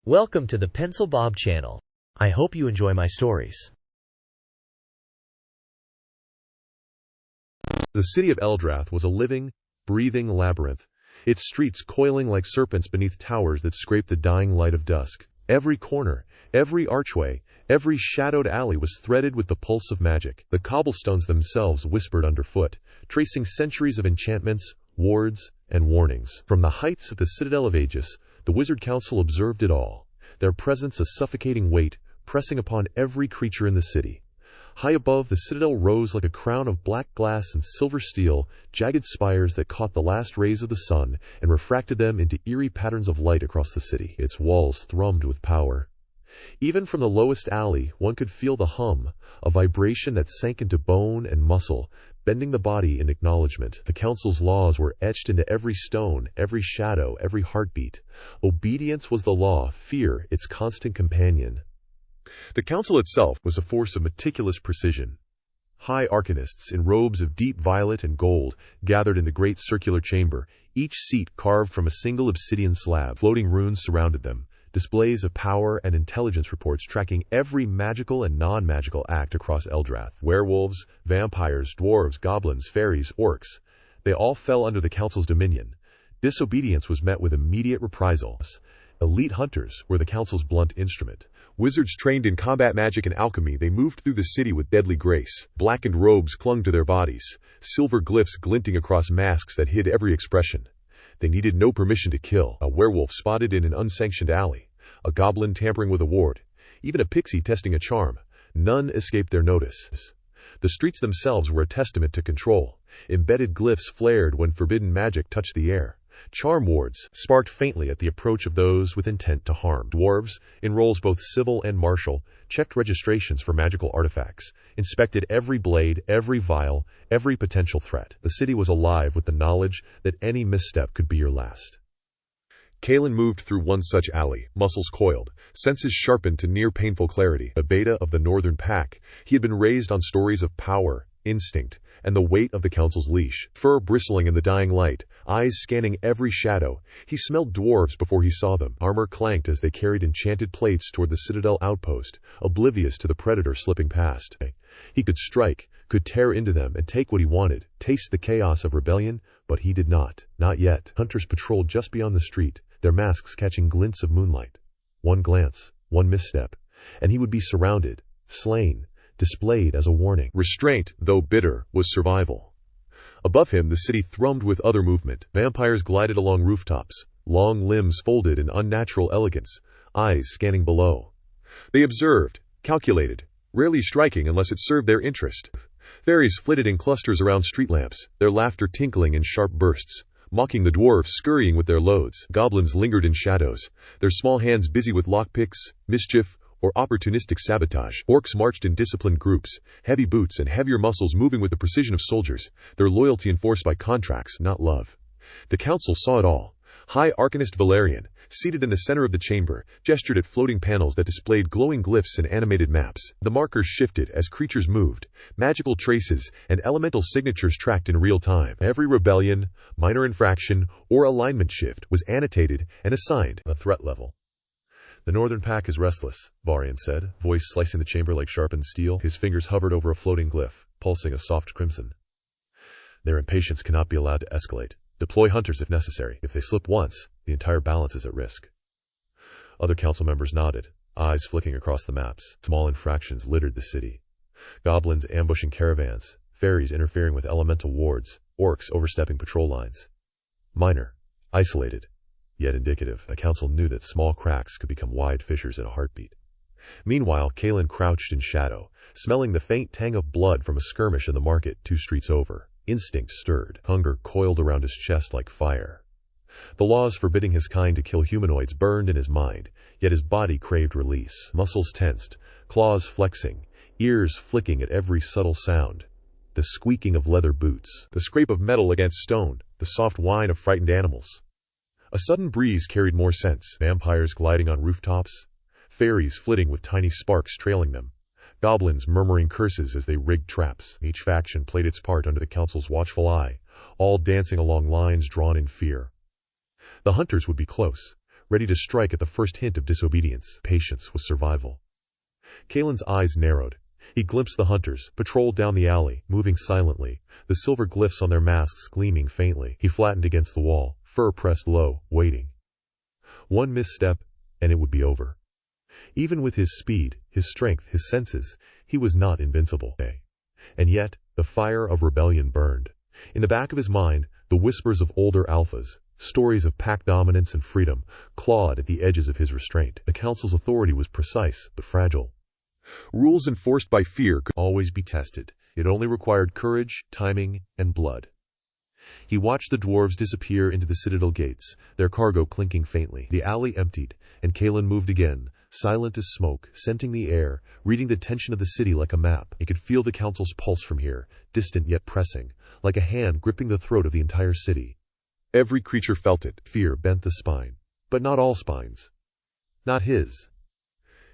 Welcome to the Pencil Bob channel. I hope you enjoy my stories. The city of Eldrath was a living, breathing labyrinth, its streets coiling like serpents beneath towers that scraped the dying light of dusk. Every corner, every archway, every shadowed alley was threaded with the pulse of magic. The cobblestones themselves whispered underfoot, tracing centuries of enchantments, wards, and warnings. From the heights of the Citadel of Aegis, the Wizard Council observed it all, their presence a suffocating weight pressing upon every creature in the city. High above, the citadel rose like a crown of black glass and silver steel, jagged spires that caught the last rays of the sun and refracted them into eerie patterns of light across the city. Its walls thrummed with power. Even from the lowest alley, one could feel the hum, a vibration that sank into bone and muscle, bending the body in acknowledgement. The council's laws were etched into every stone, every shadow, every heartbeat. Obedience was the law, fear its constant companion. The council itself was a force of meticulous precision. High arcanists in robes of deep violet and gold gathered in the great circular chamber, each seat carved from a single obsidian slab. Floating runes surrounded them, displays of power and intelligence reports tracking every magical and non-magical act across Eldrath. Werewolves, vampires, dwarves, goblins, fairies, orcs, they all fell under the council's dominion. Disobedience was met with immediate reprisals. Elite hunters were the council's blunt instrument. Wizards trained in combat magic and alchemy, they moved through the city with deadly grace. Blackened robes clung to their bodies, silver glyphs glinting across masks that hid every expression. They needed no permission to kill. A werewolf spotted in an unsanctioned alley, a goblin tampering with a ward, even a pixie testing a charm. None escaped their notice. The streets themselves were a testament to control. Embedded glyphs flared when forbidden magic touched the air. Charm wards sparked faintly at the approach of those with intent to harm. Dwarves, in roles both civil and martial, checked registrations for magical artifacts, inspected every blade, every vial, every potential threat. The city was alive with the knowledge that any misstep could be your last. Kalen moved through one such alley, muscles coiled, senses sharpened to near painful clarity. A beta of the Northern Pack, he had been raised on stories of power, instinct, and the weight of the council's leash. Fur bristling in the dying light, eyes scanning every shadow, he smelled dwarves before he saw them. Armor clanked as they carried enchanted plates toward the citadel outpost, oblivious to the predator slipping past. He could strike, could tear into them and take what he wanted, taste the chaos of rebellion, but he did not. Not yet. Hunters patrolled just beyond the street, their masks catching glints of moonlight. One glance, one misstep, and he would be surrounded, slain, displayed as a warning. Restraint, though bitter, was survival. Above him, the city thrummed with other movement. Vampires glided along rooftops, long limbs folded in unnatural elegance, eyes scanning below. They observed, calculated, rarely striking unless it served their interest. Fairies flitted in clusters around street lamps, their laughter tinkling in sharp bursts, mocking the dwarves scurrying with their loads. Goblins lingered in shadows, their small hands busy with lockpicks, mischief, or opportunistic sabotage. Orcs marched in disciplined groups, heavy boots and heavier muscles moving with the precision of soldiers, their loyalty enforced by contracts, not love. The council saw it all. High Arcanist Valerian, seated in the center of the chamber, gestured at floating panels that displayed glowing glyphs and animated maps. The markers shifted as creatures moved, magical traces and elemental signatures tracked in real time. Every rebellion, minor infraction, or alignment shift was annotated and assigned a threat level. The Northern Pack is restless, Varian said, voice slicing the chamber like sharpened steel. His fingers hovered over a floating glyph, pulsing a soft crimson. Their impatience cannot be allowed to escalate. Deploy hunters if necessary. If they slip once, the entire balance is at risk. Other council members nodded, eyes flicking across the maps. Small infractions littered the city. Goblins ambushing caravans, fairies interfering with elemental wards, orcs overstepping patrol lines. Minor, isolated, yet indicative. The council knew that small cracks could become wide fissures in a heartbeat. Meanwhile, Kalen crouched in shadow, smelling the faint tang of blood from a skirmish in the market 2 streets over. Instinct stirred. Hunger coiled around his chest like fire. The laws forbidding his kind to kill humanoids burned in his mind, yet his body craved release. Muscles tensed, claws flexing, ears flicking at every subtle sound. The squeaking of leather boots, the scrape of metal against stone, the soft whine of frightened animals. A sudden breeze carried more scents. Vampires gliding on rooftops, fairies flitting with tiny sparks trailing them, goblins murmuring curses as they rigged traps. Each faction played its part under the council's watchful eye, all dancing along lines drawn in fear. The hunters would be close, ready to strike at the first hint of disobedience. Patience was survival. Kalen's eyes narrowed. He glimpsed the hunters, patrolled down the alley, moving silently, the silver glyphs on their masks gleaming faintly. He flattened against the wall, fur pressed low, waiting. One misstep, and it would be over. Even with his speed, his strength, his senses, he was not invincible. And yet, the fire of rebellion burned. In the back of his mind, the whispers of older alphas, stories of pack dominance and freedom, clawed at the edges of his restraint. The council's authority was precise, but fragile. Rules enforced by fear could always be tested. It only required courage, timing, and blood. He watched the dwarves disappear into the citadel gates, their cargo clinking faintly. The alley emptied, and Kalen moved again, silent as smoke, scenting the air, reading the tension of the city like a map. He could feel the council's pulse from here, distant yet pressing, like a hand gripping the throat of the entire city. Every creature felt it. Fear bent the spine. But not all spines. Not his.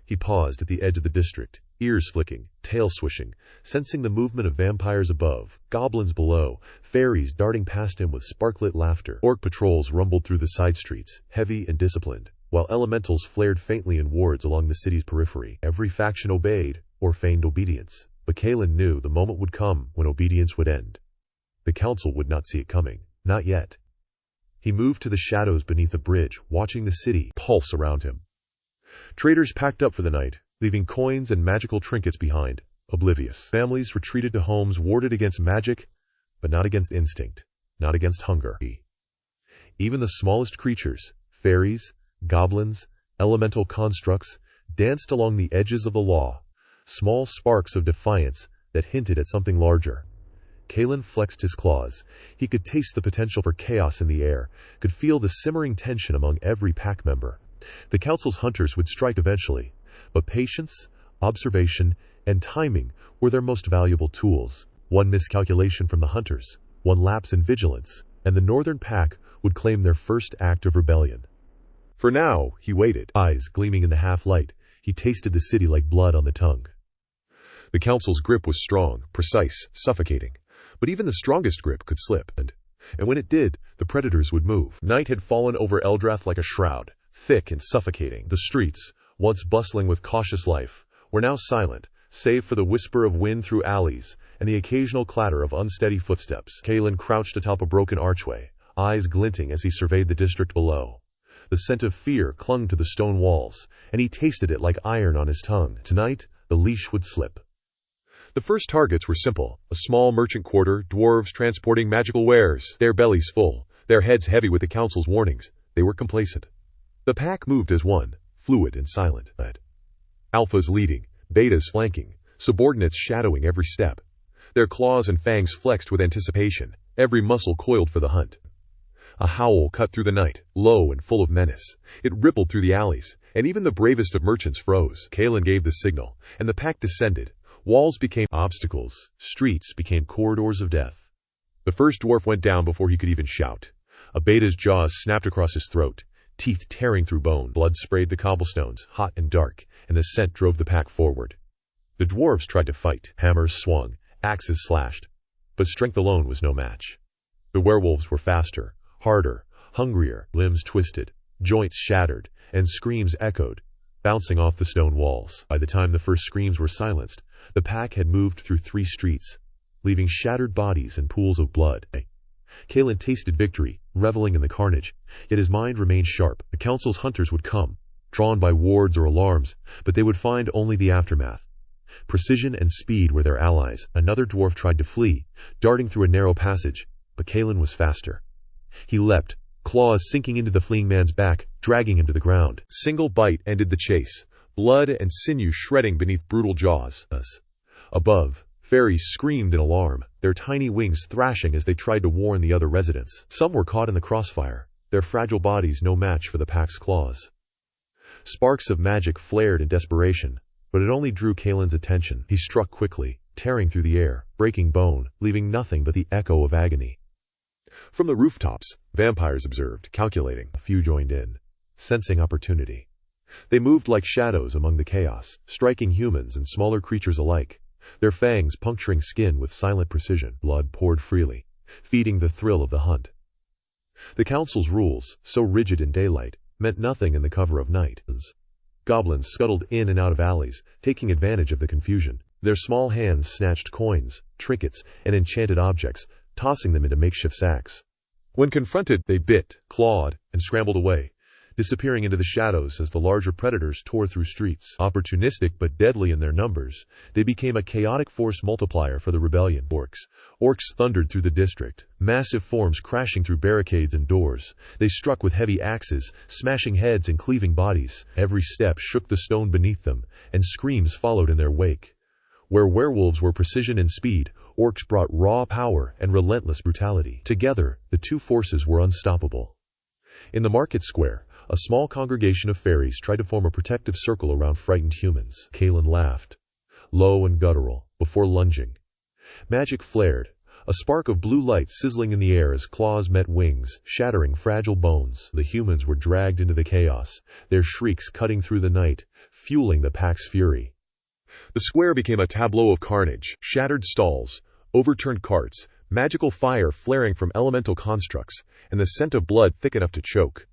He paused at the edge of the district, ears flicking, tail swishing, sensing the movement of vampires above, goblins below, fairies darting past him with sparklit laughter. Orc patrols rumbled through the side streets, heavy and disciplined, while elementals flared faintly in wards along the city's periphery. Every faction obeyed, or feigned obedience. But Kalen knew the moment would come when obedience would end. The council would not see it coming. Not yet. He moved to the shadows beneath the bridge, watching the city pulse around him. Traders packed up for the night, leaving coins and magical trinkets behind, oblivious. Families retreated to homes warded against magic, but not against instinct, not against hunger. Even the smallest creatures, fairies, goblins, elemental constructs, danced along the edges of the law, small sparks of defiance that hinted at something larger. Kalen flexed his claws. He could taste the potential for chaos in the air, could feel the simmering tension among every pack member. The council's hunters would strike eventually, but patience, observation, and timing were their most valuable tools. One miscalculation from the hunters, one lapse in vigilance, and the northern pack would claim their first act of rebellion. For now, he waited, eyes gleaming in the half-light. He tasted the city like blood on the tongue. The council's grip was strong, precise, suffocating. But even the strongest grip could slip, and when it did, the predators would move. Night had fallen over Eldrath like a shroud, thick and suffocating. The streets, once bustling with cautious life, were now silent, save for the whisper of wind through alleys and the occasional clatter of unsteady footsteps. Kalen crouched atop a broken archway, eyes glinting as he surveyed the district below. The scent of fear clung to the stone walls, and he tasted it like iron on his tongue. Tonight, the leash would slip. The first targets were simple, a small merchant quarter, dwarves transporting magical wares, their bellies full, their heads heavy with the council's warnings. They were complacent. The pack moved as one, fluid and silent. Alphas leading, betas flanking, subordinates shadowing every step. Their claws and fangs flexed with anticipation, every muscle coiled for the hunt. A howl cut through the night, low and full of menace. It rippled through the alleys, and even the bravest of merchants froze. Kalen gave the signal, and the pack descended. Walls became obstacles, streets became corridors of death. The first dwarf went down before he could even shout. A beta's jaws snapped across his throat, teeth tearing through bone. Blood sprayed the cobblestones, hot and dark, and the scent drove the pack forward. The dwarves tried to fight. Hammers swung, axes slashed, but strength alone was no match. The werewolves were faster, harder, hungrier, limbs twisted, joints shattered, and screams echoed, bouncing off the stone walls. By the time the first screams were silenced, the pack had moved through 3 streets, leaving shattered bodies and pools of blood. Kalen tasted victory, reveling in the carnage, yet his mind remained sharp. The council's hunters would come, drawn by wards or alarms, but they would find only the aftermath. Precision and speed were their allies. Another dwarf tried to flee, darting through a narrow passage, but Kalen was faster. He leapt, claws sinking into the fleeing man's back, dragging him to the ground. Single bite ended the chase, blood and sinew shredding beneath brutal jaws. Above, fairies screamed in alarm, their tiny wings thrashing as they tried to warn the other residents. Some were caught in the crossfire, their fragile bodies no match for the pack's claws. Sparks of magic flared in desperation, but it only drew Kalen's attention. He struck quickly, tearing through the air, breaking bone, leaving nothing but the echo of agony. From the rooftops, vampires observed, calculating. A few joined in, sensing opportunity. They moved like shadows among the chaos, striking humans and smaller creatures alike, their fangs puncturing skin with silent precision. Blood poured freely, feeding the thrill of the hunt. The council's rules, so rigid in daylight, meant nothing in the cover of night. Goblins scuttled in and out of alleys, taking advantage of the confusion. Their small hands snatched coins, trinkets, and enchanted objects, tossing them into makeshift sacks. When confronted, they bit, clawed, and scrambled away, disappearing into the shadows as the larger predators tore through streets. Opportunistic but deadly in their numbers, they became a chaotic force multiplier for the rebellion. Orcs thundered through the district, massive forms crashing through barricades and doors. They struck with heavy axes, smashing heads and cleaving bodies. Every step shook the stone beneath them, and screams followed in their wake. Where werewolves were precision and speed, orcs brought raw power and relentless brutality. Together, the two forces were unstoppable. In the market square, a small congregation of fairies tried to form a protective circle around frightened humans. Kalen laughed, low and guttural, before lunging. Magic flared, a spark of blue light sizzling in the air as claws met wings, shattering fragile bones. The humans were dragged into the chaos, their shrieks cutting through the night, fueling the pack's fury. The square became a tableau of carnage, shattered stalls, overturned carts, magical fire flaring from elemental constructs, and the scent of blood thick enough to choke.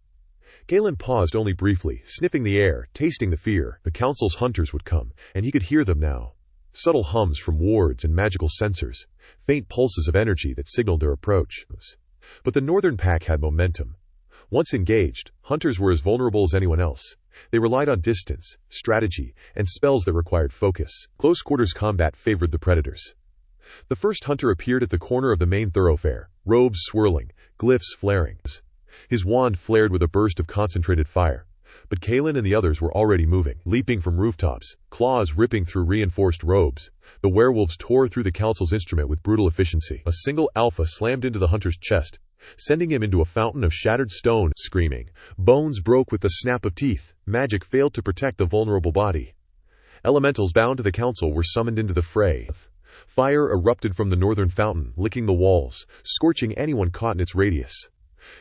Galen paused only briefly, sniffing the air, tasting the fear. The council's hunters would come, and he could hear them now. Subtle hums from wards and magical sensors, faint pulses of energy that signaled their approach. But the northern pack had momentum. Once engaged, hunters were as vulnerable as anyone else. They relied on distance, strategy, and spells that required focus. Close-quarters combat favored the predators. The first hunter appeared at the corner of the main thoroughfare, robes swirling, glyphs flaring. His wand flared with a burst of concentrated fire. But Kalen and the others were already moving, leaping from rooftops, claws ripping through reinforced robes. The werewolves tore through the council's instrument with brutal efficiency. A single alpha slammed into the hunter's chest, sending him into a fountain of shattered stone, screaming. Bones broke with the snap of teeth. Magic failed to protect the vulnerable body. Elementals bound to the council were summoned into the fray. Fire erupted from the northern fountain, licking the walls, scorching anyone caught in its radius.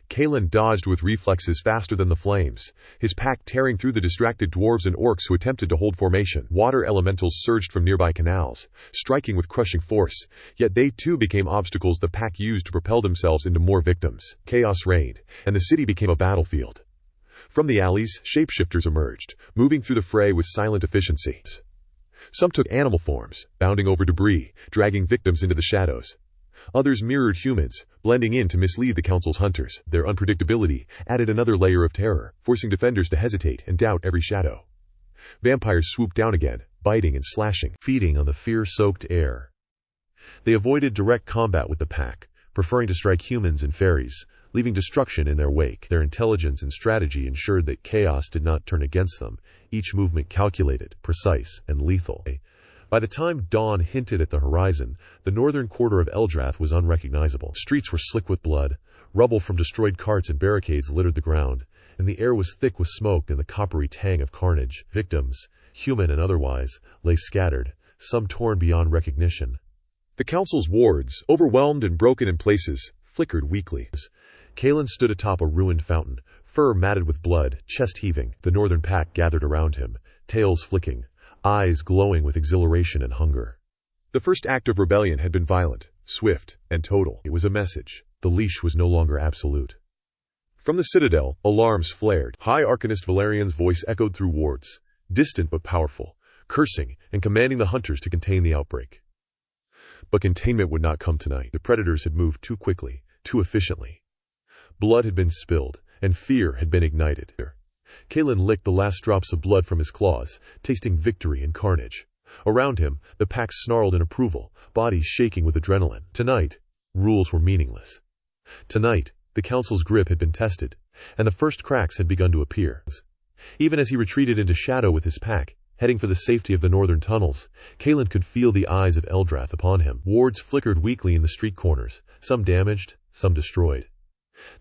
Kalen dodged with reflexes faster than the flames, his pack tearing through the distracted dwarves and orcs who attempted to hold formation. Water elementals surged from nearby canals, striking with crushing force, yet they too became obstacles the pack used to propel themselves into more victims. Chaos reigned, and the city became a battlefield. From the alleys, shapeshifters emerged, moving through the fray with silent efficiency. Some took animal forms, bounding over debris, dragging victims into the shadows. Others mirrored humans, blending in to mislead the council's hunters. Their unpredictability added another layer of terror, forcing defenders to hesitate and doubt every shadow. Vampires swooped down again, biting and slashing, feeding on the fear-soaked air. They avoided direct combat with the pack, preferring to strike humans and fairies, leaving destruction in their wake. Their intelligence and strategy ensured that chaos did not turn against them, each movement calculated, precise, and lethal. By the time dawn hinted at the horizon, the northern quarter of Eldrath was unrecognizable. Streets were slick with blood, rubble from destroyed carts and barricades littered the ground, and the air was thick with smoke and the coppery tang of carnage. Victims, human and otherwise, lay scattered, some torn beyond recognition. The council's wards, overwhelmed and broken in places, flickered weakly. Kalen stood atop a ruined fountain, fur matted with blood, chest heaving. The northern pack gathered around him, tails flicking, eyes glowing with exhilaration and hunger. The first act of rebellion had been violent, swift, and total. It was a message. The leash was no longer absolute. From the citadel, alarms flared. High Arcanist Valerian's voice echoed through wards, distant but powerful, cursing and commanding the hunters to contain the outbreak. But containment would not come tonight. The predators had moved too quickly, too efficiently. Blood had been spilled, and fear had been ignited. Kalen licked the last drops of blood from his claws, tasting victory and carnage. Around him, the pack snarled in approval, bodies shaking with adrenaline. Tonight, rules were meaningless. Tonight, the council's grip had been tested, and the first cracks had begun to appear. Even as he retreated into shadow with his pack, heading for the safety of the northern tunnels, Kalen could feel the eyes of Eldrath upon him. Wards flickered weakly in the street corners, some damaged, some destroyed.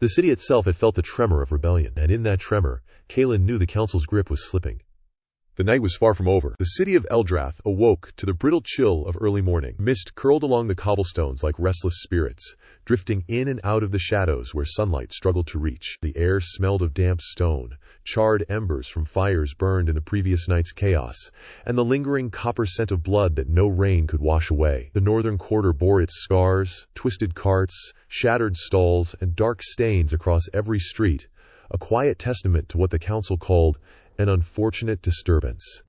The city itself had felt the tremor of rebellion, and in that tremor, Kalen knew the council's grip was slipping. The night was far from over. The city of Eldrath awoke to the brittle chill of early morning. Mist curled along the cobblestones like restless spirits, drifting in and out of the shadows where sunlight struggled to reach. The air smelled of damp stone, charred embers from fires burned in the previous night's chaos, and the lingering copper scent of blood that no rain could wash away. The northern quarter bore its scars, twisted carts, shattered stalls, and dark stains across every street, a quiet testament to what the council called an unfortunate disturbance.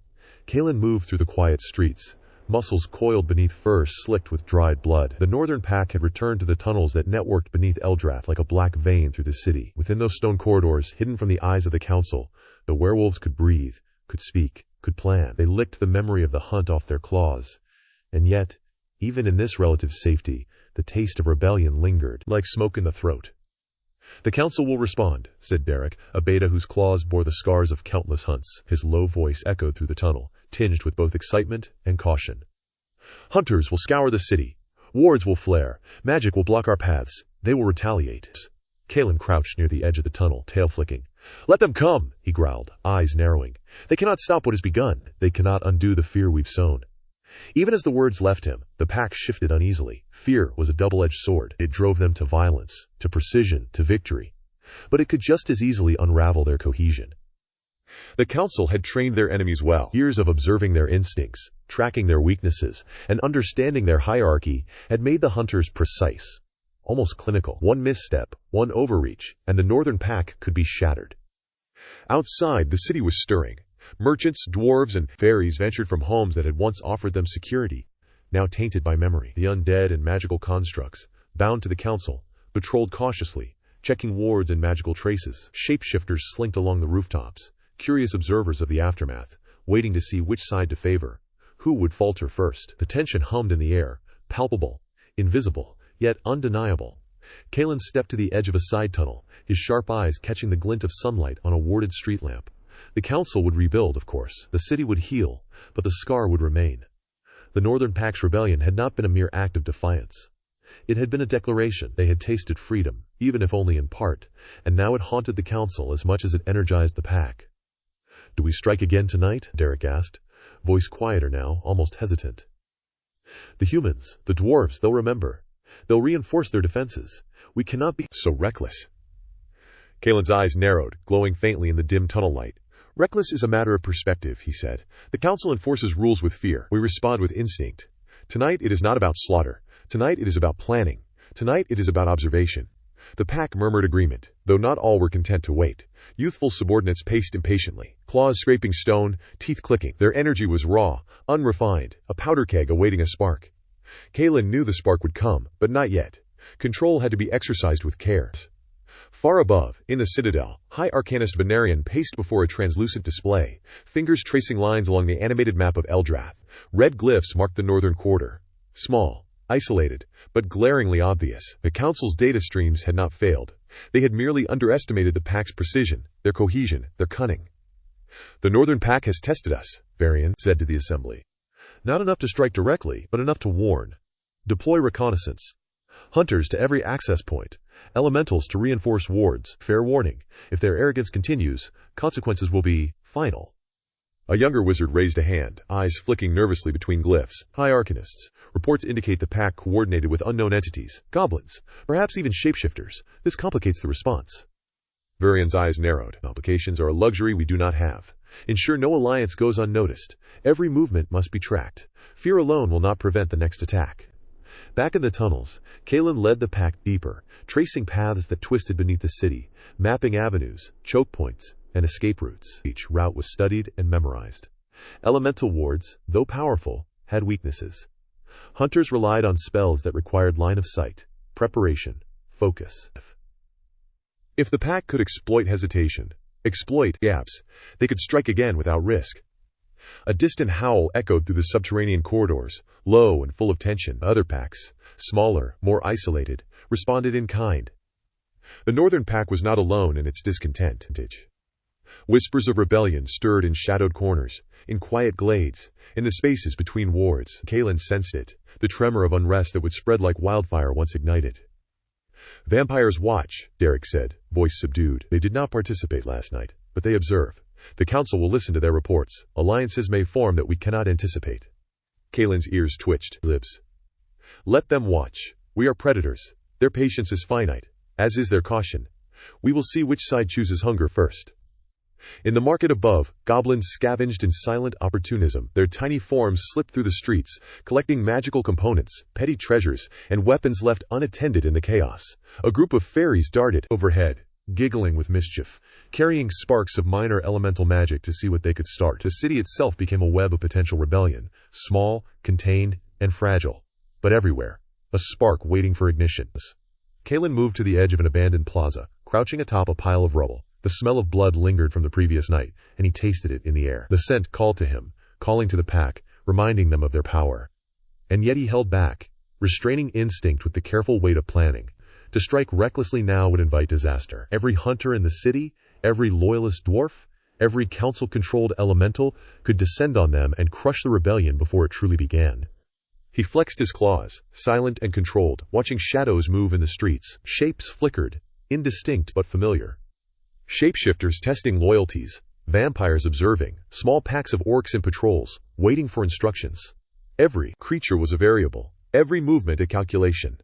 Kalen moved through the quiet streets, muscles coiled beneath fur slicked with dried blood. The northern pack had returned to the tunnels that networked beneath Eldrath like a black vein through the city. Within those stone corridors, hidden from the eyes of the council, the werewolves could breathe, could speak, could plan. They licked the memory of the hunt off their claws. And yet, even in this relative safety, the taste of rebellion lingered, like smoke in the throat. "The council will respond," said Derek, a beta whose claws bore the scars of countless hunts. His low voice echoed through the tunnel, tinged with both excitement and caution. "Hunters will scour the city. Wards will flare. Magic will block our paths. They will retaliate." Kalen crouched near the edge of the tunnel, tail flicking. "Let them come," he growled, eyes narrowing. "They cannot stop what has begun. They cannot undo the fear we've sown." Even as the words left him, the pack shifted uneasily. Fear was a double-edged sword. It drove them to violence, to precision, to victory. But it could just as easily unravel their cohesion. The council had trained their enemies well. Years of observing their instincts, tracking their weaknesses, and understanding their hierarchy had made the hunters precise, almost clinical. One misstep, one overreach, and the northern pack could be shattered. Outside, the city was stirring. Merchants, dwarves, and fairies ventured from homes that had once offered them security, now tainted by memory. The undead and magical constructs, bound to the council, patrolled cautiously, checking wards and magical traces. Shapeshifters slinked along the rooftops, curious observers of the aftermath, waiting to see which side to favor, who would falter first. The tension hummed in the air, palpable, invisible, yet undeniable. Kalen stepped to the edge of a side tunnel, his sharp eyes catching the glint of sunlight on a warded street lamp. The council would rebuild, of course. The city would heal, but the scar would remain. The Northern Pack's rebellion had not been a mere act of defiance. It had been a declaration. They had tasted freedom, even if only in part, and now it haunted the council as much as it energized the pack. "Do we strike again tonight?" Derek asked, voice quieter now, almost hesitant. "The humans, the dwarves, they'll remember. They'll reinforce their defenses. We cannot be so reckless." Kalen's eyes narrowed, glowing faintly in the dim tunnel light. "Reckless is a matter of perspective," he said. "The council enforces rules with fear. We respond with instinct. Tonight it is not about slaughter. Tonight it is about planning. Tonight it is about observation." The pack murmured agreement, though not all were content to wait. Youthful subordinates paced impatiently, claws scraping stone, teeth clicking. Their energy was raw, unrefined, a powder keg awaiting a spark. Kalen knew the spark would come, but not yet. Control had to be exercised with care. Far above, in the citadel, High Arcanist Venarian paced before a translucent display, fingers tracing lines along the animated map of Eldrath. Red glyphs marked the northern quarter. Small, isolated, but glaringly obvious. The council's data streams had not failed. They had merely underestimated the pack's precision, their cohesion, their cunning. "The northern pack has tested us," Varian said to the assembly. "Not enough to strike directly, but enough to warn. Deploy reconnaissance. Hunters to every access point. Elementals to reinforce wards. Fair warning, if their arrogance continues, consequences will be final." A younger wizard raised a hand, eyes flicking nervously between glyphs. "High Arcanists. Reports indicate the pack coordinated with unknown entities, goblins, perhaps even shapeshifters. This complicates the response." Varian's eyes narrowed. "Complications are a luxury we do not have. Ensure no alliance goes unnoticed. Every movement must be tracked. Fear alone will not prevent the next attack." Back in the tunnels, Kalen led the pack deeper, tracing paths that twisted beneath the city, mapping avenues, choke points, and escape routes. Each route was studied and memorized. Elemental wards, though powerful, had weaknesses. Hunters relied on spells that required line of sight, preparation, focus. If the pack could exploit hesitation, exploit gaps, they could strike again without risk. A distant howl echoed through the subterranean corridors, low and full of tension. Other packs, smaller, more isolated, responded in kind. The northern pack was not alone in its discontent. Whispers of rebellion stirred in shadowed corners, in quiet glades, in the spaces between wards. Kalen sensed it, the tremor of unrest that would spread like wildfire once ignited. "Vampires watch," Derek said, voice subdued. "They did not participate last night, but they observe. The council will listen to their reports. Alliances may form that we cannot anticipate." Kalen's ears twitched. Lips. "Let them watch. We are predators. Their patience is finite, as is their caution. We will see which side chooses hunger first." In the market above, goblins scavenged in silent opportunism. Their tiny forms slipped through the streets, collecting magical components, petty treasures, and weapons left unattended in the chaos. A group of fairies darted overhead, giggling with mischief, carrying sparks of minor elemental magic to see what they could start. The city itself became a web of potential rebellion, small, contained, and fragile, but everywhere, a spark waiting for ignition. Kalen moved to the edge of an abandoned plaza, crouching atop a pile of rubble. The smell of blood lingered from the previous night, and he tasted it in the air. The scent called to him, calling to the pack, reminding them of their power. And yet he held back, restraining instinct with the careful weight of planning. To strike recklessly now would invite disaster. Every hunter in the city, every loyalist dwarf, every council-controlled elemental could descend on them and crush the rebellion before it truly began. He flexed his claws, silent and controlled, watching shadows move in the streets. Shapes flickered, indistinct but familiar. Shapeshifters testing loyalties, vampires observing, small packs of orcs in patrols, waiting for instructions. Every creature was a variable, every movement a calculation.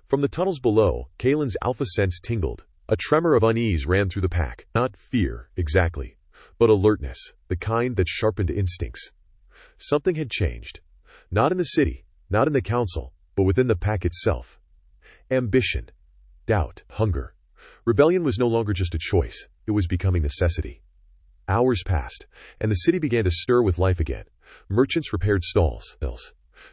From the tunnels below, Kalen's alpha sense tingled. A tremor of unease ran through the pack. Not fear, exactly, but alertness, the kind that sharpened instincts. Something had changed. Not in the city, not in the council, but within the pack itself. Ambition, doubt, hunger. Rebellion was no longer just a choice, it was becoming necessity. Hours passed, and the city began to stir with life again. Merchants repaired stalls.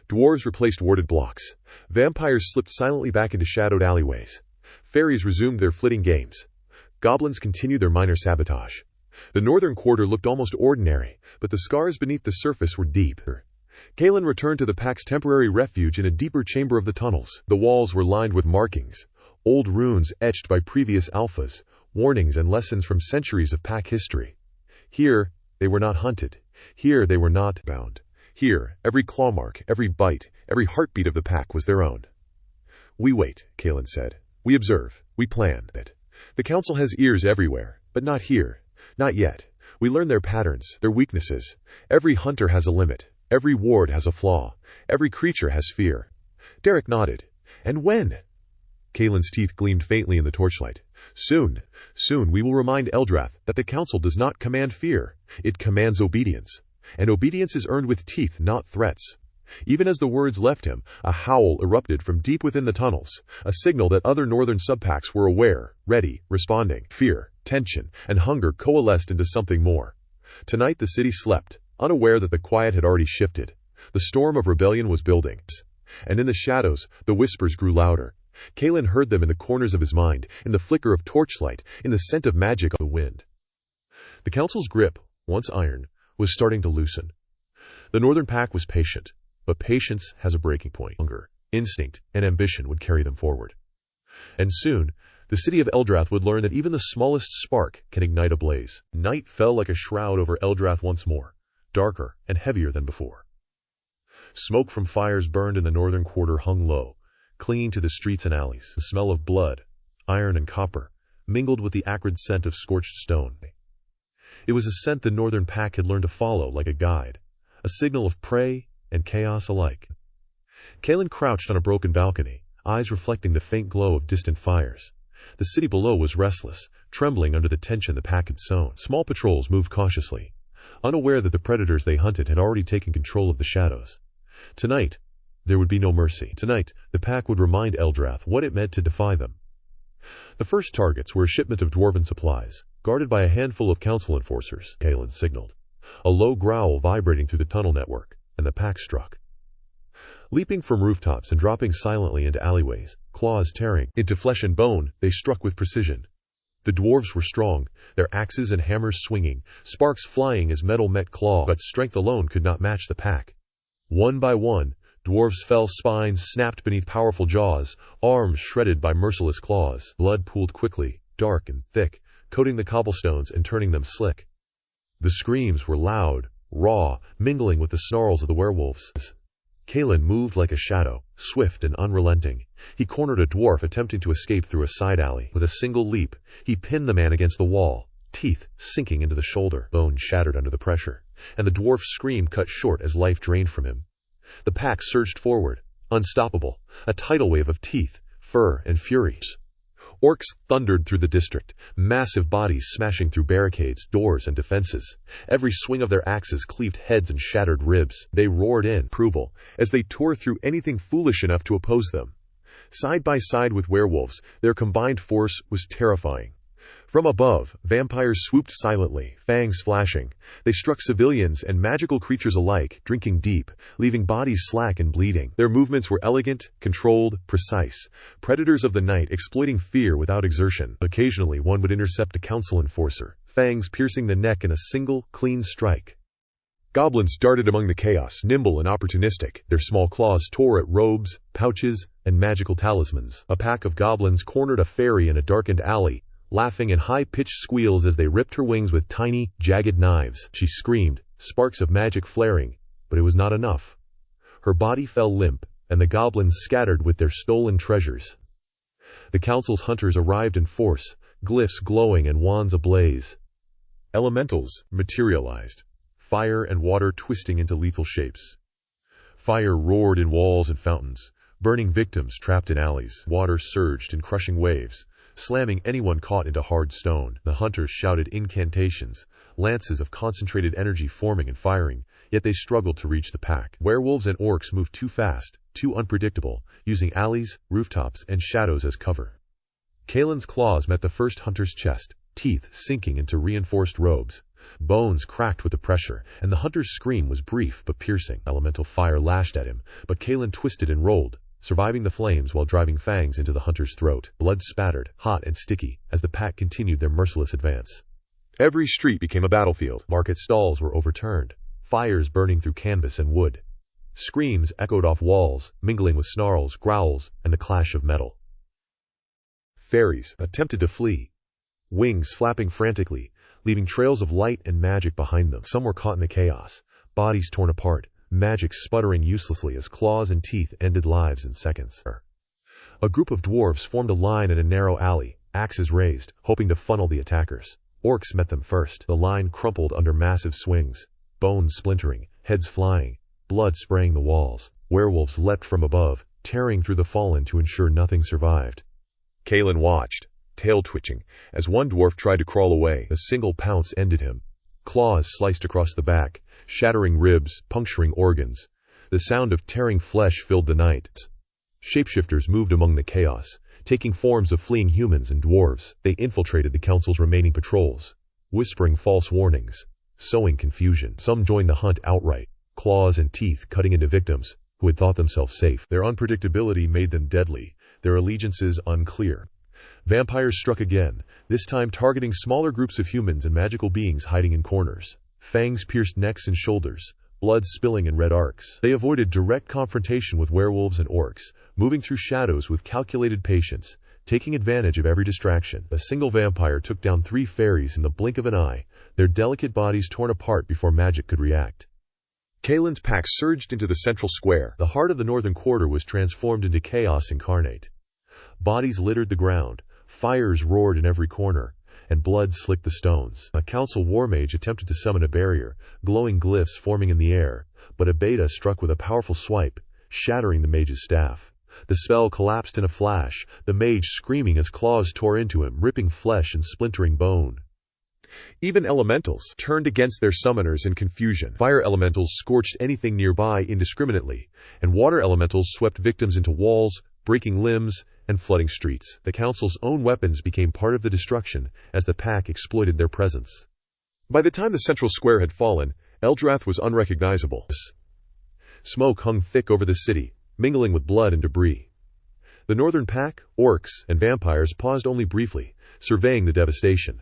Dwarves replaced warded blocks. Vampires slipped silently back into shadowed alleyways. Fairies resumed their flitting games. Goblins continued their minor sabotage. The northern quarter looked almost ordinary, but the scars beneath the surface were deep. Kalen returned to the pack's temporary refuge in a deeper chamber of the tunnels. The walls were lined with markings, old runes etched by previous alphas, warnings and lessons from centuries of pack history. Here, they were not hunted. Here, they were not bound. Here, every claw mark, every bite, every heartbeat of the pack was their own. We wait, Kalen said. We observe. We plan. The council has ears everywhere, but not here. Not yet. We learn their patterns, their weaknesses. Every hunter has a limit. Every ward has a flaw. Every creature has fear. Derek nodded. And when? Kalen's teeth gleamed faintly in the torchlight. Soon we will remind Eldrath that the council does not command fear. It commands obedience. And obedience is earned with teeth, not threats. Even as the words left him, a howl erupted from deep within the tunnels, a signal that other northern subpacks were aware, ready, responding. Fear, tension, and hunger coalesced into something more. Tonight the city slept, unaware that the quiet had already shifted. The storm of rebellion was building. And in the shadows, the whispers grew louder. Kalen heard them in the corners of his mind, in the flicker of torchlight, in the scent of magic on the wind. The council's grip, once iron, was starting to loosen. The northern pack was patient, but patience has a breaking point. Hunger, instinct, and ambition would carry them forward. And soon, the city of Eldrath would learn that even the smallest spark can ignite a blaze. Night fell like a shroud over Eldrath once more, darker and heavier than before. Smoke from fires burned in the northern quarter hung low, clinging to the streets and alleys. The smell of blood, iron and copper, mingled with the acrid scent of scorched stone. It was a scent the northern pack had learned to follow like a guide, a signal of prey and chaos alike. Kalen crouched on a broken balcony, eyes reflecting the faint glow of distant fires. The city below was restless, trembling under the tension the pack had sown. Small patrols moved cautiously, unaware that the predators they hunted had already taken control of the shadows. Tonight, there would be no mercy. Tonight, the pack would remind Eldrath what it meant to defy them. The first targets were a shipment of dwarven supplies, guarded by a handful of council enforcers. Kalen signaled, a low growl vibrating through the tunnel network, and the pack struck. Leaping from rooftops and dropping silently into alleyways, claws tearing into flesh and bone, they struck with precision. The dwarves were strong, their axes and hammers swinging, sparks flying as metal met claw, but strength alone could not match the pack. One by one, dwarves' fell spines snapped beneath powerful jaws, arms shredded by merciless claws. Blood pooled quickly, dark and thick, coating the cobblestones and turning them slick. The screams were loud, raw, mingling with the snarls of the werewolves. Kalen moved like a shadow, swift and unrelenting. He cornered a dwarf attempting to escape through a side alley. With a single leap, he pinned the man against the wall, teeth sinking into the shoulder. Bone shattered under the pressure, and the dwarf's scream cut short as life drained from him. The pack surged forward, unstoppable, a tidal wave of teeth, fur, and fury. Orcs thundered through the district, massive bodies smashing through barricades, doors, and defenses. Every swing of their axes cleaved heads and shattered ribs. They roared in approval as they tore through anything foolish enough to oppose them. Side by side with werewolves, their combined force was terrifying. From above, vampires swooped silently, fangs flashing. They struck civilians and magical creatures alike, drinking deep, leaving bodies slack and bleeding. Their movements were elegant, controlled, precise. Predators of the night exploiting fear without exertion. Occasionally one would intercept a council enforcer, fangs piercing the neck in a single, clean strike. Goblins darted among the chaos, nimble and opportunistic. Their small claws tore at robes, pouches, and magical talismans. A pack of goblins cornered a fairy in a darkened alley, laughing in high-pitched squeals as they ripped her wings with tiny, jagged knives. She screamed, sparks of magic flaring, but it was not enough. Her body fell limp, and the goblins scattered with their stolen treasures. The council's hunters arrived in force, glyphs glowing and wands ablaze. Elementals materialized, fire and water twisting into lethal shapes. Fire roared in walls and fountains, burning victims trapped in alleys. Water surged in crushing waves, slamming anyone caught into hard stone. The hunters shouted incantations, lances of concentrated energy forming and firing, yet they struggled to reach the pack. Werewolves and orcs moved too fast, too unpredictable, using alleys, rooftops, and shadows as cover. Kalen's claws met the first hunter's chest, teeth sinking into reinforced robes. Bones cracked with the pressure, and the hunter's scream was brief but piercing. Elemental fire lashed at him, but Kalen twisted and rolled, surviving the flames while driving fangs into the hunter's throat. Blood spattered, hot and sticky, as the pack continued their merciless advance. Every street became a battlefield. Market stalls were overturned, fires burning through canvas and wood. Screams echoed off walls, mingling with snarls, growls, and the clash of metal. Fairies attempted to flee, wings flapping frantically, leaving trails of light and magic behind them. Some were caught in the chaos, bodies torn apart, magic sputtering uselessly as claws and teeth ended lives in seconds. A group of dwarves formed a line in a narrow alley, axes raised, hoping to funnel the attackers. Orcs met them first. The line crumpled under massive swings, bones splintering, heads flying, blood spraying the walls. Werewolves leapt from above, tearing through the fallen to ensure nothing survived. Kalen watched, tail twitching, as one dwarf tried to crawl away. A single pounce ended him. Claws sliced across the back, shattering ribs, puncturing organs. The sound of tearing flesh filled the night. Shapeshifters moved among the chaos, taking forms of fleeing humans and dwarves. They infiltrated the council's remaining patrols, whispering false warnings, sowing confusion. Some joined the hunt outright, claws and teeth cutting into victims who had thought themselves safe. Their unpredictability made them deadly, their allegiances unclear. Vampires struck again, this time targeting smaller groups of humans and magical beings hiding in corners. Fangs pierced necks and shoulders, blood spilling in red arcs. They avoided direct confrontation with werewolves and orcs, moving through shadows with calculated patience, taking advantage of every distraction. A single vampire took down 3 fairies in the blink of an eye, their delicate bodies torn apart before magic could react. Kalen's pack surged into the central square. The heart of the northern quarter was transformed into chaos incarnate. Bodies littered the ground, fires roared in every corner, and blood slicked the stones. A council war mage attempted to summon a barrier, glowing glyphs forming in the air, but a beta struck with a powerful swipe, shattering the mage's staff. The spell collapsed in a flash, the mage screaming as claws tore into him, ripping flesh and splintering bone. Even elementals turned against their summoners in confusion. Fire elementals scorched anything nearby indiscriminately, and water elementals swept victims into walls, breaking limbs, and flooding streets. The council's own weapons became part of the destruction as the pack exploited their presence. By the time the central square had fallen, Eldrath was unrecognizable. Smoke hung thick over the city, mingling with blood and debris. The northern pack, orcs, and vampires paused only briefly, surveying the devastation.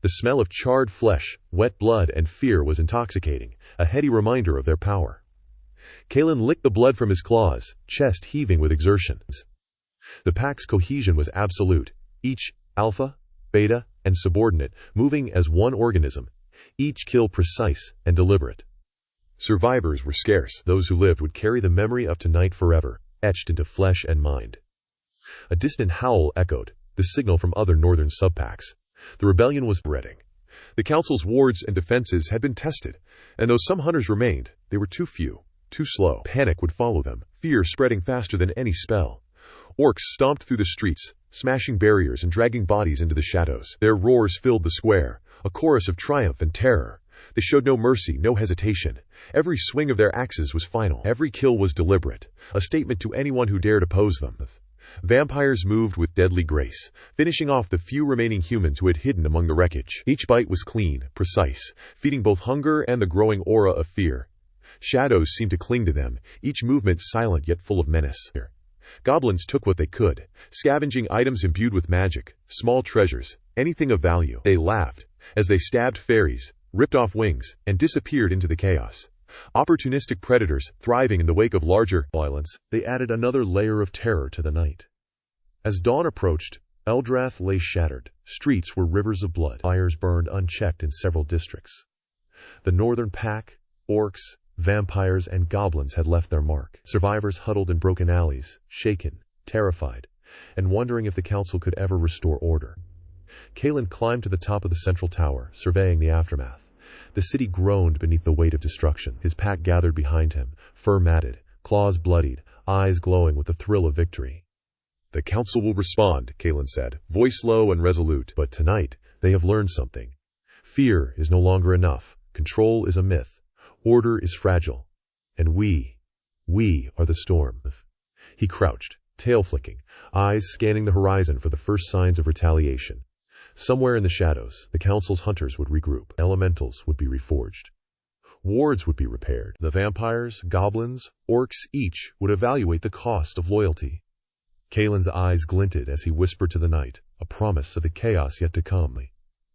The smell of charred flesh, wet blood, and fear was intoxicating, a heady reminder of their power. Kalen licked the blood from his claws, chest heaving with exertion. The pack's cohesion was absolute, each alpha, beta, and subordinate moving as one organism, each kill precise and deliberate. Survivors were scarce. Those who lived would carry the memory of tonight forever, etched into flesh and mind. A distant howl echoed, the signal from other northern subpacks. The rebellion was spreading. The council's wards and defenses had been tested, and though some hunters remained, they were too few, too slow. Panic would follow them, fear spreading faster than any spell. Orcs stomped through the streets, smashing barriers and dragging bodies into the shadows. Their roars filled the square, a chorus of triumph and terror. They showed no mercy, no hesitation. Every swing of their axes was final. Every kill was deliberate, a statement to anyone who dared oppose them. Vampires moved with deadly grace, finishing off the few remaining humans who had hidden among the wreckage. Each bite was clean, precise, feeding both hunger and the growing aura of fear. Shadows seemed to cling to them, each movement silent yet full of menace. Goblins took what they could, scavenging items imbued with magic, small treasures, anything of value. They laughed as they stabbed fairies, ripped off wings, and disappeared into the chaos. Opportunistic predators, thriving in the wake of larger violence, they added another layer of terror to the night. As dawn approached, Eldrath lay shattered. Streets were rivers of blood. Fires burned unchecked in several districts. The northern pack, orcs, vampires, and goblins had left their mark. Survivors huddled in broken alleys, shaken, terrified, and wondering if the council could ever restore order. Kalen climbed to the top of the central tower, surveying the aftermath. The city groaned beneath the weight of destruction. His pack gathered behind him, fur matted, claws bloodied, eyes glowing with the thrill of victory. "The council will respond," Kalen said, voice low and resolute. "But tonight, they have learned something. Fear is no longer enough. Control is a myth. Order is fragile. And we are the storm." He crouched, tail flicking, eyes scanning the horizon for the first signs of retaliation. Somewhere in the shadows, the council's hunters would regroup. Elementals would be reforged. Wards would be repaired. The vampires, goblins, orcs each would evaluate the cost of loyalty. Kalen's eyes glinted as he whispered to the night, a promise of the chaos yet to come.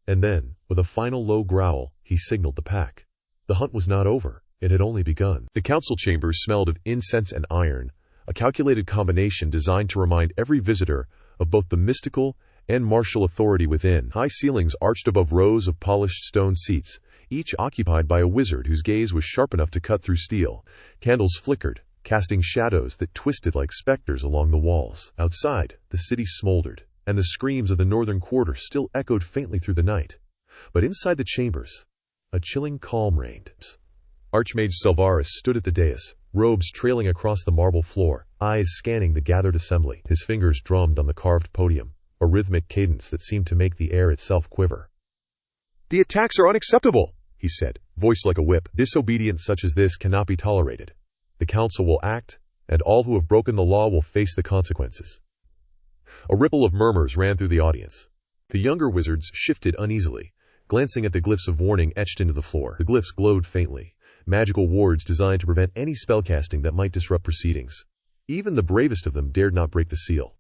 And then, with a final low growl, he signaled the pack. The hunt was not over. It had only begun. The council chambers smelled of incense and iron, a calculated combination designed to remind every visitor of both the mystical and martial authority within. High ceilings arched above rows of polished stone seats, each occupied by a wizard whose gaze was sharp enough to cut through steel. Candles flickered, casting shadows that twisted like specters along the walls. Outside, the city smoldered, and the screams of the northern quarter still echoed faintly through the night. But inside the chambers, a chilling calm reigned. Archmage Selvaris stood at the dais, robes trailing across the marble floor, eyes scanning the gathered assembly. His fingers drummed on the carved podium, a rhythmic cadence that seemed to make the air itself quiver. "The attacks are unacceptable," he said, voice like a whip. "Disobedience such as this cannot be tolerated. The council will act, and all who have broken the law will face the consequences." A ripple of murmurs ran through the audience. The younger wizards shifted uneasily, glancing at the glyphs of warning etched into the floor. The glyphs glowed faintly, magical wards designed to prevent any spellcasting that might disrupt proceedings. Even the bravest of them dared not break the seal.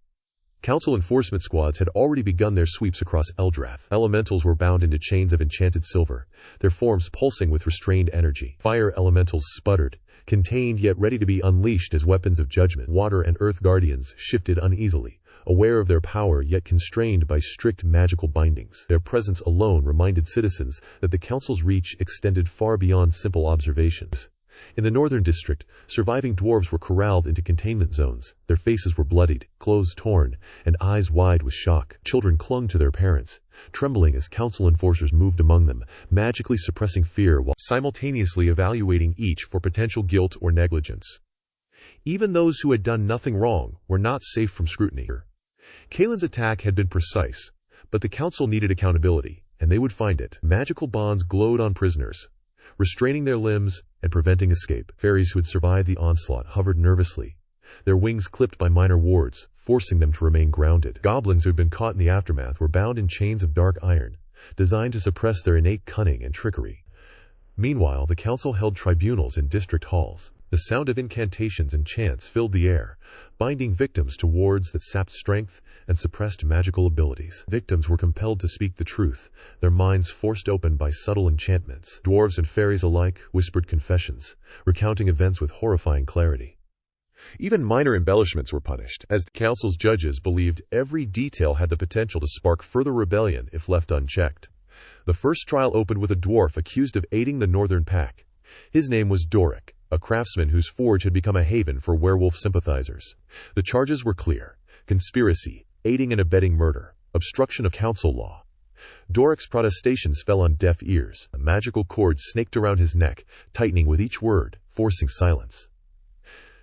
Council enforcement squads had already begun their sweeps across Eldrath. Elementals were bound into chains of enchanted silver, their forms pulsing with restrained energy. Fire elementals sputtered, contained yet ready to be unleashed as weapons of judgment. Water and earth guardians shifted uneasily, aware of their power yet constrained by strict magical bindings. Their presence alone reminded citizens that the council's reach extended far beyond simple observations. In the northern district, surviving dwarves were corralled into containment zones. Their faces were bloodied, clothes torn, and eyes wide with shock. Children clung to their parents, trembling as council enforcers moved among them, magically suppressing fear while simultaneously evaluating each for potential guilt or negligence. Even those who had done nothing wrong were not safe from scrutiny. Kalen's attack had been precise, but the council needed accountability, and they would find it. Magical bonds glowed on prisoners, restraining their limbs and preventing escape. Fairies who had survived the onslaught hovered nervously, their wings clipped by minor wards, forcing them to remain grounded. Goblins who had been caught in the aftermath were bound in chains of dark iron, designed to suppress their innate cunning and trickery. Meanwhile, the council held tribunals in district halls. The sound of incantations and chants filled the air, binding victims to wards that sapped strength and suppressed magical abilities. Victims were compelled to speak the truth, their minds forced open by subtle enchantments. Dwarves and fairies alike whispered confessions, recounting events with horrifying clarity. Even minor embellishments were punished, as the council's judges believed every detail had the potential to spark further rebellion if left unchecked. The first trial opened with a dwarf accused of aiding the northern pack. His name was Doric, a craftsman whose forge had become a haven for werewolf sympathizers. The charges were clear: conspiracy, aiding and abetting murder, obstruction of council law. Doric's protestations fell on deaf ears. A magical cord snaked around his neck, tightening with each word, forcing silence.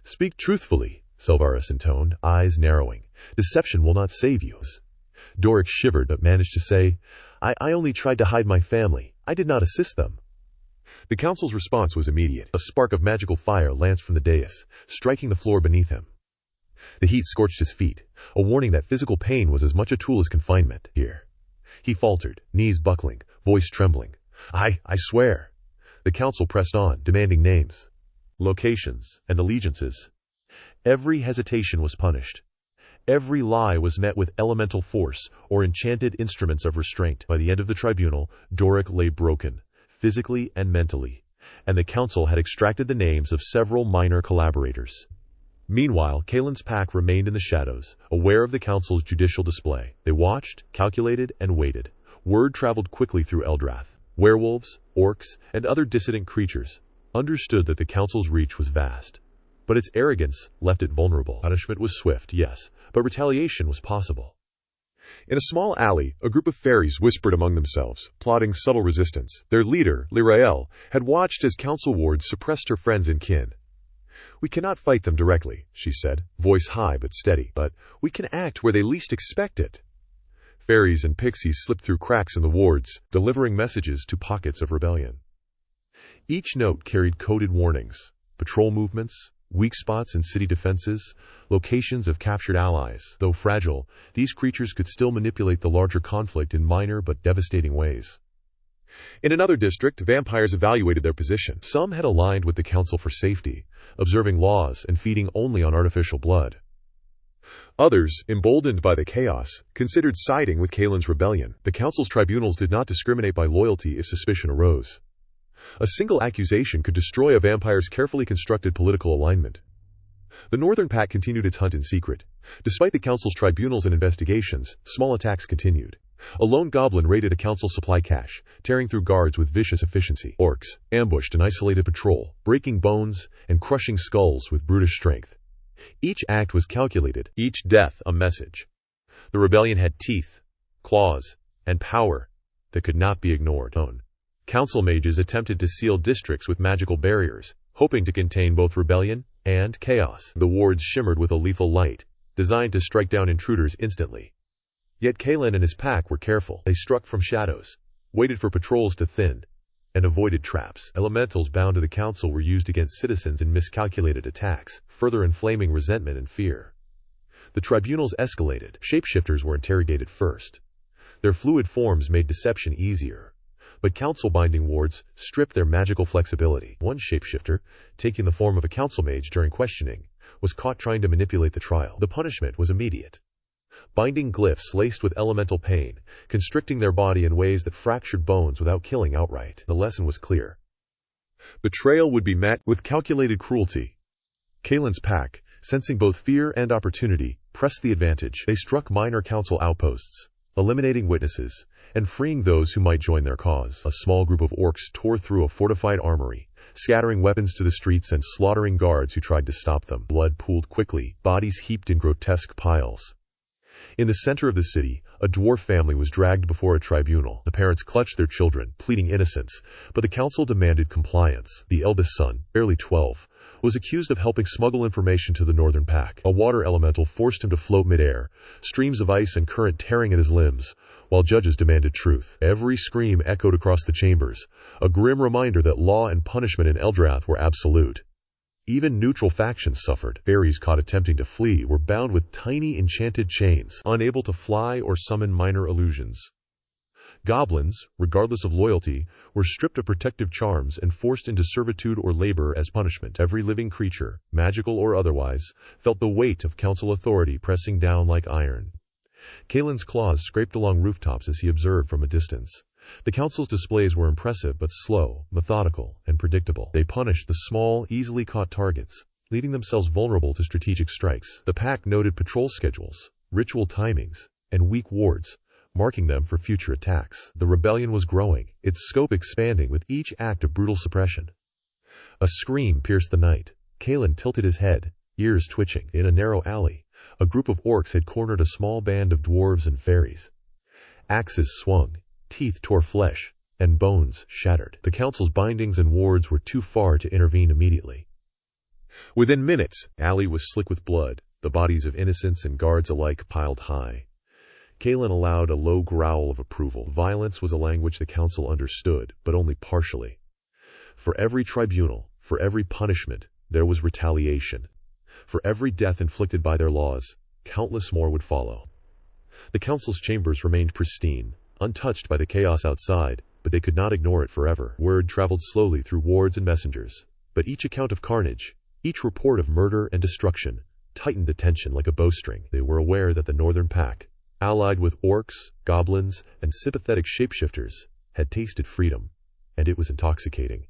"Speak truthfully," Selvaris intoned, eyes narrowing. "Deception will not save you." Doric shivered but managed to say, I only tried to hide my family. I did not assist them." The council's response was immediate. A spark of magical fire lanced from the dais, striking the floor beneath him. The heat scorched his feet, a warning that physical pain was as much a tool as confinement. Here. He faltered, knees buckling, voice trembling. I swear. The council pressed on, demanding names, locations, and allegiances. Every hesitation was punished. Every lie was met with elemental force or enchanted instruments of restraint. By the end of the tribunal, Doric lay broken, physically and mentally, and the council had extracted the names of several minor collaborators. Meanwhile, Kaelin's pack remained in the shadows, aware of the council's judicial display. They watched, calculated, and waited. Word traveled quickly through Eldrath. Werewolves, orcs, and other dissident creatures understood that the council's reach was vast. But its arrogance left it vulnerable. Punishment was swift, yes, but retaliation was possible. In a small alley, a group of fairies whispered among themselves, plotting subtle resistance. Their leader, Lirael, had watched as council wards suppressed her friends and kin. We cannot fight them directly, she said, voice high but steady, but we can act where they least expect it. Fairies and pixies slipped through cracks in the wards, delivering messages to pockets of rebellion. Each note carried coded warnings, patrol movements, weak spots in city defenses, locations of captured allies. Though fragile, these creatures could still manipulate the larger conflict in minor but devastating ways. In another district, vampires evaluated their position. Some had aligned with the council for safety, observing laws and feeding only on artificial blood. Others, emboldened by the chaos, considered siding with Kaelin's rebellion. The council's tribunals did not discriminate by loyalty if suspicion arose. A single accusation could destroy a vampire's carefully constructed political alignment. The Northern Pack continued its hunt in secret. Despite the council's tribunals and investigations, small attacks continued. A lone goblin raided a council supply cache, tearing through guards with vicious efficiency. Orcs ambushed an isolated patrol, breaking bones and crushing skulls with brutish strength. Each act was calculated, each death a message. The rebellion had teeth, claws, and power that could not be ignored. Council mages attempted to seal districts with magical barriers, hoping to contain both rebellion and chaos. The wards shimmered with a lethal light, designed to strike down intruders instantly. Yet Kaelin and his pack were careful. They struck from shadows, waited for patrols to thin, and avoided traps. Elementals bound to the council were used against citizens in miscalculated attacks, further inflaming resentment and fear. The tribunals escalated. Shapeshifters were interrogated first. Their fluid forms made deception easier, but council-binding wards stripped their magical flexibility. One shapeshifter, taking the form of a council mage during questioning, was caught trying to manipulate the trial. The punishment was immediate. Binding glyphs laced with elemental pain, constricting their body in ways that fractured bones without killing outright. The lesson was clear. Betrayal would be met with calculated cruelty. Kaelin's pack, sensing both fear and opportunity, pressed the advantage. They struck minor council outposts, eliminating witnesses, and freeing those who might join their cause. A small group of orcs tore through a fortified armory, scattering weapons to the streets and slaughtering guards who tried to stop them. Blood pooled quickly, bodies heaped in grotesque piles. In the center of the city, a dwarf family was dragged before a tribunal. The parents clutched their children, pleading innocence, but the council demanded compliance. The eldest son, barely 12, was accused of helping smuggle information to the Northern Pack. A water elemental forced him to float midair, streams of ice and current tearing at his limbs, while judges demanded truth. Every scream echoed across the chambers, a grim reminder that law and punishment in Eldrath were absolute. Even neutral factions suffered. Fairies caught attempting to flee were bound with tiny enchanted chains, unable to fly or summon minor illusions. Goblins, regardless of loyalty, were stripped of protective charms and forced into servitude or labor as punishment. Every living creature, magical or otherwise, felt the weight of council authority pressing down like iron. Kaelin's claws scraped along rooftops as he observed from a distance. The council's displays were impressive but slow, methodical, and predictable. They punished the small, easily caught targets, leaving themselves vulnerable to strategic strikes. The pack noted patrol schedules, ritual timings, and weak wards, marking them for future attacks. The rebellion was growing, its scope expanding with each act of brutal suppression. A scream pierced the night. Kaelin tilted his head, ears twitching. In a narrow alley, a group of orcs had cornered a small band of dwarves and fairies. Axes swung, teeth tore flesh, and bones shattered. The council's bindings and wards were too far to intervene immediately. Within minutes, the alley was slick with blood, the bodies of innocents and guards alike piled high. Kaelin allowed a low growl of approval. Violence was a language the council understood, but only partially. For every tribunal, for every punishment, there was retaliation. For every death inflicted by their laws, countless more would follow. The council's chambers remained pristine, untouched by the chaos outside, but they could not ignore it forever. Word traveled slowly through wards and messengers, but each account of carnage, each report of murder and destruction, tightened the tension like a bowstring. They were aware that the Northern Pack, allied with orcs, goblins, and sympathetic shapeshifters, had tasted freedom, and it was intoxicating.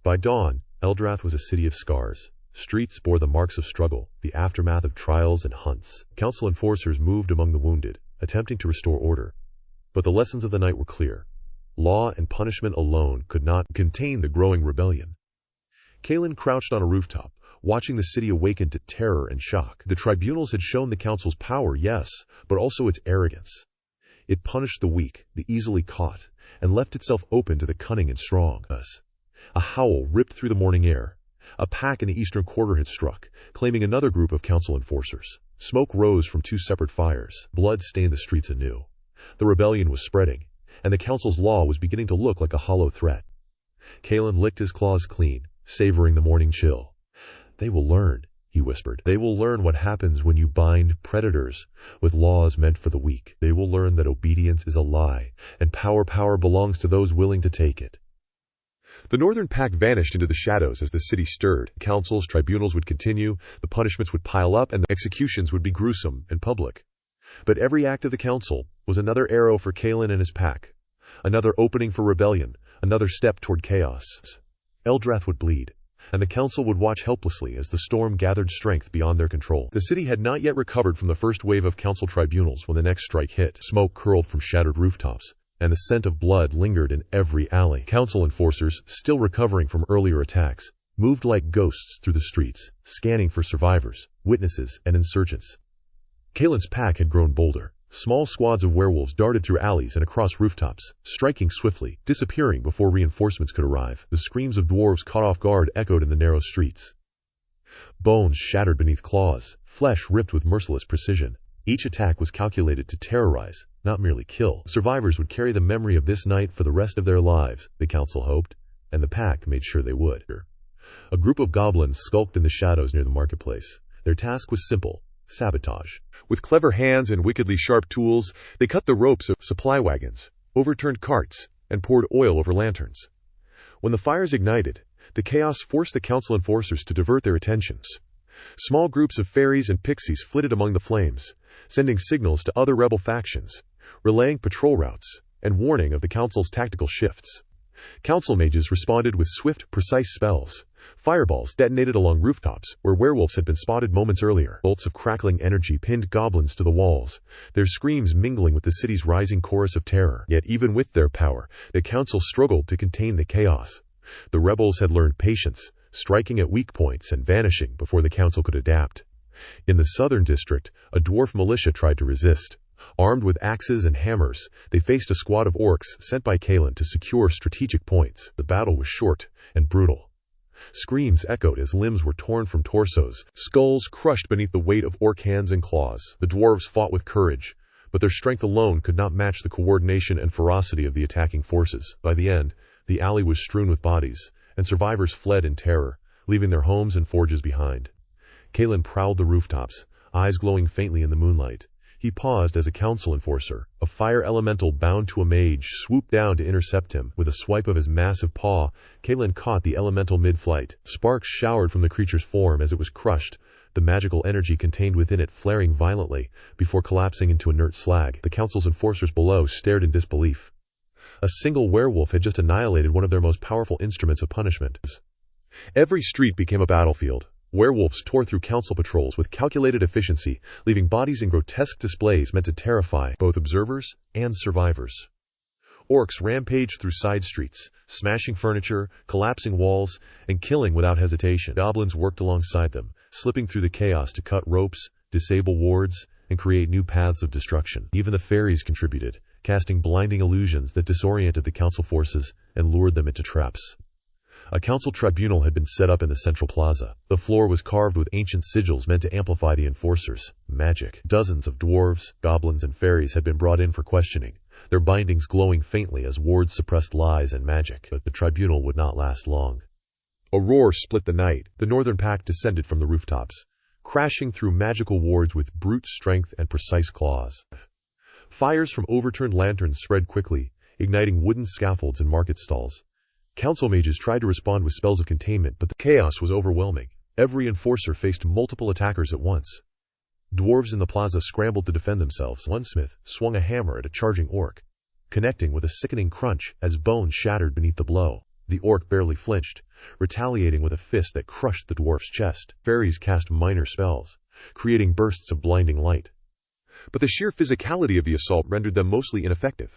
By dawn, Eldrath was a city of scars. Streets bore the marks of struggle, the aftermath of trials and hunts. Council enforcers moved among the wounded, attempting to restore order. But the lessons of the night were clear. Law and punishment alone could not contain the growing rebellion. Kalen crouched on a rooftop, watching the city awaken to terror and shock. The tribunals had shown the council's power, yes, but also its arrogance. It punished the weak, the easily caught, and left itself open to the cunning and strong. A howl ripped through the morning air. A pack in the eastern quarter had struck, claiming another group of council enforcers. Smoke rose from two separate fires. Blood stained the streets anew. The rebellion was spreading, and the council's law was beginning to look like a hollow threat. Kalen licked his claws clean, savoring the morning chill. They will learn, he whispered. They will learn what happens when you bind predators with laws meant for the weak. They will learn that obedience is a lie, and power belongs to those willing to take it. The Northern Pack vanished into the shadows as the city stirred. Councils, tribunals would continue, the punishments would pile up, and the executions would be gruesome and public. But every act of the council was another arrow for Kalen and his pack, another opening for rebellion, another step toward chaos. Eldrath would bleed, and the council would watch helplessly as the storm gathered strength beyond their control. The city had not yet recovered from the first wave of council tribunals when the next strike hit. Smoke curled from shattered rooftops, and the scent of blood lingered in every alley. Council enforcers, still recovering from earlier attacks, moved like ghosts through the streets, scanning for survivors, witnesses, and insurgents. Kalen's pack had grown bolder. Small squads of werewolves darted through alleys and across rooftops, striking swiftly, disappearing before reinforcements could arrive. The screams of dwarves caught off guard echoed in the narrow streets. Bones shattered beneath claws, flesh ripped with merciless precision. Each attack was calculated to terrorize, not merely kill. Survivors would carry the memory of this night for the rest of their lives, the council hoped, and the pack made sure they would. A group of goblins skulked in the shadows near the marketplace. Their task was simple: sabotage. With clever hands and wickedly sharp tools, they cut the ropes of supply wagons, overturned carts, and poured oil over lanterns. When the fires ignited, the chaos forced the council enforcers to divert their attentions. Small groups of fairies and pixies flitted among the flames, sending signals to other rebel factions, relaying patrol routes, and warning of the council's tactical shifts. Council mages responded with swift, precise spells. Fireballs detonated along rooftops, where werewolves had been spotted moments earlier. Bolts of crackling energy pinned goblins to the walls, their screams mingling with the city's rising chorus of terror. Yet even with their power, the council struggled to contain the chaos. The rebels had learned patience, striking at weak points and vanishing before the council could adapt. In the southern district, a dwarf militia tried to resist. Armed with axes and hammers, they faced a squad of orcs sent by Kalen to secure strategic points. The battle was short and brutal. Screams echoed as limbs were torn from torsos, skulls crushed beneath the weight of orc hands and claws. The dwarves fought with courage, but their strength alone could not match the coordination and ferocity of the attacking forces. By the end, the alley was strewn with bodies, and survivors fled in terror, leaving their homes and forges behind. Kalen prowled the rooftops, eyes glowing faintly in the moonlight. He paused as a council enforcer, a fire elemental bound to a mage, swooped down to intercept him. With a swipe of his massive paw, Kalen caught the elemental mid-flight. Sparks showered from the creature's form as it was crushed, the magical energy contained within it flaring violently before collapsing into inert slag. The council's enforcers below stared in disbelief. A single werewolf had just annihilated one of their most powerful instruments of punishment. Every street became a battlefield. Werewolves tore through council patrols with calculated efficiency, leaving bodies in grotesque displays meant to terrify both observers and survivors. Orcs rampaged through side streets, smashing furniture, collapsing walls, and killing without hesitation. Goblins worked alongside them, slipping through the chaos to cut ropes, disable wards, and create new paths of destruction. Even the fairies contributed, casting blinding illusions that disoriented the council forces and lured them into traps. A council tribunal had been set up in the central plaza. The floor was carved with ancient sigils meant to amplify the enforcers' magic. Dozens of dwarves, goblins, and fairies had been brought in for questioning, their bindings glowing faintly as wards suppressed lies and magic. But the tribunal would not last long. A roar split the night. The northern pack descended from the rooftops. crashing through magical wards with brute strength and precise claws. Fires from overturned lanterns spread quickly, igniting wooden scaffolds and market stalls. Council mages tried to respond with spells of containment, but the chaos was overwhelming. Every enforcer faced multiple attackers at once. Dwarves in the plaza scrambled to defend themselves. One smith swung a hammer at a charging orc, connecting with a sickening crunch as bones shattered beneath the blow. The orc barely flinched, retaliating with a fist that crushed the dwarf's chest. Fairies cast minor spells, creating bursts of blinding light. But the sheer physicality of the assault rendered them mostly ineffective.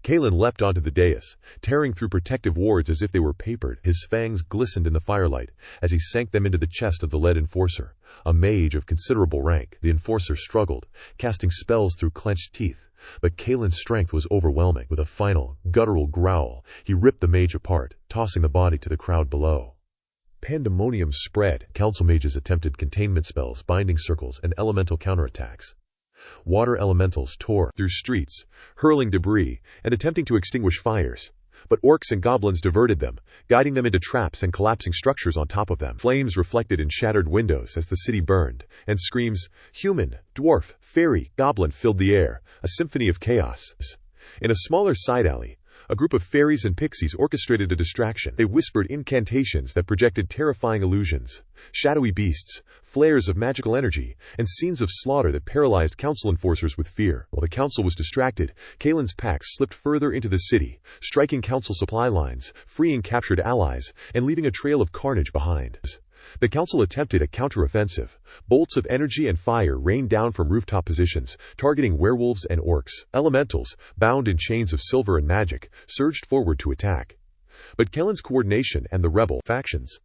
Kalen leapt onto the dais, tearing through protective wards as if they were papered. His fangs glistened in the firelight as he sank them into the chest of the lead enforcer, a mage of considerable rank. The enforcer struggled, casting spells through clenched teeth, but Kalen's strength was overwhelming. With a final, guttural growl, he ripped the mage apart, tossing the body to the crowd below. Pandemonium spread. Council mages attempted containment spells, binding circles, and elemental counterattacks. Water elementals tore through streets, hurling debris and attempting to extinguish fires. But orcs and goblins diverted them, guiding them into traps and collapsing structures on top of them. Flames reflected in shattered windows as the city burned, and screams, human, dwarf, fairy, goblin filled the air, a symphony of chaos. In a smaller side alley, a group of fairies and pixies orchestrated a distraction. They whispered incantations that projected terrifying illusions, shadowy beasts, flares of magical energy, and scenes of slaughter that paralyzed council enforcers with fear. While the council was distracted, Kalen's pack slipped further into the city, striking council supply lines, freeing captured allies, and leaving a trail of carnage behind. The council attempted a counteroffensive. Bolts of energy and fire rained down from rooftop positions, targeting werewolves and orcs. Elementals, bound in chains of silver and magic, surged forward to attack. But Kellen's coordination and the rebel factions'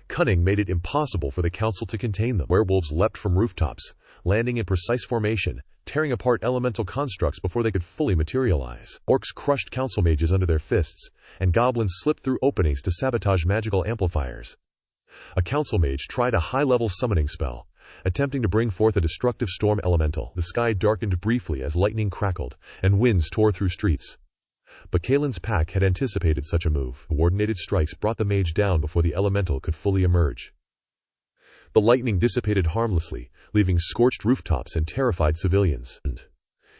cunning made it impossible for the council to contain them. Werewolves leapt from rooftops, landing in precise formation, tearing apart elemental constructs before they could fully materialize. Orcs crushed council mages under their fists, and goblins slipped through openings to sabotage magical amplifiers. A council mage tried a high-level summoning spell, attempting to bring forth a destructive storm elemental. The sky darkened briefly as lightning crackled, and winds tore through streets. But Kalen's pack had anticipated such a move. Coordinated strikes brought the mage down before the elemental could fully emerge. The lightning dissipated harmlessly, leaving scorched rooftops and terrified civilians.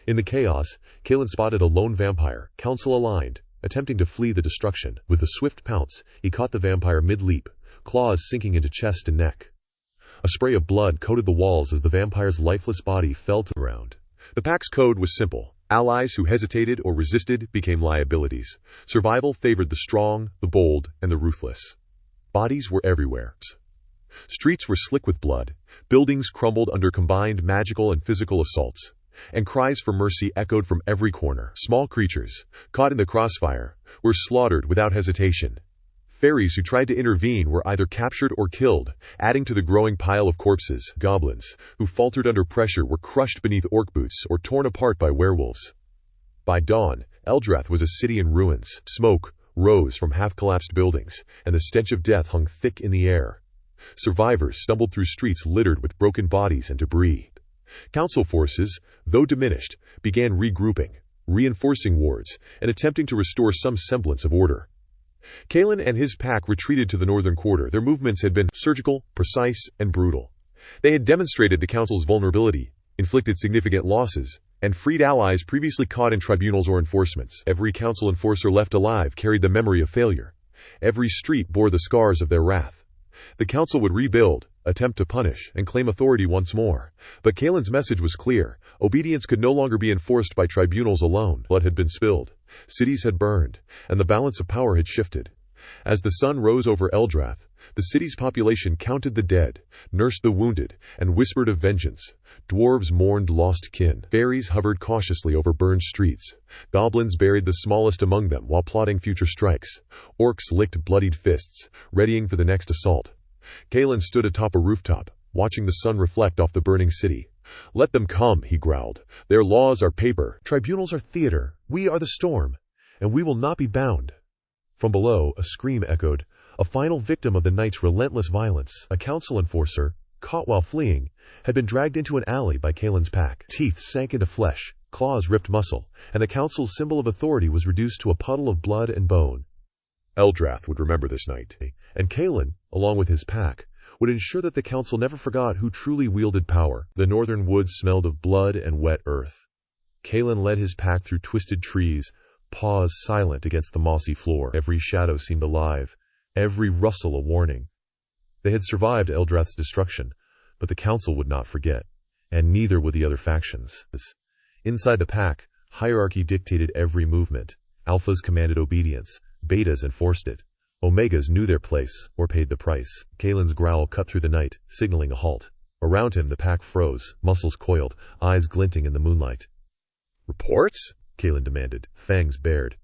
In the chaos, Kalen spotted a lone vampire, council-aligned, attempting to flee the destruction. With a swift pounce, he caught the vampire mid-leap, claws sinking into chest and neck. A spray of blood coated the walls as the vampire's lifeless body fell to the ground. The pack's code was simple. Allies who hesitated or resisted became liabilities. Survival favored the strong, the bold, and the ruthless. Bodies were everywhere. Streets were slick with blood. Buildings crumbled under combined magical and physical assaults. And cries for mercy echoed from every corner. Small creatures, caught in the crossfire, were slaughtered without hesitation. Fairies who tried to intervene were either captured or killed, adding to the growing pile of corpses. Goblins, who faltered under pressure, were crushed beneath orc boots or torn apart by werewolves. By dawn, Eldrath was a city in ruins. Smoke rose from half-collapsed buildings, and the stench of death hung thick in the air. Survivors stumbled through streets littered with broken bodies and debris. Council forces, though diminished, began regrouping, reinforcing wards, and attempting to restore some semblance of order. Kalen and his pack retreated to the northern quarter. Their movements had been surgical, precise, and brutal. They had demonstrated the council's vulnerability, inflicted significant losses, and freed allies previously caught in tribunals or enforcements. Every council enforcer left alive carried the memory of failure. Every street bore the scars of their wrath. The council would rebuild, attempt to punish, and claim authority once more. But Kalen's message was clear. Obedience could no longer be enforced by tribunals alone. Blood had been spilled. Cities had burned, and the balance of power had shifted. As the sun rose over Eldrath, the city's population counted the dead, nursed the wounded, and whispered of vengeance. Dwarves mourned lost kin. Fairies hovered cautiously over burned streets. Goblins buried the smallest among them while plotting future strikes. Orcs licked bloodied fists, readying for the next assault. Kalen stood atop a rooftop, watching the sun reflect off the burning city. "Let them come," he growled. "Their laws are paper. Tribunals are theater. We are the storm, and we will not be bound." From below, a scream echoed, a final victim of the night's relentless violence. A council enforcer, caught while fleeing, had been dragged into an alley by Kalen's pack. Teeth sank into flesh, claws ripped muscle, and the council's symbol of authority was reduced to a puddle of blood and bone. Eldrath would remember this night, and Kalen, along with his pack, would ensure that the council never forgot who truly wielded power. The northern woods smelled of blood and wet earth. Kalen led his pack through twisted trees, paws silent against the mossy floor. Every shadow seemed alive, every rustle a warning. They had survived Eldrath's destruction, but the council would not forget, and neither would the other factions. Inside the pack, hierarchy dictated every movement. Alphas commanded obedience, betas enforced it. Omegas knew their place, or paid the price. Kalen's growl cut through the night, signaling a halt. Around him the pack froze, muscles coiled, eyes glinting in the moonlight. Reports? Kalen demanded, fangs bared.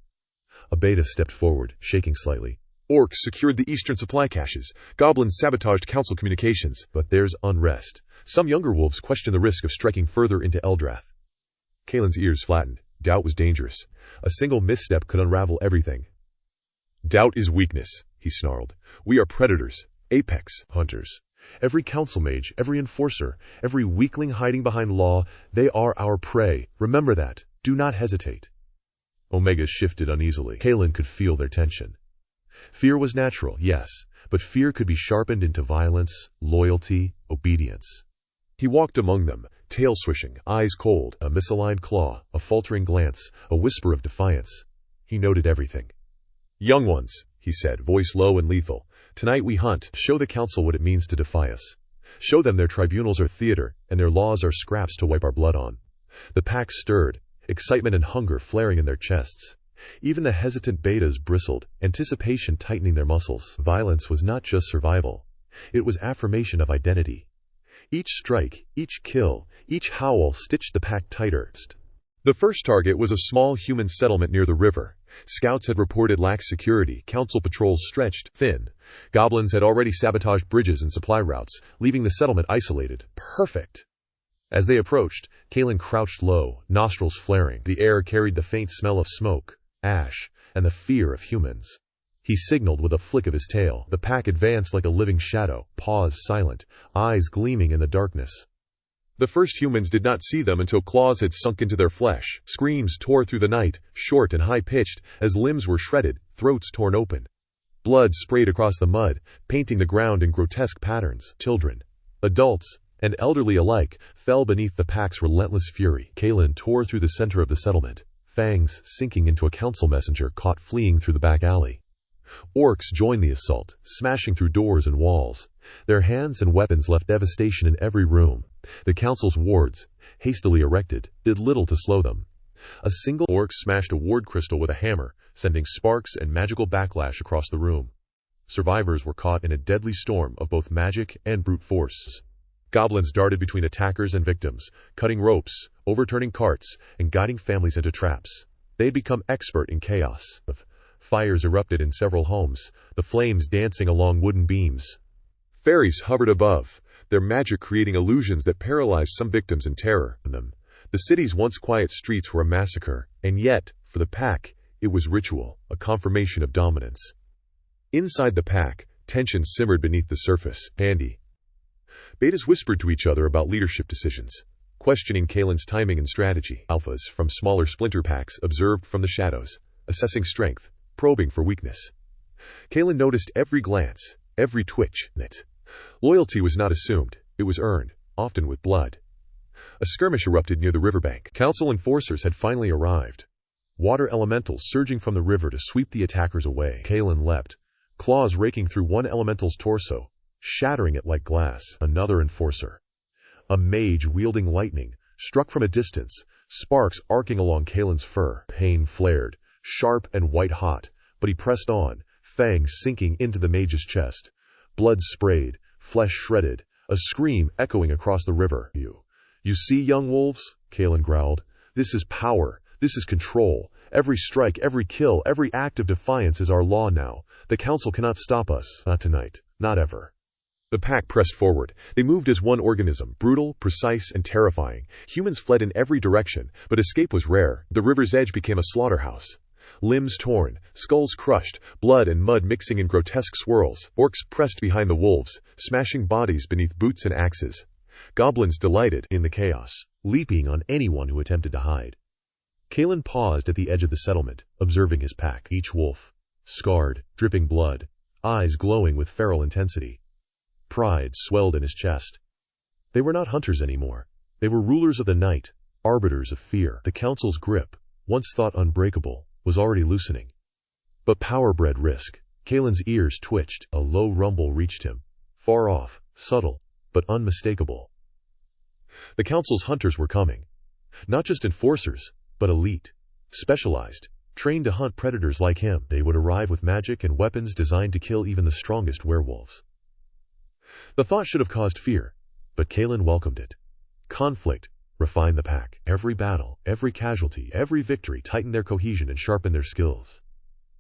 A beta stepped forward, shaking slightly. Orcs secured the eastern supply caches. Goblins sabotaged council communications. But there's unrest. Some younger wolves questioned the risk of striking further into Eldrath. Kalen's ears flattened. Doubt was dangerous. A single misstep could unravel everything. Doubt is weakness, he snarled. We are predators, apex hunters. Every council mage, every enforcer, every weakling hiding behind law, they are our prey. Remember that. Do not hesitate. Omegas shifted uneasily. Kalen could feel their tension. Fear was natural, yes, but fear could be sharpened into violence, loyalty, obedience. He walked among them, tail swishing, eyes cold, a misaligned claw, a faltering glance, a whisper of defiance. He noted everything. Young ones, he said, voice low and lethal. Tonight we hunt. Show the council what it means to defy us. Show them their tribunals are theater, and their laws are scraps to wipe our blood on. The pack stirred, excitement and hunger flaring in their chests. Even the hesitant betas bristled, anticipation tightening their muscles. Violence was not just survival. It was affirmation of identity. Each strike, each kill, each howl stitched the pack tighter. The first target was a small human settlement near the river. Scouts had reported lax security, council patrols stretched thin. Goblins had already sabotaged bridges and supply routes, leaving the settlement isolated. Perfect. As they approached, Kalen crouched low, nostrils flaring. The air carried the faint smell of smoke, ash, and the fear of humans. He signaled with a flick of his tail. The pack advanced like a living shadow, paws silent, eyes gleaming in the darkness. The first humans did not see them until claws had sunk into their flesh. Screams tore through the night, short and high-pitched, as limbs were shredded, throats torn open. Blood sprayed across the mud, painting the ground in grotesque patterns. Children, adults, and elderly alike fell beneath the pack's relentless fury. Kalen tore through the center of the settlement, fangs sinking into a council messenger caught fleeing through the back alley. Orcs joined the assault, smashing through doors and walls. Their hands and weapons left devastation in every room. The council's wards, hastily erected, did little to slow them. A single orc smashed a ward crystal with a hammer, sending sparks and magical backlash across the room. Survivors were caught in a deadly storm of both magic and brute force. Goblins darted between attackers and victims, cutting ropes, overturning carts, and guiding families into traps. They had become expert in chaos. Fires erupted in several homes, the flames dancing along wooden beams. Fairies hovered above, their magic creating illusions that paralyzed some victims in terror. The city's once quiet streets were a massacre, and yet, for the pack, it was ritual, a confirmation of dominance. Inside the pack, tension simmered beneath the surface. Andy. Betas whispered to each other about leadership decisions, questioning Kalen's timing and strategy. Alphas from smaller splinter packs observed from the shadows, assessing strength, probing for weakness. Kalen noticed every glance, every twitch. Loyalty was not assumed, it was earned, often with blood. A skirmish erupted near the riverbank. Council enforcers had finally arrived. Water elementals surging from the river to sweep the attackers away. Kalen leapt, claws raking through one elemental's torso, shattering it like glass. Another enforcer, a mage wielding lightning, struck from a distance, sparks arcing along Kalen's fur. Pain flared, sharp and white-hot, but he pressed on, fangs sinking into the mage's chest. Blood sprayed, flesh shredded, a scream echoing across the river. You see, young wolves? Kalen growled. This is power. This is control. Every strike, every kill, every act of defiance is our law now. The council cannot stop us. Not tonight. Not ever. The pack pressed forward. They moved as one organism, brutal, precise, and terrifying. Humans fled in every direction, but escape was rare. The river's edge became a slaughterhouse. Limbs torn, skulls crushed, blood and mud mixing in grotesque swirls. Orcs pressed behind the wolves, smashing bodies beneath boots and axes. Goblins delighted in the chaos, leaping on anyone who attempted to hide. Kalen paused at the edge of the settlement, observing his pack. Each wolf, scarred, dripping blood, eyes glowing with feral intensity. Pride swelled in his chest. They were not hunters anymore. They were rulers of the night, arbiters of fear. The council's grip, once thought unbreakable, was already loosening. But power bred risk. Kalen's ears twitched. A low rumble reached him. Far off, subtle, but unmistakable. The council's hunters were coming. Not just enforcers, but elite, specialized, trained to hunt predators like him. They would arrive with magic and weapons designed to kill even the strongest werewolves. The thought should have caused fear, but Kalen welcomed it. Conflict refined the pack. Every battle, every casualty, every victory tightened their cohesion and sharpened their skills.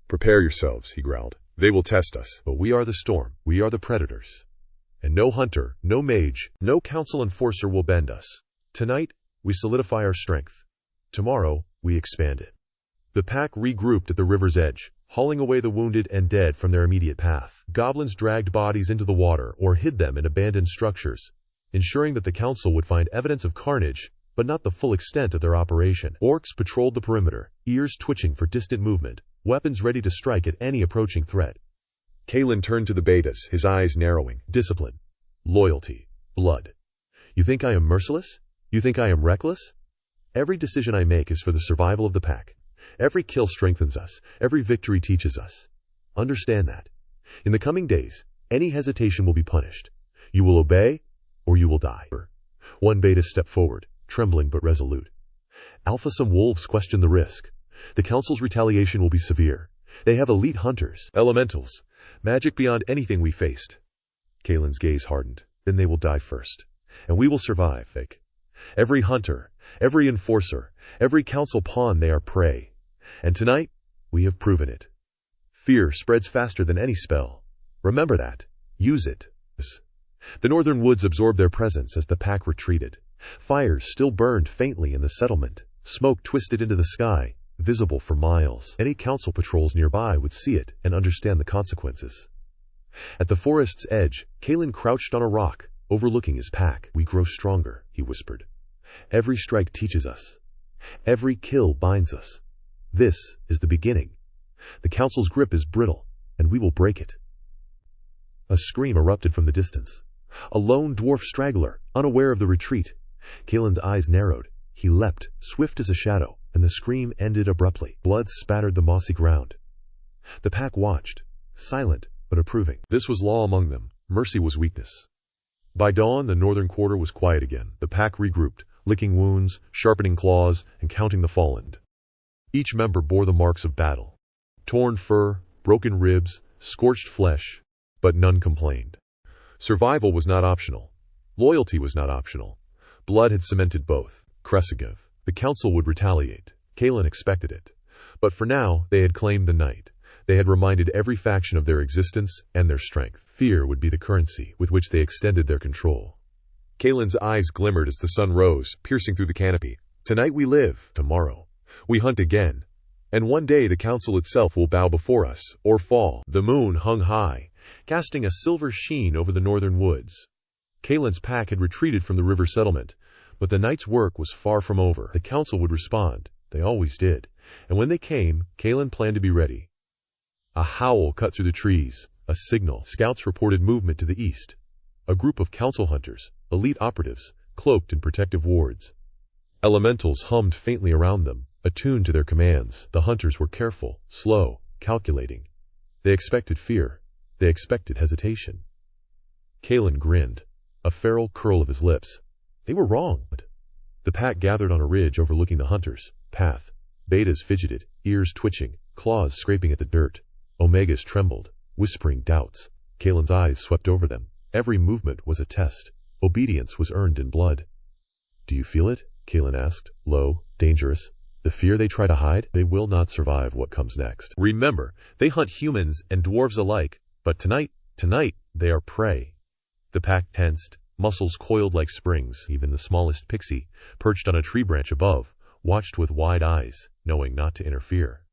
Prepare yourselves, he growled. They will test us. But we are the storm. We are the predators. And no hunter, no mage, no council enforcer will bend us. Tonight, we solidify our strength. Tomorrow, we expand it. The pack regrouped at the river's edge, hauling away the wounded and dead from their immediate path. Goblins dragged bodies into the water or hid them in abandoned structures, ensuring that the council would find evidence of carnage, but not the full extent of their operation. Orcs patrolled the perimeter, ears twitching for distant movement, weapons ready to strike at any approaching threat. Kalen turned to the betas, his eyes narrowing. Discipline, loyalty, blood. You think I am merciless? You think I am reckless? Every decision I make is for the survival of the pack. Every kill strengthens us. Every victory teaches us. Understand that. In the coming days, any hesitation will be punished. You will obey, or you will die. One beta stepped forward, trembling but resolute. Alpha, some wolves question the risk. The council's retaliation will be severe. They have elite hunters, elementals, magic beyond anything we faced. Kalen's gaze hardened. Then they will die first. And we will survive, Vic. Every hunter, every enforcer, every council pawn, they are prey. And tonight, we have proven it. Fear spreads faster than any spell. Remember that. Use it. The northern woods absorbed their presence as the pack retreated. Fires still burned faintly in the settlement. Smoke twisted into the sky, visible for miles. Any council patrols nearby would see it and understand the consequences. At the forest's edge, Kalen crouched on a rock, overlooking his pack. We grow stronger, he whispered. Every strike teaches us. Every kill binds us. This is the beginning. The council's grip is brittle, and we will break it. A scream erupted from the distance. A lone dwarf straggler, unaware of the retreat. Kalen's eyes narrowed. He leapt, swift as a shadow, and the scream ended abruptly. Blood spattered the mossy ground. The pack watched, silent but approving. This was law among them. Mercy was weakness. By dawn, the northern quarter was quiet again. The pack regrouped, licking wounds, sharpening claws, and counting the fallen. Each member bore the marks of battle. Torn fur, broken ribs, scorched flesh, but none complained. Survival was not optional. Loyalty was not optional. Blood had cemented both. Kresigev. The council would retaliate. Kalen expected it. But for now, they had claimed the night. They had reminded every faction of their existence and their strength. Fear would be the currency with which they extended their control. Kalen's eyes glimmered as the sun rose, piercing through the canopy. Tonight we live. Tomorrow, we hunt again. And one day the council itself will bow before us, or fall. The moon hung high, casting a silver sheen over the northern woods. Kalen's pack had retreated from the river settlement, but the night's work was far from over. The council would respond. They always did. And when they came, Kalen planned to be ready. A howl cut through the trees, a signal. Scouts reported movement to the east. A group of council hunters, elite operatives, cloaked in protective wards. Elementals hummed faintly around them, attuned to their commands. The hunters were careful, slow, calculating. They expected fear. They expected hesitation. Kalen grinned, a feral curl of his lips. They were wrong. The pack gathered on a ridge overlooking the hunters' path. Betas fidgeted, ears twitching, claws scraping at the dirt. Omegas trembled, whispering doubts. Kalen's eyes swept over them. Every movement was a test. Obedience was earned in blood. Do you feel it? Kalen asked, low, dangerous. The fear they try to hide? They will not survive what comes next. Remember, they hunt humans and dwarves alike, but tonight, they are prey. The pack tensed, muscles coiled like springs. Even the smallest pixie, perched on a tree branch above, watched with wide eyes, knowing not to interfere.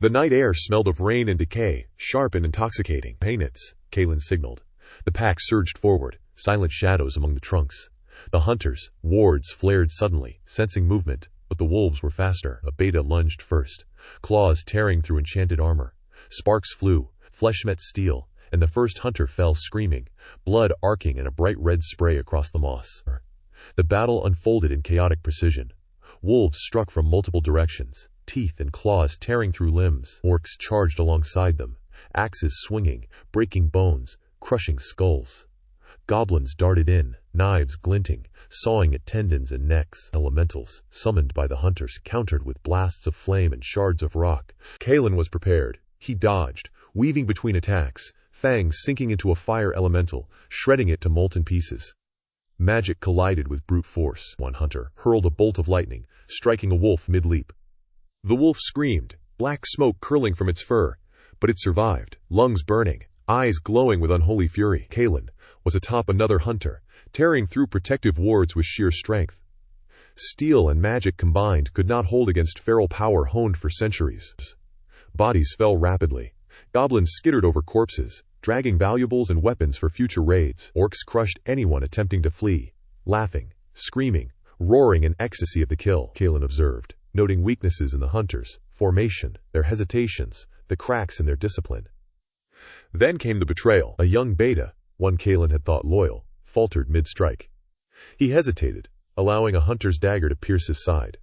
The night air smelled of rain and decay, sharp and intoxicating. Painits, Kalen signaled. The pack surged forward, silent shadows among the trunks. The hunters, wards, flared suddenly, sensing movement, but the wolves were faster. A beta lunged first, claws tearing through enchanted armor. Sparks flew, flesh met steel, and the first hunter fell screaming, blood arcing and a bright red spray across the moss. The battle unfolded in chaotic precision. Wolves struck from multiple directions, teeth and claws tearing through limbs. Orcs charged alongside them, axes swinging, breaking bones, crushing skulls. Goblins darted in, knives glinting, sawing at tendons and necks. Elementals, summoned by the hunters, countered with blasts of flame and shards of rock. Kalen was prepared. He dodged, weaving between attacks, fangs sinking into a fire elemental, shredding it to molten pieces. Magic collided with brute force. One hunter hurled a bolt of lightning, striking a wolf mid-leap. The wolf screamed, black smoke curling from its fur, but it survived, lungs burning, eyes glowing with unholy fury. Kalen was atop another hunter, tearing through protective wards with sheer strength. Steel and magic combined could not hold against feral power honed for centuries. Bodies fell rapidly. Goblins skittered over corpses, dragging valuables and weapons for future raids. Orcs crushed anyone attempting to flee, laughing, screaming, roaring in ecstasy at the kill. Kalen observed, noting weaknesses in the hunters, formation, their hesitations, the cracks in their discipline. Then came the betrayal. A young beta, one Kalen had thought loyal, faltered mid-strike. He hesitated, allowing a hunter's dagger to pierce his side.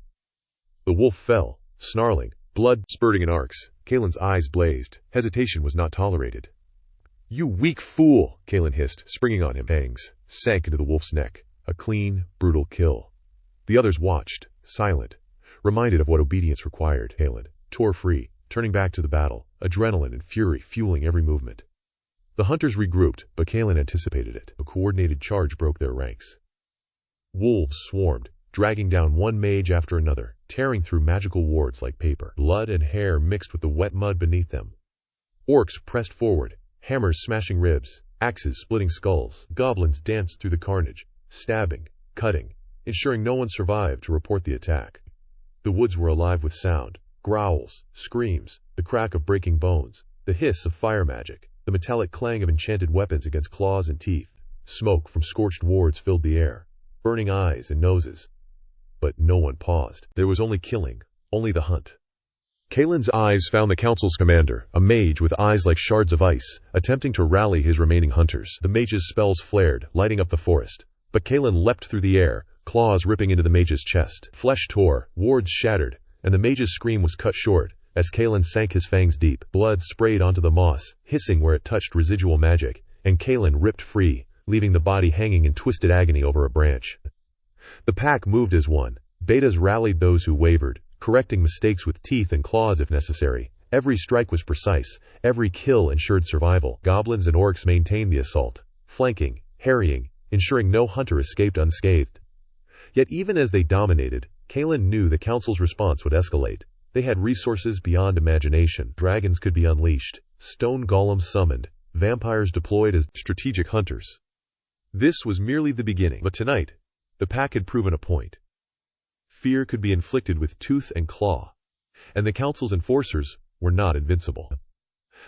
The wolf fell, snarling, blood spurting in arcs. Kalen's eyes blazed. Hesitation was not tolerated. "You weak fool!" Kalen hissed, springing on him. Fangs sank into the wolf's neck. A clean, brutal kill. The others watched, silent, reminded of what obedience required. Kalen tore free, turning back to the battle, adrenaline and fury fueling every movement. The hunters regrouped, but Kalen anticipated it. A coordinated charge broke their ranks. Wolves swarmed, dragging down one mage after another, tearing through magical wards like paper. Blood and hair mixed with the wet mud beneath them. Orcs pressed forward, hammers smashing ribs, axes splitting skulls. Goblins danced through the carnage, stabbing, cutting, ensuring no one survived to report the attack. The woods were alive with sound, growls, screams, the crack of breaking bones, the hiss of fire magic, the metallic clang of enchanted weapons against claws and teeth. Smoke from scorched wards filled the air, burning eyes and noses. But no one paused. There was only killing, only the hunt. Kalen's eyes found the council's commander, a mage with eyes like shards of ice, attempting to rally his remaining hunters. The mage's spells flared, lighting up the forest. But Kalen leapt through the air, claws ripping into the mage's chest. Flesh tore, wards shattered, and the mage's scream was cut short as Kalen sank his fangs deep. Blood sprayed onto the moss, hissing where it touched residual magic, and Kalen ripped free, leaving the body hanging in twisted agony over a branch. The pack moved as one. Betas rallied those who wavered, correcting mistakes with teeth and claws if necessary. Every strike was precise, every kill ensured survival. Goblins and orcs maintained the assault, flanking, harrying, ensuring no hunter escaped unscathed. Yet even as they dominated, Kalen knew the council's response would escalate. They had resources beyond imagination. Dragons could be unleashed, stone golems summoned, vampires deployed as strategic hunters. This was merely the beginning. But tonight, the pack had proven a point. Fear could be inflicted with tooth and claw, and the council's enforcers were not invincible.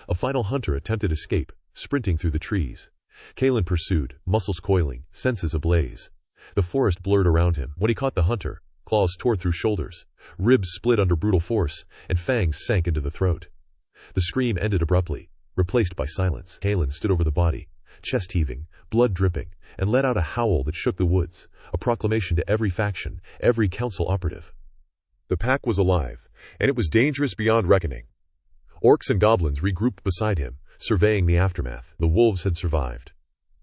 A final hunter attempted escape, sprinting through the trees. Kalen pursued, muscles coiling, senses ablaze. The forest blurred around him. When he caught the hunter, claws tore through shoulders, ribs split under brutal force, and fangs sank into the throat. The scream ended abruptly, replaced by silence. Kalen stood over the body, chest heaving, blood dripping, and let out a howl that shook the woods, a proclamation to every faction, every council operative. The pack was alive, and it was dangerous beyond reckoning. Orcs and goblins regrouped beside him, surveying the aftermath. The wolves had survived,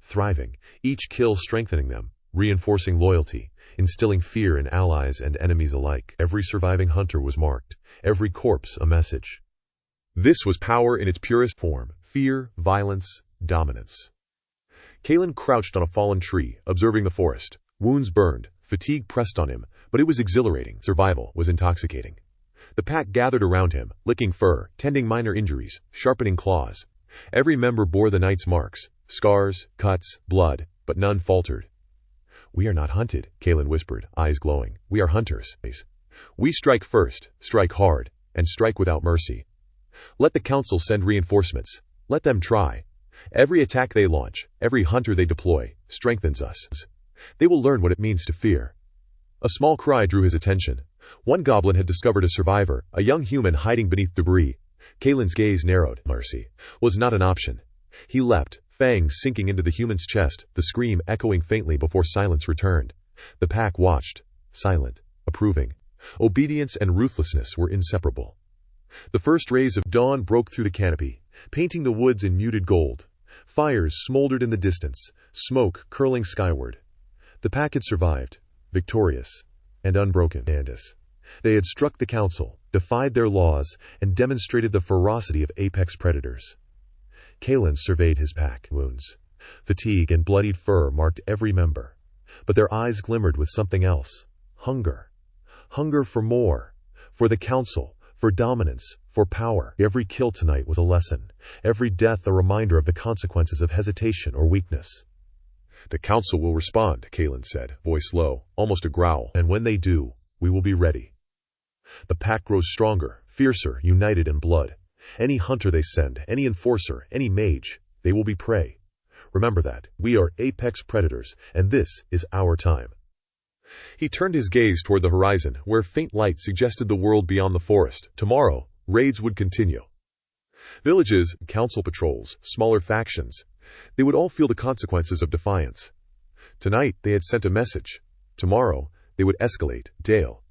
thriving, each kill strengthening them, reinforcing loyalty, instilling fear in allies and enemies alike. Every surviving hunter was marked, every corpse a message. This was power in its purest form: fear, violence, dominance. Kalen crouched on a fallen tree, observing the forest. Wounds burned, fatigue pressed on him, but it was exhilarating. Survival was intoxicating. The pack gathered around him, licking fur, tending minor injuries, sharpening claws. Every member bore the night's marks, scars, cuts, blood, but none faltered. "We are not hunted," Kalen whispered, eyes glowing. "We are hunters. We strike first, strike hard, and strike without mercy. Let the council send reinforcements. Let them try. Every attack they launch, every hunter they deploy, strengthens us. They will learn what it means to fear." A small cry drew his attention. One goblin had discovered a survivor, a young human hiding beneath debris. Kalen's gaze narrowed. Mercy was not an option. He leapt, fangs sinking into the human's chest, the scream echoing faintly before silence returned. The pack watched, silent, approving. Obedience and ruthlessness were inseparable. The first rays of dawn broke through the canopy, painting the woods in muted gold. Fires smoldered in the distance, smoke curling skyward. The pack had survived, victorious and unbroken. They had struck the council, defied their laws, and demonstrated the ferocity of apex predators. Kalen surveyed his pack. Wounds, fatigue, and bloodied fur marked every member. But their eyes glimmered with something else. Hunger. Hunger for more. For the council. For dominance. For power. Every kill tonight was a lesson. Every death a reminder of the consequences of hesitation or weakness. The council will respond, Kalen said, voice low, almost a growl. And when they do, we will be ready. The pack grows stronger, fiercer, united in blood. Any hunter they send, any enforcer, any mage, they will be prey. Remember that. We are apex predators, and this is our time. He turned his gaze toward the horizon, where faint light suggested the world beyond the forest. Tomorrow, raids would continue. Villages, council patrols, smaller factions, they would all feel the consequences of defiance. Tonight, they had sent a message. Tomorrow, they would escalate. Dale.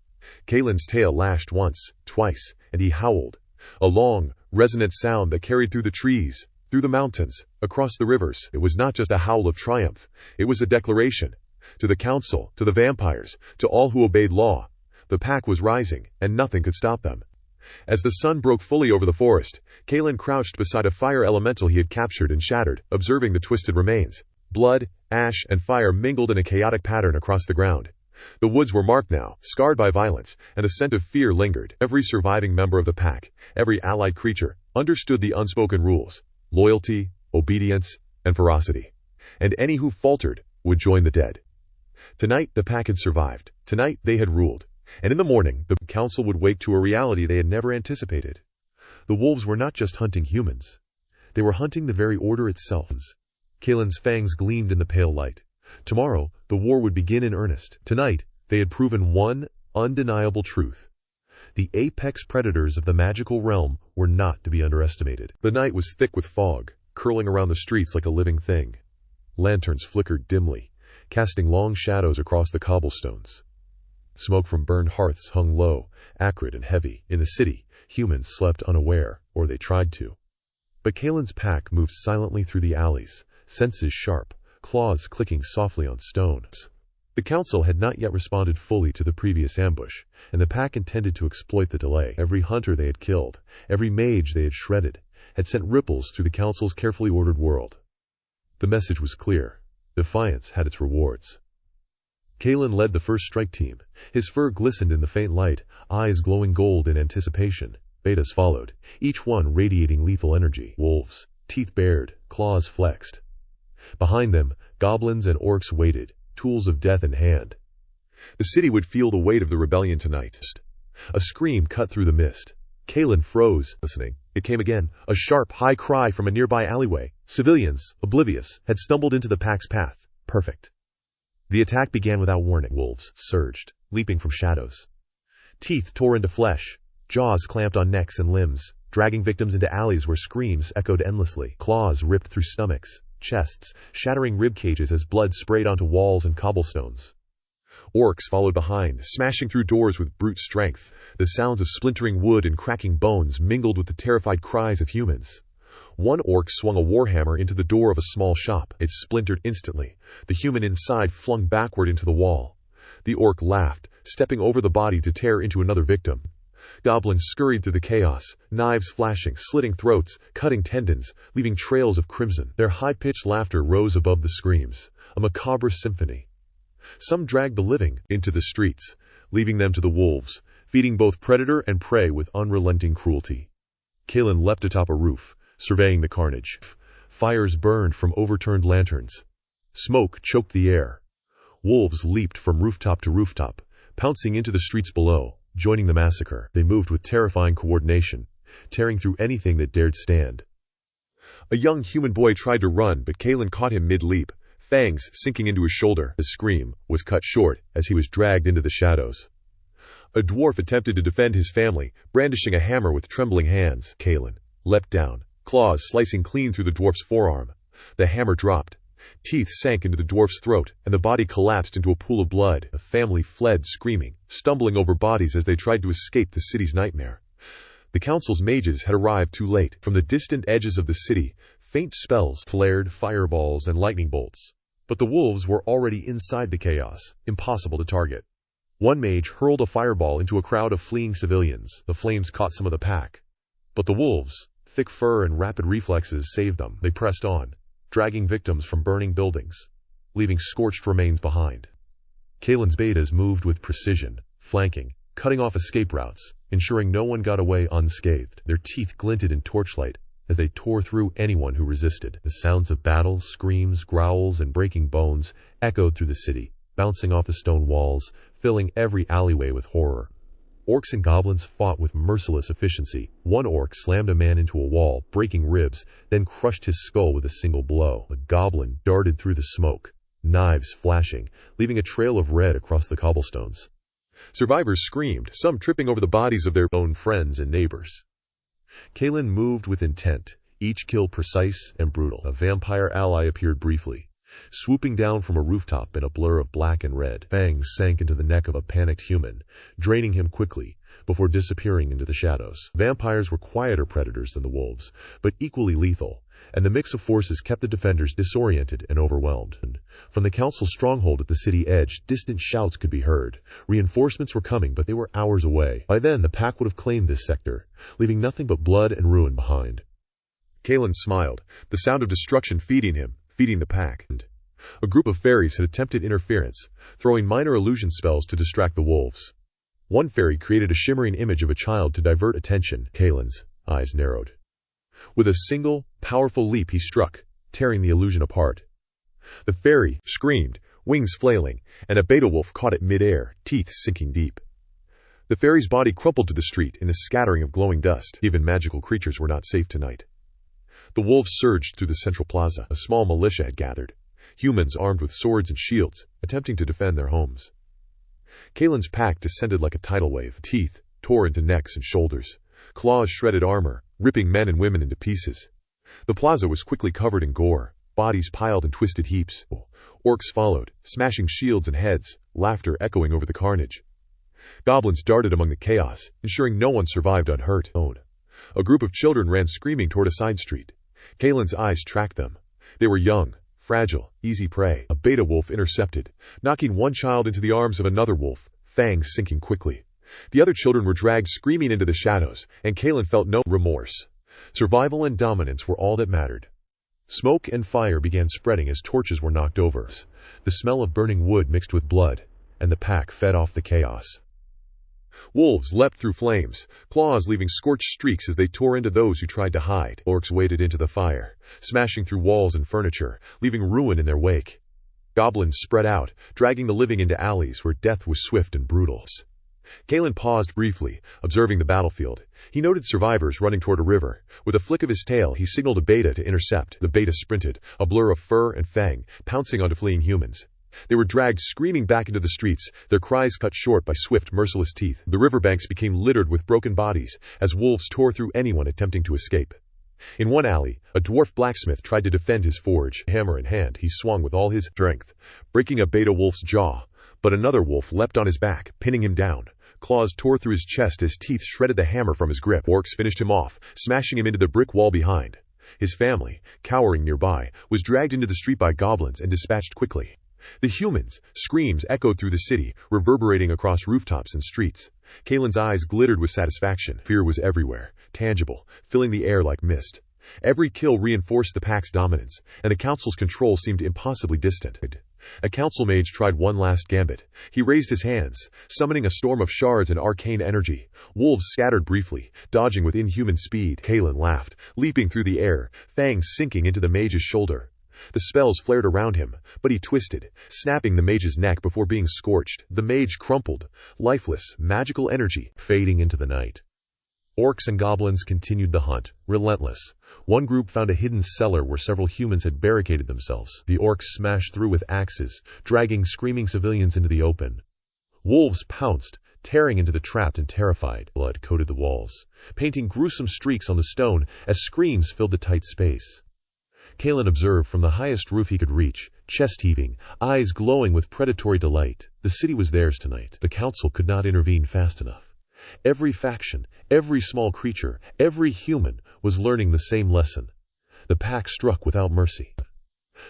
Kalen's tail lashed once, twice, and he howled. A long, resonant sound that carried through the trees, through the mountains, across the rivers. It was not just a howl of triumph. It was a declaration. To the council, to the vampires, to all who obeyed law. The pack was rising, and nothing could stop them. As the sun broke fully over the forest, Kalen crouched beside a fire elemental he had captured and shattered, observing the twisted remains. Blood, ash, and fire mingled in a chaotic pattern across the ground. The woods were marked now, scarred by violence, and a scent of fear lingered. Every surviving member of the pack, every allied creature, understood the unspoken rules: loyalty, obedience, and ferocity. And any who faltered would join the dead. Tonight, the pack had survived. Tonight, they had ruled. And in the morning, the council would wake to a reality they had never anticipated. The wolves were not just hunting humans. They were hunting the very order itself. Kalen's fangs gleamed in the pale light. Tomorrow, the war would begin in earnest. Tonight, they had proven one undeniable truth. The apex predators of the magical realm were not to be underestimated. The night was thick with fog, curling around the streets like a living thing. Lanterns flickered dimly, casting long shadows across the cobblestones. Smoke from burned hearths hung low, acrid and heavy. In the city, humans slept unaware, or they tried to. But Kalen's pack moved silently through the alleys, senses sharp, claws clicking softly on stones. The council had not yet responded fully to the previous ambush, and the pack intended to exploit the delay. Every hunter they had killed, every mage they had shredded, had sent ripples through the council's carefully ordered world. The message was clear. Defiance had its rewards. Kalen led the first strike team. His fur glistened in the faint light, eyes glowing gold in anticipation. Betas followed, each one radiating lethal energy. Wolves, teeth bared, claws flexed. Behind them, goblins and orcs waited, tools of death in hand. The city would feel the weight of the rebellion tonight. A scream cut through the mist. Kalen froze, listening. It came again, a sharp, high cry from a nearby alleyway. Civilians, oblivious, had stumbled into the pack's path. Perfect. The attack began without warning. Wolves surged, leaping from shadows. Teeth tore into flesh. Jaws clamped on necks and limbs, dragging victims into alleys where screams echoed endlessly. Claws ripped through stomachs, chests, shattering rib cages as blood sprayed onto walls and cobblestones. Orcs followed behind, smashing through doors with brute strength. The sounds of splintering wood and cracking bones mingled with the terrified cries of humans. One orc swung a warhammer into the door of a small shop. It splintered instantly. The human inside flung backward into the wall. The orc laughed, stepping over the body to tear into another victim. Goblins scurried through the chaos, knives flashing, slitting throats, cutting tendons, leaving trails of crimson. Their high-pitched laughter rose above the screams, a macabre symphony. Some dragged the living into the streets, leaving them to the wolves, feeding both predator and prey with unrelenting cruelty. Kalen leapt atop a roof, surveying the carnage. Fires burned from overturned lanterns. Smoke choked the air. Wolves leaped from rooftop to rooftop, pouncing into the streets below, joining the massacre. They moved with terrifying coordination, tearing through anything that dared stand. A young human boy tried to run, but Kalen caught him mid-leap, fangs sinking into his shoulder. His scream was cut short as he was dragged into the shadows. A dwarf attempted to defend his family, brandishing a hammer with trembling hands. Kalen leapt down, claws slicing clean through the dwarf's forearm. The hammer dropped. Teeth sank into the dwarf's throat, and the body collapsed into a pool of blood. The family fled screaming, stumbling over bodies as they tried to escape the city's nightmare. The council's mages had arrived too late. From the distant edges of the city, faint spells flared, fireballs and lightning bolts. But the wolves were already inside the chaos, impossible to target. One mage hurled a fireball into a crowd of fleeing civilians. The flames caught some of the pack. But the wolves, thick fur and rapid reflexes, saved them. They pressed on, dragging victims from burning buildings, leaving scorched remains behind. Kalen's betas moved with precision, flanking, cutting off escape routes, ensuring no one got away unscathed. Their teeth glinted in torchlight as they tore through anyone who resisted. The sounds of battle, screams, growls, and breaking bones echoed through the city, bouncing off the stone walls, filling every alleyway with horror. Orcs and goblins fought with merciless efficiency. One orc slammed a man into a wall, breaking ribs, then crushed his skull with a single blow. A goblin darted through the smoke, knives flashing, leaving a trail of red across the cobblestones. Survivors screamed, some tripping over the bodies of their own friends and neighbors. Kalen moved with intent, each kill precise and brutal. A vampire ally appeared briefly, swooping down from a rooftop in a blur of black and red. Fangs sank into the neck of a panicked human, draining him quickly before disappearing into the shadows. Vampires were quieter predators than the wolves, but equally lethal, and the mix of forces kept the defenders disoriented and overwhelmed. From the council's stronghold at the city edge, distant shouts could be heard. Reinforcements were coming, but they were hours away. By then, the pack would have claimed this sector, leaving nothing but blood and ruin behind. Kalen smiled, the sound of destruction feeding him, feeding the pack. A group of fairies had attempted interference, throwing minor illusion spells to distract the wolves. One fairy created a shimmering image of a child to divert attention. Kalen's eyes narrowed. With a single, powerful leap he struck, tearing the illusion apart. The fairy screamed, wings flailing, and a beta wolf caught it mid-air, teeth sinking deep. The fairy's body crumpled to the street in a scattering of glowing dust. Even magical creatures were not safe tonight. The wolves surged through the central plaza. A small militia had gathered, humans armed with swords and shields, attempting to defend their homes. Kalen's pack descended like a tidal wave. Teeth tore into necks and shoulders. Claws shredded armor, ripping men and women into pieces. The plaza was quickly covered in gore, bodies piled in twisted heaps. Orcs followed, smashing shields and heads, laughter echoing over the carnage. Goblins darted among the chaos, ensuring no one survived unhurt. A group of children ran screaming toward a side street. Kalen's eyes tracked them. They were young, fragile, easy prey. A beta wolf intercepted, knocking one child into the arms of another wolf, fangs sinking quickly. The other children were dragged screaming into the shadows, and Kalen felt no remorse. Survival and dominance were all that mattered. Smoke and fire began spreading as torches were knocked over. The smell of burning wood mixed with blood, and the pack fed off the chaos. Wolves leapt through flames, claws leaving scorched streaks as they tore into those who tried to hide. Orcs waded into the fire, smashing through walls and furniture, leaving ruin in their wake. Goblins spread out, dragging the living into alleys where death was swift and brutal. Kalen paused briefly, observing the battlefield. He noted survivors running toward a river. With a flick of his tail, he signaled a beta to intercept. The beta sprinted, a blur of fur and fang, pouncing onto fleeing humans. They were dragged screaming back into the streets, their cries cut short by swift, merciless teeth. The riverbanks became littered with broken bodies as wolves tore through anyone attempting to escape. In one alley, a dwarf blacksmith tried to defend his forge. Hammer in hand, he swung with all his strength, breaking a beta wolf's jaw. But another wolf leapt on his back, pinning him down. Claws tore through his chest as teeth shredded the hammer from his grip. Orcs finished him off, smashing him into the brick wall behind. His family, cowering nearby, was dragged into the street by goblins and dispatched quickly. The humans' screams echoed through the city, reverberating across rooftops and streets. Kalen's eyes glittered with satisfaction. Fear was everywhere, tangible, filling the air like mist. Every kill reinforced the pack's dominance, and the council's control seemed impossibly distant. A council mage tried one last gambit. He raised his hands, summoning a storm of shards and arcane energy. Wolves scattered briefly, dodging with inhuman speed. Kalen laughed, leaping through the air, fangs sinking into the mage's shoulder. The spells flared around him, but he twisted, snapping the mage's neck before being scorched. The mage crumpled, lifeless, magical energy fading into the night. Orcs and goblins continued the hunt, relentless. One group found a hidden cellar where several humans had barricaded themselves. The orcs smashed through with axes, dragging screaming civilians into the open. Wolves pounced, tearing into the trapped and terrified. Blood coated the walls, painting gruesome streaks on the stone as screams filled the tight space. Kalen observed from the highest roof he could reach, chest heaving, eyes glowing with predatory delight. The city was theirs tonight. The council could not intervene fast enough. Every faction, every small creature, every human was learning the same lesson. The pack struck without mercy.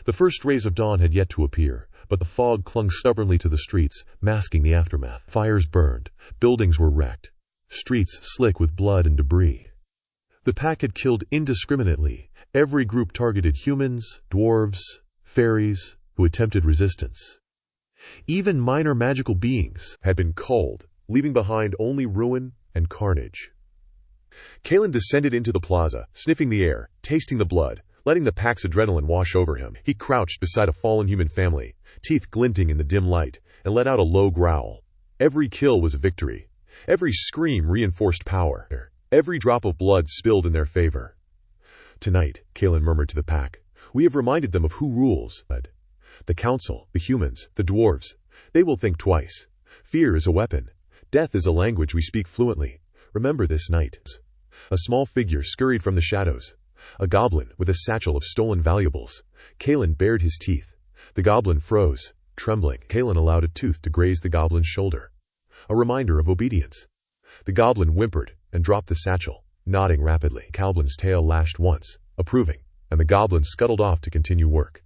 The first rays of dawn had yet to appear, but the fog clung stubbornly to the streets, masking the aftermath. Fires burned, buildings were wrecked, streets slick with blood and debris. The pack had killed indiscriminately. Every group targeted humans, dwarves, fairies, who attempted resistance. Even minor magical beings had been culled, leaving behind only ruin and carnage. Kalen descended into the plaza, sniffing the air, tasting the blood, letting the pack's adrenaline wash over him. He crouched beside a fallen human family, teeth glinting in the dim light, and let out a low growl. Every kill was a victory. Every scream reinforced power. Every drop of blood spilled in their favor. Tonight, Kalen murmured to the pack, we have reminded them of who rules. The council, the humans, the dwarves. They will think twice. Fear is a weapon. Death is a language we speak fluently. Remember this night. A small figure scurried from the shadows. A goblin with a satchel of stolen valuables. Kalen bared his teeth. The goblin froze, trembling. Kalen allowed a tooth to graze the goblin's shoulder. A reminder of obedience. The goblin whimpered and dropped the satchel, nodding rapidly. The goblin's tail lashed once, approving, and the goblin scuttled off to continue work.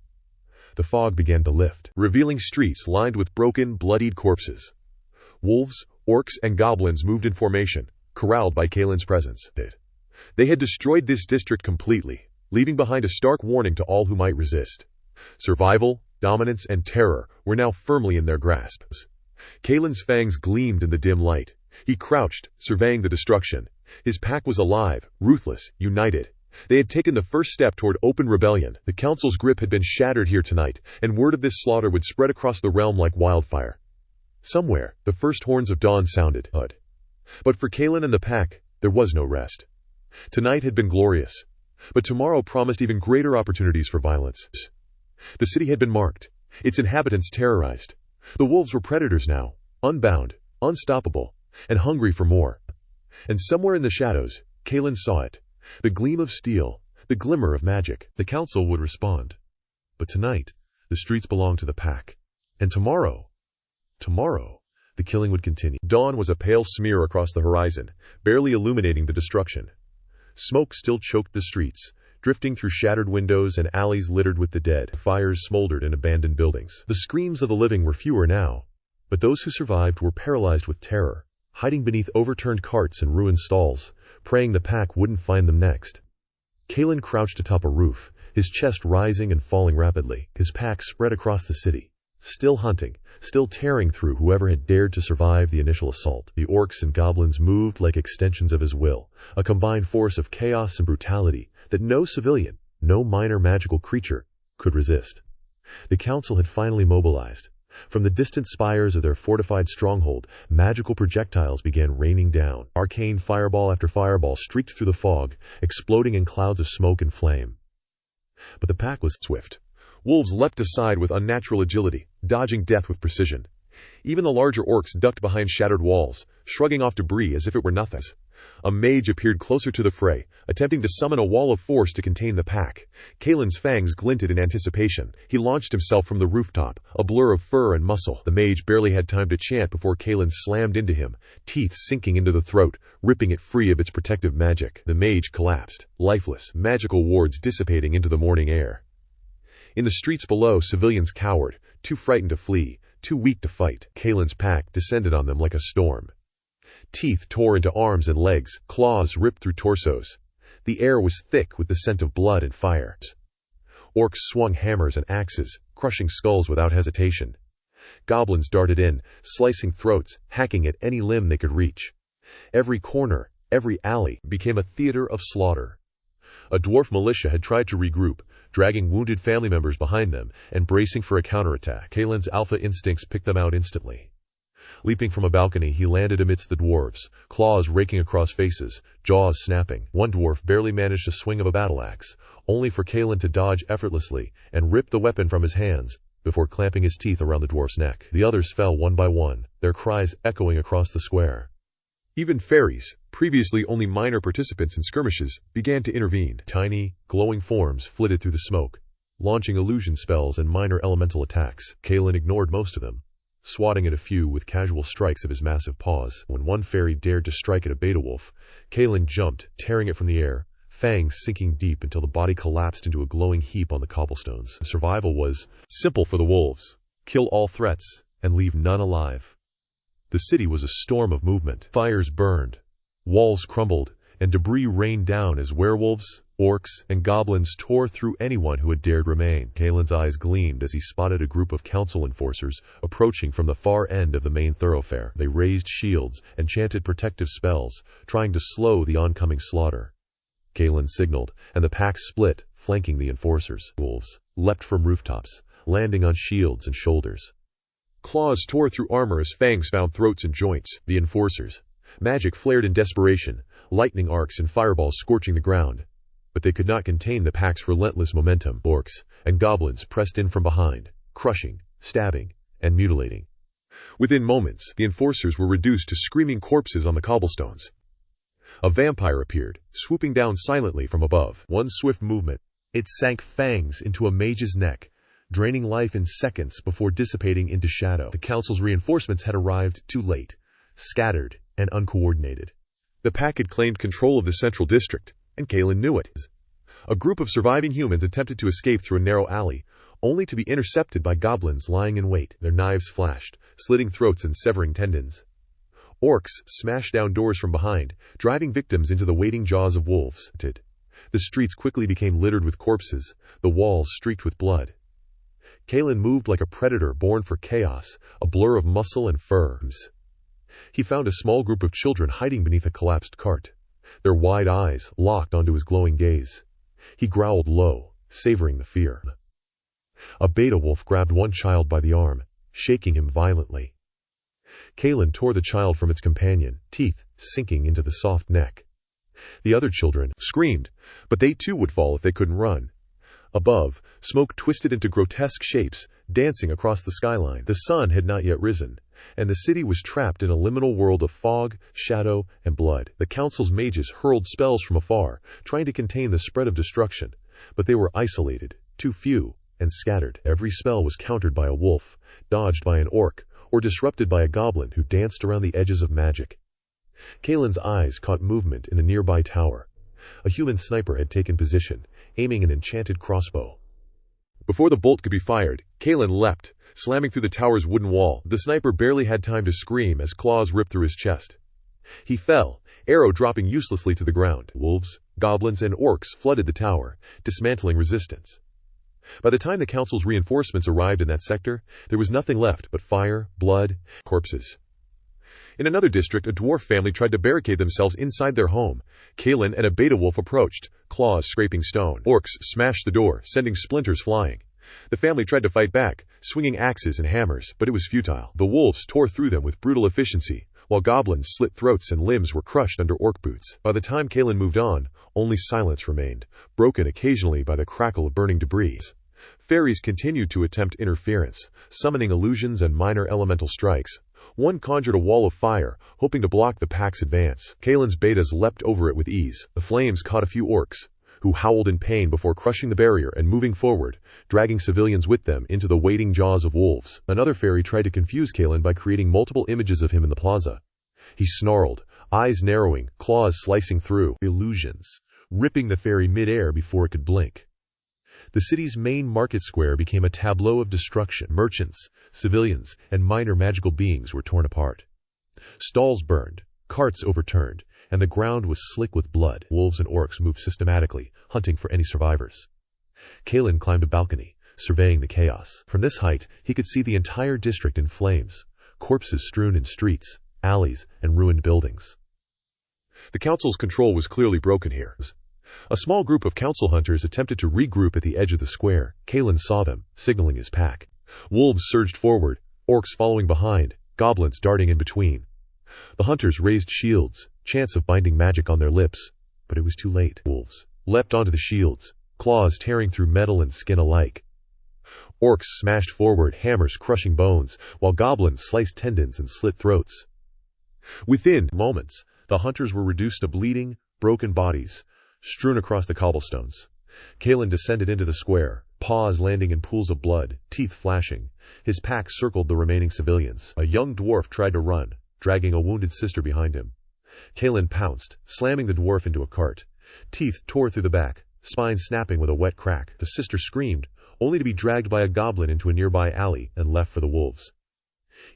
The fog began to lift, revealing streets lined with broken, bloodied corpses. Wolves, orcs, and goblins moved in formation, corralled by Kalen's presence. They had destroyed this district completely, leaving behind a stark warning to all who might resist. Survival, dominance, and terror were now firmly in their grasp. Kalen's fangs gleamed in the dim light. He crouched, surveying the destruction. His pack was alive, ruthless, united. They had taken the first step toward open rebellion. The council's grip had been shattered here tonight, and word of this slaughter would spread across the realm like wildfire. Somewhere, the first horns of dawn sounded. But for Kalen and the pack, there was no rest. Tonight had been glorious, but tomorrow promised even greater opportunities for violence. The city had been marked, its inhabitants terrorized. The wolves were predators now, unbound, unstoppable, and hungry for more. And somewhere in the shadows, Kalen saw it. The gleam of steel, the glimmer of magic. The council would respond. But tonight, the streets belonged to the pack. And tomorrow, the killing would continue. Dawn was a pale smear across the horizon, barely illuminating the destruction. Smoke still choked the streets, drifting through shattered windows and alleys littered with the dead. Fires smoldered in abandoned buildings. The screams of the living were fewer now, but those who survived were paralyzed with terror, hiding beneath overturned carts and ruined stalls, praying the pack wouldn't find them next. Kalen crouched atop a roof, his chest rising and falling rapidly. His pack spread across the city, still hunting, still tearing through whoever had dared to survive the initial assault. The orcs and goblins moved like extensions of his will, a combined force of chaos and brutality that no civilian, no minor magical creature, could resist. The council had finally mobilized. From the distant spires of their fortified stronghold, magical projectiles began raining down. Arcane fireball after fireball streaked through the fog, exploding in clouds of smoke and flame. But the pack was swift. Wolves leapt aside with unnatural agility, dodging death with precision. Even the larger orcs ducked behind shattered walls, shrugging off debris as if it were nothing. A mage appeared closer to the fray, attempting to summon a wall of force to contain the pack. Kalen's fangs glinted in anticipation. He launched himself from the rooftop, a blur of fur and muscle. The mage barely had time to chant before Kalen slammed into him, teeth sinking into the throat, ripping it free of its protective magic. The mage collapsed, lifeless, magical wards dissipating into the morning air. In the streets below, civilians cowered, too frightened to flee, too weak to fight. Kalen's pack descended on them like a storm. Teeth tore into arms and legs, claws ripped through torsos. The air was thick with the scent of blood and fire. Orcs swung hammers and axes, crushing skulls without hesitation. Goblins darted in, slicing throats, hacking at any limb they could reach. Every corner, every alley became a theater of slaughter. A dwarf militia had tried to regroup, dragging wounded family members behind them and bracing for a counterattack. Kalen's alpha instincts picked them out instantly. Leaping from a balcony, he landed amidst the dwarves, claws raking across faces, jaws snapping. One dwarf barely managed a swing of a battle axe, only for Kalen to dodge effortlessly and rip the weapon from his hands before clamping his teeth around the dwarf's neck. The others fell one by one, their cries echoing across the square. Even fairies, previously only minor participants in skirmishes, began to intervene. Tiny, glowing forms flitted through the smoke, launching illusion spells and minor elemental attacks. Kalen ignored most of them, swatting at a few with casual strikes of his massive paws. When one fairy dared to strike at a beta wolf, Kalen jumped, tearing it from the air, fangs sinking deep until the body collapsed into a glowing heap on the cobblestones. Survival was simple for the wolves: kill all threats and leave none alive. The city was a storm of movement. Fires burned, walls crumbled, and debris rained down as werewolves, orcs, and goblins tore through anyone who had dared remain. Kalen's eyes gleamed as he spotted a group of council enforcers approaching from the far end of the main thoroughfare. They raised shields and chanted protective spells, trying to slow the oncoming slaughter. Kalen signaled, and the pack split, flanking the enforcers. Wolves leapt from rooftops, landing on shields and shoulders. Claws tore through armor as fangs found throats and joints. The enforcers' magic flared in desperation, lightning arcs and fireballs scorching the ground. But they could not contain the pack's relentless momentum. Orcs and goblins pressed in from behind, crushing, stabbing, and mutilating. Within moments, the enforcers were reduced to screaming corpses on the cobblestones. A vampire appeared, swooping down silently from above. One swift movement, it sank fangs into a mage's neck, draining life in seconds before dissipating into shadow. The council's reinforcements had arrived too late, scattered and uncoordinated. The pack had claimed control of the central district, and Kalen knew it. A group of surviving humans attempted to escape through a narrow alley, only to be intercepted by goblins lying in wait. Their knives flashed, slitting throats and severing tendons. Orcs smashed down doors from behind, driving victims into the waiting jaws of wolves. The streets quickly became littered with corpses, the walls streaked with blood. Kalen moved like a predator born for chaos, a blur of muscle and fur. He found a small group of children hiding beneath a collapsed cart, their wide eyes locked onto his glowing gaze. He growled low, savoring the fear. A beta wolf grabbed one child by the arm, shaking him violently. Kalen tore the child from its companion, teeth sinking into the soft neck. The other children screamed, but they too would fall if they couldn't run. Above, smoke twisted into grotesque shapes, dancing across the skyline. The sun had not yet risen, and the city was trapped in a liminal world of fog, shadow, and blood. The council's mages hurled spells from afar, trying to contain the spread of destruction, but they were isolated, too few, and scattered. Every spell was countered by a wolf, dodged by an orc, or disrupted by a goblin who danced around the edges of magic. Kalen's eyes caught movement in a nearby tower. A human sniper had taken position, aiming an enchanted crossbow. Before the bolt could be fired, Kalen leapt, slamming through the tower's wooden wall. The sniper barely had time to scream as claws ripped through his chest. He fell, arrow dropping uselessly to the ground. Wolves, goblins, and orcs flooded the tower, dismantling resistance. By the time the council's reinforcements arrived in that sector, there was nothing left but fire, blood, corpses. In another district, a dwarf family tried to barricade themselves inside their home. Kalen and a beta wolf approached, claws scraping stone. Orcs smashed the door, sending splinters flying. The family tried to fight back, swinging axes and hammers, but it was futile. The wolves tore through them with brutal efficiency, while goblins slit throats and limbs were crushed under orc boots. By the time Kalen moved on, only silence remained, broken occasionally by the crackle of burning debris. Fairies continued to attempt interference, summoning illusions and minor elemental strikes. One conjured a wall of fire, hoping to block the pack's advance. Kalen's betas leapt over it with ease. The flames caught a few orcs, who howled in pain before crushing the barrier and moving forward, dragging civilians with them into the waiting jaws of wolves. Another fairy tried to confuse Kalen by creating multiple images of him in the plaza. He snarled, eyes narrowing, claws slicing through illusions, ripping the fairy mid-air before it could blink. The city's main market square became a tableau of destruction. Merchants, civilians, and minor magical beings were torn apart. Stalls burned, carts overturned, and the ground was slick with blood. Wolves and orcs moved systematically, hunting for any survivors. Kalen climbed a balcony, surveying the chaos. From this height, he could see the entire district in flames, corpses strewn in streets, alleys, and ruined buildings. The council's control was clearly broken here. A small group of council hunters attempted to regroup at the edge of the square. Kalen saw them, signaling his pack. Wolves surged forward, orcs following behind, goblins darting in between. The hunters raised shields, chants of binding magic on their lips, but it was too late. Wolves leapt onto the shields, claws tearing through metal and skin alike. Orcs smashed forward, hammers crushing bones, while goblins sliced tendons and slit throats. Within moments, the hunters were reduced to bleeding, broken bodies, strewn across the cobblestones. Kalen descended into the square, paws landing in pools of blood, teeth flashing. His pack circled the remaining civilians. A young dwarf tried to run, dragging a wounded sister behind him. Kalen pounced, slamming the dwarf into a cart. Teeth tore through the back, spine snapping with a wet crack. The sister screamed, only to be dragged by a goblin into a nearby alley and left for the wolves.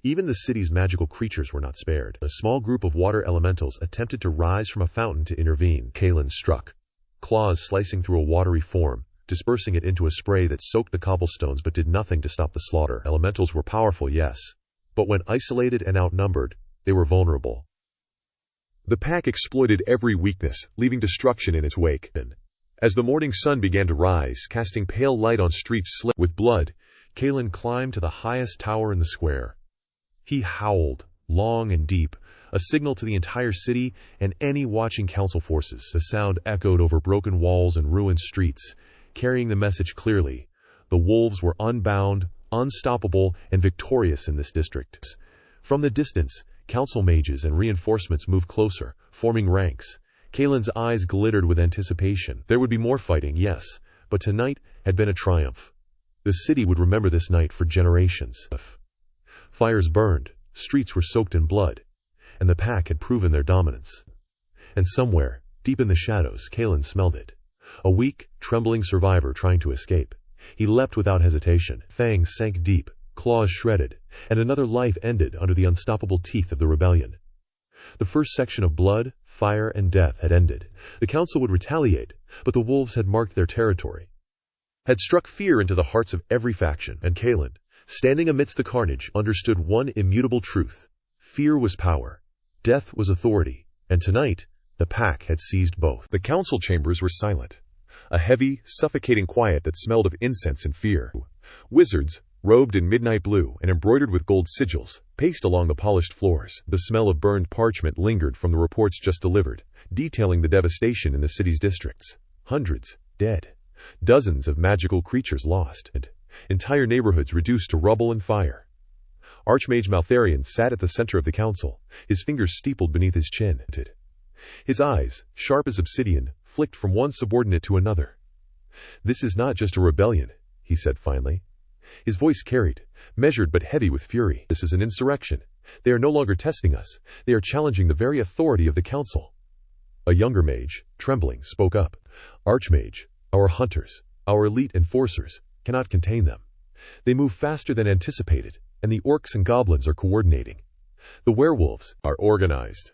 Even the city's magical creatures were not spared. A small group of water elementals attempted to rise from a fountain to intervene. Kalen struck, claws slicing through a watery form, dispersing it into a spray that soaked the cobblestones but did nothing to stop the slaughter. Elementals were powerful, yes, but when isolated and outnumbered, they were vulnerable. The pack exploited every weakness, leaving destruction in its wake. As the morning sun began to rise, casting pale light on streets slit with blood, Kalen climbed to the highest tower in the square. He howled, long and deep, a signal to the entire city and any watching council forces. The sound echoed over broken walls and ruined streets, carrying the message clearly. The wolves were unbound, unstoppable, and victorious in this district. From the distance, council mages and reinforcements moved closer, forming ranks. Kalen's eyes glittered with anticipation. There would be more fighting, yes, but tonight had been a triumph. The city would remember this night for generations. Fires burned, streets were soaked in blood, and the pack had proven their dominance. And somewhere, deep in the shadows, Kalen smelled it. A weak, trembling survivor trying to escape. He leapt without hesitation. Fangs sank deep, claws shredded, and another life ended under the unstoppable teeth of the rebellion. The first section of blood, fire, and death had ended. The council would retaliate, but the wolves had marked their territory, had struck fear into the hearts of every faction, and Kalen, standing amidst the carnage, understood one immutable truth. Fear was power, death was authority, and tonight, the pack had seized both. The council chambers were silent, a heavy, suffocating quiet that smelled of incense and fear. Wizards, robed in midnight blue and embroidered with gold sigils, paced along the polished floors. The smell of burned parchment lingered from the reports just delivered, detailing the devastation in the city's districts. Hundreds dead, dozens of magical creatures lost, and entire neighborhoods reduced to rubble and fire. Archmage Maltharion sat at the center of the council, his fingers steepled beneath his chin. His eyes, sharp as obsidian, flicked from one subordinate to another. "This is not just a rebellion," he said finally. His voice carried, measured but heavy with fury. "This is an insurrection. They are no longer testing us. They are challenging the very authority of the council." A younger mage, trembling, spoke up. "Archmage, our hunters, our elite enforcers, cannot contain them. They move faster than anticipated, and the orcs and goblins are coordinating. The werewolves are organized."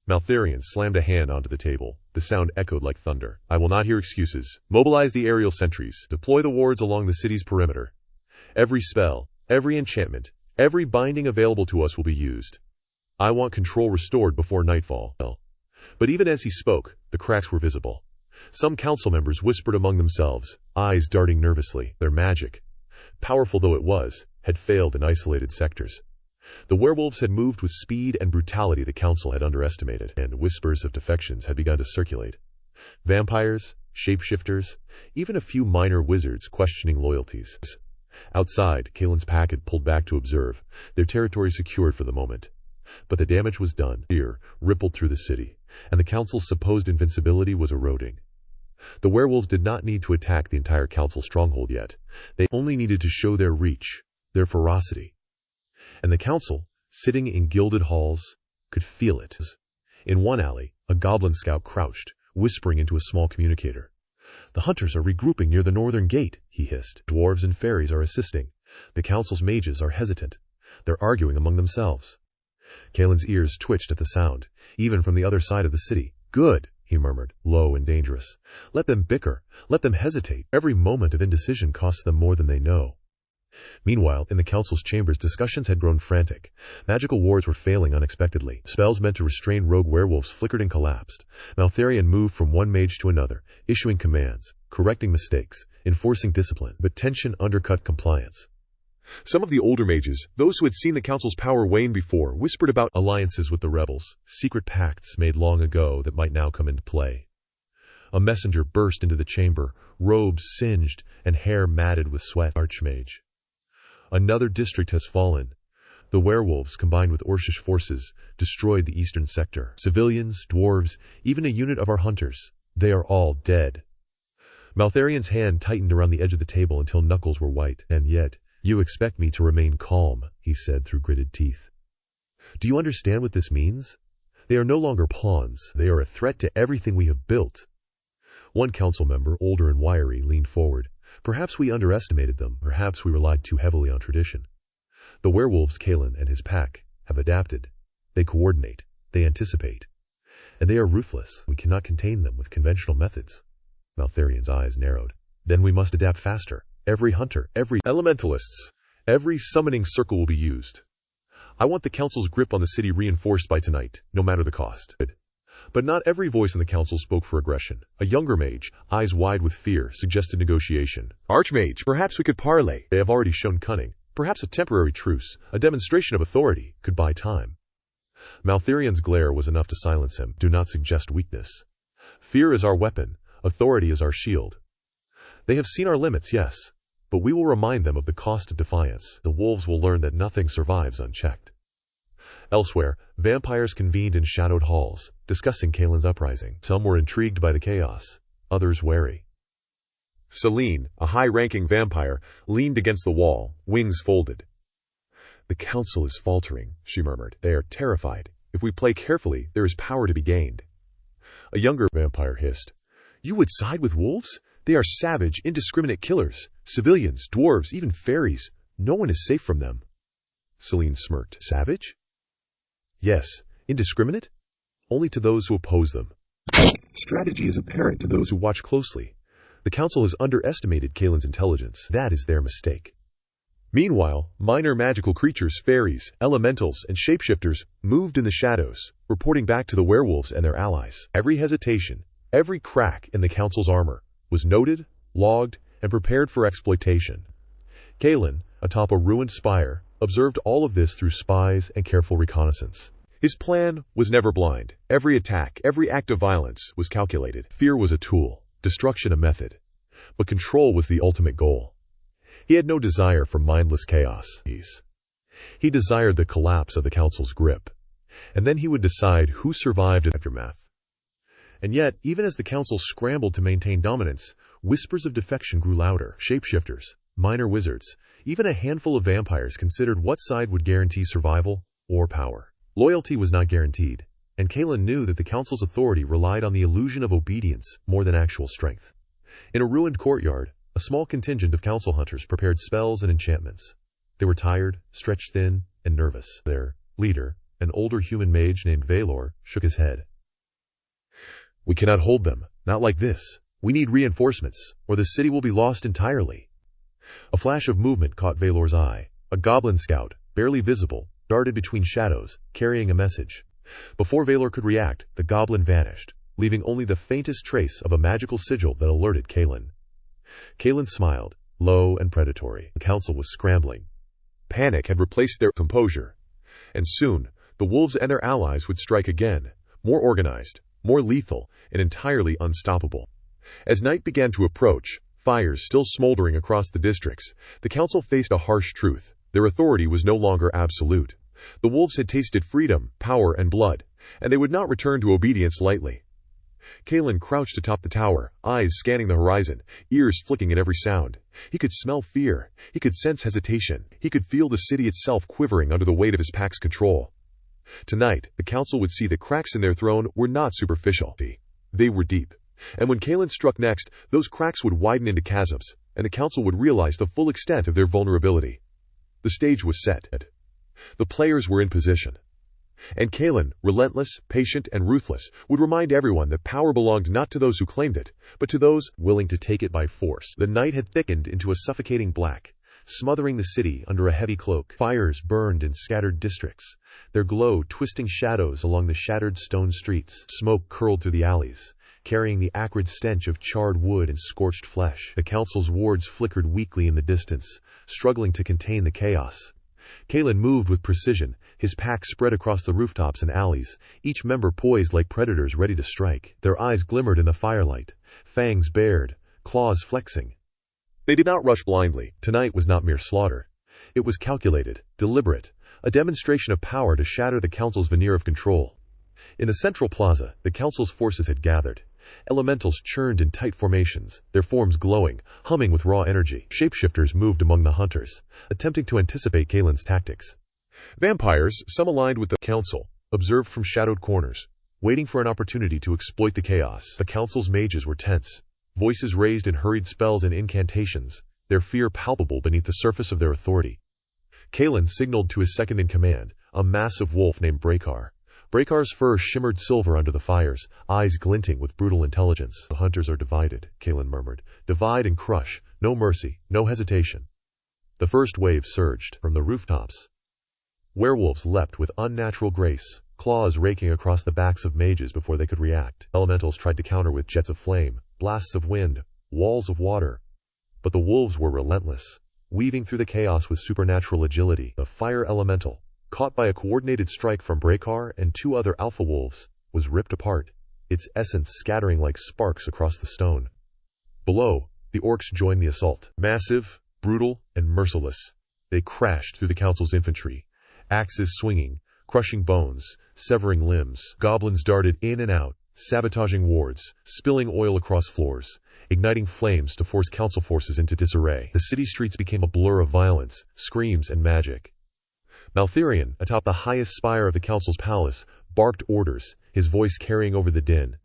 Maltharion slammed a hand onto the table. The sound echoed like thunder. "I will not hear excuses. Mobilize the aerial sentries. Deploy the wards along the city's perimeter. Every spell, every enchantment, every binding available to us will be used. I want control restored before nightfall." But even as he spoke, the cracks were visible. Some council members whispered among themselves, eyes darting nervously. Their magic, powerful though it was, had failed in isolated sectors. The werewolves had moved with speed and brutality the council had underestimated, and whispers of defections had begun to circulate. Vampires, shapeshifters, even a few minor wizards questioning loyalties. Outside, Kalen's pack had pulled back to observe, their territory secured for the moment. But the damage was done. Fear rippled through the city, and the council's supposed invincibility was eroding. The werewolves did not need to attack the entire council stronghold yet. They only needed to show their reach, their ferocity. And the council, sitting in gilded halls, could feel it. In one alley, a goblin scout crouched, whispering into a small communicator. "The hunters are regrouping near the northern gate," he hissed. "Dwarves and fairies are assisting. The council's mages are hesitant. They're arguing among themselves." Kalen's ears twitched at the sound, even from the other side of the city. "Good," he murmured, low and dangerous. "Let them bicker, let them hesitate. Every moment of indecision costs them more than they know." Meanwhile, in the council's chambers, discussions had grown frantic. Magical wards were failing unexpectedly. Spells meant to restrain rogue werewolves flickered and collapsed. Maltharion moved from one mage to another, issuing commands, correcting mistakes, enforcing discipline. But tension undercut compliance. Some of the older mages, those who had seen the council's power wane before, whispered about alliances with the rebels, secret pacts made long ago that might now come into play. A messenger burst into the chamber, robes singed and hair matted with sweat. Archmage. Another district has fallen. The werewolves, combined with orcish forces, destroyed the eastern sector. Civilians, dwarves, even a unit of our hunters. They are all dead. Maltharian's hand tightened around the edge of the table until knuckles were white. And yet, you expect me to remain calm, he said through gritted teeth. Do you understand what this means? They are no longer pawns. They are a threat to everything we have built. One council member, older and wiry, leaned forward. Perhaps we underestimated them. Perhaps we relied too heavily on tradition. The werewolves, Kalen and his pack, have adapted. They coordinate. They anticipate. And they are ruthless. We cannot contain them with conventional methods. Maltharian's eyes narrowed. Then we must adapt faster. Every hunter, every elementalists, every summoning circle will be used. I want the council's grip on the city reinforced by tonight, no matter the cost. But not every voice in the council spoke for aggression. A younger mage, eyes wide with fear, suggested negotiation. Archmage, perhaps we could parley. They have already shown cunning. Perhaps a temporary truce, a demonstration of authority, could buy time. Maltharian's glare was enough to silence him. Do not suggest weakness. Fear is our weapon. Authority is our shield. They have seen our limits, yes, but we will remind them of the cost of defiance. The wolves will learn that nothing survives unchecked. Elsewhere, vampires convened in shadowed halls, discussing Kalen's uprising. Some were intrigued by the chaos, others wary. Celine, a high-ranking vampire, leaned against the wall, wings folded. The council is faltering, she murmured. They are terrified. If we play carefully, there is power to be gained. A younger vampire hissed. You would side with wolves? They are savage, indiscriminate killers. Civilians, dwarves, even fairies. No one is safe from them. Celine smirked. Savage? Yes. Indiscriminate? Only to those who oppose them. Strategy is apparent to those who watch closely. The council has underestimated Kalen's intelligence. That is their mistake. Meanwhile, minor magical creatures, fairies, elementals, and shapeshifters moved in the shadows, reporting back to the werewolves and their allies. Every hesitation, every crack in the council's armor was noted, logged, and prepared for exploitation. Kalen, atop a ruined spire, observed all of this through spies and careful reconnaissance. His plan was never blind. Every attack, every act of violence was calculated. Fear was a tool, destruction a method. But control was the ultimate goal. He had no desire for mindless chaos. He desired the collapse of the council's grip. And then he would decide who survived in aftermath. And yet, even as the council scrambled to maintain dominance, whispers of defection grew louder. Shapeshifters, minor wizards, even a handful of vampires considered what side would guarantee survival or power. Loyalty was not guaranteed, and Kalen knew that the council's authority relied on the illusion of obedience more than actual strength. In a ruined courtyard, a small contingent of council hunters prepared spells and enchantments. They were tired, stretched thin, and nervous. Their leader, an older human mage named Valor, shook his head. We cannot hold them, not like this. We need reinforcements, or the city will be lost entirely. A flash of movement caught Valor's eye. A goblin scout, barely visible, darted between shadows, carrying a message. Before Valor could react, the goblin vanished, leaving only the faintest trace of a magical sigil that alerted Kalen. Kalen smiled, low and predatory. The council was scrambling. Panic had replaced their composure. And soon, the wolves and their allies would strike again, more organized, more lethal, and entirely unstoppable. As night began to approach, fires still smoldering across the districts, the council faced a harsh truth. Their authority was no longer absolute. The wolves had tasted freedom, power, and blood, and they would not return to obedience lightly. Kalen crouched atop the tower, eyes scanning the horizon, ears flicking at every sound. He could smell fear. He could sense hesitation. He could feel the city itself quivering under the weight of his pack's control. Tonight, the council would see the cracks in their throne were not superficial. They were deep. And when Kalen struck next, those cracks would widen into chasms, and the council would realize the full extent of their vulnerability. The stage was set. The players were in position. And Kalen, relentless, patient, and ruthless, would remind everyone that power belonged not to those who claimed it, but to those willing to take it by force. The night had thickened into a suffocating black, smothering the city under a heavy cloak. Fires burned in scattered districts, their glow twisting shadows along the shattered stone streets. Smoke curled through the alleys, carrying the acrid stench of charred wood and scorched flesh. The council's wards flickered weakly in the distance, struggling to contain the chaos. Kalen moved with precision, his pack spread across the rooftops and alleys, each member poised like predators ready to strike. Their eyes glimmered in the firelight, fangs bared, claws flexing. They did not rush blindly. Tonight was not mere slaughter. It was calculated, deliberate, a demonstration of power to shatter the council's veneer of control. In the central plaza, the council's forces had gathered. Elementals churned in tight formations, their forms glowing, humming with raw energy. Shapeshifters moved among the hunters, attempting to anticipate Kalen's tactics. Vampires, some aligned with the council, observed from shadowed corners, waiting for an opportunity to exploit the chaos. The council's mages were tense, voices raised in hurried spells and incantations, their fear palpable beneath the surface of their authority. Kalen signaled to his second-in-command, a massive wolf named Brakar. Brakar's fur shimmered silver under the fires, eyes glinting with brutal intelligence. The hunters are divided, Kalen murmured. Divide and crush. No mercy, no hesitation. The first wave surged from the rooftops. Werewolves leapt with unnatural grace, claws raking across the backs of mages before they could react. Elementals tried to counter with jets of flame, blasts of wind, walls of water. But the wolves were relentless, weaving through the chaos with supernatural agility. The fire elemental, caught by a coordinated strike from Brakar and two other alpha wolves, was ripped apart, its essence scattering like sparks across the stone. Below, the orcs joined the assault. Massive, brutal, and merciless, they crashed through the council's infantry, axes swinging, crushing bones, severing limbs. Goblins darted in and out, sabotaging wards, spilling oil across floors, igniting flames to force council forces into disarray. The city streets became a blur of violence, screams, and magic. Maltherion, atop the highest spire of the council's palace, barked orders, his voice carrying over the din.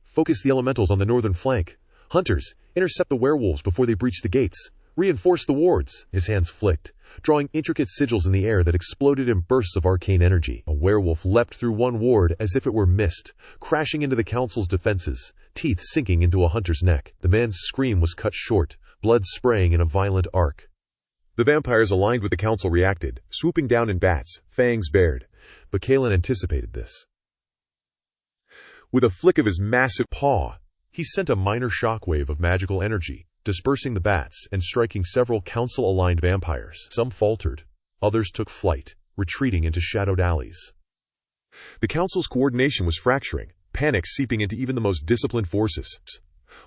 Focus the elementals on the northern flank. Hunters, intercept the werewolves before they breach the gates. Reinforce the wards. His hands flicked, drawing intricate sigils in the air that exploded in bursts of arcane energy. A werewolf leapt through one ward as if it were mist, crashing into the council's defenses, teeth sinking into a hunter's neck. The man's scream was cut short, blood spraying in a violent arc. The vampires aligned with the council reacted, swooping down in bats, fangs bared. But Kalen anticipated this. With a flick of his massive paw, he sent a minor shockwave of magical energy, dispersing the bats and striking several council-aligned vampires. Some faltered, others took flight, retreating into shadowed alleys. The council's coordination was fracturing, panic seeping into even the most disciplined forces.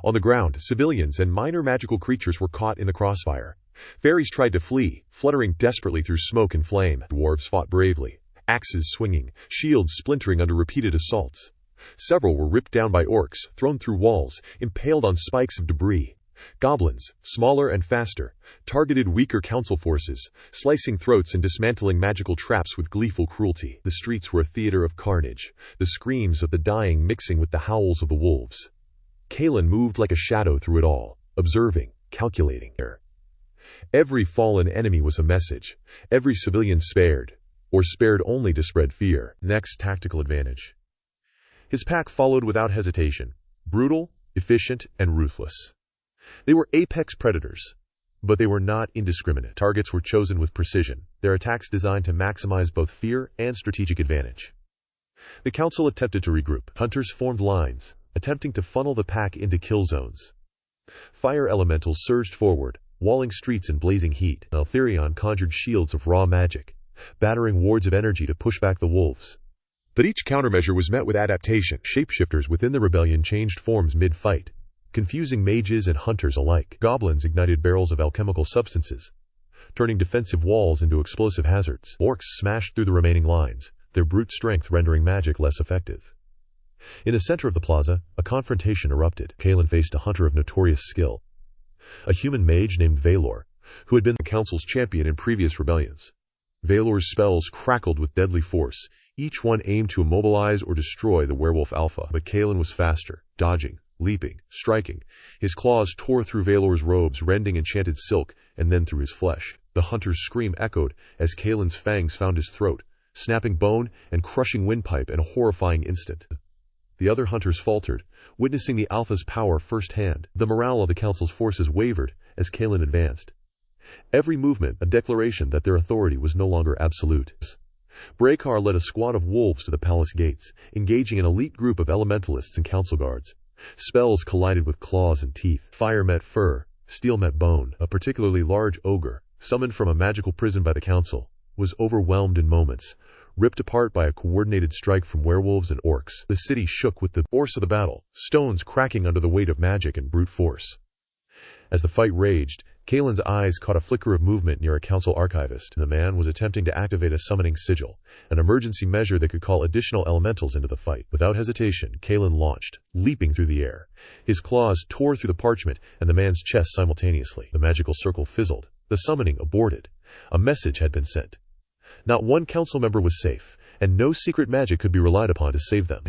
On the ground, civilians and minor magical creatures were caught in the crossfire. Fairies tried to flee, fluttering desperately through smoke and flame. Dwarves fought bravely, axes swinging, shields splintering under repeated assaults. Several were ripped down by orcs, thrown through walls, impaled on spikes of debris. Goblins, smaller and faster, targeted weaker council forces, slicing throats and dismantling magical traps with gleeful cruelty. The streets were a theater of carnage, the screams of the dying mixing with the howls of the wolves. Kalen moved like a shadow through it all, observing, calculating. Every fallen enemy was a message, every civilian spared, or spared only to spread fear. Next, tactical advantage. His pack followed without hesitation, brutal, efficient, and ruthless. They were apex predators, but they were not indiscriminate. Targets were chosen with precision, their attacks designed to maximize both fear and strategic advantage. The council attempted to regroup. Hunters formed lines, attempting to funnel the pack into kill zones. Fire elementals surged forward, walling streets in blazing heat. Maltherion conjured shields of raw magic, battering wards of energy to push back the wolves. But each countermeasure was met with adaptation. Shapeshifters within the rebellion changed forms mid-fight, confusing mages and hunters alike. Goblins ignited barrels of alchemical substances, turning defensive walls into explosive hazards. Orcs smashed through the remaining lines, their brute strength rendering magic less effective. In the center of the plaza, a confrontation erupted. Kalen faced a hunter of notorious skill, a human mage named Valor, who had been the council's champion in previous rebellions. Valor's spells crackled with deadly force, each one aimed to immobilize or destroy the werewolf alpha. But Kalen was faster, dodging, leaping, striking. His claws tore through Valor's robes, rending enchanted silk, and then through his flesh. The hunter's scream echoed as Kalen's fangs found his throat, snapping bone and crushing windpipe in a horrifying instant. The other hunters faltered, witnessing the alpha's power firsthand. The morale of the council's forces wavered as Kalen advanced. Every movement a declaration that their authority was no longer absolute. Brakar led a squad of wolves to the palace gates, engaging an elite group of elementalists and council guards. Spells collided with claws and teeth. Fire met fur, steel met bone. A particularly large ogre, summoned from a magical prison by the council, was overwhelmed in moments, ripped apart by a coordinated strike from werewolves and orcs. The city shook with the force of the battle, stones cracking under the weight of magic and brute force. As the fight raged, Kalen's eyes caught a flicker of movement near a council archivist. The man was attempting to activate a summoning sigil, an emergency measure that could call additional elementals into the fight. Without hesitation, Kalen launched, leaping through the air. His claws tore through the parchment and the man's chest simultaneously. The magical circle fizzled. The summoning aborted. A message had been sent. Not one council member was safe, and no secret magic could be relied upon to save them.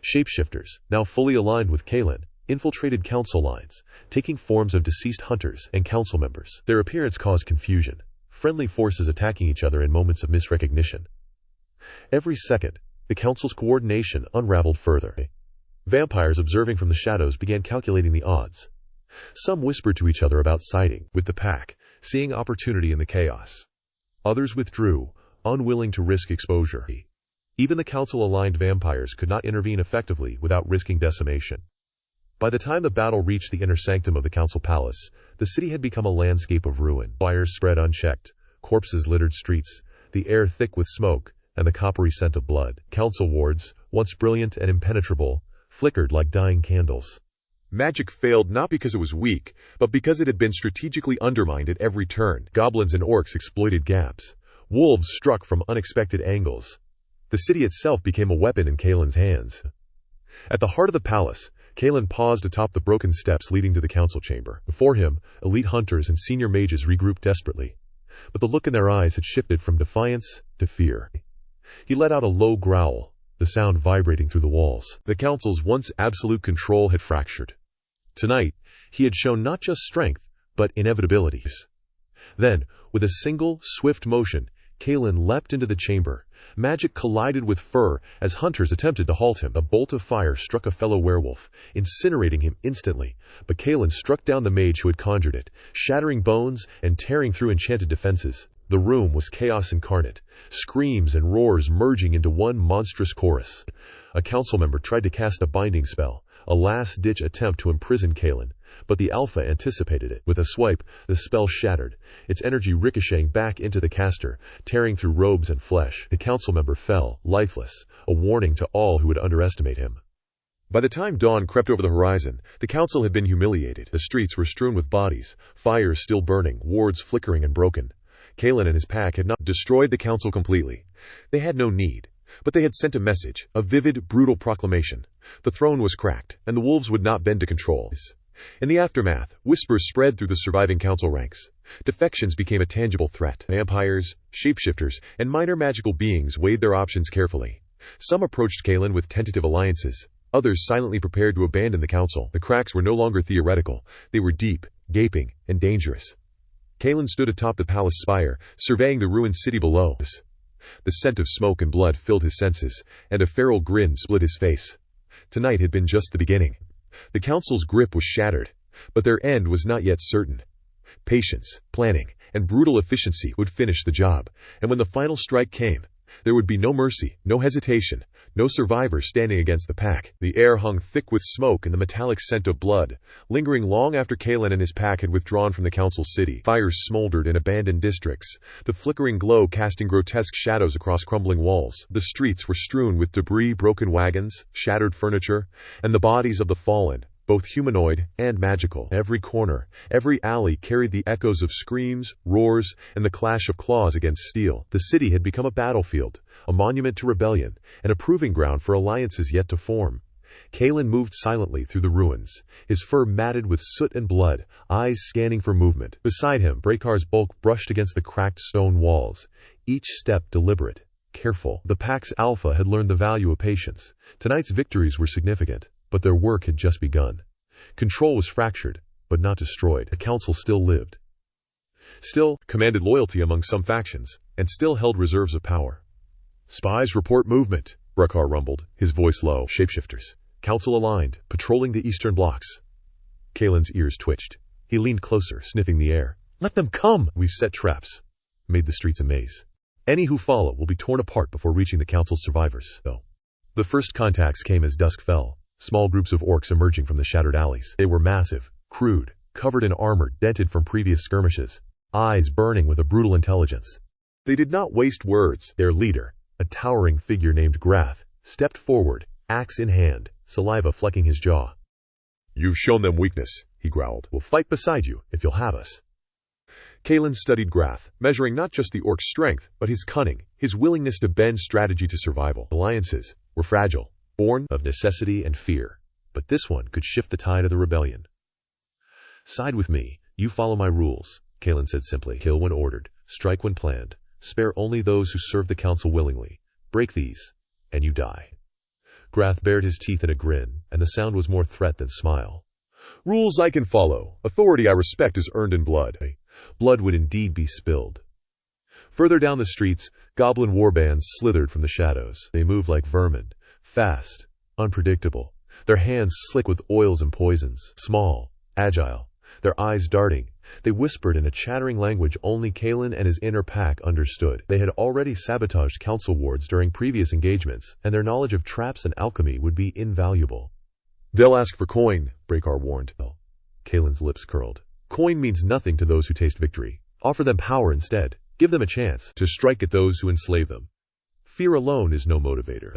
Shapeshifters, now fully aligned with Kalen, infiltrated council lines, taking forms of deceased hunters and council members. Their appearance caused confusion, friendly forces attacking each other in moments of misrecognition. Every second, the council's coordination unraveled further. Vampires observing from the shadows began calculating the odds. Some whispered to each other about siding with the pack, seeing opportunity in the chaos. Others withdrew, unwilling to risk exposure. Even the council-aligned vampires could not intervene effectively without risking decimation. By the time the battle reached the inner sanctum of the council palace, the city had become a landscape of ruin. Fires spread unchecked, corpses littered streets, the air thick with smoke, and the coppery scent of blood. Council wards, once brilliant and impenetrable, flickered like dying candles. Magic failed not because it was weak, but because it had been strategically undermined at every turn. Goblins and orcs exploited gaps. Wolves struck from unexpected angles. The city itself became a weapon in Kalen's hands. At the heart of the palace, Kalen paused atop the broken steps leading to the council chamber. Before him, elite hunters and senior mages regrouped desperately. But the look in their eyes had shifted from defiance to fear. He let out a low growl, the sound vibrating through the walls. The council's once absolute control had fractured. Tonight, he had shown not just strength, but inevitabilities. Then, with a single, swift motion, Kalen leapt into the chamber. Magic collided with fur as hunters attempted to halt him. A bolt of fire struck a fellow werewolf, incinerating him instantly, but Kalen struck down the mage who had conjured it, shattering bones and tearing through enchanted defenses. The room was chaos incarnate, screams and roars merging into one monstrous chorus. A council member tried to cast a binding spell, a last-ditch attempt to imprison Kalen, but the alpha anticipated it. With a swipe, the spell shattered, its energy ricocheting back into the caster, tearing through robes and flesh. The council member fell, lifeless, a warning to all who would underestimate him. By the time dawn crept over the horizon, the council had been humiliated. The streets were strewn with bodies, fires still burning, wards flickering and broken. Kalen and his pack had not destroyed the council completely. They had no need. But they had sent a message, a vivid, brutal proclamation. The throne was cracked, and the wolves would not bend to control. In the aftermath, whispers spread through the surviving council ranks. Defections became a tangible threat. Vampires, shapeshifters, and minor magical beings weighed their options carefully. Some approached Kalen with tentative alliances. Others silently prepared to abandon the council. The cracks were no longer theoretical. They were deep, gaping, and dangerous. Kalen stood atop the palace spire, surveying the ruined city below. The scent of smoke and blood filled his senses, and a feral grin split his face. Tonight had been just the beginning. The council's grip was shattered, but their end was not yet certain. Patience, planning, and brutal efficiency would finish the job, and when the final strike came, there would be no mercy, no hesitation, no survivor standing against the pack. The air hung thick with smoke and the metallic scent of blood, lingering long after Kalen and his pack had withdrawn from the council city. Fires smoldered in abandoned districts, the flickering glow casting grotesque shadows across crumbling walls. The streets were strewn with debris, broken wagons, shattered furniture, and the bodies of the fallen, both humanoid and magical. Every corner, every alley carried the echoes of screams, roars, and the clash of claws against steel. The city had become a battlefield, a monument to rebellion, and a proving ground for alliances yet to form. Kalen moved silently through the ruins, his fur matted with soot and blood, eyes scanning for movement. Beside him, Brekar's bulk brushed against the cracked stone walls, each step deliberate, careful. The pack's alpha had learned the value of patience. Tonight's victories were significant, but their work had just begun. Control was fractured, but not destroyed. The council still lived. Still commanded loyalty among some factions, and still held reserves of power. Spies report movement, Brekar rumbled, his voice low. Shapeshifters, council aligned, patrolling the eastern blocks. Kalen's ears twitched. He leaned closer, sniffing the air. Let them come! We've set traps, made the streets a maze. Any who follow will be torn apart before reaching the council's survivors. The first contacts came as dusk fell. Small groups of orcs emerging from the shattered alleys. They were massive, crude, covered in armor dented from previous skirmishes, eyes burning with a brutal intelligence. They did not waste words. Their leader, A towering figure named Grath stepped forward, axe in hand, saliva flecking his jaw. "You've shown them weakness," he growled. "We'll fight beside you, if you'll have us." Kalen studied Grath, measuring not just the orc's strength, but his cunning, his willingness to bend strategy to survival. Alliances were fragile, born of necessity and fear, but this one could shift the tide of the rebellion. "Side with me, you follow my rules," Kalen said simply. "Kill when ordered, strike when planned, spare only those who serve the council willingly. Break these, and you die." Grath bared his teeth in a grin, and the sound was more threat than smile. "Rules I can follow. Authority I respect is earned in blood." Blood would indeed be spilled. Further down the streets, goblin warbands slithered from the shadows. They moved like vermin, fast, unpredictable, their hands slick with oils and poisons, small, agile, their eyes darting. They whispered in a chattering language only Kalen and his inner pack understood. They had already sabotaged council wards during previous engagements, and their knowledge of traps and alchemy would be invaluable. "They'll ask for coin," Breakar warned. Kalen's lips curled. "Coin means nothing to those who taste victory. Offer them power instead. Give them a chance to strike at those who enslave them. Fear alone is no motivator."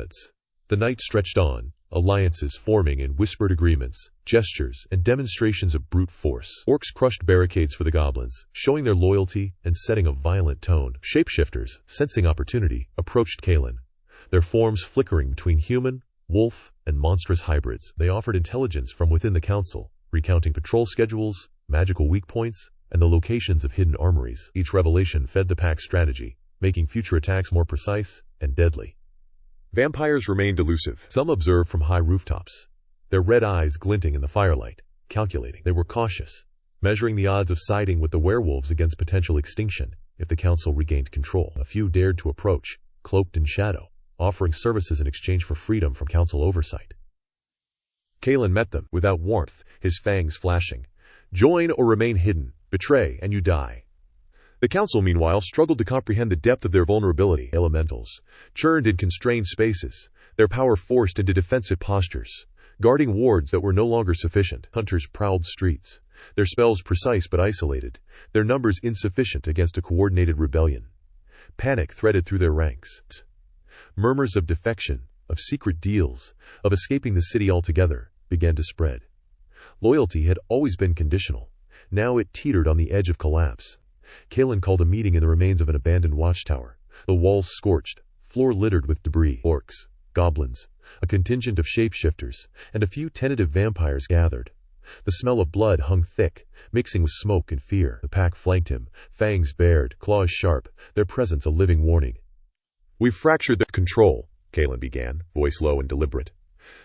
The night stretched on, alliances forming in whispered agreements, gestures, and demonstrations of brute force. Orcs crushed barricades for the goblins, showing their loyalty and setting a violent tone. Shapeshifters, sensing opportunity, approached Kalen, their forms flickering between human, wolf, and monstrous hybrids. They offered intelligence from within the council, recounting patrol schedules, magical weak points, and the locations of hidden armories. Each revelation fed the pack's strategy, making future attacks more precise and deadly. Vampires remained elusive. Some observed from high rooftops, their red eyes glinting in the firelight, calculating. They were cautious, measuring the odds of siding with the werewolves against potential extinction if the council regained control. A few dared to approach, cloaked in shadow, offering services in exchange for freedom from council oversight. Kalen met them without warmth, his fangs flashing. "Join or remain hidden. Betray and you die." The council, meanwhile, struggled to comprehend the depth of their vulnerability. Elementals, churned in constrained spaces, their power forced into defensive postures, guarding wards that were no longer sufficient. Hunters prowled streets, their spells precise but isolated, their numbers insufficient against a coordinated rebellion. Panic threaded through their ranks. Murmurs of defection, of secret deals, of escaping the city altogether, began to spread. Loyalty had always been conditional. Now it teetered on the edge of collapse. Kalen called a meeting in the remains of an abandoned watchtower. The walls scorched, floor littered with debris. Orcs, goblins, a contingent of shapeshifters, and a few tentative vampires gathered. The smell of blood hung thick, mixing with smoke and fear. The pack flanked him, fangs bared, claws sharp, their presence a living warning. "We've fractured the control," Kalen began, voice low and deliberate.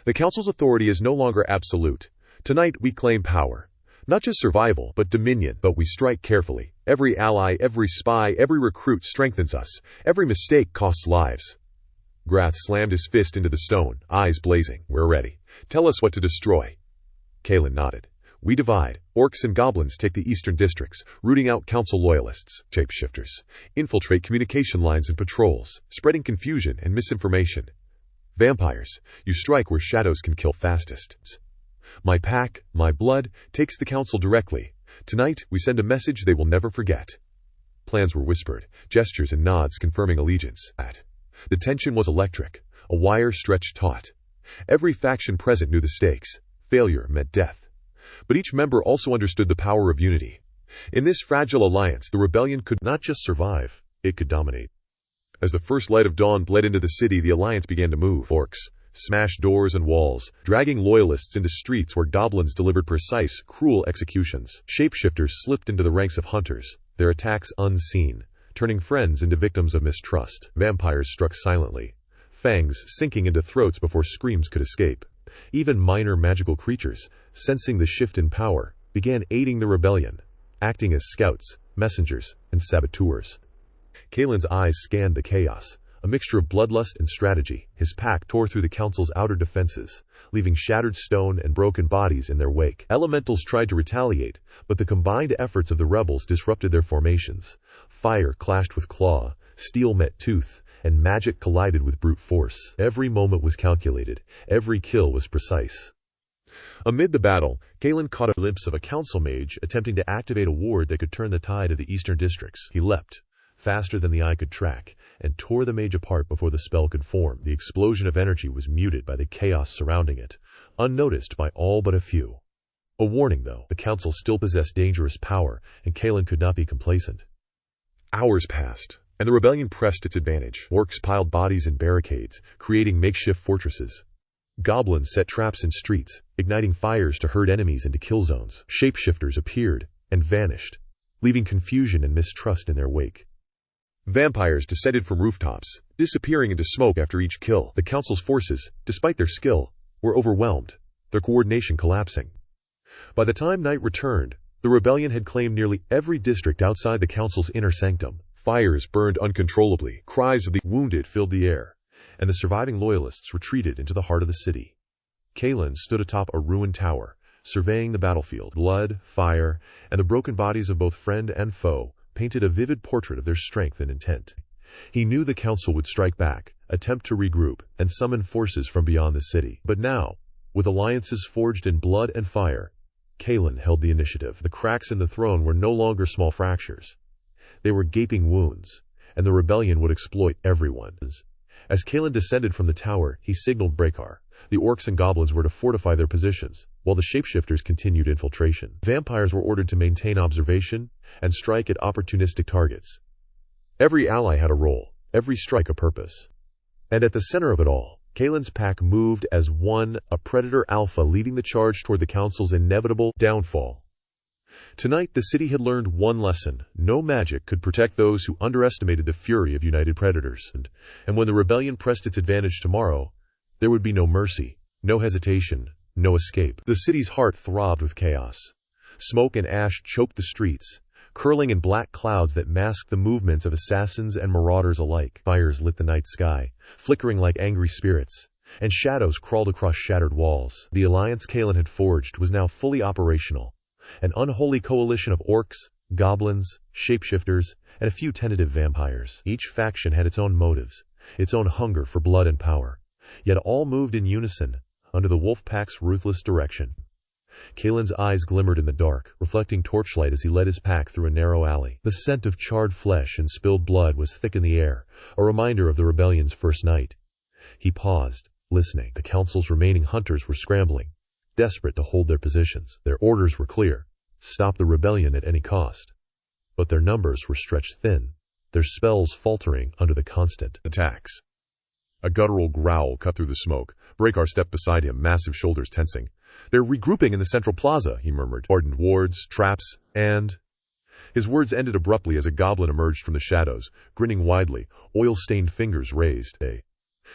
"The council's authority is no longer absolute. Tonight we claim power. Not just survival, but dominion. But we strike carefully. Every ally, every spy, every recruit strengthens us. Every mistake costs lives." Grath slammed his fist into the stone, eyes blazing. "We're ready. Tell us what to destroy." Kalen nodded. "We divide. Orcs and goblins take the eastern districts, rooting out council loyalists. Shapeshifters infiltrate communication lines and patrols, spreading confusion and misinformation. Vampires, you strike where shadows can kill fastest. My pack, my blood, takes the council directly. Tonight, we send a message they will never forget." Plans were whispered, gestures and nods confirming allegiance. The tension was electric, a wire stretched taut. Every faction present knew the stakes. Failure meant death. But each member also understood the power of unity. In this fragile alliance, the rebellion could not just survive, it could dominate. As the first light of dawn bled into the city, the alliance began to move. Orcs smashed doors and walls, dragging loyalists into streets where goblins delivered precise, cruel executions. Shapeshifters slipped into the ranks of hunters, their attacks unseen, turning friends into victims of mistrust. Vampires struck silently, fangs sinking into throats before screams could escape. Even minor magical creatures, sensing the shift in power, began aiding the rebellion, acting as scouts, messengers, and saboteurs. Kalen's eyes scanned the chaos, a mixture of bloodlust and strategy. His pack tore through the council's outer defenses, leaving shattered stone and broken bodies in their wake. Elementals tried to retaliate, but the combined efforts of the rebels disrupted their formations. Fire clashed with claw, steel met tooth, and magic collided with brute force. Every moment was calculated, every kill was precise. Amid the battle, Kalen caught a glimpse of a council mage attempting to activate a ward that could turn the tide of the eastern districts. He leapt, faster than the eye could track, and tore the mage apart before the spell could form. The explosion of energy was muted by the chaos surrounding it, unnoticed by all but a few. A warning, though. The council still possessed dangerous power, and Kalen could not be complacent. Hours passed, and the rebellion pressed its advantage. Orcs piled bodies in barricades, creating makeshift fortresses. Goblins set traps in streets, igniting fires to herd enemies into kill zones. Shapeshifters appeared and vanished, leaving confusion and mistrust in their wake. Vampires descended from rooftops, disappearing into smoke after each kill. The council's forces, despite their skill, were overwhelmed, their coordination collapsing. By the time night returned, the rebellion had claimed nearly every district outside the council's inner sanctum. Fires burned uncontrollably, cries of the wounded filled the air, and the surviving loyalists retreated into the heart of the city. Kalen stood atop a ruined tower, surveying the battlefield. Blood, fire, and the broken bodies of both friend and foe painted a vivid portrait of their strength and intent. He knew the council would strike back, attempt to regroup, and summon forces from beyond the city. But now, with alliances forged in blood and fire, Kalen held the initiative. The cracks in the throne were no longer small fractures. They were gaping wounds, and the rebellion would exploit everyone. As Kalen descended from the tower, he signaled Brekar. The orcs and goblins were to fortify their positions, while the shapeshifters continued infiltration. Vampires were ordered to maintain observation and strike at opportunistic targets. Every ally had a role, every strike a purpose. And at the center of it all, Kalen's pack moved as one, a predator alpha leading the charge toward the council's inevitable downfall. Tonight, the city had learned one lesson. No magic could protect those who underestimated the fury of united predators. And when the rebellion pressed its advantage tomorrow, there would be no mercy, no hesitation, no escape. The city's heart throbbed with chaos. Smoke and ash choked the streets, curling in black clouds that masked the movements of assassins and marauders alike. Fires lit the night sky, flickering like angry spirits, and shadows crawled across shattered walls. The alliance Kalen had forged was now fully operational. An unholy coalition of orcs, goblins, shapeshifters, and a few tentative vampires. Each faction had its own motives, its own hunger for blood and power, yet all moved in unison, under the wolf pack's ruthless direction. Kalen's eyes glimmered in the dark, reflecting torchlight as he led his pack through a narrow alley. The scent of charred flesh and spilled blood was thick in the air, a reminder of the rebellion's first night. He paused, listening. The council's remaining hunters were scrambling, desperate to hold their positions. Their orders were clear: stop the rebellion at any cost. But their numbers were stretched thin, their spells faltering under the constant attacks. A guttural growl cut through the smoke. Brekar stepped beside him, massive shoulders tensing. "They're regrouping in the central plaza," he murmured. "Hardened wards, traps, and—" His words ended abruptly as a goblin emerged from the shadows, grinning widely, oil-stained fingers raised.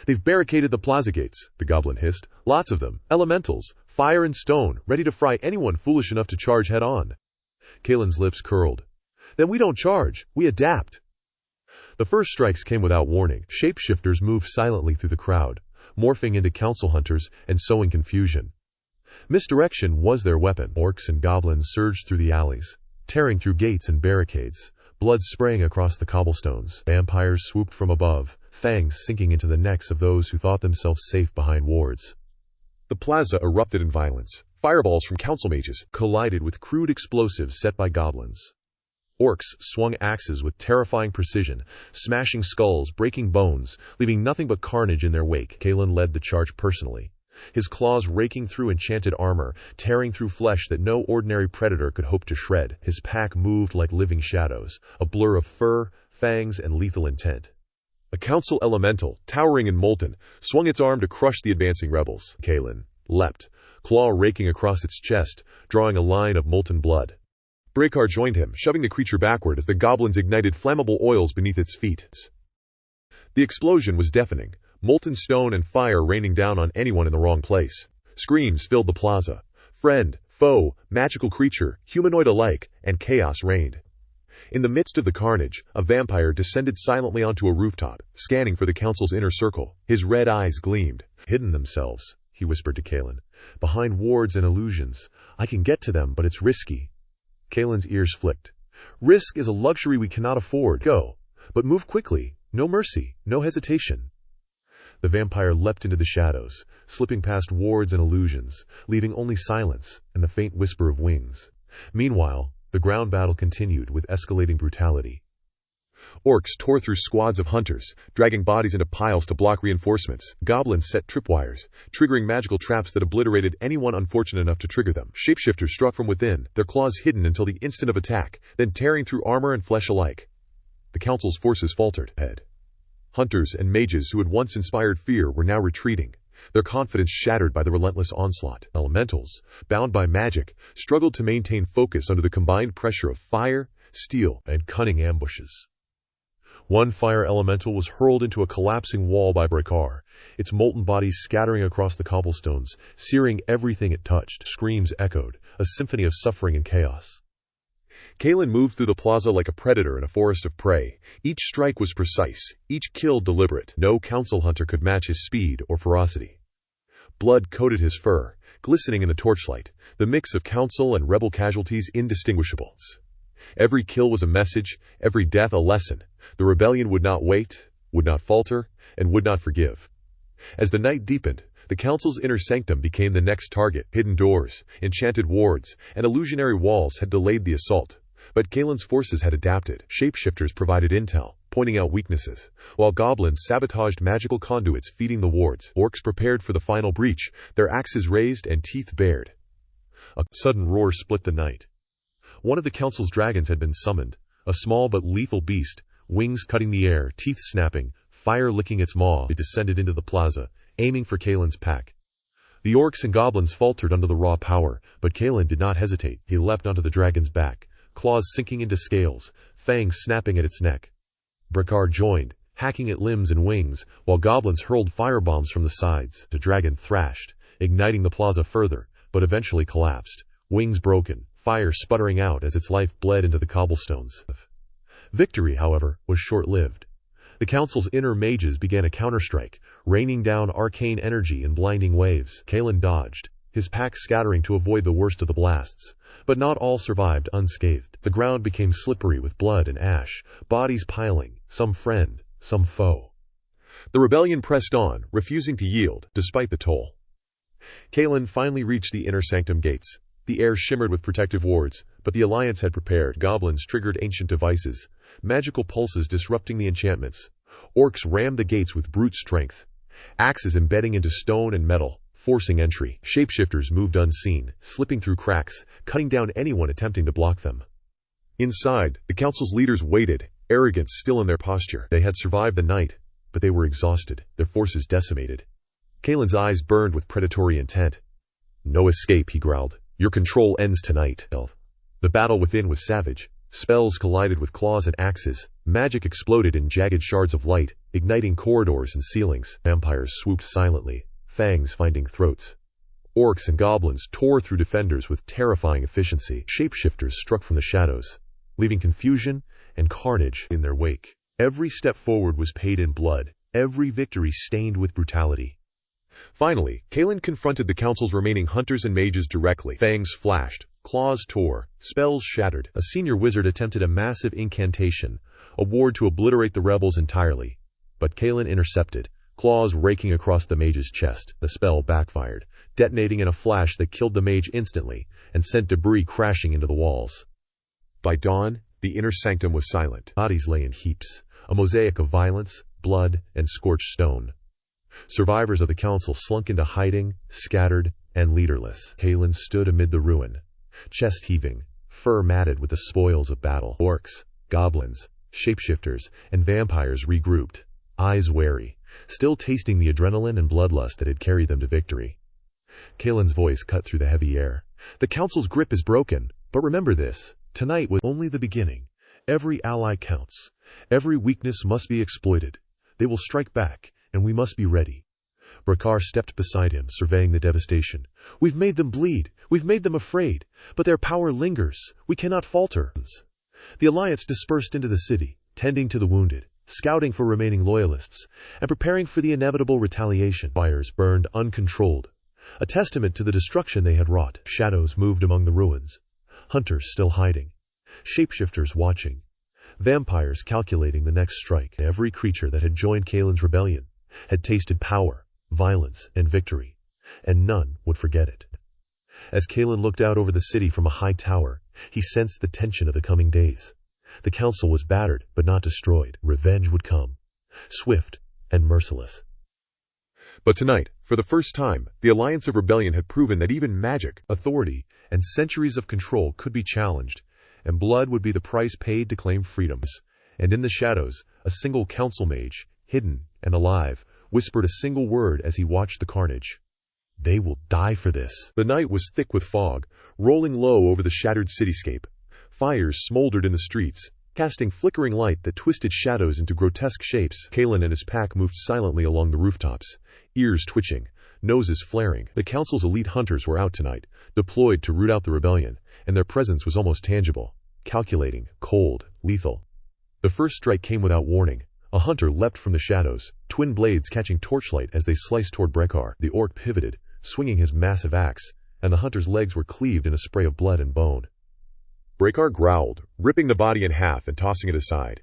"They've barricaded the plaza gates," the goblin hissed. "Lots of them. Elementals, fire and stone, ready to fry anyone foolish enough to charge head-on." Kalen's lips curled. "Then we don't charge. We adapt." The first strikes came without warning. Shapeshifters moved silently through the crowd, morphing into council hunters and sowing confusion. Misdirection was their weapon. Orcs and goblins surged through the alleys, tearing through gates and barricades, blood spraying across the cobblestones. Vampires swooped from above, fangs sinking into the necks of those who thought themselves safe behind wards. The plaza erupted in violence. Fireballs from council mages collided with crude explosives set by goblins. Orcs swung axes with terrifying precision, smashing skulls, breaking bones, leaving nothing but carnage in their wake. Kalen led the charge personally, his claws raking through enchanted armor, tearing through flesh that no ordinary predator could hope to shred. His pack moved like living shadows, a blur of fur, fangs, and lethal intent. A council elemental, towering and molten, swung its arm to crush the advancing rebels. Kalen leapt, claw raking across its chest, drawing a line of molten blood. Brekar joined him, shoving the creature backward as the goblins ignited flammable oils beneath its feet. The explosion was deafening, molten stone and fire raining down on anyone in the wrong place. Screams filled the plaza. Friend, foe, magical creature, humanoid alike, and chaos reigned. In the midst of the carnage, a vampire descended silently onto a rooftop, scanning for the council's inner circle. His red eyes gleamed. "Hidden themselves," he whispered to Kalen. "Behind wards and illusions. I can get to them, but it's risky." Kalen's ears flicked. "Risk is a luxury we cannot afford. Go, but move quickly. No mercy, no hesitation." The vampire leapt into the shadows, slipping past wards and illusions, leaving only silence and the faint whisper of wings. Meanwhile, the ground battle continued with escalating brutality. Orcs tore through squads of hunters, dragging bodies into piles to block reinforcements. Goblins set tripwires, triggering magical traps that obliterated anyone unfortunate enough to trigger them. Shapeshifters struck from within, their claws hidden until the instant of attack, then tearing through armor and flesh alike. The council's forces faltered. Hunters and mages who had once inspired fear were now retreating, their confidence shattered by the relentless onslaught. Elementals, bound by magic, struggled to maintain focus under the combined pressure of fire, steel, and cunning ambushes. One fire elemental was hurled into a collapsing wall by Brakar, its molten body scattering across the cobblestones, searing everything it touched. Screams echoed, a symphony of suffering and chaos. Kalen moved through the plaza like a predator in a forest of prey. Each strike was precise, each kill deliberate. No council hunter could match his speed or ferocity. Blood coated his fur, glistening in the torchlight, the mix of council and rebel casualties indistinguishable. Every kill was a message, every death a lesson. The rebellion would not wait, would not falter, and would not forgive. As the night deepened, the council's inner sanctum became the next target. Hidden doors, enchanted wards, and illusionary walls had delayed the assault, but Kalen's forces had adapted. Shapeshifters provided intel, pointing out weaknesses, while goblins sabotaged magical conduits feeding the wards. Orcs prepared for the final breach, their axes raised and teeth bared. A sudden roar split the night. One of the council's dragons had been summoned, a small but lethal beast, wings cutting the air, teeth snapping, fire licking its maw. It descended into the plaza, aiming for Kalen's pack. The orcs and goblins faltered under the raw power, but Kalen did not hesitate. He leapt onto the dragon's back, claws sinking into scales, fangs snapping at its neck. Brakar joined, hacking at limbs and wings, while goblins hurled firebombs from the sides. The dragon thrashed, igniting the plaza further, but eventually collapsed, wings broken, fire sputtering out as its life bled into the cobblestones. Victory, however, was short-lived. The council's inner mages began a counterstrike, raining down arcane energy in blinding waves. Kalen dodged, his pack scattering to avoid the worst of the blasts, but not all survived unscathed. The ground became slippery with blood and ash, bodies piling, some friend, some foe. The rebellion pressed on, refusing to yield, despite the toll. Kalen finally reached the inner sanctum gates. The air shimmered with protective wards, but the Alliance had prepared. Goblins triggered ancient devices, magical pulses disrupting the enchantments. Orcs rammed the gates with brute strength, axes embedding into stone and metal, forcing entry. Shapeshifters moved unseen, slipping through cracks, cutting down anyone attempting to block them. Inside, the council's leaders waited, arrogance still in their posture. They had survived the night, but they were exhausted, their forces decimated. Kalen's eyes burned with predatory intent. "No escape," he growled. "Your control ends tonight." The battle within was savage. Spells collided with claws and axes. Magic exploded in jagged shards of light, igniting corridors and ceilings. Vampires swooped silently, fangs finding throats. Orcs and goblins tore through defenders with terrifying efficiency. Shapeshifters struck from the shadows, leaving confusion and carnage in their wake. Every step forward was paid in blood, every victory stained with brutality. Finally, Kalen confronted the council's remaining hunters and mages directly. Fangs flashed, claws tore, spells shattered. A senior wizard attempted a massive incantation, a ward to obliterate the rebels entirely. But Kalen intercepted, claws raking across the mage's chest. The spell backfired, detonating in a flash that killed the mage instantly and sent debris crashing into the walls. By dawn, the inner sanctum was silent. Bodies lay in heaps, a mosaic of violence, blood, and scorched stone. Survivors of the council slunk into hiding, scattered, and leaderless. Kalen stood amid the ruin, chest heaving, fur matted with the spoils of battle. Orcs, goblins, shapeshifters, and vampires regrouped, eyes wary, still tasting the adrenaline and bloodlust that had carried them to victory. Kalen's voice cut through the heavy air. "The council's grip is broken, but remember this, tonight was only the beginning. Every ally counts. Every weakness must be exploited. They will strike back, and we must be ready." Brakar stepped beside him, surveying the devastation. "We've made them bleed. We've made them afraid. But their power lingers. We cannot falter." The Alliance dispersed into the city, tending to the wounded, scouting for remaining loyalists, and preparing for the inevitable retaliation. Fires burned uncontrolled, a testament to the destruction they had wrought. Shadows moved among the ruins, hunters still hiding, shapeshifters watching, vampires calculating the next strike. Every creature that had joined Kalen's rebellion had tasted power, violence, and victory, and none would forget it. As Kalen looked out over the city from a high tower, he sensed the tension of the coming days. The council was battered, but not destroyed. Revenge would come, swift and merciless. But tonight, for the first time, the Alliance of Rebellion had proven that even magic, Authority and centuries of control could be challenged, and blood would be the price paid to claim freedoms. And in the shadows, a single council mage, hidden and alive, whispered a single word as he watched the carnage. They will die for this. The night was thick with fog, rolling low over the shattered cityscape. Fires smoldered in the streets, casting flickering light that twisted shadows into grotesque shapes. Kalen and his pack moved silently along the rooftops, ears twitching, noses flaring. The council's elite hunters were out tonight, deployed to root out the rebellion, and their presence was almost tangible, calculating, cold, lethal. The first strike came without warning. A hunter leapt from the shadows, twin blades catching torchlight as they sliced toward Brekar. The orc pivoted, swinging his massive axe, and the hunter's legs were cleaved in a spray of blood and bone. Brekar growled, ripping the body in half and tossing it aside.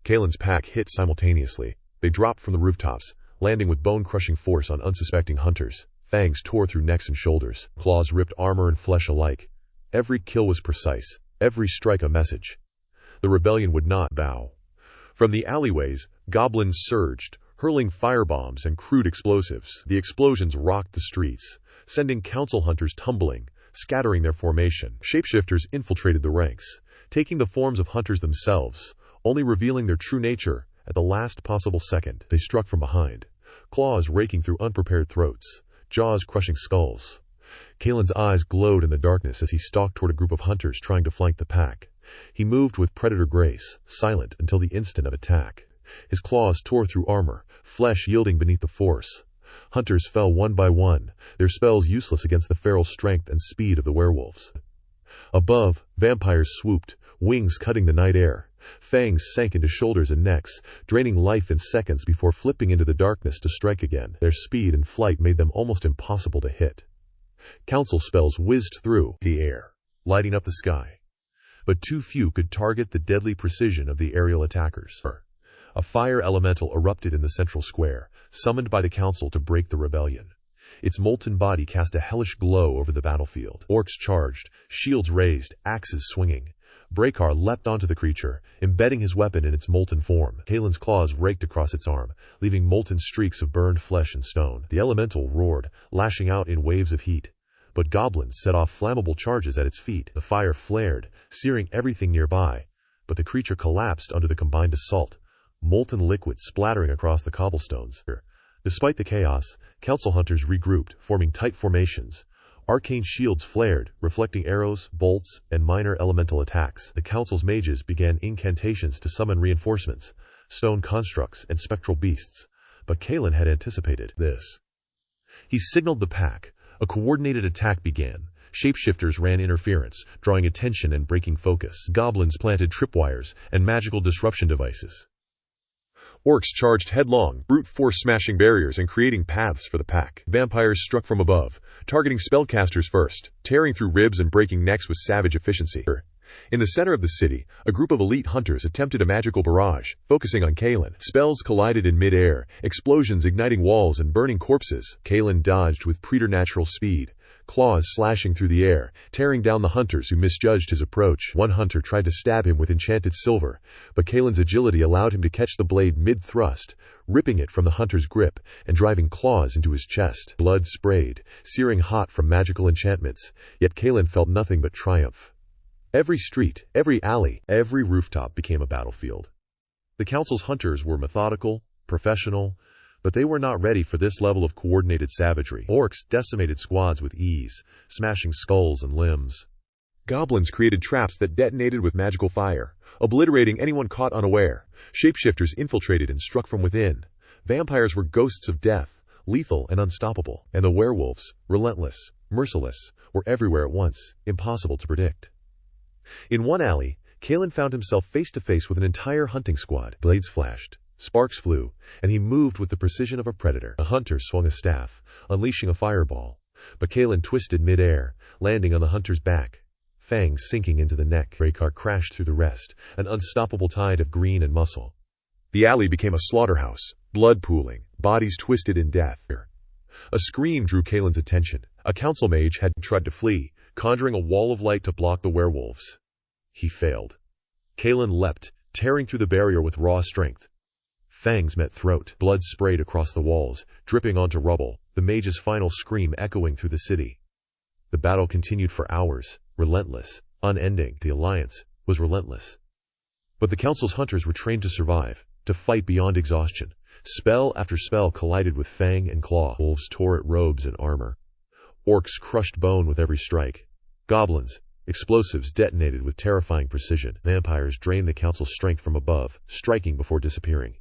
Kalen's pack hit simultaneously. They dropped from the rooftops, landing with bone-crushing force on unsuspecting hunters. Fangs tore through necks and shoulders. Claws ripped armor and flesh alike. Every kill was precise, every strike a message. The rebellion would not bow. From the alleyways, goblins surged, hurling firebombs and crude explosives. The explosions rocked the streets, sending council hunters tumbling, scattering their formation. Shapeshifters infiltrated the ranks, taking the forms of hunters themselves, only revealing their true nature at the last possible second. They struck from behind, claws raking through unprepared throats, jaws crushing skulls. Kalen's eyes glowed in the darkness as he stalked toward a group of hunters trying to flank the pack. He moved with predator grace, silent until the instant of attack. His claws tore through armor, flesh yielding beneath the force. Hunters fell one by one, their spells useless against the feral strength and speed of the werewolves. Above, vampires swooped, wings cutting the night air. Fangs sank into shoulders and necks, draining life in seconds before flipping into the darkness to strike again. Their speed and flight made them almost impossible to hit. Council spells whizzed through the air, lighting up the sky. But too few could target the deadly precision of the aerial attackers. A fire elemental erupted in the central square, summoned by the council to break the rebellion. Its molten body cast a hellish glow over the battlefield. Orcs charged, shields raised, axes swinging. Brekar leapt onto the creature, embedding his weapon in its molten form. Kalen's claws raked across its arm, leaving molten streaks of burned flesh and stone. The elemental roared, lashing out in waves of heat. But goblins set off flammable charges at its feet. The fire flared, searing everything nearby. But the creature collapsed under the combined assault, molten liquid splattering across the cobblestones. Despite the chaos, council hunters regrouped, forming tight formations. Arcane shields flared, reflecting arrows, bolts, and minor elemental attacks. The council's mages began incantations to summon reinforcements, stone constructs, and spectral beasts. But Kalen had anticipated this. He signaled the pack. A coordinated attack began. Shapeshifters ran interference, drawing attention and breaking focus. Goblins planted tripwires and magical disruption devices. Orcs charged headlong, brute force smashing barriers and creating paths for the pack. Vampires struck from above, targeting spellcasters first, tearing through ribs and breaking necks with savage efficiency. In the center of the city, a group of elite hunters attempted a magical barrage, focusing on Kalen. Spells collided in mid-air, explosions igniting walls and burning corpses. Kalen dodged with preternatural speed, claws slashing through the air, tearing down the hunters who misjudged his approach. One hunter tried to stab him with enchanted silver, but Kalen's agility allowed him to catch the blade mid-thrust, ripping it from the hunter's grip and driving claws into his chest. Blood sprayed, searing hot from magical enchantments, yet Kalen felt nothing but triumph. Every street, every alley, every rooftop became a battlefield. The council's hunters were methodical, professional, but they were not ready for this level of coordinated savagery. Orcs decimated squads with ease, smashing skulls and limbs. Goblins created traps that detonated with magical fire, obliterating anyone caught unaware. Shapeshifters infiltrated and struck from within. Vampires were ghosts of death, lethal and unstoppable. And the werewolves, relentless, merciless, were everywhere at once, impossible to predict. In one alley, Kalen found himself face to face with an entire hunting squad. Blades flashed, sparks flew, and he moved with the precision of a predator. A hunter swung a staff, unleashing a fireball. But Kalen twisted mid-air, landing on the hunter's back. Fangs sinking into the neck. Brekar crashed through the rest, an unstoppable tide of green and muscle. The alley became a slaughterhouse, blood pooling, bodies twisted in death. A scream drew Kalen's attention. A council mage had tried to flee, conjuring a wall of light to block the werewolves. He failed. Kalen leapt, tearing through the barrier with raw strength. Fangs met throat. Blood sprayed across the walls, dripping onto rubble, the mage's final scream echoing through the city. The battle continued for hours, relentless, unending. The Alliance was relentless. But the Council's hunters were trained to survive, to fight beyond exhaustion. Spell after spell collided with fang and claw. Wolves tore at robes and armor. Orcs crushed bone with every strike. Goblins, explosives detonated with terrifying precision. Vampires drained the Council's strength from above, striking before disappearing.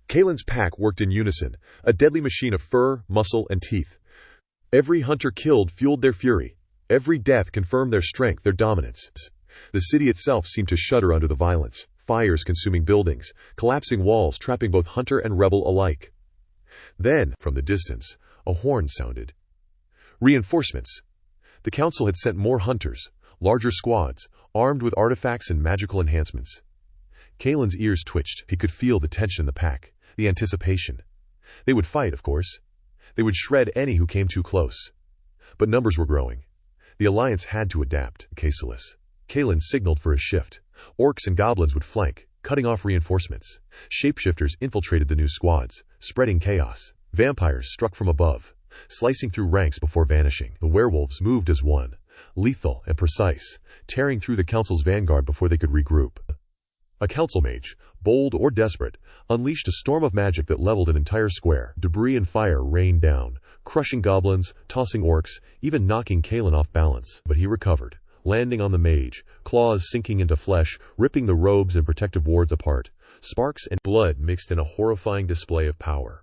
Kalen's pack worked in unison, a deadly machine of fur, muscle, and teeth. Every hunter killed fueled their fury. Every death confirmed their strength, their dominance. The city itself seemed to shudder under the violence, fires consuming buildings, collapsing walls trapping both hunter and rebel alike. Then, from the distance, a horn sounded. Reinforcements. The Council had sent more hunters, larger squads, armed with artifacts and magical enhancements. Kalen's ears twitched. He could feel the tension in the pack, the anticipation. They would fight, of course. They would shred any who came too close. But numbers were growing. The Alliance had to adapt. Caseless. Kalen signaled for a shift. Orcs and goblins would flank, cutting off reinforcements. Shapeshifters infiltrated the new squads, spreading chaos. Vampires struck from above, slicing through ranks before vanishing. The werewolves moved as one, lethal and precise, tearing through the Council's vanguard before they could regroup. A council mage, bold or desperate, unleashed a storm of magic that leveled an entire square. Debris and fire rained down, crushing goblins, tossing orcs, even knocking Kalen off balance. But he recovered, landing on the mage, claws sinking into flesh, ripping the robes and protective wards apart. Sparks and blood mixed in a horrifying display of power.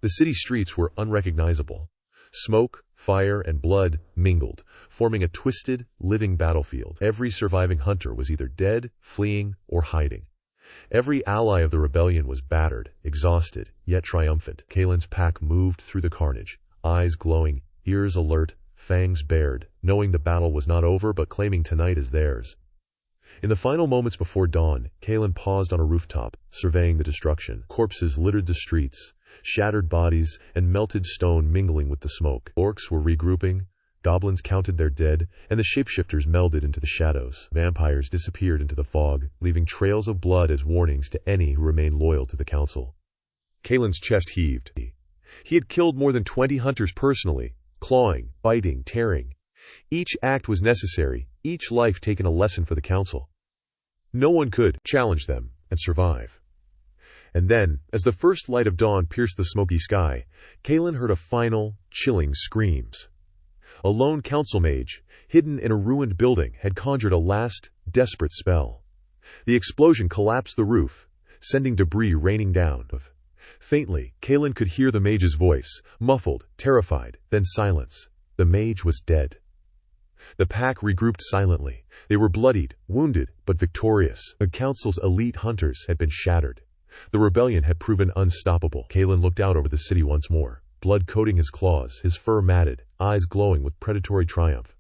The city streets were unrecognizable. Smoke, fire, and blood mingled, forming a twisted, living battlefield. Every surviving hunter was either dead, fleeing, or hiding. Every ally of the rebellion was battered, exhausted, yet triumphant. Kalen's pack moved through the carnage, eyes glowing, ears alert, fangs bared, knowing the battle was not over but claiming tonight as theirs. In the final moments before dawn, Kalen paused on a rooftop, surveying the destruction. Corpses littered the streets, shattered bodies and melted stone mingling with the smoke. Orcs were regrouping, goblins counted their dead, and the shapeshifters melded into the shadows. Vampires disappeared into the fog, leaving trails of blood as warnings to any who remained loyal to the Council. Kalen's chest heaved. He had killed more than 20 hunters personally, clawing, biting, tearing. Each act was necessary, each life taken a lesson for the Council. No one could challenge them and survive. And then, as the first light of dawn pierced the smoky sky, Kalen heard a final, chilling screams. A lone council mage, hidden in a ruined building, had conjured a last, desperate spell. The explosion collapsed the roof, sending debris raining down. Faintly, Kalen could hear the mage's voice, muffled, terrified, then silence. The mage was dead. The pack regrouped silently. They were bloodied, wounded, but victorious. The Council's elite hunters had been shattered. The rebellion had proven unstoppable. Kalen looked out over the city once more, blood coating his claws, his fur matted, eyes glowing with predatory triumph.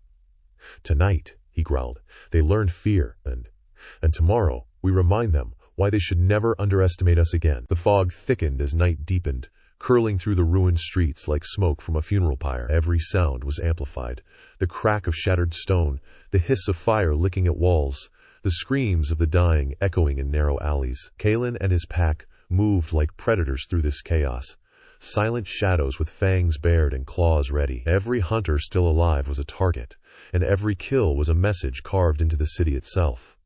Tonight, he growled, they learned fear, and tomorrow, we remind them why they should never underestimate us again. The fog thickened as night deepened, curling through the ruined streets like smoke from a funeral pyre. Every sound was amplified. The crack of shattered stone, the hiss of fire licking at walls, the screams of the dying echoing in narrow alleys. Kalen and his pack moved like predators through this chaos, silent shadows with fangs bared and claws ready. Every hunter still alive was a target, and every kill was a message carved into the city itself.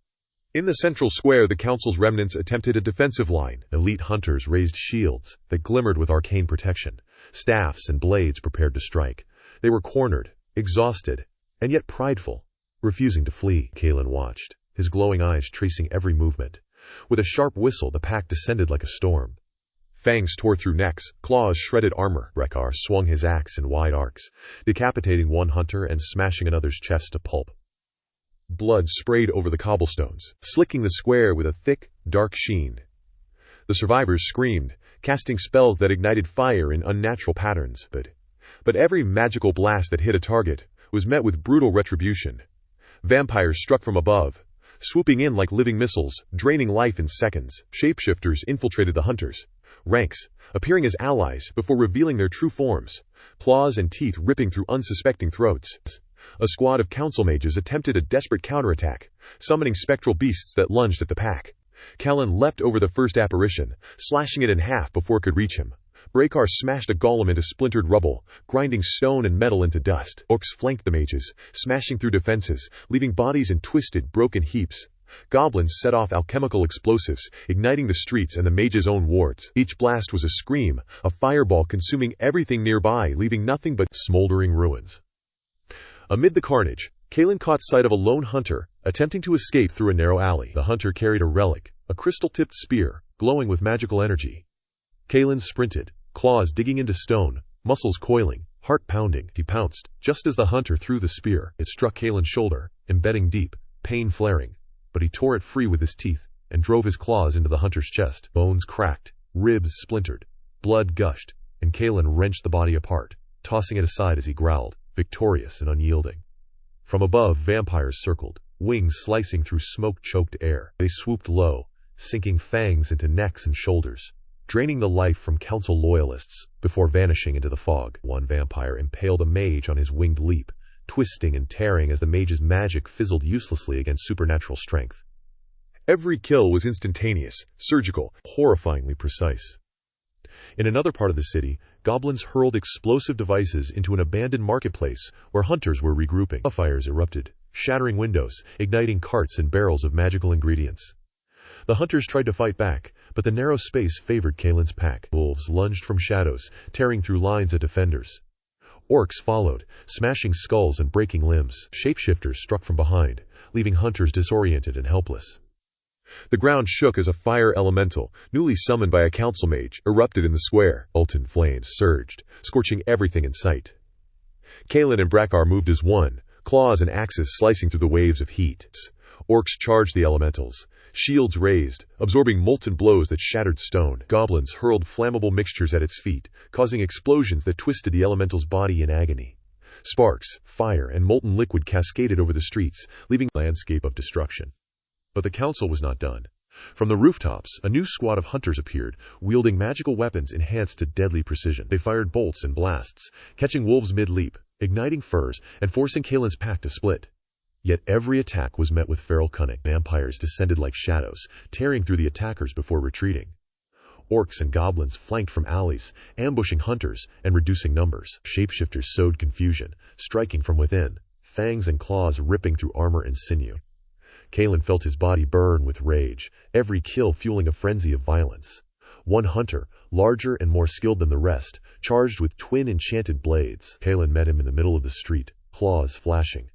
In the central square, the Council's remnants attempted a defensive line. Elite hunters raised shields that glimmered with arcane protection, staffs and blades prepared to strike. They were cornered, exhausted, and yet prideful, refusing to flee. Kalen watched, his glowing eyes tracing every movement. With a sharp whistle, the pack descended like a storm. Fangs tore through necks, claws shredded armor. Rekar swung his axe in wide arcs, decapitating one hunter and smashing another's chest to pulp. Blood sprayed over the cobblestones, slicking the square with a thick, dark sheen. The survivors screamed, casting spells that ignited fire in unnatural patterns. But every magical blast that hit a target was met with brutal retribution. Vampires struck from above, swooping in like living missiles, draining life in seconds. Shapeshifters infiltrated the hunters' ranks, appearing as allies before revealing their true forms, claws and teeth ripping through unsuspecting throats. A squad of council mages attempted a desperate counterattack, summoning spectral beasts that lunged at the pack. Callan leapt over the first apparition, slashing it in half before it could reach him. Brakar smashed a golem into splintered rubble, grinding stone and metal into dust. Orcs flanked the mages, smashing through defenses, leaving bodies in twisted, broken heaps. Goblins set off alchemical explosives, igniting the streets and the mages' own wards. Each blast was a scream, a fireball consuming everything nearby, leaving nothing but smoldering ruins. Amid the carnage, Callan caught sight of a lone hunter, attempting to escape through a narrow alley. The hunter carried a relic, a crystal-tipped spear, glowing with magical energy. Callan sprinted, claws digging into stone, muscles coiling, heart pounding. He pounced, just as the hunter threw the spear. It struck Callan's shoulder, embedding deep, pain flaring. But he tore it free with his teeth, and drove his claws into the hunter's chest. Bones cracked, ribs splintered, blood gushed, and Callan wrenched the body apart, tossing it aside as he growled, victorious and unyielding. From above, vampires circled, wings slicing through smoke-choked air. They swooped low, sinking fangs into necks and shoulders, draining the life from council loyalists, before vanishing into the fog. One vampire impaled a mage on his winged leap, twisting and tearing as the mage's magic fizzled uselessly against supernatural strength. Every kill was instantaneous, surgical, horrifyingly precise. In another part of the city, goblins hurled explosive devices into an abandoned marketplace where hunters were regrouping. Fires erupted, shattering windows, igniting carts and barrels of magical ingredients. The hunters tried to fight back, but the narrow space favored Callan's pack. Wolves lunged from shadows, tearing through lines of defenders. Orcs followed, smashing skulls and breaking limbs. Shapeshifters struck from behind, leaving hunters disoriented and helpless. The ground shook as a fire elemental, newly summoned by a council mage, erupted in the square. Molten flames surged, scorching everything in sight. Callan and Brakar moved as one, claws and axes slicing through the waves of heat. Orcs charged the elementals, shields raised, absorbing molten blows that shattered stone. Goblins hurled flammable mixtures at its feet, causing explosions that twisted the elemental's body in agony. Sparks, fire, and molten liquid cascaded over the streets, leaving a landscape of destruction. But the council was not done. From the rooftops, a new squad of hunters appeared, wielding magical weapons enhanced to deadly precision. They fired bolts and blasts, catching wolves mid-leap, igniting furs, and forcing Callan's pack to split. Yet every attack was met with feral cunning. Vampires descended like shadows, tearing through the attackers before retreating. Orcs and goblins flanked from alleys, ambushing hunters and reducing numbers. Shapeshifters sowed confusion, striking from within, fangs and claws ripping through armor and sinew. Callan felt his body burn with rage, every kill fueling a frenzy of violence. One hunter, larger and more skilled than the rest, charged with twin enchanted blades. Callan met him in the middle of the street, claws flashing.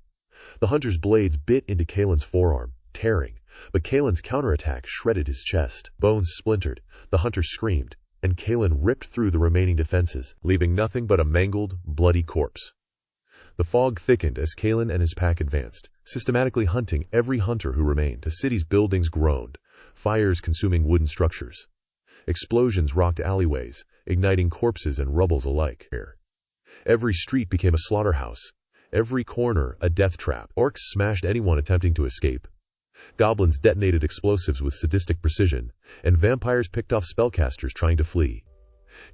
The hunter's blades bit into Callan's forearm, tearing, but Callan's counterattack shredded his chest. Bones splintered, the hunter screamed, and Callan ripped through the remaining defenses, leaving nothing but a mangled, bloody corpse. The fog thickened as Callan and his pack advanced, systematically hunting every hunter who remained. The city's buildings groaned, fires consuming wooden structures. Explosions rocked alleyways, igniting corpses and rubbles alike. Every street became a slaughterhouse, every corner a death trap. Orcs smashed anyone attempting to escape. Goblins detonated explosives with sadistic precision, and vampires picked off spellcasters trying to flee.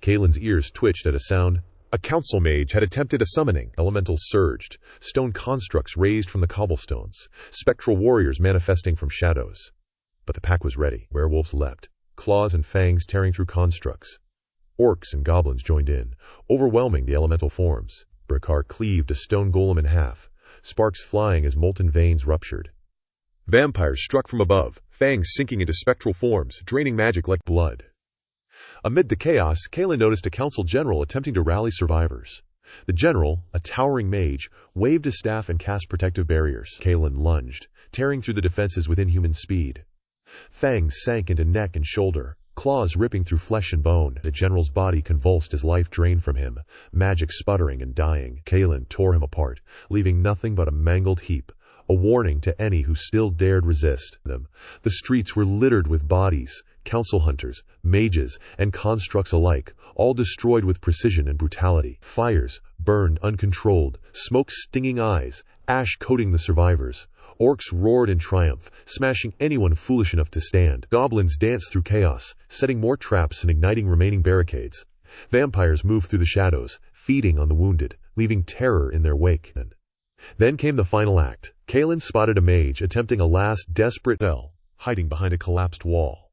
Callan's ears twitched at a sound. A council mage had attempted a summoning. Elementals surged, stone constructs raised from the cobblestones, spectral warriors manifesting from shadows. But the pack was ready. Werewolves leapt, claws and fangs tearing through constructs. Orcs and goblins joined in, overwhelming the elemental forms. Brakar cleaved a stone golem in half, sparks flying as molten veins ruptured. Vampires struck from above, fangs sinking into spectral forms, draining magic like blood. Amid the chaos, Callan noticed a council general attempting to rally survivors. The general, a towering mage, waved his staff and cast protective barriers. Callan lunged, tearing through the defenses with inhuman speed. Fangs sank into neck and shoulder, claws ripping through flesh and bone. The general's body convulsed as life drained from him, magic sputtering and dying. Callan tore him apart, leaving nothing but a mangled heap, a warning to any who still dared resist them. The streets were littered with bodies, council hunters, mages, and constructs alike, all destroyed with precision and brutality. Fires burned uncontrolled, smoke stinging eyes, ash coating the survivors. Orcs roared in triumph, smashing anyone foolish enough to stand. Goblins danced through chaos, setting more traps and igniting remaining barricades. Vampires moved through the shadows, feeding on the wounded, leaving terror in their wake. Then came the final act. Kalen spotted a mage attempting a last desperate spell, hiding behind a collapsed wall.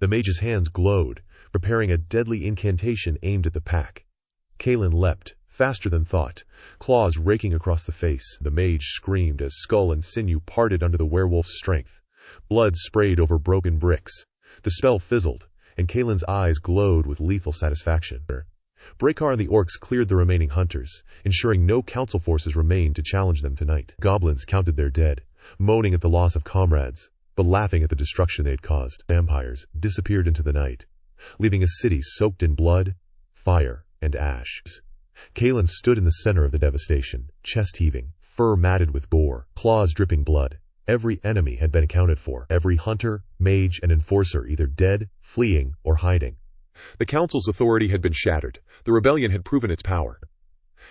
The mage's hands glowed, preparing a deadly incantation aimed at the pack. Kalen leapt, faster than thought, claws raking across the face. The mage screamed as skull and sinew parted under the werewolf's strength. Blood sprayed over broken bricks. The spell fizzled, and Kalen's eyes glowed with lethal satisfaction. Brakar and the orcs cleared the remaining hunters, ensuring no council forces remained to challenge them tonight. Goblins counted their dead, moaning at the loss of comrades, but laughing at the destruction they had caused. Vampires disappeared into the night, leaving a city soaked in blood, fire, and ash. Kalen stood in the center of the devastation, chest heaving, fur matted with gore, claws dripping blood. Every enemy had been accounted for, every hunter, mage, and enforcer either dead, fleeing, or hiding. The council's authority had been shattered. The rebellion had proven its power.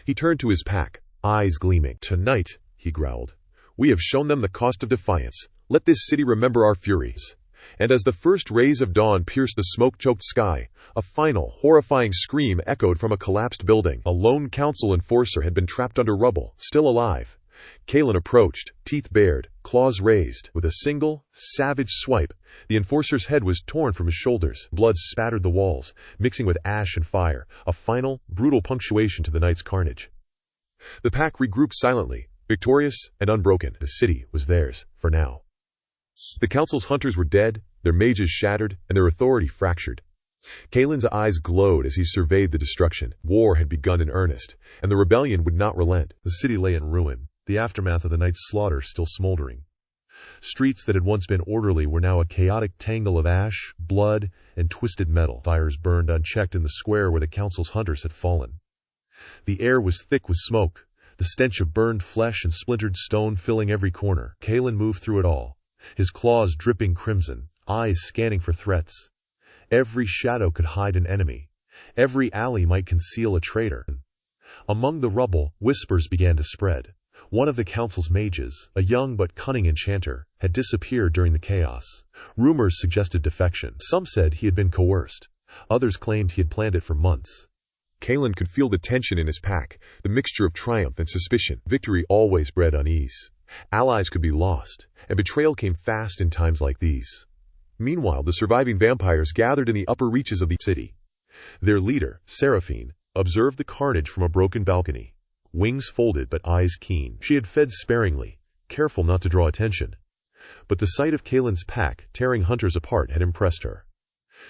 He turned to his pack, eyes gleaming. "Tonight," he growled, "we have shown them the cost of defiance. Let this city remember our furies." And as the first rays of dawn pierced the smoke-choked sky, a final, horrifying scream echoed from a collapsed building. A lone council enforcer had been trapped under rubble, still alive. Kalen approached, teeth bared, claws raised. With a single, savage swipe, the enforcer's head was torn from his shoulders. Blood spattered the walls, mixing with ash and fire, a final, brutal punctuation to the night's carnage. The pack regrouped silently, victorious and unbroken. The city was theirs, for now. The council's hunters were dead, their mages shattered, and their authority fractured. Kalen's eyes glowed as he surveyed the destruction. War had begun in earnest, and the rebellion would not relent. The city lay in ruin, the aftermath of the night's slaughter still smoldering. Streets that had once been orderly were now a chaotic tangle of ash, blood, and twisted metal. Fires burned unchecked in the square where the council's hunters had fallen. The air was thick with smoke, the stench of burned flesh and splintered stone filling every corner. Kalen moved through it all, his claws dripping crimson, eyes scanning for threats. Every shadow could hide an enemy. Every alley might conceal a traitor. Among the rubble, whispers began to spread. One of the council's mages, a young but cunning enchanter, had disappeared during the chaos. Rumors suggested defection. Some said he had been coerced. Others claimed he had planned it for months. Kalen could feel the tension in his pack, the mixture of triumph and suspicion. Victory always bred unease. Allies could be lost, and betrayal came fast in times like these. Meanwhile, the surviving vampires gathered in the upper reaches of the city. Their leader, Seraphine, observed the carnage from a broken balcony, wings folded but eyes keen. She had fed sparingly, careful not to draw attention. But the sight of Kalen's pack tearing hunters apart had impressed her.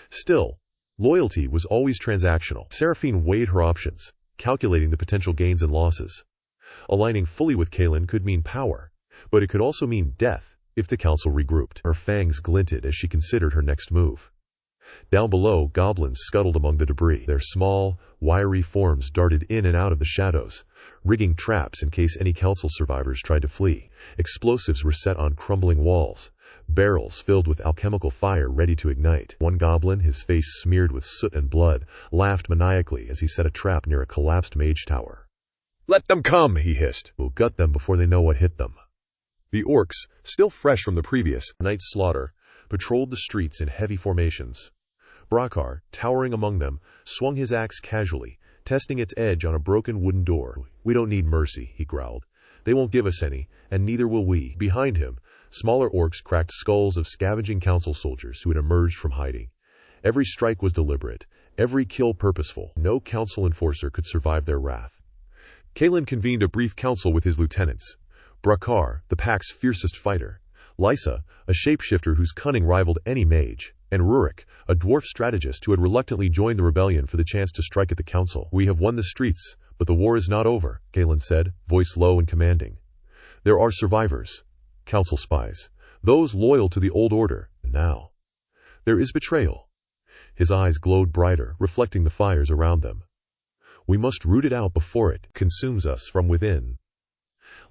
Still, loyalty was always transactional. Seraphine weighed her options, calculating the potential gains and losses. Aligning fully with Kalen could mean power, but it could also mean death if the council regrouped. Her fangs glinted as she considered her next move. Down below, goblins scuttled among the debris. Their small, wiry forms darted in and out of the shadows, rigging traps in case any council survivors tried to flee. Explosives were set on crumbling walls, barrels filled with alchemical fire ready to ignite. One goblin, his face smeared with soot and blood, laughed maniacally as he set a trap near a collapsed mage tower. "Let them come," he hissed. "We'll gut them before they know what hit them." The orcs, still fresh from the previous night's slaughter, patrolled the streets in heavy formations. Brakar, towering among them, swung his axe casually, testing its edge on a broken wooden door. "We don't need mercy," he growled. "They won't give us any, and neither will we." Behind him, smaller orcs cracked skulls of scavenging council soldiers who had emerged from hiding. Every strike was deliberate, every kill purposeful. No council enforcer could survive their wrath. Kalen convened a brief council with his lieutenants. Brakar, the pack's fiercest fighter, Lysa, a shapeshifter whose cunning rivaled any mage, and Rurik, a dwarf strategist who had reluctantly joined the rebellion for the chance to strike at the council. "We have won the streets, but the war is not over," Kalen said, voice low and commanding. "There are survivors, council spies, those loyal to the old order. Now, there is betrayal." His eyes glowed brighter, reflecting the fires around them. "We must root it out before it consumes us from within."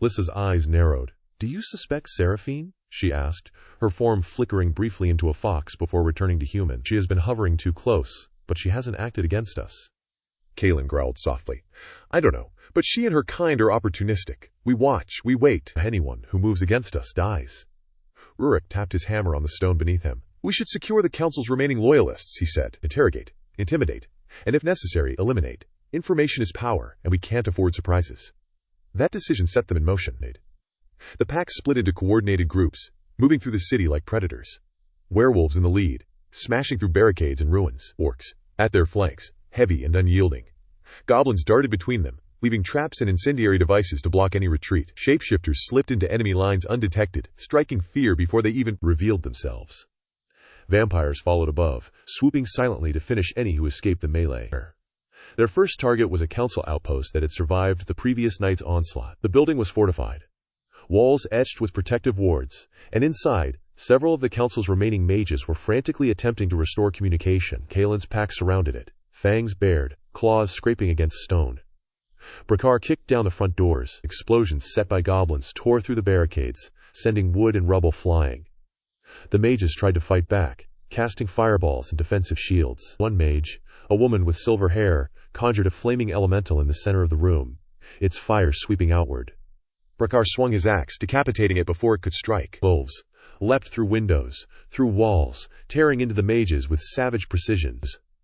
Lysa's eyes narrowed. "Do you suspect Seraphine?" she asked, her form flickering briefly into a fox before returning to human. "She has been hovering too close, but she hasn't acted against us." Kalen growled softly. "I don't know, but she and her kind are opportunistic. We watch, we wait. Anyone who moves against us dies." Rurik tapped his hammer on the stone beneath him. "We should secure the council's remaining loyalists," he said. "Interrogate, intimidate, and if necessary, eliminate. Information is power, and we can't afford surprises." That decision set them in motion. The pack split into coordinated groups, moving through the city like predators. Werewolves in the lead, smashing through barricades and ruins. Orcs, at their flanks, heavy and unyielding. Goblins darted between them, leaving traps and incendiary devices to block any retreat. Shapeshifters slipped into enemy lines undetected, striking fear before they even revealed themselves. Vampires followed above, swooping silently to finish any who escaped the melee. Their first target was a council outpost that had survived the previous night's onslaught. The building was fortified, walls etched with protective wards, and inside, several of the council's remaining mages were frantically attempting to restore communication. Kalen's pack surrounded it, fangs bared, claws scraping against stone. Brakar kicked down the front doors. Explosions set by goblins tore through the barricades, sending wood and rubble flying. The mages tried to fight back, casting fireballs and defensive shields. One mage, a woman with silver hair, conjured a flaming elemental in the center of the room, its fire sweeping outward. Brakar swung his axe, decapitating it before it could strike. Wolves leapt through windows, through walls, tearing into the mages with savage precision.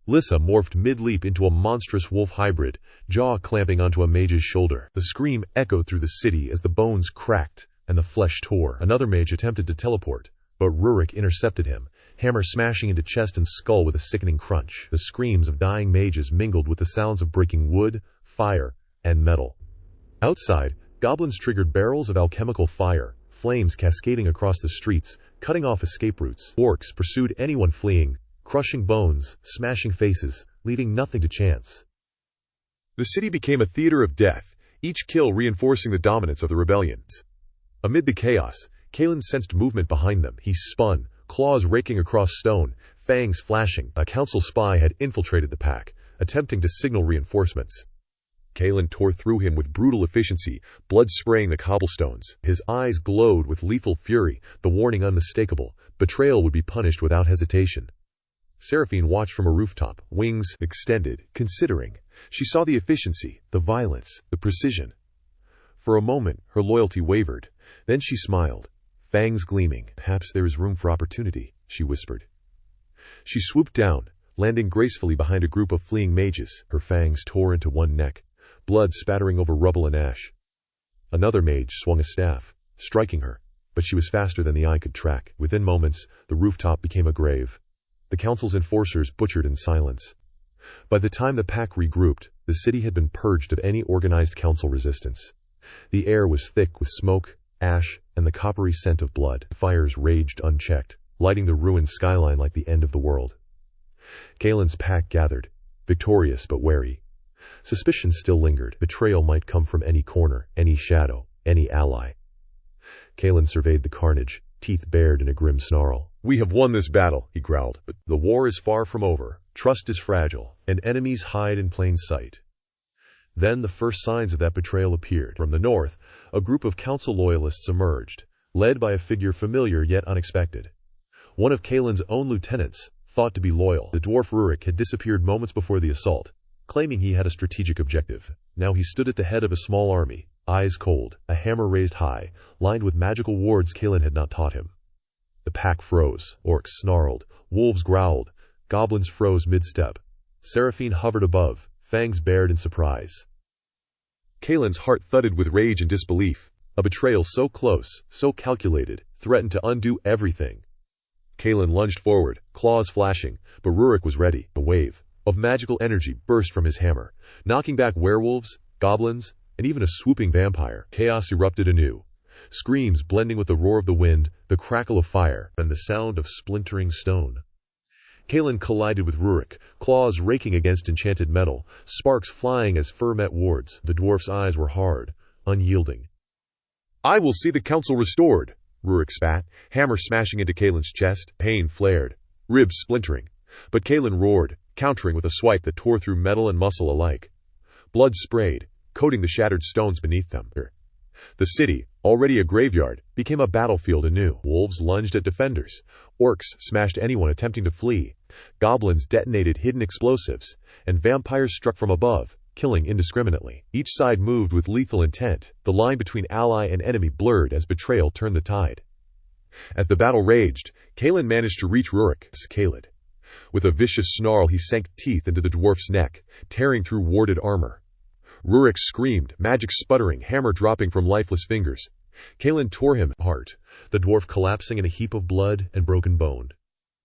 Lissa morphed mid-leap into a monstrous wolf hybrid, jaw clamping onto a mage's shoulder. The scream echoed through the city as the bones cracked and the flesh tore. Another mage attempted to teleport, but Rurik intercepted him, hammer smashing into chest and skull with a sickening crunch. The screams of dying mages mingled with the sounds of breaking wood, fire, and metal. Outside, goblins triggered barrels of alchemical fire, flames cascading across the streets, cutting off escape routes. Orcs pursued anyone fleeing, crushing bones, smashing faces, leaving nothing to chance. The city became a theater of death, each kill reinforcing the dominance of the rebellions. Amid the chaos, Kalen sensed movement behind them. He spun, claws raking across stone, fangs flashing. A council spy had infiltrated the pack, attempting to signal reinforcements. Kalen tore through him with brutal efficiency, blood spraying the cobblestones. His eyes glowed with lethal fury, the warning unmistakable. Betrayal would be punished without hesitation. Seraphine watched from a rooftop, wings extended, considering. She saw the efficiency, the violence, the precision. For a moment, her loyalty wavered. Then she smiled, fangs gleaming. Perhaps there is room for opportunity, she whispered. She swooped down, landing gracefully behind a group of fleeing mages. Her fangs tore into one neck, blood spattering over rubble and ash. Another mage swung a staff, striking her, but she was faster than the eye could track. Within moments, the rooftop became a grave. The council's enforcers butchered in silence. By the time the pack regrouped, the city had been purged of any organized council resistance. The air was thick with smoke, ash, and the coppery scent of blood. Fires raged unchecked, lighting the ruined skyline like the end of the world. Kalen's pack gathered, victorious but wary. Suspicion still lingered. Betrayal might come from any corner, any shadow, any ally. Kalen surveyed the carnage, teeth bared in a grim snarl. "We have won this battle," he growled, "but the war is far from over. Trust is fragile, and enemies hide in plain sight." Then the first signs of that betrayal appeared. From the north, a group of council loyalists emerged, led by a figure familiar yet unexpected. One of Kalen's own lieutenants, thought to be loyal. The dwarf Rurik had disappeared moments before the assault, claiming he had a strategic objective. Now he stood at the head of a small army, eyes cold, a hammer raised high, lined with magical wards Kalen had not taught him. The pack froze, orcs snarled, wolves growled, goblins froze mid-step. Seraphine hovered above, fangs bared in surprise. Kalen's heart thudded with rage and disbelief. A betrayal so close, so calculated, threatened to undo everything. Kalen lunged forward, claws flashing, but Rurik was ready. A wave of magical energy burst from his hammer, knocking back werewolves, goblins, and even a swooping vampire. Chaos erupted anew. Screams blending with the roar of the wind, the crackle of fire, and the sound of splintering stone. Kalen collided with Rurik, claws raking against enchanted metal, sparks flying as fur met wards. The dwarf's eyes were hard, unyielding. "I will see the council restored," Rurik spat, hammer smashing into Kalen's chest. Pain flared, ribs splintering. But Kalen roared, countering with a swipe that tore through metal and muscle alike. Blood sprayed, coating the shattered stones beneath them. The city, already a graveyard, became a battlefield anew. Wolves lunged at defenders. Orcs smashed anyone attempting to flee. Goblins detonated hidden explosives, and vampires struck from above, killing indiscriminately. Each side moved with lethal intent. The line between ally and enemy blurred as betrayal turned the tide. As the battle raged, Kalen managed to reach Rurik's Kaled. With a vicious snarl, he sank teeth into the dwarf's neck, tearing through warded armor. Rurik screamed, magic sputtering, hammer dropping from lifeless fingers. Kalen tore him apart, the dwarf collapsing in a heap of blood and broken bone.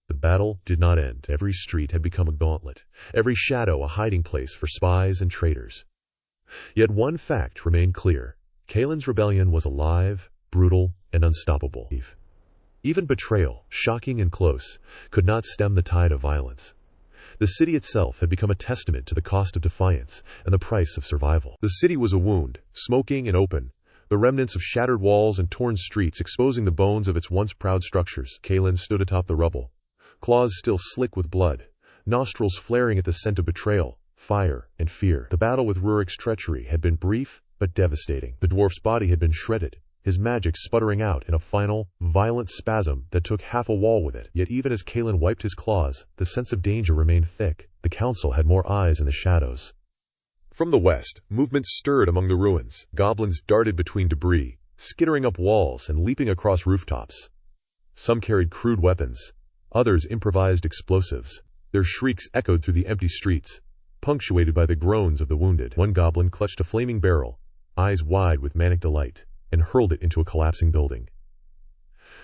The battle did not end. Every street had become a gauntlet, every shadow a hiding place for spies and traitors. Yet one fact remained clear. Kalen's rebellion was alive, brutal, and unstoppable. Even betrayal, shocking and close, could not stem the tide of violence. The city itself had become a testament to the cost of defiance and the price of survival. The city was a wound, smoking and open, the remnants of shattered walls and torn streets exposing the bones of its once proud structures. Kalen stood atop the rubble, claws still slick with blood, nostrils flaring at the scent of betrayal, fire, and fear. The battle with Rurik's treachery had been brief but devastating. The dwarf's body had been shredded, his magic sputtering out in a final, violent spasm that took half a wall with it. Yet even as Kalen wiped his claws, the sense of danger remained thick. The council had more eyes in the shadows. From the west, movement stirred among the ruins. Goblins darted between debris, skittering up walls and leaping across rooftops. Some carried crude weapons, others improvised explosives. Their shrieks echoed through the empty streets, punctuated by the groans of the wounded. One goblin clutched a flaming barrel, eyes wide with manic delight, and hurled it into a collapsing building.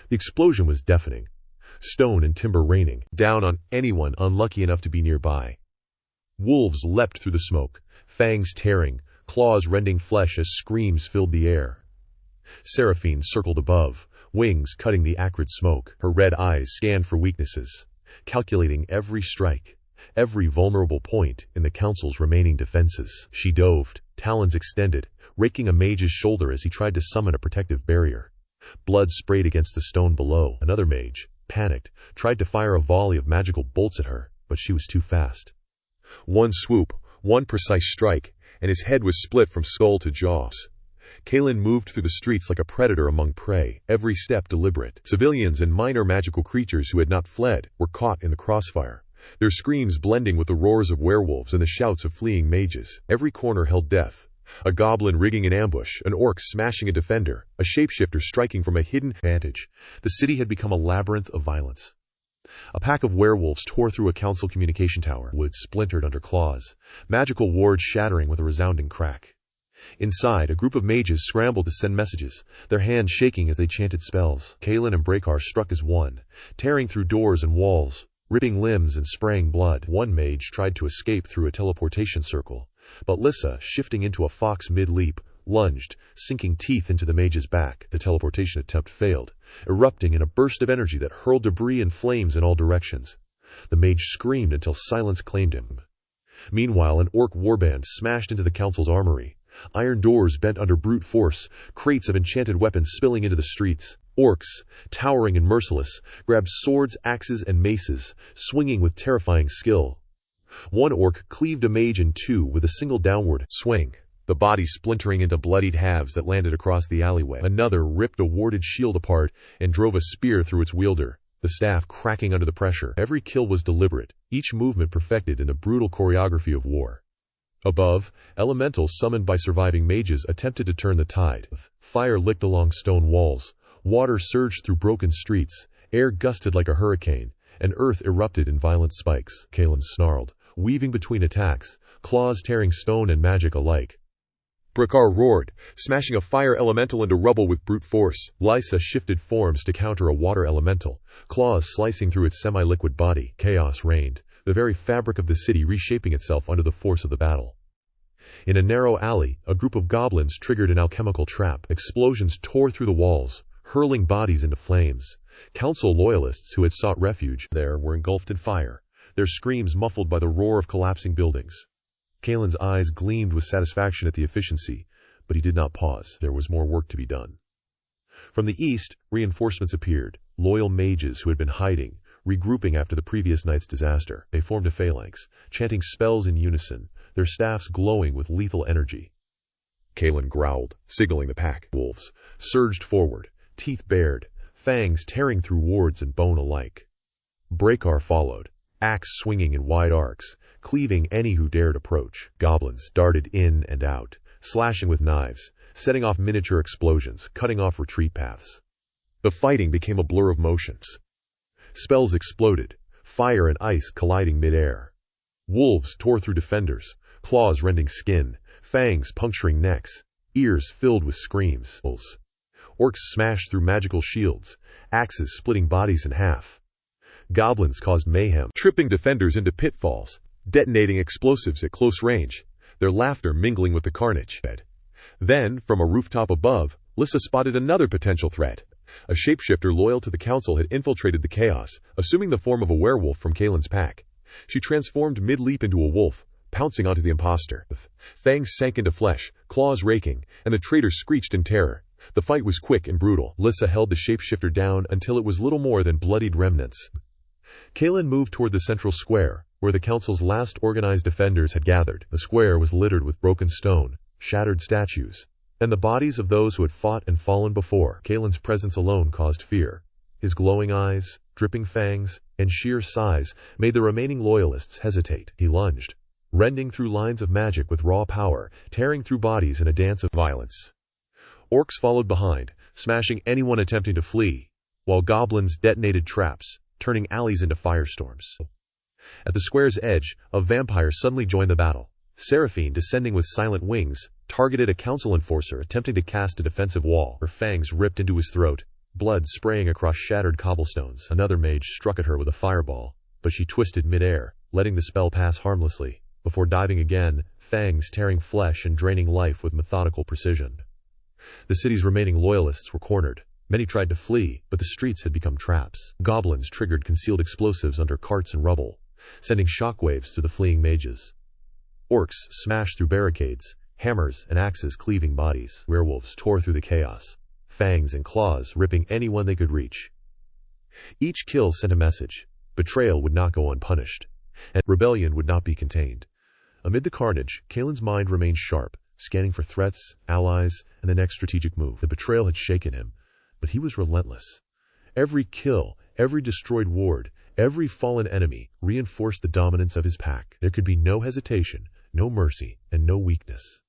The explosion was deafening, stone and timber raining down on anyone unlucky enough to be nearby. Wolves leapt through the smoke, fangs tearing, claws rending flesh as screams filled the air. Seraphine circled above, wings cutting the acrid smoke. Her red eyes scanned for weaknesses, calculating every strike, every vulnerable point in the council's remaining defenses. She dove, talons extended, raking a mage's shoulder as he tried to summon a protective barrier. Blood sprayed against the stone below. Another mage, panicked, tried to fire a volley of magical bolts at her, but she was too fast. One swoop, one precise strike, and his head was split from skull to jaws. Kalen moved through the streets like a predator among prey, every step deliberate. Civilians and minor magical creatures who had not fled were caught in the crossfire, their screams blending with the roars of werewolves and the shouts of fleeing mages. Every corner held death. A goblin rigging an ambush, an orc smashing a defender, a shapeshifter striking from a hidden vantage. The city had become a labyrinth of violence. A pack of werewolves tore through a council communication tower. Wood splintered under claws, magical wards shattering with a resounding crack. Inside, a group of mages scrambled to send messages, their hands shaking as they chanted spells. Kalen and Brakar struck as one, tearing through doors and walls, ripping limbs and spraying blood. One mage tried to escape through a teleportation circle, but Lissa, shifting into a fox mid-leap, lunged, sinking teeth into the mage's back. The teleportation attempt failed, erupting in a burst of energy that hurled debris and flames in all directions. The mage screamed until silence claimed him. Meanwhile, an orc warband smashed into the council's armory. Iron doors bent under brute force, crates of enchanted weapons spilling into the streets. Orcs, towering and merciless, grabbed swords, axes, and maces, swinging with terrifying skill. One orc cleaved a mage in two with a single downward swing, the body splintering into bloodied halves that landed across the alleyway. Another ripped a warded shield apart and drove a spear through its wielder, the staff cracking under the pressure. Every kill was deliberate, each movement perfected in the brutal choreography of war. Above, elementals summoned by surviving mages attempted to turn the tide. Fire licked along stone walls, water surged through broken streets, air gusted like a hurricane, and earth erupted in violent spikes. Kalen snarled, weaving between attacks, claws tearing stone and magic alike. Brakar roared, smashing a fire elemental into rubble with brute force. Lysa shifted forms to counter a water elemental, claws slicing through its semi-liquid body. Chaos reigned, the very fabric of the city reshaping itself under the force of the battle. In a narrow alley, a group of goblins triggered an alchemical trap. Explosions tore through the walls, hurling bodies into flames. Council loyalists who had sought refuge there were engulfed in fire, their screams muffled by the roar of collapsing buildings. Kalen's eyes gleamed with satisfaction at the efficiency, but he did not pause. There was more work to be done. From the east, reinforcements appeared, loyal mages who had been hiding, regrouping after the previous night's disaster. They formed a phalanx, chanting spells in unison, their staffs glowing with lethal energy. Kalen growled, signaling the pack. Wolves surged forward, teeth bared, fangs tearing through wards and bone alike. Brakar followed, axe swinging in wide arcs, cleaving any who dared approach. Goblins darted in and out, slashing with knives, setting off miniature explosions, cutting off retreat paths. The fighting became a blur of motions. Spells exploded, fire and ice colliding mid-air. Wolves tore through defenders, claws rending skin, fangs puncturing necks, ears filled with screams. Orcs smashed through magical shields, axes splitting bodies in half. Goblins caused mayhem, tripping defenders into pitfalls, detonating explosives at close range, their laughter mingling with the carnage. Then, from a rooftop above, Lissa spotted another potential threat. A shapeshifter loyal to the council had infiltrated the chaos, assuming the form of a werewolf from Kalen's pack. She transformed mid-leap into a wolf, pouncing onto the imposter. Fangs sank into flesh, claws raking, and the traitor screeched in terror. The fight was quick and brutal. Lissa held the shapeshifter down until it was little more than bloodied remnants. Kalen moved toward the central square, where the council's last organized defenders had gathered. The square was littered with broken stone, shattered statues, and the bodies of those who had fought and fallen before. Kalen's presence alone caused fear. His glowing eyes, dripping fangs, and sheer size made the remaining loyalists hesitate. He lunged, rending through lines of magic with raw power, tearing through bodies in a dance of violence. Orcs followed behind, smashing anyone attempting to flee, while goblins detonated traps, turning alleys into firestorms. At the square's edge, a vampire suddenly joined the battle. Seraphine, descending with silent wings, targeted a council enforcer attempting to cast a defensive wall. Her fangs ripped into his throat, blood spraying across shattered cobblestones. Another mage struck at her with a fireball, but she twisted mid-air, letting the spell pass harmlessly, before diving again, fangs tearing flesh and draining life with methodical precision. The city's remaining loyalists were cornered. Many tried to flee, but the streets had become traps. Goblins triggered concealed explosives under carts and rubble, sending shockwaves through the fleeing mages. Orcs smashed through barricades, hammers and axes cleaving bodies. Werewolves tore through the chaos, fangs and claws ripping anyone they could reach. Each kill sent a message. Betrayal would not go unpunished, and rebellion would not be contained. Amid the carnage, Kalen's mind remained sharp, scanning for threats, allies, and the next strategic move. The betrayal had shaken him, but he was relentless. Every kill, every destroyed ward, every fallen enemy reinforced the dominance of his pack. There could be no hesitation, no mercy, and no weakness.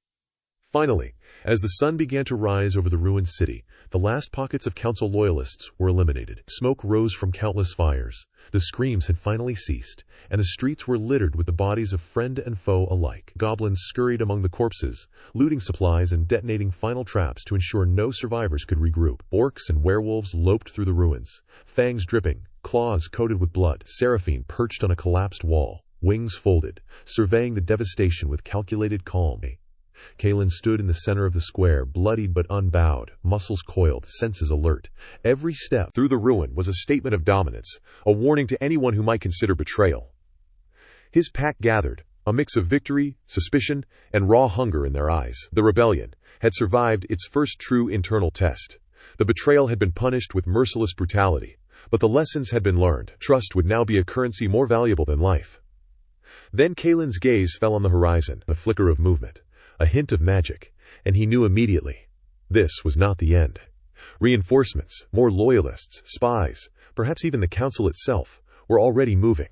Finally, as the sun began to rise over the ruined city, the last pockets of council loyalists were eliminated. Smoke rose from countless fires. The screams had finally ceased, and the streets were littered with the bodies of friend and foe alike. Goblins scurried among the corpses, looting supplies and detonating final traps to ensure no survivors could regroup. Orcs and werewolves loped through the ruins, fangs dripping, claws coated with blood. Seraphine perched on a collapsed wall, wings folded, surveying the devastation with calculated calm. Kalen stood in the center of the square, bloodied but unbowed, muscles coiled, senses alert. Every step through the ruin was a statement of dominance, a warning to anyone who might consider betrayal. His pack gathered, a mix of victory, suspicion, and raw hunger in their eyes. The rebellion had survived its first true internal test. The betrayal had been punished with merciless brutality, but the lessons had been learned. Trust would now be a currency more valuable than life. Then Kalen's gaze fell on the horizon, a flicker of movement, a hint of magic, and he knew immediately. This was not the end. Reinforcements, more loyalists, spies, perhaps even the council itself, were already moving.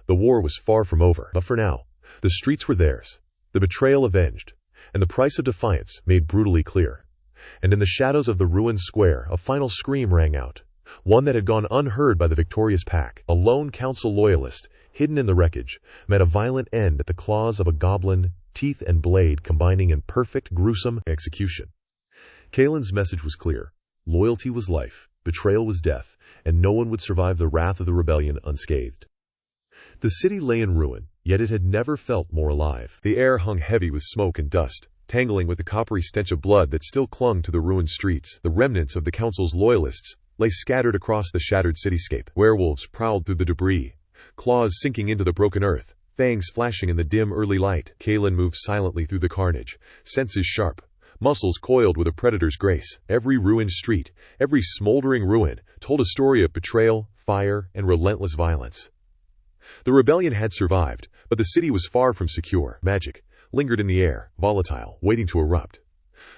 The war was far from over, but for now, the streets were theirs, the betrayal avenged, and the price of defiance made brutally clear. And in the shadows of the ruined square, a final scream rang out, one that had gone unheard by the victorious pack. A lone council loyalist, hidden in the wreckage, met a violent end at the claws of a goblin, teeth and blade combining in perfect, gruesome execution. Kalen's message was clear. Loyalty was life, betrayal was death, and no one would survive the wrath of the rebellion unscathed. The city lay in ruin, yet it had never felt more alive. The air hung heavy with smoke and dust, tangling with the coppery stench of blood that still clung to the ruined streets. The remnants of the council's loyalists lay scattered across the shattered cityscape. Werewolves prowled through the debris, claws sinking into the broken earth, fangs flashing in the dim early light. Kalen moved silently through the carnage, senses sharp, muscles coiled with a predator's grace. Every ruined street, every smoldering ruin, told a story of betrayal, fire, and relentless violence. The rebellion had survived, but the city was far from secure. Magic lingered in the air, volatile, waiting to erupt.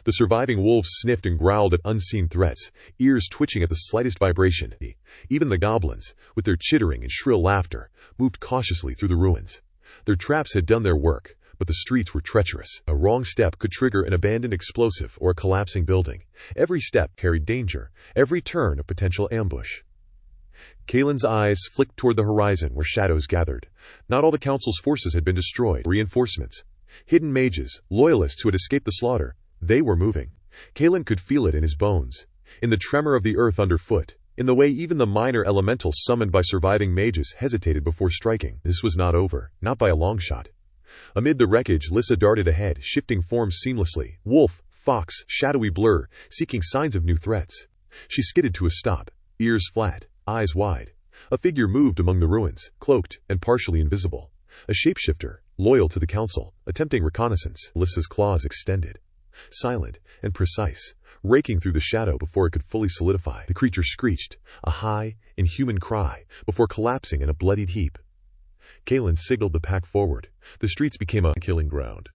The surviving wolves sniffed and growled at unseen threats, ears twitching at the slightest vibration. Even the goblins, with their chittering and shrill laughter, moved cautiously through the ruins. Their traps had done their work, but the streets were treacherous. A wrong step could trigger an abandoned explosive or a collapsing building. Every step carried danger, every turn a potential ambush. Kalen's eyes flicked toward the horizon where shadows gathered. Not all the council's forces had been destroyed. Reinforcements, Hidden mages, loyalists who had escaped the slaughter, they were moving. Kalen could feel it in his bones, in the tremor of the earth underfoot, in the way even the minor elementals summoned by surviving mages hesitated before striking. This was not over, not by a long shot. Amid the wreckage, Lissa darted ahead, shifting forms seamlessly. Wolf, fox, shadowy blur, seeking signs of new threats. She skidded to a stop, ears flat, eyes wide. A figure moved among the ruins, cloaked and partially invisible. A shapeshifter, loyal to the council, attempting reconnaissance. Lissa's claws extended, silent and precise, raking through the shadow before it could fully solidify. The creature screeched, a high, inhuman cry, before collapsing in a bloodied heap. Kalen signaled the pack forward. The streets became a killing ground.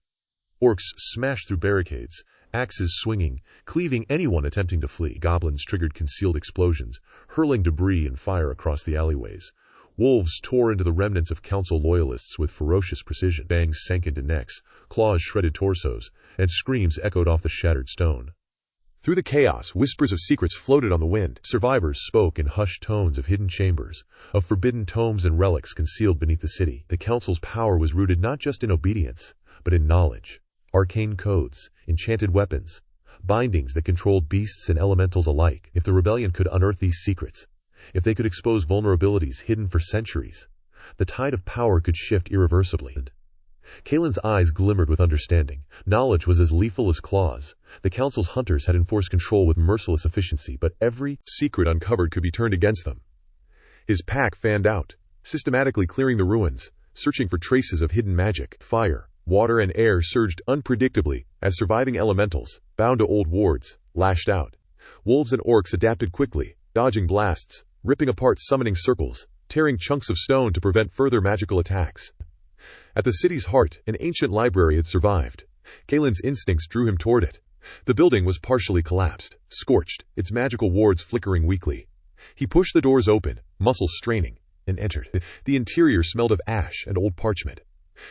Orcs smashed through barricades, axes swinging, cleaving anyone attempting to flee. Goblins triggered concealed explosions, hurling debris and fire across the alleyways. Wolves tore into the remnants of council loyalists with ferocious precision. Fangs sank into necks, claws shredded torsos, and screams echoed off the shattered stone. Through the chaos, whispers of secrets floated on the wind. Survivors spoke in hushed tones of hidden chambers, of forbidden tomes and relics concealed beneath the city. The council's power was rooted not just in obedience, but in knowledge. Arcane codes, enchanted weapons, bindings that controlled beasts and elementals alike. If the rebellion could unearth these secrets, if they could expose vulnerabilities hidden for centuries, the tide of power could shift irreversibly. Kalen's eyes glimmered with understanding. Knowledge was as lethal as claws. The council's hunters had enforced control with merciless efficiency, but every secret uncovered could be turned against them. His pack fanned out, systematically clearing the ruins, searching for traces of hidden magic. Fire, water, and air surged unpredictably as surviving elementals, bound to old wards, lashed out. Wolves and orcs adapted quickly, dodging blasts, ripping apart summoning circles, tearing chunks of stone to prevent further magical attacks. At the city's heart, an ancient library had survived. Kalen's instincts drew him toward it. The building was partially collapsed, scorched, its magical wards flickering weakly. He pushed the doors open, muscles straining, and entered. The interior smelled of ash and old parchment.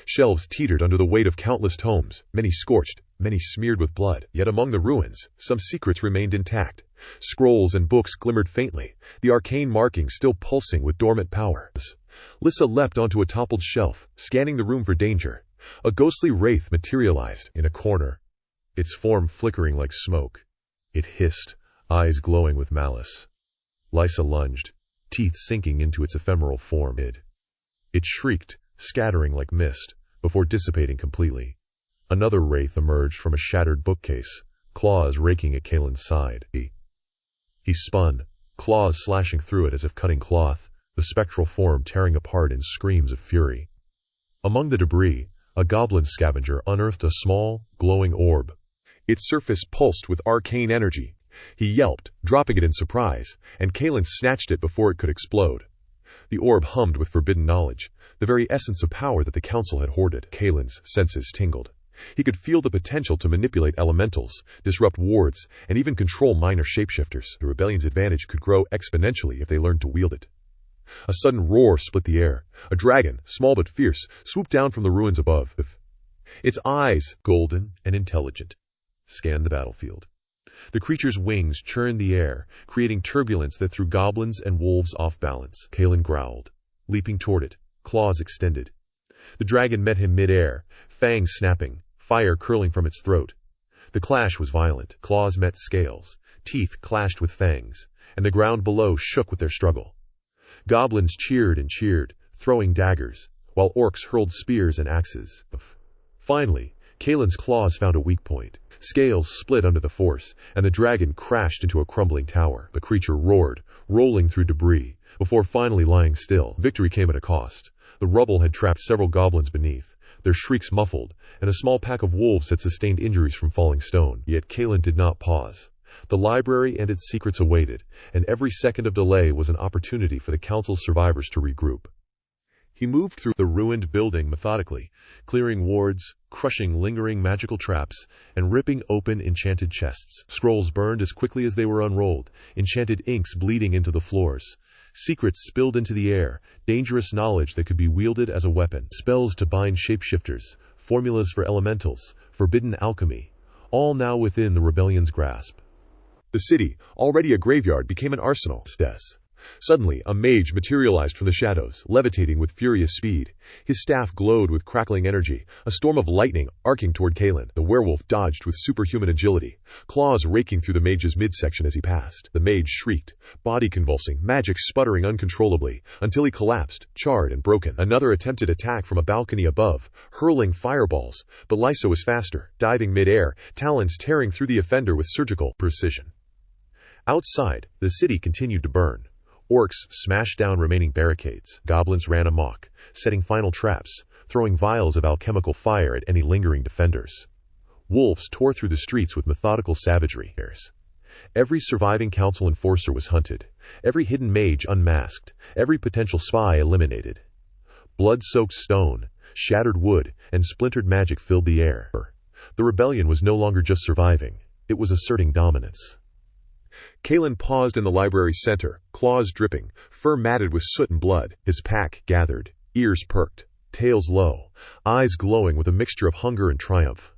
Shelves teetered under the weight of countless tomes, many scorched, many smeared with blood. Yet among the ruins, some secrets remained intact. Scrolls and books glimmered faintly, the arcane markings still pulsing with dormant power. Lissa leapt onto a toppled shelf, scanning the room for danger. A ghostly wraith materialized in a corner, its form flickering like smoke. It hissed, eyes glowing with malice. Lissa lunged, teeth sinking into its ephemeral form. It shrieked, scattering like mist, before dissipating completely. Another wraith emerged from a shattered bookcase, claws raking at Kalen's side. He spun, claws slashing through it as if cutting cloth, the spectral form tearing apart in screams of fury. Among the debris, a goblin scavenger unearthed a small, glowing orb. Its surface pulsed with arcane energy. He yelped, dropping it in surprise, and Kalen snatched it before it could explode. The orb hummed with forbidden knowledge, the very essence of power that the council had hoarded. Kalen's senses tingled. He could feel the potential to manipulate elementals, disrupt wards, and even control minor shapeshifters. The rebellion's advantage could grow exponentially if they learned to wield it. A sudden roar split the air. A dragon, small but fierce, swooped down from the ruins above. Its eyes, golden and intelligent, scanned the battlefield. The creature's wings churned the air, creating turbulence that threw goblins and wolves off balance. Kalen growled, leaping toward it, claws extended. The dragon met him mid-air, fangs snapping, fire curling from its throat. The clash was violent. Claws met scales, teeth clashed with fangs, and the ground below shook with their struggle. Goblins cheered and cheered, throwing daggers, while orcs hurled spears and axes. Finally, Kalen's claws found a weak point. Scales split under the force, and the dragon crashed into a crumbling tower. The creature roared, rolling through debris, before finally lying still. Victory came at a cost. The rubble had trapped several goblins beneath, their shrieks muffled, and a small pack of wolves had sustained injuries from falling stone. Yet Kalen did not pause. The library and its secrets awaited, and every second of delay was an opportunity for the council's survivors to regroup. He moved through the ruined building methodically, clearing wards, crushing lingering magical traps, and ripping open enchanted chests. Scrolls burned as quickly as they were unrolled, enchanted inks bleeding into the floors. Secrets spilled into the air, dangerous knowledge that could be wielded as a weapon. Spells to bind shapeshifters, formulas for elementals, forbidden alchemy, all now within the rebellion's grasp. The city, already a graveyard, became an arsenal. Suddenly, a mage materialized from the shadows, levitating with furious speed. His staff glowed with crackling energy, a storm of lightning arcing toward Kalen. The werewolf dodged with superhuman agility, claws raking through the mage's midsection as he passed. The mage shrieked, body convulsing, magic sputtering uncontrollably, until he collapsed, charred and broken. Another attempted attack from a balcony above, hurling fireballs, but Lysa was faster, diving mid-air, talons tearing through the offender with surgical precision. Outside, the city continued to burn. Orcs smashed down remaining barricades. Goblins ran amok, setting final traps, throwing vials of alchemical fire at any lingering defenders. Wolves tore through the streets with methodical savagery. Every surviving council enforcer was hunted, every hidden mage unmasked, every potential spy eliminated. Blood-soaked stone, shattered wood, and splintered magic filled the air. The rebellion was no longer just surviving, it was asserting dominance. Kalen paused in the library's center, claws dripping, fur matted with soot and blood. His pack gathered, ears perked, tails low, eyes glowing with a mixture of hunger and triumph.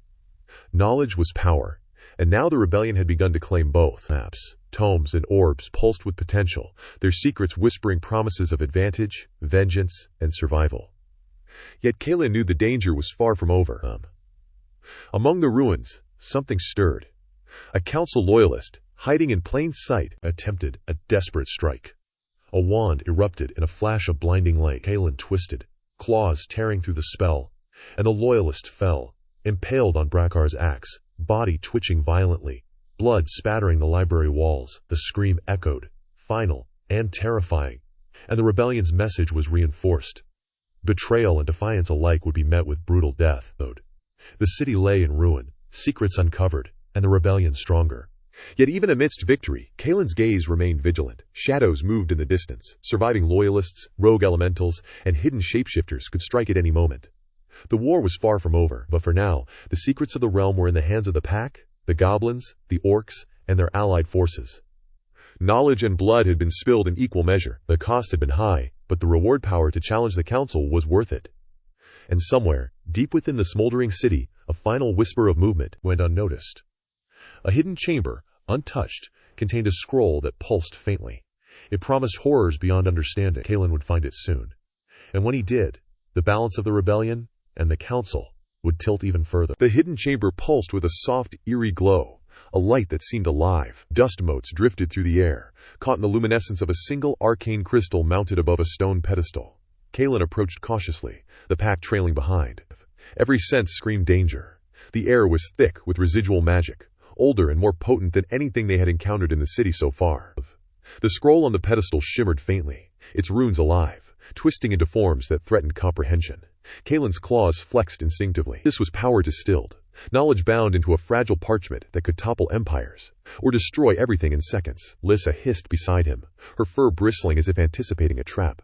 Knowledge was power, and now the rebellion had begun to claim both. Maps, tomes, and orbs pulsed with potential, their secrets whispering promises of advantage, vengeance, and survival. Yet Kalen knew the danger was far from over. Among the ruins, something stirred. A council loyalist, hiding in plain sight, attempted a desperate strike. A wand erupted in a flash of blinding light. Kalen twisted, claws tearing through the spell, and the loyalist fell, impaled on Brakar's axe, body twitching violently, blood spattering the library walls. The scream echoed, final and terrifying, and the rebellion's message was reinforced. Betrayal and defiance alike would be met with brutal death. The city lay in ruin, secrets uncovered, and the rebellion stronger. Yet even amidst victory, Kalen's gaze remained vigilant. Shadows moved in the distance. Surviving loyalists, rogue elementals, and hidden shapeshifters could strike at any moment. The war was far from over, but for now, the secrets of the realm were in the hands of the pack, the goblins, the orcs, and their allied forces. Knowledge and blood had been spilled in equal measure. The cost had been high, but the reward power to challenge the council was worth it. And somewhere, deep within the smoldering city, a final whisper of movement went unnoticed. A hidden chamber, untouched, contained a scroll that pulsed faintly. It promised horrors beyond understanding. Kalen would find it soon. And when he did, the balance of the rebellion and the council would tilt even further. The hidden chamber pulsed with a soft, eerie glow, a light that seemed alive. Dust motes drifted through the air, caught in the luminescence of a single arcane crystal mounted above a stone pedestal. Kalen approached cautiously, the pack trailing behind. Every sense screamed danger. The air was thick with residual magic, older and more potent than anything they had encountered in the city so far. The scroll on the pedestal shimmered faintly, its runes alive, twisting into forms that threatened comprehension. Kalen's claws flexed instinctively. This was power distilled, knowledge bound into a fragile parchment that could topple empires, or destroy everything in seconds. Lysa hissed beside him, her fur bristling as if anticipating a trap.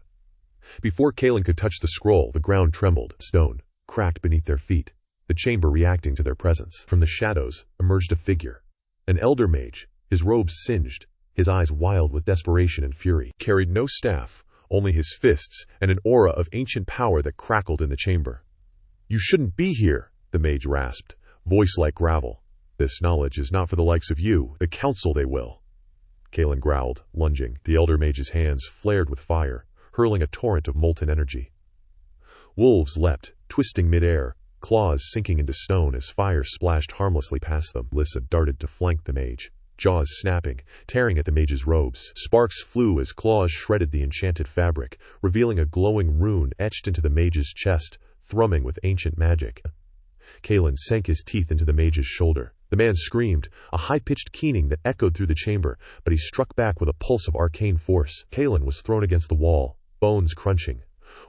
Before Kalen could touch the scroll, the ground trembled, stone cracked beneath their feet, the chamber reacting to their presence. From the shadows emerged a figure, an elder mage, his robes singed, his eyes wild with desperation and fury. He carried no staff, only his fists and an aura of ancient power that crackled in the chamber. "You shouldn't be here," the mage rasped, voice like gravel. "This knowledge is not for the likes of you, the council they will." Kalen growled, lunging. The elder mage's hands flared with fire, hurling a torrent of molten energy. Wolves leapt, twisting midair, claws sinking into stone as fire splashed harmlessly past them. Lysa darted to flank the mage, jaws snapping, tearing at the mage's robes. Sparks flew as claws shredded the enchanted fabric, revealing a glowing rune etched into the mage's chest, thrumming with ancient magic. Kalen sank his teeth into the mage's shoulder. The man screamed, a high-pitched keening that echoed through the chamber, but he struck back with a pulse of arcane force. Kalen was thrown against the wall, bones crunching.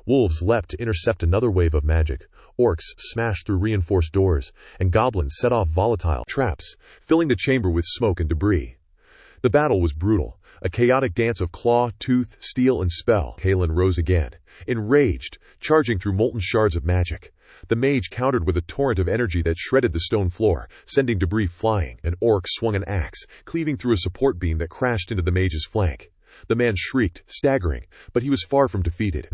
Wolves leapt to intercept another wave of magic. Orcs smashed through reinforced doors, and goblins set off volatile traps, filling the chamber with smoke and debris. The battle was brutal, a chaotic dance of claw, tooth, steel, and spell. Kalen rose again, enraged, charging through molten shards of magic. The mage countered with a torrent of energy that shredded the stone floor, sending debris flying. An orc swung an axe, cleaving through a support beam that crashed into the mage's flank. The man shrieked, staggering, but he was far from defeated.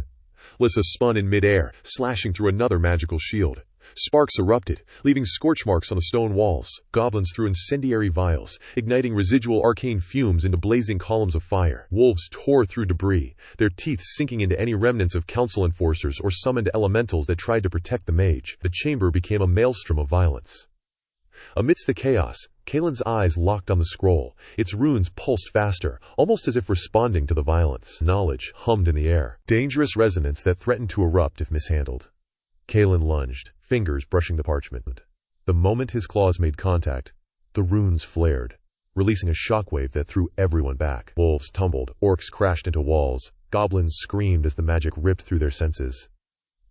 Lysa spun in midair, slashing through another magical shield. Sparks erupted, leaving scorch marks on the stone walls. Goblins threw incendiary vials, igniting residual arcane fumes into blazing columns of fire. Wolves tore through debris, their teeth sinking into any remnants of council enforcers or summoned elementals that tried to protect the mage. The chamber became a maelstrom of violence. Amidst the chaos, Kaelin's eyes locked on the scroll. Its runes pulsed faster, almost as if responding to the violence. Knowledge hummed in the air, dangerous resonance that threatened to erupt if mishandled. Kaelin lunged, fingers brushing the parchment. The moment his claws made contact, the runes flared, releasing a shockwave that threw everyone back. Wolves tumbled, orcs crashed into walls, goblins screamed as the magic ripped through their senses.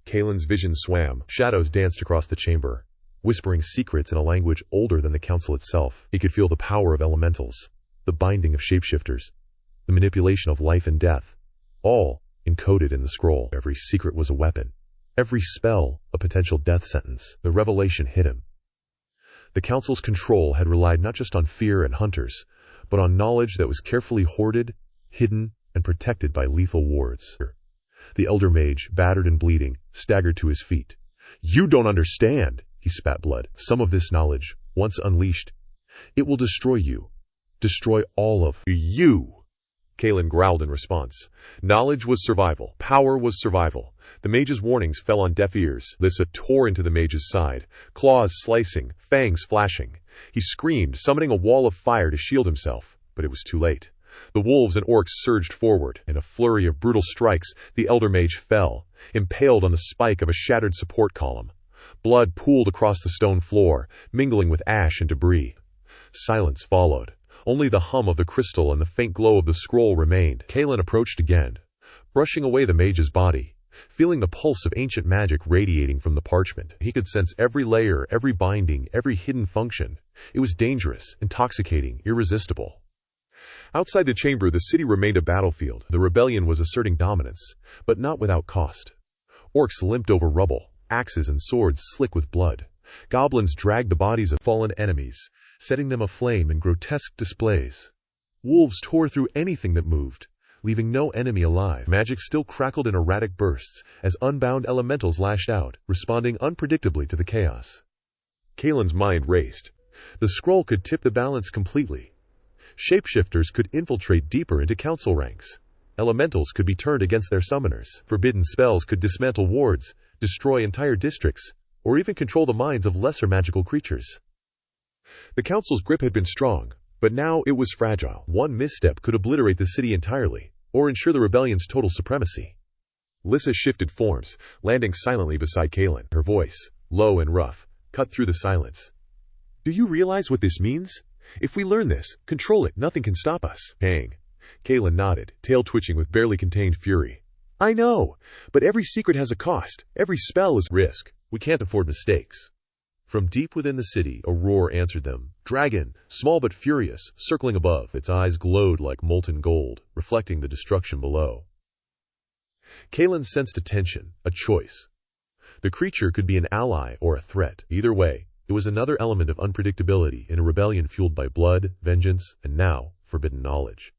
Kaelin's vision swam, shadows danced across the chamber, whispering secrets in a language older than the council itself. He could feel the power of elementals, the binding of shapeshifters, the manipulation of life and death, all encoded in the scroll. Every secret was a weapon, every spell a potential death sentence. The revelation hit him. The council's control had relied not just on fear and hunters, but on knowledge that was carefully hoarded, hidden, and protected by lethal wards. The elder mage, battered and bleeding, staggered to his feet. "You don't understand," he spat blood. "Some of this knowledge, once unleashed, it will destroy you. Destroy all of you." Kaelin growled in response. Knowledge was survival. Power was survival. The mage's warnings fell on deaf ears. Lyssa tore into the mage's side, claws slicing, fangs flashing. He screamed, summoning a wall of fire to shield himself, but it was too late. The wolves and orcs surged forward. In a flurry of brutal strikes, the elder mage fell, impaled on the spike of a shattered support column. Blood pooled across the stone floor, mingling with ash and debris. Silence followed. Only the hum of the crystal and the faint glow of the scroll remained. Kaelin approached again, brushing away the mage's body, feeling the pulse of ancient magic radiating from the parchment. He could sense every layer, every binding, every hidden function. It was dangerous, intoxicating, irresistible. Outside the chamber, the city remained a battlefield. The rebellion was asserting dominance, but not without cost. Orcs limped over rubble, axes and swords slick with blood. Goblins dragged the bodies of fallen enemies, setting them aflame in grotesque displays. Wolves tore through anything that moved, leaving no enemy alive. Magic still crackled in erratic bursts as unbound elementals lashed out, responding unpredictably to the chaos. Kaelin's mind raced. The scroll could tip the balance completely. Shapeshifters could infiltrate deeper into council ranks. Elementals could be turned against their summoners. Forbidden spells could dismantle wards, destroy entire districts, or even control the minds of lesser magical creatures. The council's grip had been strong, but now it was fragile. One misstep could obliterate the city entirely, or ensure the rebellion's total supremacy. Lyssa shifted forms, landing silently beside Kaelin. Her voice, low and rough, cut through the silence. "Do you realize what this means? If we learn this, control it, nothing can stop us." Pang. Kaelin nodded, tail twitching with barely contained fury. "I know, but every secret has a cost. Every spell is risk. We can't afford mistakes." From deep within the city, a roar answered them. Dragon, small but furious, circling above. Its eyes glowed like molten gold, reflecting the destruction below. Kaelin sensed a tension, a choice. The creature could be an ally or a threat. Either way, it was another element of unpredictability in a rebellion fueled by blood, vengeance, and now, forbidden knowledge.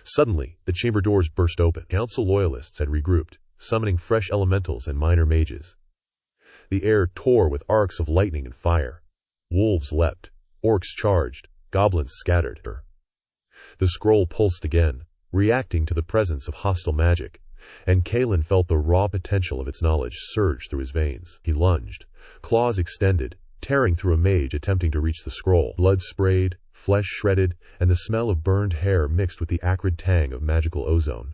Suddenly, the chamber doors burst open. Council loyalists had regrouped, summoning fresh elementals and minor mages. The air tore with arcs of lightning and fire. Wolves leapt, orcs charged, goblins scattered. The scroll pulsed again, reacting to the presence of hostile magic, and Kaelin felt the raw potential of its knowledge surge through his veins. He lunged, claws extended, tearing through a mage attempting to reach the scroll. Blood sprayed, flesh shredded, and the smell of burned hair mixed with the acrid tang of magical ozone.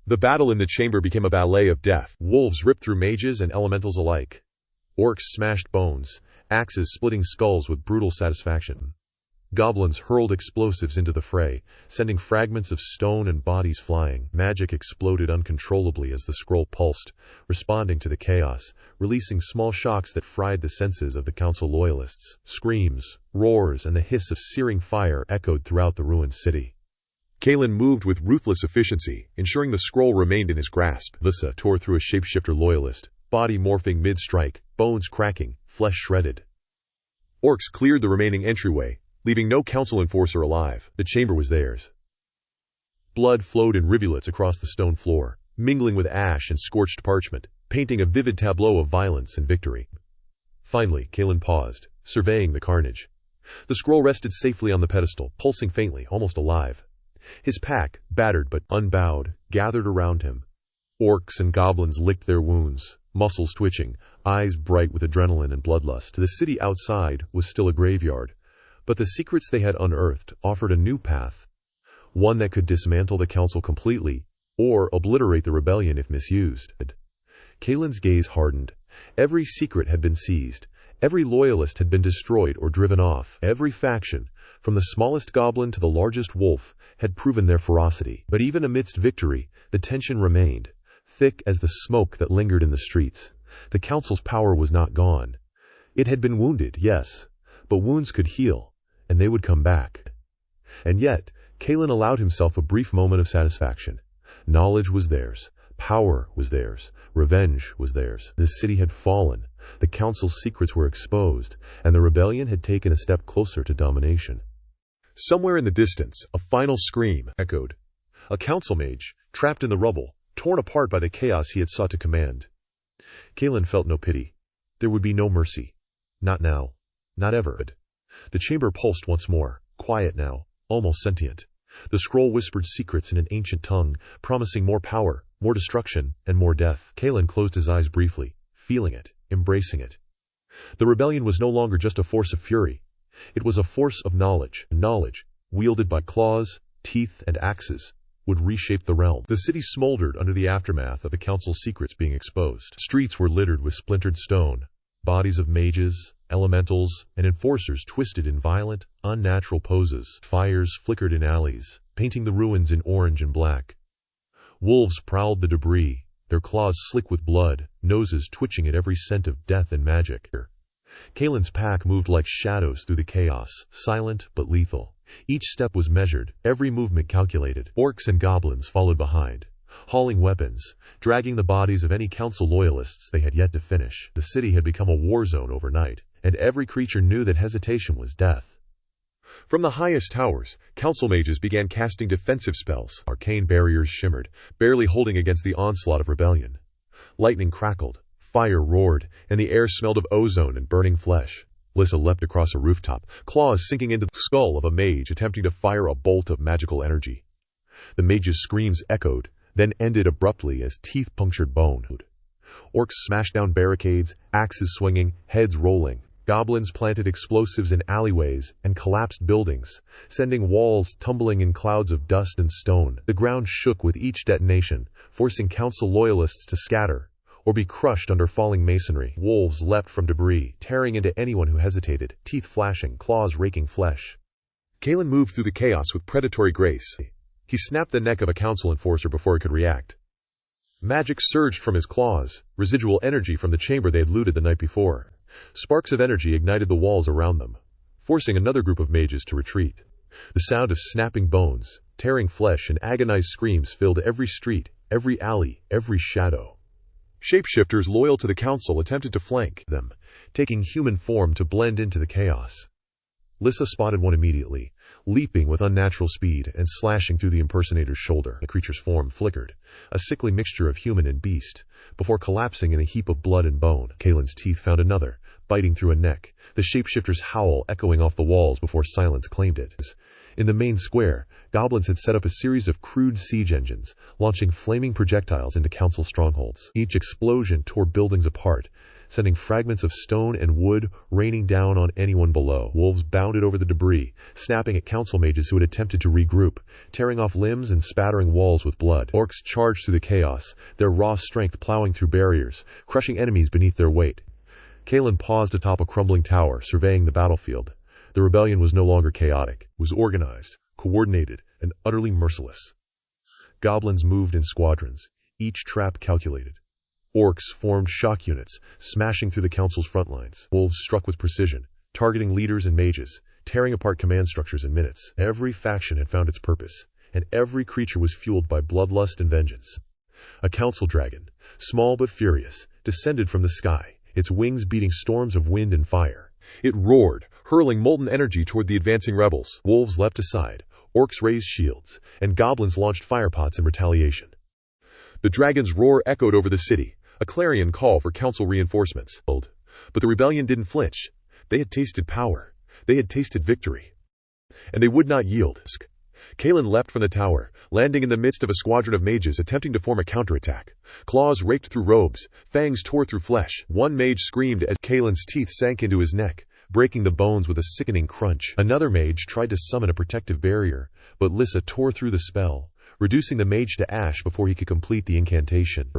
The battle in the chamber became a ballet of death. Wolves ripped through mages and elementals alike. Orcs smashed bones, axes splitting skulls with brutal satisfaction. Goblins hurled explosives into the fray, sending fragments of stone and bodies flying. Magic exploded uncontrollably as the scroll pulsed, responding to the chaos, releasing small shocks that fried the senses of the council loyalists. Screams, roars, and the hiss of searing fire echoed throughout the ruined city. Kaelin moved with ruthless efficiency, ensuring the scroll remained in his grasp. Lyssa tore through a shapeshifter loyalist, body morphing mid-strike, bones cracking, flesh shredded. Orcs cleared the remaining entryway, leaving no council enforcer alive. The chamber was theirs. Blood flowed in rivulets across the stone floor, mingling with ash and scorched parchment, painting a vivid tableau of violence and victory. Finally, Kalen paused, surveying the carnage. The scroll rested safely on the pedestal, pulsing faintly, almost alive. His pack, battered but unbowed, gathered around him. Orcs and goblins licked their wounds, muscles twitching, eyes bright with adrenaline and bloodlust. The city outside was still a graveyard, but the secrets they had unearthed offered a new path, one that could dismantle the council completely, or obliterate the rebellion if misused. Kalen's gaze hardened. Every secret had been seized. Every loyalist had been destroyed or driven off. Every faction, from the smallest goblin to the largest wolf, had proven their ferocity. But even amidst victory, the tension remained, thick as the smoke that lingered in the streets. The council's power was not gone. It had been wounded, yes, but wounds could heal, and they would come back. And yet, Kalen allowed himself a brief moment of satisfaction. Knowledge was theirs. Power was theirs. Revenge was theirs. The city had fallen. The council's secrets were exposed, and the rebellion had taken a step closer to domination. Somewhere in the distance, a final scream echoed. A council mage, trapped in the rubble, torn apart by the chaos he had sought to command. Kalen felt no pity. There would be no mercy. Not now. Not ever. The chamber pulsed once more, quiet now, almost sentient. The scroll whispered secrets in an ancient tongue, promising more power, more destruction, and more death. Kalen closed his eyes briefly, feeling it, embracing it. The rebellion was no longer just a force of fury. It was a force of knowledge. Knowledge, wielded by claws, teeth, and axes, would reshape the realm. The city smoldered under the aftermath of the council's secrets being exposed. Streets were littered with splintered stone, bodies of mages, elementals, and enforcers twisted in violent, unnatural poses. Fires flickered in alleys, painting the ruins in orange and black. Wolves prowled the debris, their claws slick with blood, noses twitching at every scent of death and magic. Kalen's pack moved like shadows through the chaos, silent but lethal. Each step was measured, every movement calculated. Orcs and goblins followed behind, hauling weapons, dragging the bodies of any council loyalists they had yet to finish. The city had become a war zone overnight, and every creature knew that hesitation was death. From the highest towers, council mages began casting defensive spells. Arcane barriers shimmered, barely holding against the onslaught of rebellion. Lightning crackled, fire roared, and the air smelled of ozone and burning flesh. Lissa leapt across a rooftop, claws sinking into the skull of a mage attempting to fire a bolt of magical energy. The mage's screams echoed, then ended abruptly as teeth punctured bone. Orcs smashed down barricades, axes swinging, heads rolling. Goblins planted explosives in alleyways and collapsed buildings, sending walls tumbling in clouds of dust and stone. The ground shook with each detonation, forcing council loyalists to scatter or be crushed under falling masonry. Wolves leapt from debris, tearing into anyone who hesitated, teeth flashing, claws raking flesh. Kalen moved through the chaos with predatory grace. He snapped the neck of a council enforcer before it could react. Magic surged from his claws, residual energy from the chamber they had looted the night before. Sparks of energy ignited the walls around them, forcing another group of mages to retreat. The sound of snapping bones, tearing flesh, and agonized screams filled every street, every alley, every shadow. Shapeshifters loyal to the council attempted to flank them, taking human form to blend into the chaos. Lissa spotted one immediately, leaping with unnatural speed and slashing through the impersonator's shoulder. The creature's form flickered, a sickly mixture of human and beast, before collapsing in a heap of blood and bone. Kalen's teeth found another, biting through a neck, the shapeshifter's howl echoing off the walls before silence claimed it. In the main square, goblins had set up a series of crude siege engines, launching flaming projectiles into council strongholds. Each explosion tore buildings apart, sending fragments of stone and wood raining down on anyone below. Wolves bounded over the debris, snapping at council mages who had attempted to regroup, tearing off limbs and spattering walls with blood. Orcs charged through the chaos, their raw strength plowing through barriers, crushing enemies beneath their weight. Kalen paused atop a crumbling tower, surveying the battlefield. The rebellion was no longer chaotic. It was organized, coordinated, and utterly merciless. Goblins moved in squadrons, each trap calculated. Orcs formed shock units, smashing through the council's front lines. Wolves struck with precision, targeting leaders and mages, tearing apart command structures in minutes. Every faction had found its purpose, and every creature was fueled by bloodlust and vengeance. A council dragon, small but furious, descended from the sky, its wings beating storms of wind and fire. It roared, hurling molten energy toward the advancing rebels. Wolves leapt aside, orcs raised shields, and goblins launched firepots in retaliation. The dragon's roar echoed over the city, a clarion call for council reinforcements. But the rebellion didn't flinch. They had tasted power. They had tasted victory. And they would not yield. Kalen leapt from the tower, landing in the midst of a squadron of mages attempting to form a counterattack. Claws raked through robes, fangs tore through flesh. One mage screamed as Kalen's teeth sank into his neck, breaking the bones with a sickening crunch. Another mage tried to summon a protective barrier, but Lissa tore through the spell, reducing the mage to ash before he could complete the incantation.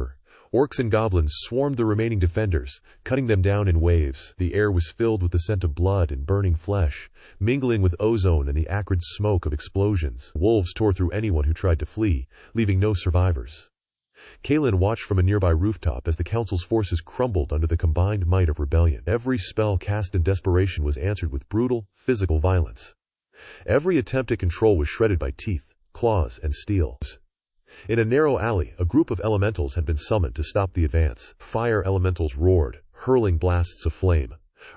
Orcs and goblins swarmed the remaining defenders, cutting them down in waves. The air was filled with the scent of blood and burning flesh, mingling with ozone and the acrid smoke of explosions. Wolves tore through anyone who tried to flee, leaving no survivors. Kalen watched from a nearby rooftop as the council's forces crumbled under the combined might of rebellion. Every spell cast in desperation was answered with brutal, physical violence. Every attempt at control was shredded by teeth, claws, and steel. In a narrow alley, a group of elementals had been summoned to stop the advance. Fire elementals roared, hurling blasts of flame.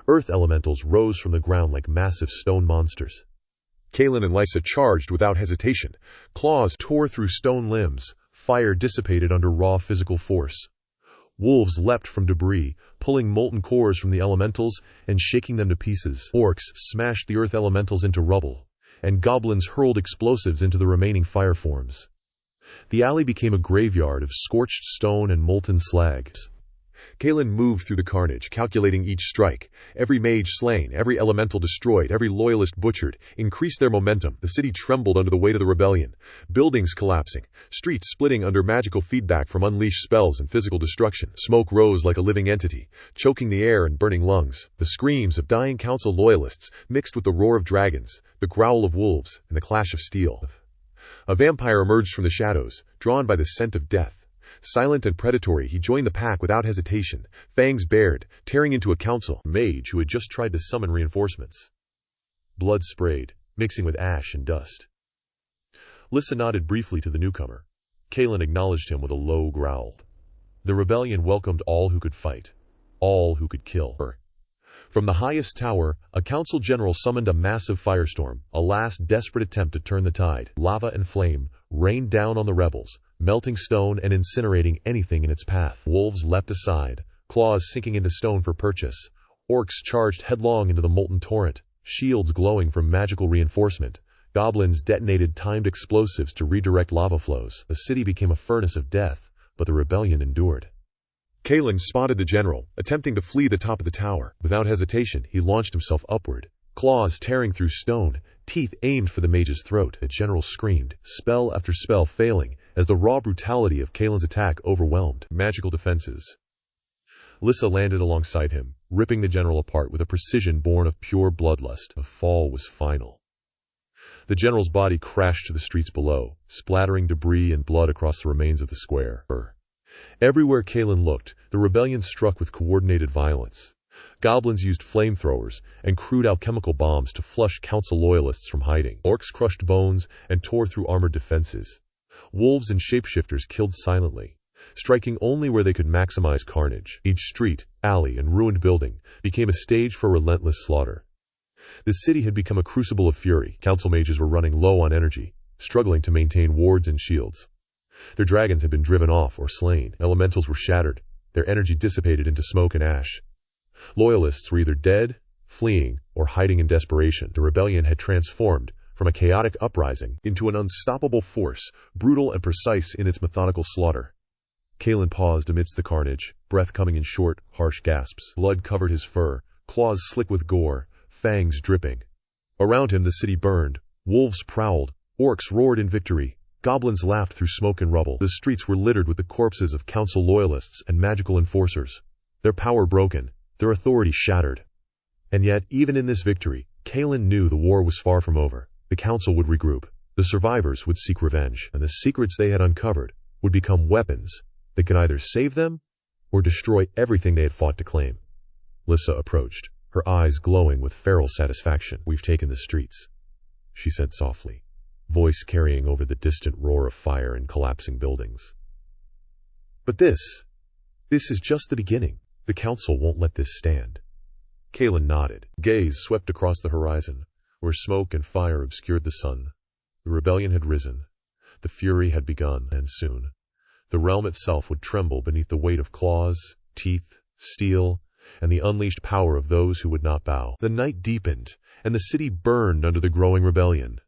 Earth elementals rose from the ground like massive stone monsters. Kalen and Lysa charged without hesitation. Claws tore through stone limbs. Fire dissipated under raw physical force. Wolves leapt from debris, pulling molten cores from the elementals and shaking them to pieces. Orcs smashed the earth elementals into rubble, and goblins hurled explosives into the remaining fire forms. The alley became a graveyard of scorched stone and molten slag. Kalen moved through the carnage, calculating each strike. Every mage slain, every elemental destroyed, every loyalist butchered, increased their momentum. The city trembled under the weight of the rebellion. Buildings collapsing, streets splitting under magical feedback from unleashed spells and physical destruction. Smoke rose like a living entity, choking the air and burning lungs. The screams of dying council loyalists mixed with the roar of dragons, the growl of wolves, and the clash of steel. A vampire emerged from the shadows, drawn by the scent of death. Silent and predatory, he joined the pack without hesitation, fangs bared, tearing into a council mage who had just tried to summon reinforcements. Blood sprayed, mixing with ash and dust. Lyssa nodded briefly to the newcomer. Kalen acknowledged him with a low growl. The rebellion welcomed all who could fight, all who could kill. From the highest tower, a council general summoned a massive firestorm, a last desperate attempt to turn the tide. Lava and flame rained down on the rebels, melting stone and incinerating anything in its path. Wolves leapt aside, claws sinking into stone for purchase. Orcs charged headlong into the molten torrent, shields glowing from magical reinforcement. Goblins detonated timed explosives to redirect lava flows. The city became a furnace of death, but the rebellion endured. Kalen spotted the general, attempting to flee the top of the tower. Without hesitation, he launched himself upward, claws tearing through stone, teeth aimed for the mage's throat. The general screamed, spell after spell failing, as the raw brutality of Kalen's attack overwhelmed magical defenses. Lyssa landed alongside him, ripping the general apart with a precision born of pure bloodlust. The fall was final. The general's body crashed to the streets below, splattering debris and blood across the remains of the square. Everywhere Kalen looked, the rebellion struck with coordinated violence. Goblins used flamethrowers and crude alchemical bombs to flush council loyalists from hiding. Orcs crushed bones and tore through armored defenses. Wolves and shapeshifters killed silently, striking only where they could maximize carnage. Each street, alley, and ruined building became a stage for relentless slaughter. The city had become a crucible of fury. Council mages were running low on energy, struggling to maintain wards and shields. Their dragons had been driven off or slain. Elementals were shattered, their energy dissipated into smoke and ash. Loyalists were either dead, fleeing, or hiding in desperation. The rebellion had transformed from a chaotic uprising into an unstoppable force, brutal and precise in its methodical slaughter. Kalen paused amidst the carnage, breath coming in short, harsh gasps. Blood covered his fur, claws slick with gore, fangs dripping. Around him the city burned, wolves prowled, orcs roared in victory. Goblins laughed through smoke and rubble. The streets were littered with the corpses of council loyalists and magical enforcers, their power broken, their authority shattered. And yet, even in this victory, Kalen knew the war was far from over. The council would regroup, the survivors would seek revenge, and the secrets they had uncovered would become weapons that could either save them or destroy everything they had fought to claim. Lyssa approached, her eyes glowing with feral satisfaction. "We've taken the streets," she said softly, voice carrying over the distant roar of fire and collapsing buildings. "But this is just the beginning. The council won't let this stand." Kalen nodded. Gaze swept across the horizon, where smoke and fire obscured the sun. The rebellion had risen. The fury had begun, and soon the realm itself would tremble beneath the weight of claws, teeth, steel, and the unleashed power of those who would not bow. The night deepened, and the city burned under the growing rebellion.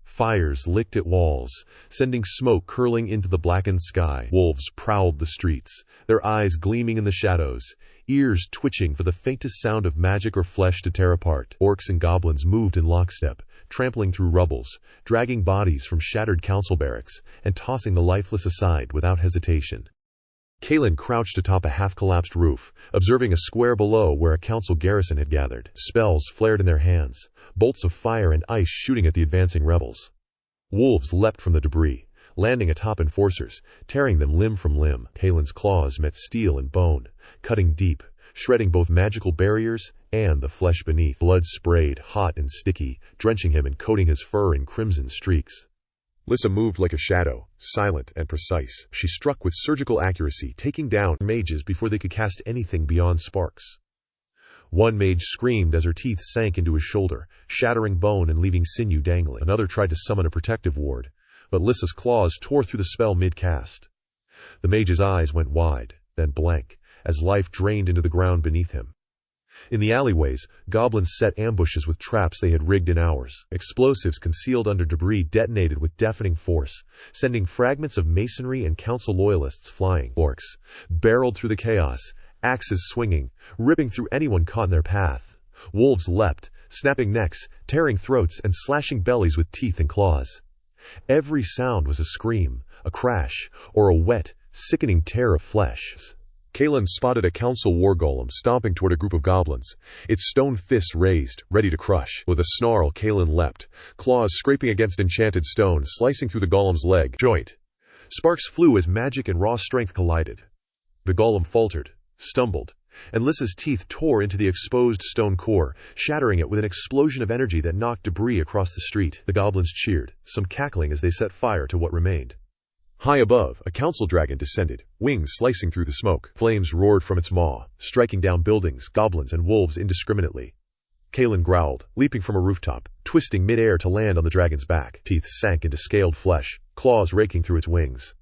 Fires licked at walls, sending smoke curling into the blackened sky. Wolves prowled the streets, their eyes gleaming in the shadows, ears twitching for the faintest sound of magic or flesh to tear apart. Orcs and goblins moved in lockstep, trampling through rubbles, dragging bodies from shattered council barracks, and tossing the lifeless aside without hesitation. Kalen crouched atop a half-collapsed roof, observing a square below where a council garrison had gathered. Spells flared in their hands, bolts of fire and ice shooting at the advancing rebels. Wolves leapt from the debris, landing atop enforcers, tearing them limb from limb. Kalen's claws met steel and bone, cutting deep, shredding both magical barriers and the flesh beneath. Blood sprayed, hot and sticky, drenching him and coating his fur in crimson streaks. Lissa moved like a shadow, silent and precise. She struck with surgical accuracy, taking down mages before they could cast anything beyond sparks. One mage screamed as her teeth sank into his shoulder, shattering bone and leaving sinew dangling. Another tried to summon a protective ward, but Lissa's claws tore through the spell mid-cast. The mage's eyes went wide, then blank, as life drained into the ground beneath him. In the alleyways, goblins set ambushes with traps they had rigged in hours. Explosives concealed under debris detonated with deafening force, sending fragments of masonry and council loyalists flying. Orcs barreled through the chaos, axes swinging, ripping through anyone caught in their path. Wolves leapt, snapping necks, tearing throats, and slashing bellies with teeth and claws. Every sound was a scream, a crash, or a wet, sickening tear of flesh. Kalen spotted a council war golem stomping toward a group of goblins, its stone fists raised, ready to crush. With a snarl, Kalen leapt, claws scraping against enchanted stone, slicing through the golem's leg joint. Sparks flew as magic and raw strength collided. The golem faltered, stumbled, and Lissa's teeth tore into the exposed stone core, shattering it with an explosion of energy that knocked debris across the street. The goblins cheered, some cackling as they set fire to what remained. High above, a council dragon descended, wings slicing through the smoke. Flames roared from its maw, striking down buildings, goblins, and wolves indiscriminately. Kalen growled, leaping from a rooftop, twisting mid-air to land on the dragon's back. Teeth sank into scaled flesh, claws raking through its wings.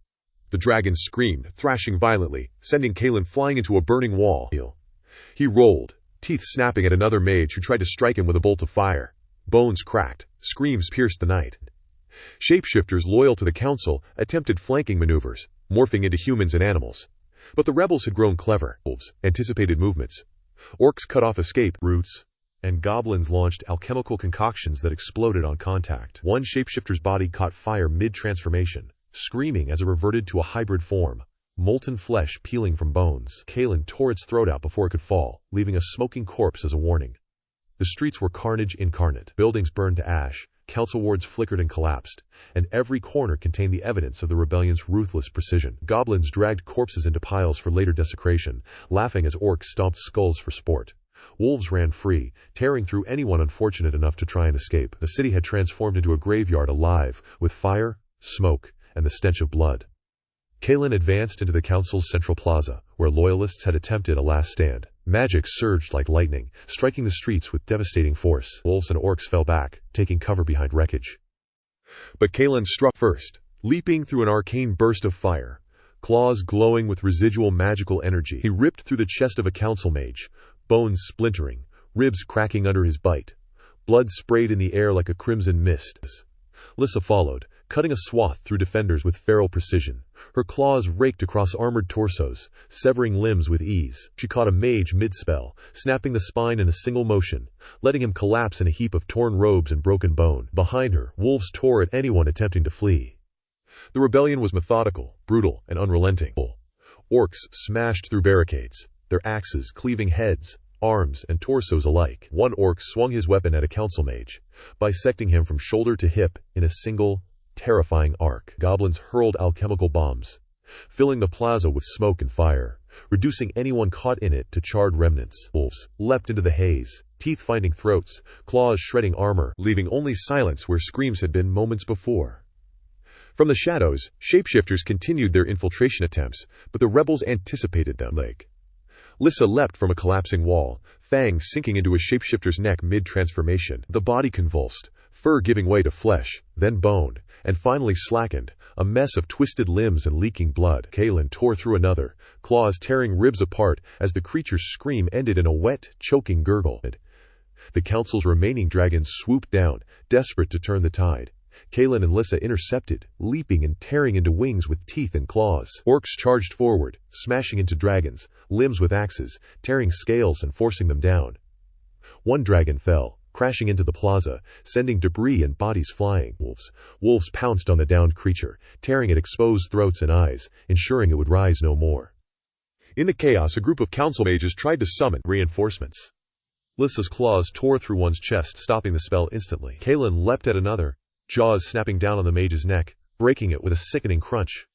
The dragon screamed, thrashing violently, sending Kalen flying into a burning wall. He rolled, teeth snapping at another mage who tried to strike him with a bolt of fire. Bones cracked, screams pierced the night. Shapeshifters loyal to the council attempted flanking maneuvers, morphing into humans and animals. But the rebels had grown clever. Wolves anticipated movements. Orcs cut off escape routes, and goblins launched alchemical concoctions that exploded on contact. One shapeshifter's body caught fire mid-transformation, screaming as it reverted to a hybrid form, molten flesh peeling from bones. Kalen tore its throat out before it could fall, leaving a smoking corpse as a warning. The streets were carnage incarnate. Buildings burned to ash, council wards flickered and collapsed, and every corner contained the evidence of the rebellion's ruthless precision. Goblins dragged corpses into piles for later desecration, laughing as orcs stomped skulls for sport. Wolves ran free, tearing through anyone unfortunate enough to try and escape. The city had transformed into a graveyard alive, with fire, smoke, and the stench of blood. Kalen advanced into the council's central plaza, where loyalists had attempted a last stand. Magic surged like lightning, striking the streets with devastating force. Wolves and orcs fell back, taking cover behind wreckage. But Kalen struck first, leaping through an arcane burst of fire, claws glowing with residual magical energy. He ripped through the chest of a council mage, bones splintering, ribs cracking under his bite. Blood sprayed in the air like a crimson mist. Lissa followed, cutting a swath through defenders with feral precision. Her claws raked across armored torsos, severing limbs with ease. She caught a mage mid-spell, snapping the spine in a single motion, letting him collapse in a heap of torn robes and broken bone. Behind her, wolves tore at anyone attempting to flee. The rebellion was methodical, brutal, and unrelenting. Orcs smashed through barricades, their axes cleaving heads, arms, and torsos alike. One orc swung his weapon at a council mage, bisecting him from shoulder to hip in a single, terrifying arc. Goblins hurled alchemical bombs, filling the plaza with smoke and fire, reducing anyone caught in it to charred remnants. Wolves leapt into the haze, teeth finding throats, claws shredding armor, leaving only silence where screams had been moments before. From the shadows, shapeshifters continued their infiltration attempts, but the rebels anticipated them. Lissa leapt from a collapsing wall, fangs sinking into a shapeshifter's neck mid-transformation. The body convulsed, fur giving way to flesh, then bone, and finally slackened, a mess of twisted limbs and leaking blood. Kalen tore through another, claws tearing ribs apart as the creature's scream ended in a wet, choking gurgle. The council's remaining dragons swooped down, desperate to turn the tide. Kalen and Lissa intercepted, leaping and tearing into wings with teeth and claws. Orcs charged forward, smashing into dragons, limbs with axes, tearing scales and forcing them down. One dragon fell, crashing into the plaza, sending debris and bodies flying. Wolves pounced on the downed creature, tearing at exposed throats and eyes, ensuring it would rise no more. In the chaos, a group of council mages tried to summon reinforcements. Lissa's claws tore through one's chest, stopping the spell instantly. Kalen leapt at another, jaws snapping down on the mage's neck, breaking it with a sickening crunch.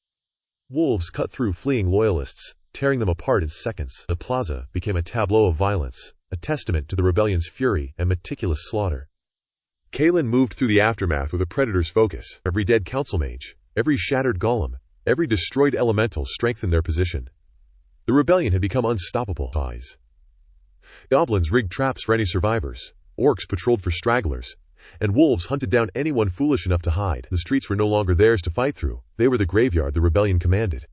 Wolves cut through fleeing loyalists, tearing them apart in seconds. The plaza became a tableau of violence, a testament to the rebellion's fury and meticulous slaughter. Kalen moved through the aftermath with a predator's focus. Every dead council mage, every shattered golem, every destroyed elemental strengthened their position. The rebellion had become unstoppable. Goblins rigged traps for any survivors, orcs patrolled for stragglers, and wolves hunted down anyone foolish enough to hide. The streets were no longer theirs to fight through, they were the graveyard the rebellion commanded.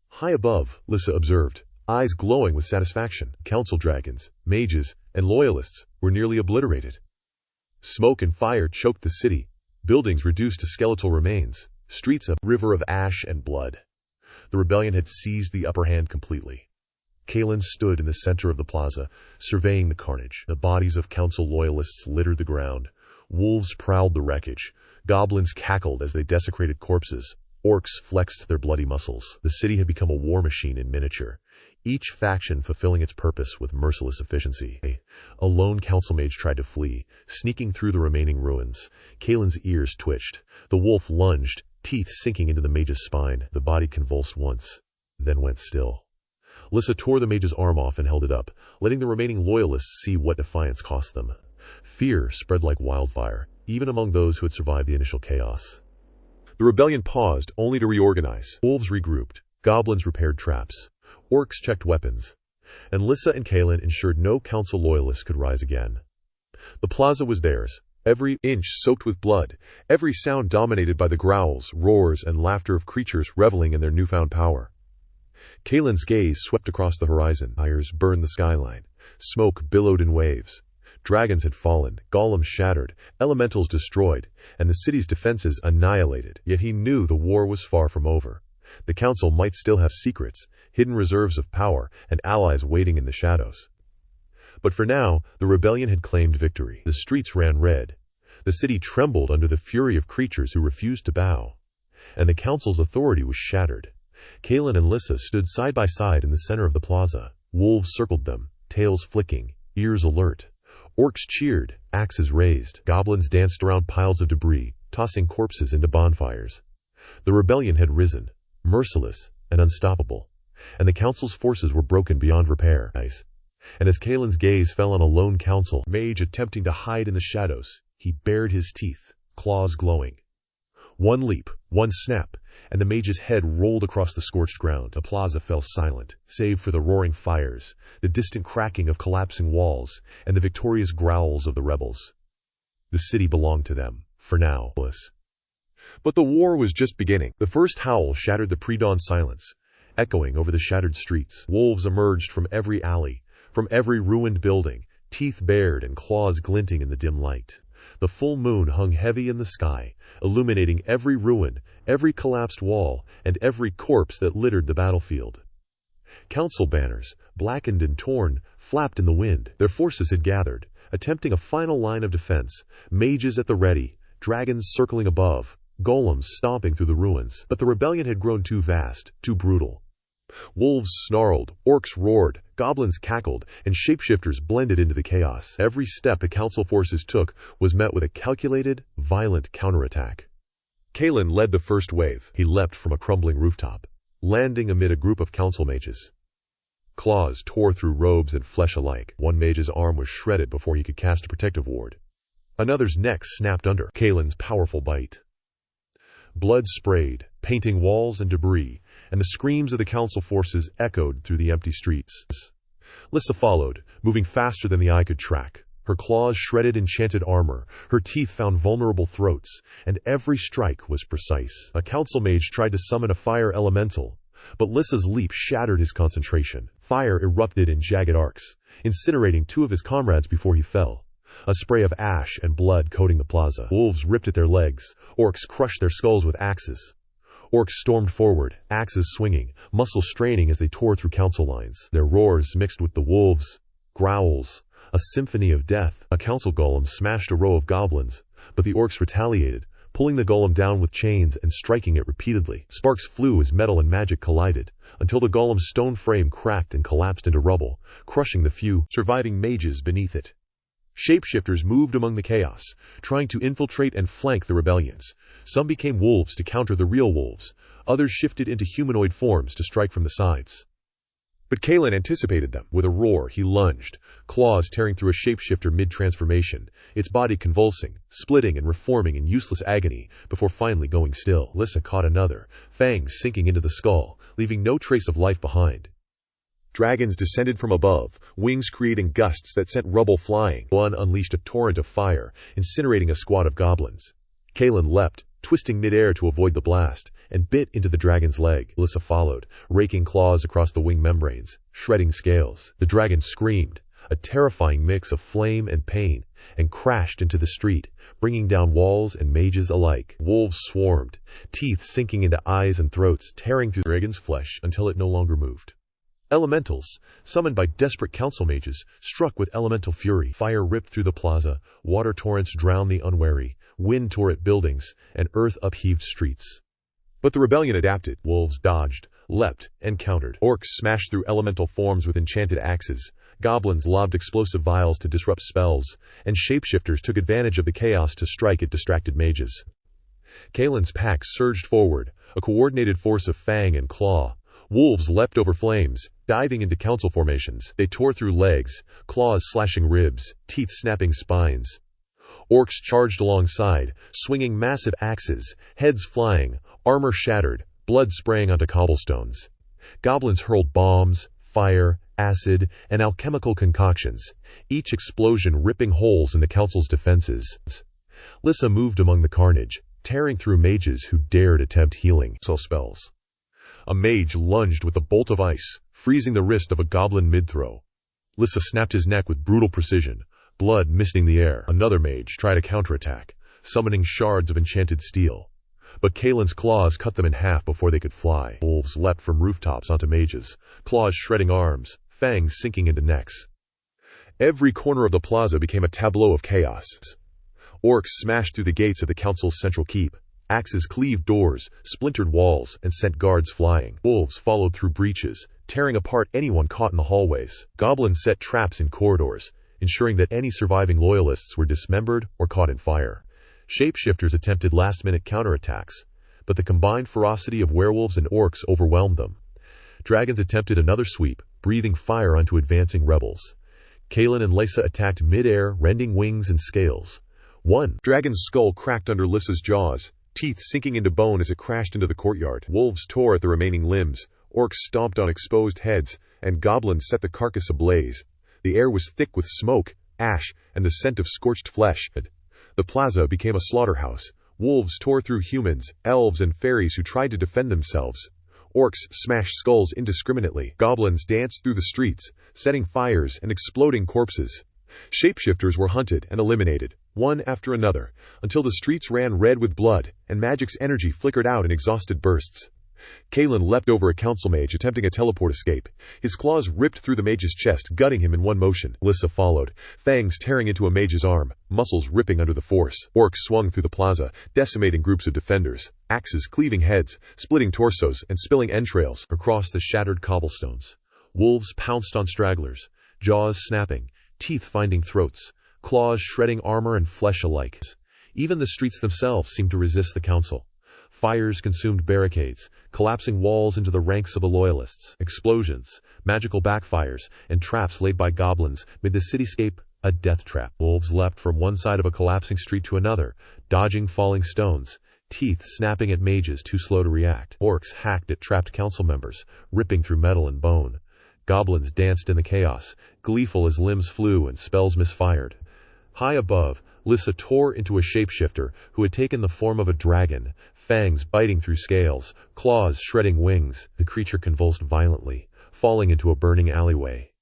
High above, Lissa observed, eyes glowing with satisfaction. Council dragons, mages, and loyalists were nearly obliterated. Smoke and fire choked the city, buildings reduced to skeletal remains, streets a river of ash and blood. The rebellion had seized the upper hand completely. Kalen stood in the center of the plaza, surveying the carnage. The bodies of council loyalists littered the ground. Wolves prowled the wreckage. Goblins cackled as they desecrated corpses. Orcs flexed their bloody muscles. The city had become a war machine in miniature, each faction fulfilling its purpose with merciless efficiency. A lone council mage tried to flee, sneaking through the remaining ruins. Kalen's ears twitched. The wolf lunged, teeth sinking into the mage's spine. The body convulsed once, then went still. Lissa tore the mage's arm off and held it up, letting the remaining loyalists see what defiance cost them. Fear spread like wildfire, even among those who had survived the initial chaos. The rebellion paused, only to reorganize. Wolves regrouped, goblins repaired traps, orcs checked weapons, and Lissa and Kalen ensured no council loyalists could rise again. The plaza was theirs, every inch soaked with blood, every sound dominated by the growls, roars, and laughter of creatures reveling in their newfound power. Kalen's gaze swept across the horizon. Fires burned the skyline. Smoke billowed in waves. Dragons had fallen, golems shattered, elementals destroyed, and the city's defenses annihilated. Yet he knew the war was far from over. The council might still have secrets, hidden reserves of power, and allies waiting in the shadows. But for now, the rebellion had claimed victory. The streets ran red. The city trembled under the fury of creatures who refused to bow. And the council's authority was shattered. Kalen and Lissa stood side by side in the center of the plaza. Wolves circled them, tails flicking, ears alert. Orcs cheered, axes raised. Goblins danced around piles of debris, tossing corpses into bonfires. The rebellion had risen, merciless and unstoppable, and the council's forces were broken beyond repair. And as Kalen's gaze fell on a lone council mage attempting to hide in the shadows, he bared his teeth, claws glowing. One leap, one snap, and the mage's head rolled across the scorched ground. The plaza fell silent, save for the roaring fires, the distant cracking of collapsing walls, and the victorious growls of the rebels. The city belonged to them, for now. But the war was just beginning. The first howl shattered the pre-dawn silence, echoing over the shattered streets. Wolves emerged from every alley, from every ruined building, teeth bared and claws glinting in the dim light. The full moon hung heavy in the sky, illuminating every ruin, every collapsed wall, and every corpse that littered the battlefield. Council banners, blackened and torn, flapped in the wind. Their forces had gathered, attempting a final line of defense, mages at the ready, dragons circling above, golems stomping through the ruins. But the rebellion had grown too vast, too brutal. Wolves snarled, orcs roared, goblins cackled, and shapeshifters blended into the chaos. Every step the council forces took was met with a calculated, violent counterattack. Kalen led the first wave. He leapt from a crumbling rooftop, landing amid a group of council mages. Claws tore through robes and flesh alike. One mage's arm was shredded before he could cast a protective ward. Another's neck snapped under Kalen's powerful bite. Blood sprayed, painting walls and debris, and the screams of the council forces echoed through the empty streets. Lissa followed, moving faster than the eye could track, Her claws shredded enchanted armor, her teeth found vulnerable throats, and every strike was precise. A council mage tried to summon a fire elemental, but Lissa's leap shattered his concentration. Fire erupted in jagged arcs, incinerating two of his comrades before he fell. A spray of ash and blood coating the plaza. Wolves ripped at their legs. Orcs crushed their skulls with axes. Orcs stormed forward, axes swinging, muscles straining as they tore through council lines. Their roars mixed with the wolves' growls, a symphony of death. A council golem smashed a row of goblins, but the orcs retaliated, pulling the golem down with chains and striking it repeatedly. Sparks flew as metal and magic collided, until the golem's stone frame cracked and collapsed into rubble, crushing the few surviving mages beneath it. Shapeshifters moved among the chaos, trying to infiltrate and flank the rebellions. Some became wolves to counter the real wolves. Others shifted into humanoid forms to strike from the sides. But Kalen anticipated them. With a roar, he lunged, claws tearing through a shapeshifter mid-transformation, its body convulsing, splitting and reforming in useless agony before finally going still. Lissa caught another, fangs sinking into the skull, leaving no trace of life behind. Dragons descended from above, wings creating gusts that sent rubble flying. One unleashed a torrent of fire, incinerating a squad of goblins. Kalen leapt, twisting midair to avoid the blast, and bit into the dragon's leg. Lissa followed, raking claws across the wing membranes, shredding scales. The dragon screamed, a terrifying mix of flame and pain, and crashed into the street, bringing down walls and mages alike. Wolves swarmed, teeth sinking into eyes and throats, tearing through the dragon's flesh until it no longer moved. Elementals, summoned by desperate council mages, struck with elemental fury. Fire ripped through the plaza, water torrents drowned the unwary, wind tore at buildings, and earth upheaved streets. But the rebellion adapted. Wolves dodged, leapt, and countered. Orcs smashed through elemental forms with enchanted axes. Goblins lobbed explosive vials to disrupt spells, and shapeshifters took advantage of the chaos to strike at distracted mages. Kalen's pack surged forward, a coordinated force of fang and claw. Wolves leapt over flames, diving into council formations. They tore through legs, claws slashing ribs, teeth snapping spines. Orcs charged alongside, swinging massive axes, heads flying, armor shattered, blood spraying onto cobblestones. Goblins hurled bombs, fire, acid, and alchemical concoctions, each explosion ripping holes in the council's defenses. Lissa moved among the carnage, tearing through mages who dared attempt healing spells. A mage lunged with a bolt of ice, freezing the wrist of a goblin mid-throw. Lissa snapped his neck with brutal precision, blood misting the air. Another mage tried a counterattack, summoning shards of enchanted steel. But Kalen's claws cut them in half before they could fly. Wolves leapt from rooftops onto mages, claws shredding arms, fangs sinking into necks. Every corner of the plaza became a tableau of chaos. Orcs smashed through the gates of the council's central keep. Axes cleaved doors, splintered walls, and sent guards flying. Wolves followed through breaches, tearing apart anyone caught in the hallways. Goblins set traps in corridors, ensuring that any surviving loyalists were dismembered or caught in fire. Shapeshifters attempted last-minute counterattacks, but the combined ferocity of werewolves and orcs overwhelmed them. Dragons attempted another sweep, breathing fire onto advancing rebels. Kalen and Lissa attacked mid-air, rending wings and scales. One dragon's skull cracked under Lissa's jaws, teeth sinking into bone as it crashed into the courtyard. Wolves tore at the remaining limbs, orcs stomped on exposed heads, and goblins set the carcass ablaze. The air was thick with smoke, ash, and the scent of scorched flesh. The plaza became a slaughterhouse. Wolves tore through humans, elves, and fairies who tried to defend themselves. Orcs smashed skulls indiscriminately. Goblins danced through the streets, setting fires and exploding corpses. Shapeshifters were hunted and eliminated, one after another, until the streets ran red with blood, and magic's energy flickered out in exhausted bursts. Kalen leapt over a council mage attempting a teleport escape. His claws ripped through the mage's chest, gutting him in one motion. Lissa followed, fangs tearing into a mage's arm, muscles ripping under the force. Orcs swung through the plaza, decimating groups of defenders, axes cleaving heads, splitting torsos, and spilling entrails across the shattered cobblestones. Wolves pounced on stragglers, jaws snapping, teeth finding throats, claws shredding armor and flesh alike. Even the streets themselves seemed to resist the council. Fires consumed barricades, collapsing walls into the ranks of the loyalists. Explosions, magical backfires, and traps laid by goblins made the cityscape a death trap. Wolves leapt from one side of a collapsing street to another, dodging falling stones, teeth snapping at mages too slow to react. Orcs hacked at trapped council members, ripping through metal and bone. Goblins danced in the chaos, gleeful as limbs flew and spells misfired. High above, Lissa tore into a shapeshifter who had taken the form of a dragon, fangs biting through scales, claws shredding wings. The creature convulsed violently, falling into a burning alleyway.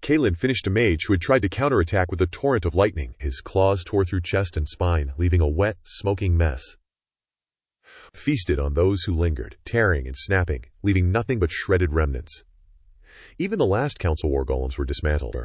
Kalen finished a mage who had tried to counterattack with a torrent of lightning. His claws tore through chest and spine, leaving a wet, smoking mess. Feasted on those who lingered, tearing and snapping, leaving nothing but shredded remnants. Even the last council war golems were dismantled.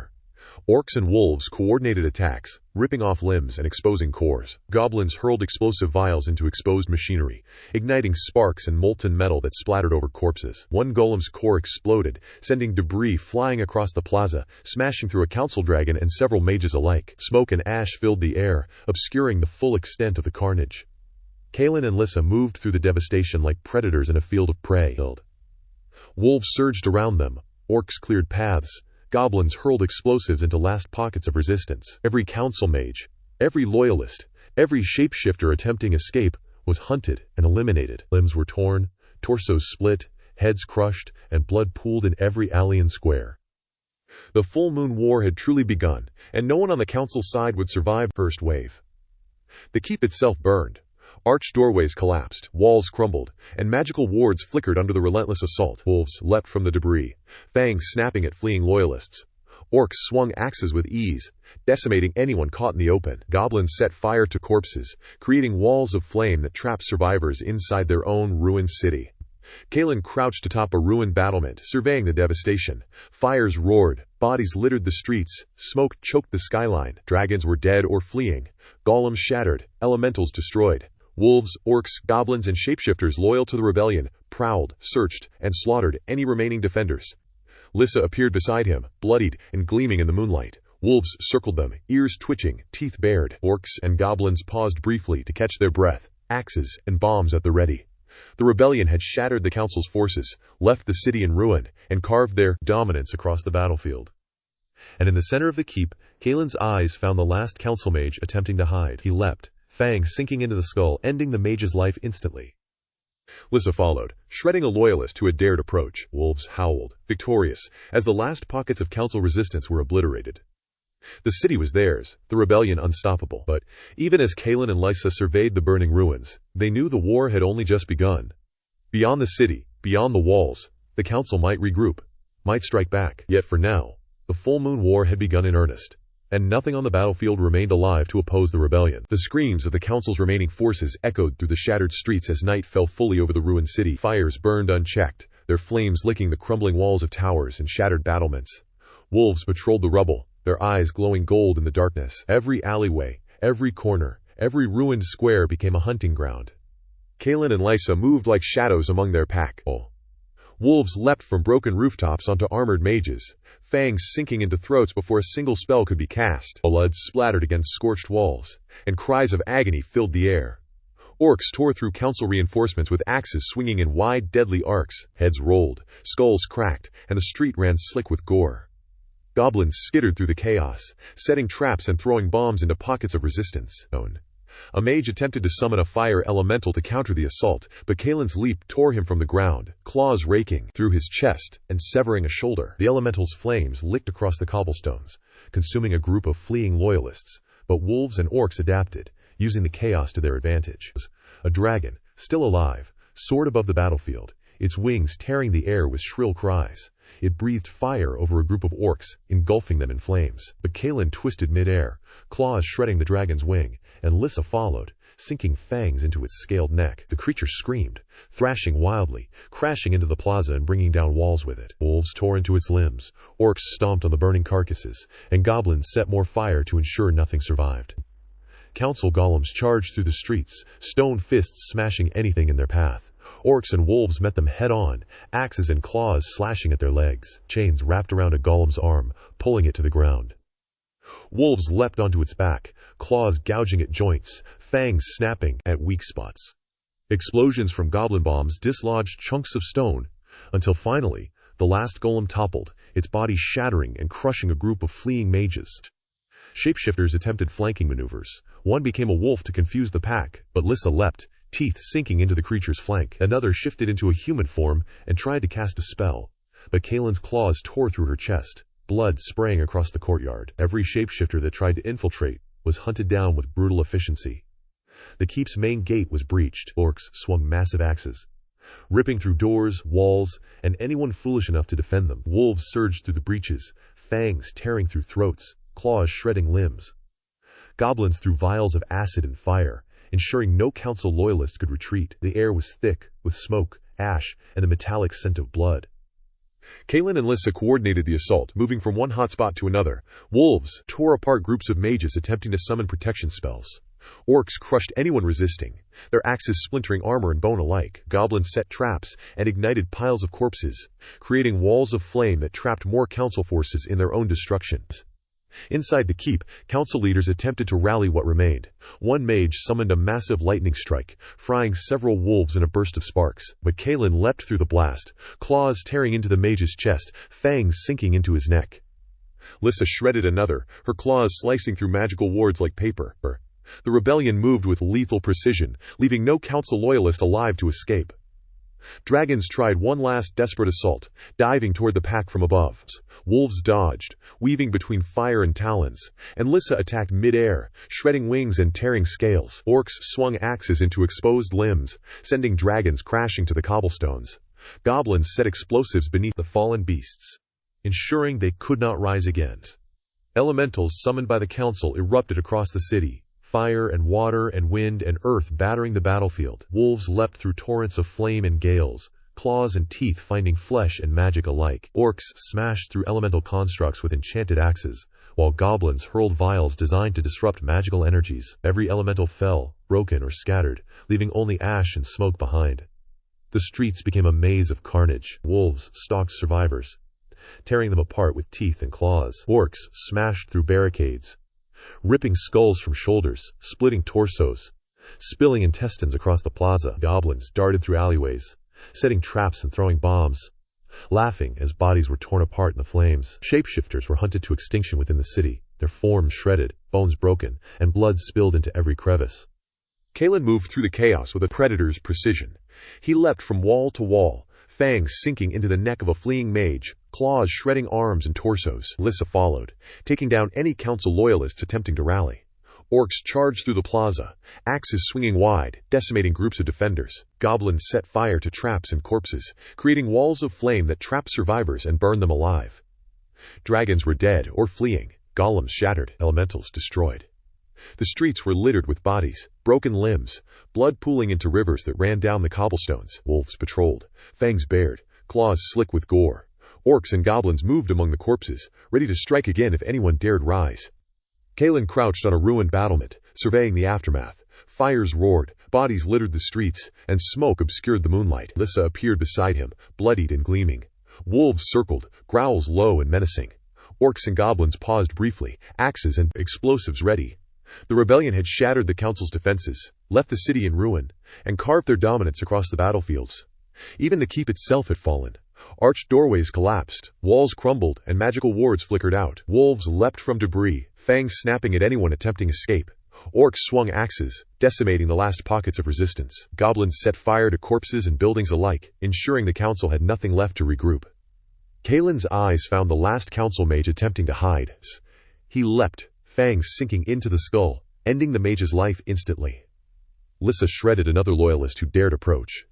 Orcs and wolves coordinated attacks, ripping off limbs and exposing cores. Goblins hurled explosive vials into exposed machinery, igniting sparks and molten metal that splattered over corpses. One golem's core exploded, sending debris flying across the plaza, smashing through a council dragon and several mages alike. Smoke and ash filled the air, obscuring the full extent of the carnage. Kalen and Lissa moved through the devastation like predators in a field of prey. Wolves surged around them, orcs cleared paths, goblins hurled explosives into last pockets of resistance. Every council mage, every loyalist, every shapeshifter attempting escape was hunted and eliminated. Limbs were torn, torsos split, heads crushed, and blood pooled in every alley and square. The full moon war had truly begun, and no one on the council side would survive the first wave. The keep itself burned. Arched doorways collapsed, walls crumbled, and magical wards flickered under the relentless assault. Wolves leapt from the debris, fangs snapping at fleeing loyalists. Orcs swung axes with ease, decimating anyone caught in the open. Goblins set fire to corpses, creating walls of flame that trapped survivors inside their own ruined city. Kalen crouched atop a ruined battlement, surveying the devastation. Fires roared, bodies littered the streets, smoke choked the skyline. Dragons were dead or fleeing, golems shattered, elementals destroyed. Wolves, orcs, goblins, and shapeshifters loyal to the rebellion prowled, searched, and slaughtered any remaining defenders. Lissa appeared beside him, bloodied and gleaming in the moonlight. Wolves circled them, ears twitching, teeth bared. Orcs and goblins paused briefly to catch their breath, axes and bombs at the ready. The rebellion had shattered the council's forces, left the city in ruin, and carved their dominance across the battlefield. And in the center of the keep, Kalen's eyes found the last council mage attempting to hide. He leapt, fangs sinking into the skull, ending the mage's life instantly. Lissa followed, shredding a loyalist who had dared approach. Wolves howled, victorious, as the last pockets of council resistance were obliterated. The city was theirs, the rebellion unstoppable. But even as Kalen and Lissa surveyed the burning ruins, they knew the war had only just begun. Beyond the city, beyond the walls, the council might regroup, might strike back. Yet for now, the full moon war had begun in earnest, and nothing on the battlefield remained alive to oppose the rebellion. The screams of the council's remaining forces echoed through the shattered streets as night fell fully over the ruined city. Fires burned unchecked, their flames licking the crumbling walls of towers and shattered battlements. Wolves patrolled the rubble, their eyes glowing gold in the darkness. Every alleyway, every corner, every ruined square became a hunting ground. Kalen and Lissa moved like shadows among their pack. Wolves leapt from broken rooftops onto armored mages, fangs sinking into throats before a single spell could be cast. Blood splattered against scorched walls, and cries of agony filled the air. Orcs tore through council reinforcements with axes swinging in wide, deadly arcs. Heads rolled, skulls cracked, and the street ran slick with gore. Goblins skittered through the chaos, setting traps and throwing bombs into pockets of resistance. A mage attempted to summon a fire elemental to counter the assault, but Kalen's leap tore him from the ground, claws raking through his chest and severing a shoulder. The elemental's flames licked across the cobblestones, consuming a group of fleeing loyalists, but wolves and orcs adapted, using the chaos to their advantage. A dragon, still alive, soared above the battlefield, its wings tearing the air with shrill cries. It breathed fire over a group of orcs, engulfing them in flames. But Kalen twisted mid-air, claws shredding the dragon's wing, and Lissa followed, sinking fangs into its scaled neck. The creature screamed, thrashing wildly, crashing into the plaza and bringing down walls with it. Wolves tore into its limbs, orcs stomped on the burning carcasses, and goblins set more fire to ensure nothing survived. Council golems charged through the streets, stone fists smashing anything in their path. Orcs and wolves met them head-on, axes and claws slashing at their legs, chains wrapped around a golem's arm, pulling it to the ground. Wolves leapt onto its back, claws gouging at joints, fangs snapping at weak spots. Explosions from goblin bombs dislodged chunks of stone, until finally, the last golem toppled, its body shattering and crushing a group of fleeing mages. Shapeshifters attempted flanking maneuvers. One became a wolf to confuse the pack, but Lissa leapt, teeth sinking into the creature's flank. Another shifted into a human form and tried to cast a spell, but Kalen's claws tore through her chest, blood spraying across the courtyard. Every shapeshifter that tried to infiltrate was hunted down with brutal efficiency. The keep's main gate was breached. Orcs swung massive axes, ripping through doors, walls, and anyone foolish enough to defend them. Wolves surged through the breaches, fangs tearing through throats, claws shredding limbs. Goblins threw vials of acid and fire, ensuring no council loyalist could retreat. The air was thick with smoke, ash, and the metallic scent of blood. Kalen and Lissa coordinated the assault, moving from one hotspot to another. Wolves tore apart groups of mages attempting to summon protection spells. Orcs crushed anyone resisting, their axes splintering armor and bone alike. Goblins set traps and ignited piles of corpses, creating walls of flame that trapped more council forces in their own destruction. Inside the keep, council leaders attempted to rally what remained. One mage summoned a massive lightning strike, frying several wolves in a burst of sparks. But Kalen leapt through the blast, claws tearing into the mage's chest, fangs sinking into his neck. Lissa shredded another, her claws slicing through magical wards like paper. The rebellion moved with lethal precision, leaving no council loyalist alive to escape. Dragons tried one last desperate assault, diving toward the pack from above. Wolves dodged, weaving between fire and talons, and Lissa attacked mid-air, shredding wings and tearing scales. Orcs swung axes into exposed limbs, sending dragons crashing to the cobblestones. Goblins set explosives beneath the fallen beasts, ensuring they could not rise again. Elementals summoned by the council erupted across the city, fire and water and wind and earth battering the battlefield. Wolves leapt through torrents of flame and gales, claws and teeth finding flesh and magic alike. Orcs smashed through elemental constructs with enchanted axes, while goblins hurled vials designed to disrupt magical energies. Every elemental fell, broken or scattered, leaving only ash and smoke behind. The streets became a maze of carnage. Wolves stalked survivors, tearing them apart with teeth and claws. Orcs smashed through barricades, ripping skulls from shoulders, splitting torsos, spilling intestines across the plaza. Goblins darted through alleyways, setting traps and throwing bombs, laughing as bodies were torn apart in the flames. Shapeshifters were hunted to extinction within the city, their forms shredded, bones broken, and blood spilled into every crevice. Kalen moved through the chaos with a predator's precision. He leapt from wall to wall, fangs sinking into the neck of a fleeing mage, claws shredding arms and torsos. Lissa followed, taking down any council loyalists attempting to rally. Orcs charged through the plaza, axes swinging wide, decimating groups of defenders. Goblins set fire to traps and corpses, creating walls of flame that trapped survivors and burned them alive. Dragons were dead or fleeing, golems shattered, elementals destroyed. The streets were littered with bodies, broken limbs, blood pooling into rivers that ran down the cobblestones. Wolves patrolled, fangs bared, claws slick with gore. Orcs and goblins moved among the corpses, ready to strike again if anyone dared rise. Kalen crouched on a ruined battlement, surveying the aftermath. Fires roared, bodies littered the streets, and smoke obscured the moonlight. Lissa appeared beside him, bloodied and gleaming. Wolves circled, growls low and menacing. Orcs and goblins paused briefly, axes and explosives ready. The rebellion had shattered the council's defenses, left the city in ruin, and carved their dominance across the battlefields. Even the keep itself had fallen. Arched doorways collapsed, walls crumbled, and magical wards flickered out. Wolves leapt from debris, fangs snapping at anyone attempting escape. Orcs swung axes, decimating the last pockets of resistance. Goblins set fire to corpses and buildings alike, ensuring the council had nothing left to regroup. Kalen's eyes found the last council mage attempting to hide. He leapt, fangs sinking into the skull, ending the mage's life instantly. Lissa shredded another loyalist who dared approach.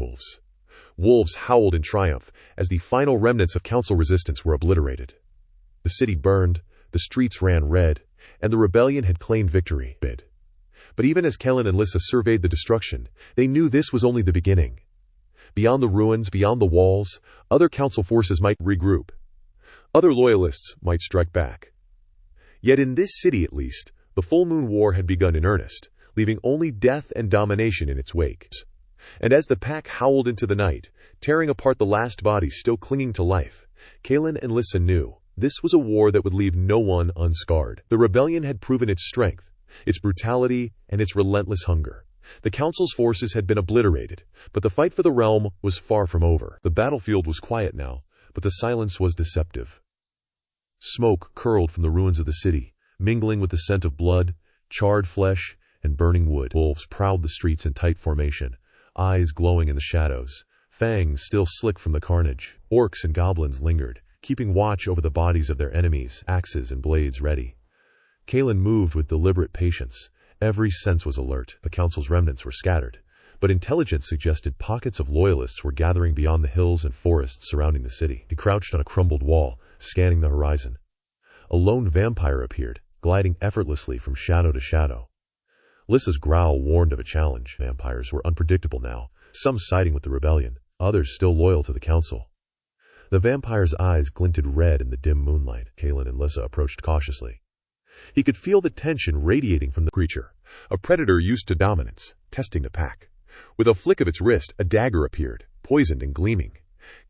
Wolves howled in triumph as the final remnants of council resistance were obliterated. The city burned, the streets ran red, and the rebellion had claimed victory. But even as Kalen and Lissa surveyed the destruction, they knew this was only the beginning. Beyond the ruins, beyond the walls, other council forces might regroup. Other loyalists might strike back. Yet in this city at least, the full moon war had begun in earnest, leaving only death and domination in its wake. And as the pack howled into the night, tearing apart the last bodies still clinging to life, Kalen and Lissa knew this was a war that would leave no one unscarred. The rebellion had proven its strength, its brutality, and its relentless hunger. The council's forces had been obliterated, but the fight for the realm was far from over. The battlefield was quiet now, but the silence was deceptive. Smoke curled from the ruins of the city, mingling with the scent of blood, charred flesh, and burning wood. Wolves prowled the streets in tight formation, eyes glowing in the shadows, fangs still slick from the carnage. Orcs and goblins lingered, keeping watch over the bodies of their enemies, axes and blades ready. Kalen moved with deliberate patience. Every sense was alert. The council's remnants were scattered, but intelligence suggested pockets of loyalists were gathering beyond the hills and forests surrounding the city. He crouched on a crumbled wall, scanning the horizon. A lone vampire appeared, gliding effortlessly from shadow to shadow. Lissa's growl warned of a challenge. Vampires were unpredictable now, some siding with the rebellion, others still loyal to the council. The vampire's eyes glinted red in the dim moonlight. Kalen and Lissa approached cautiously. He could feel the tension radiating from the creature, a predator used to dominance, testing the pack. With a flick of its wrist, a dagger appeared, poisoned and gleaming.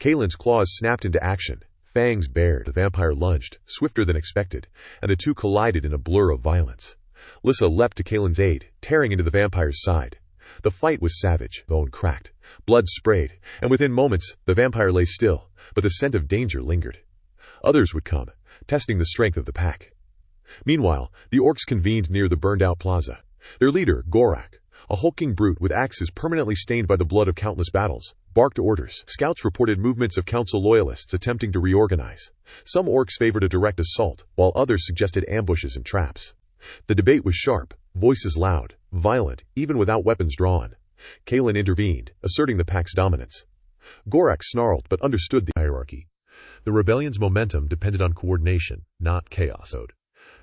Kalen's claws snapped into action, fangs bared. The vampire lunged, swifter than expected, and the two collided in a blur of violence. Lissa leapt to Kalen's aid, tearing into the vampire's side. The fight was savage, bone cracked, blood sprayed, and within moments, the vampire lay still, but the scent of danger lingered. Others would come, testing the strength of the pack. Meanwhile, the orcs convened near the burned-out plaza. Their leader, Gorak, a hulking brute with axes permanently stained by the blood of countless battles, barked orders. Scouts reported movements of council loyalists attempting to reorganize. Some orcs favored a direct assault, while others suggested ambushes and traps. The debate was sharp, voices loud, violent, even without weapons drawn. Kalen intervened, asserting the pack's dominance. Gorak snarled but understood the hierarchy. The rebellion's momentum depended on coordination, not chaos.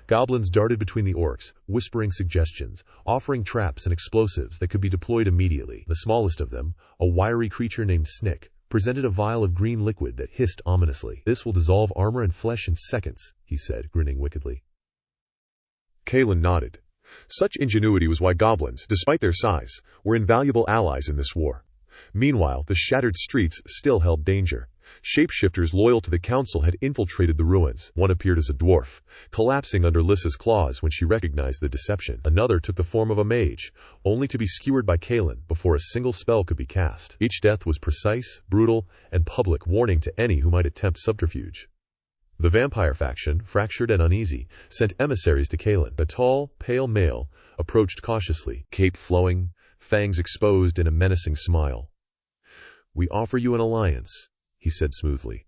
Goblins darted between the orcs, whispering suggestions, offering traps and explosives that could be deployed immediately. The smallest of them, a wiry creature named Snick, presented a vial of green liquid that hissed ominously. "This will dissolve armor and flesh in seconds," he said, grinning wickedly. Kalen nodded. Such ingenuity was why goblins, despite their size, were invaluable allies in this war. Meanwhile, the shattered streets still held danger. Shapeshifters loyal to the council had infiltrated the ruins. One appeared as a dwarf, collapsing under Lissa's claws when she recognized the deception. Another took the form of a mage, only to be skewered by Kalen before a single spell could be cast. Each death was precise, brutal, and public warning to any who might attempt subterfuge. The vampire faction, fractured and uneasy, sent emissaries to Kalen. A tall, pale male approached cautiously, cape flowing, fangs exposed in a menacing smile. "We offer you an alliance," he said smoothly.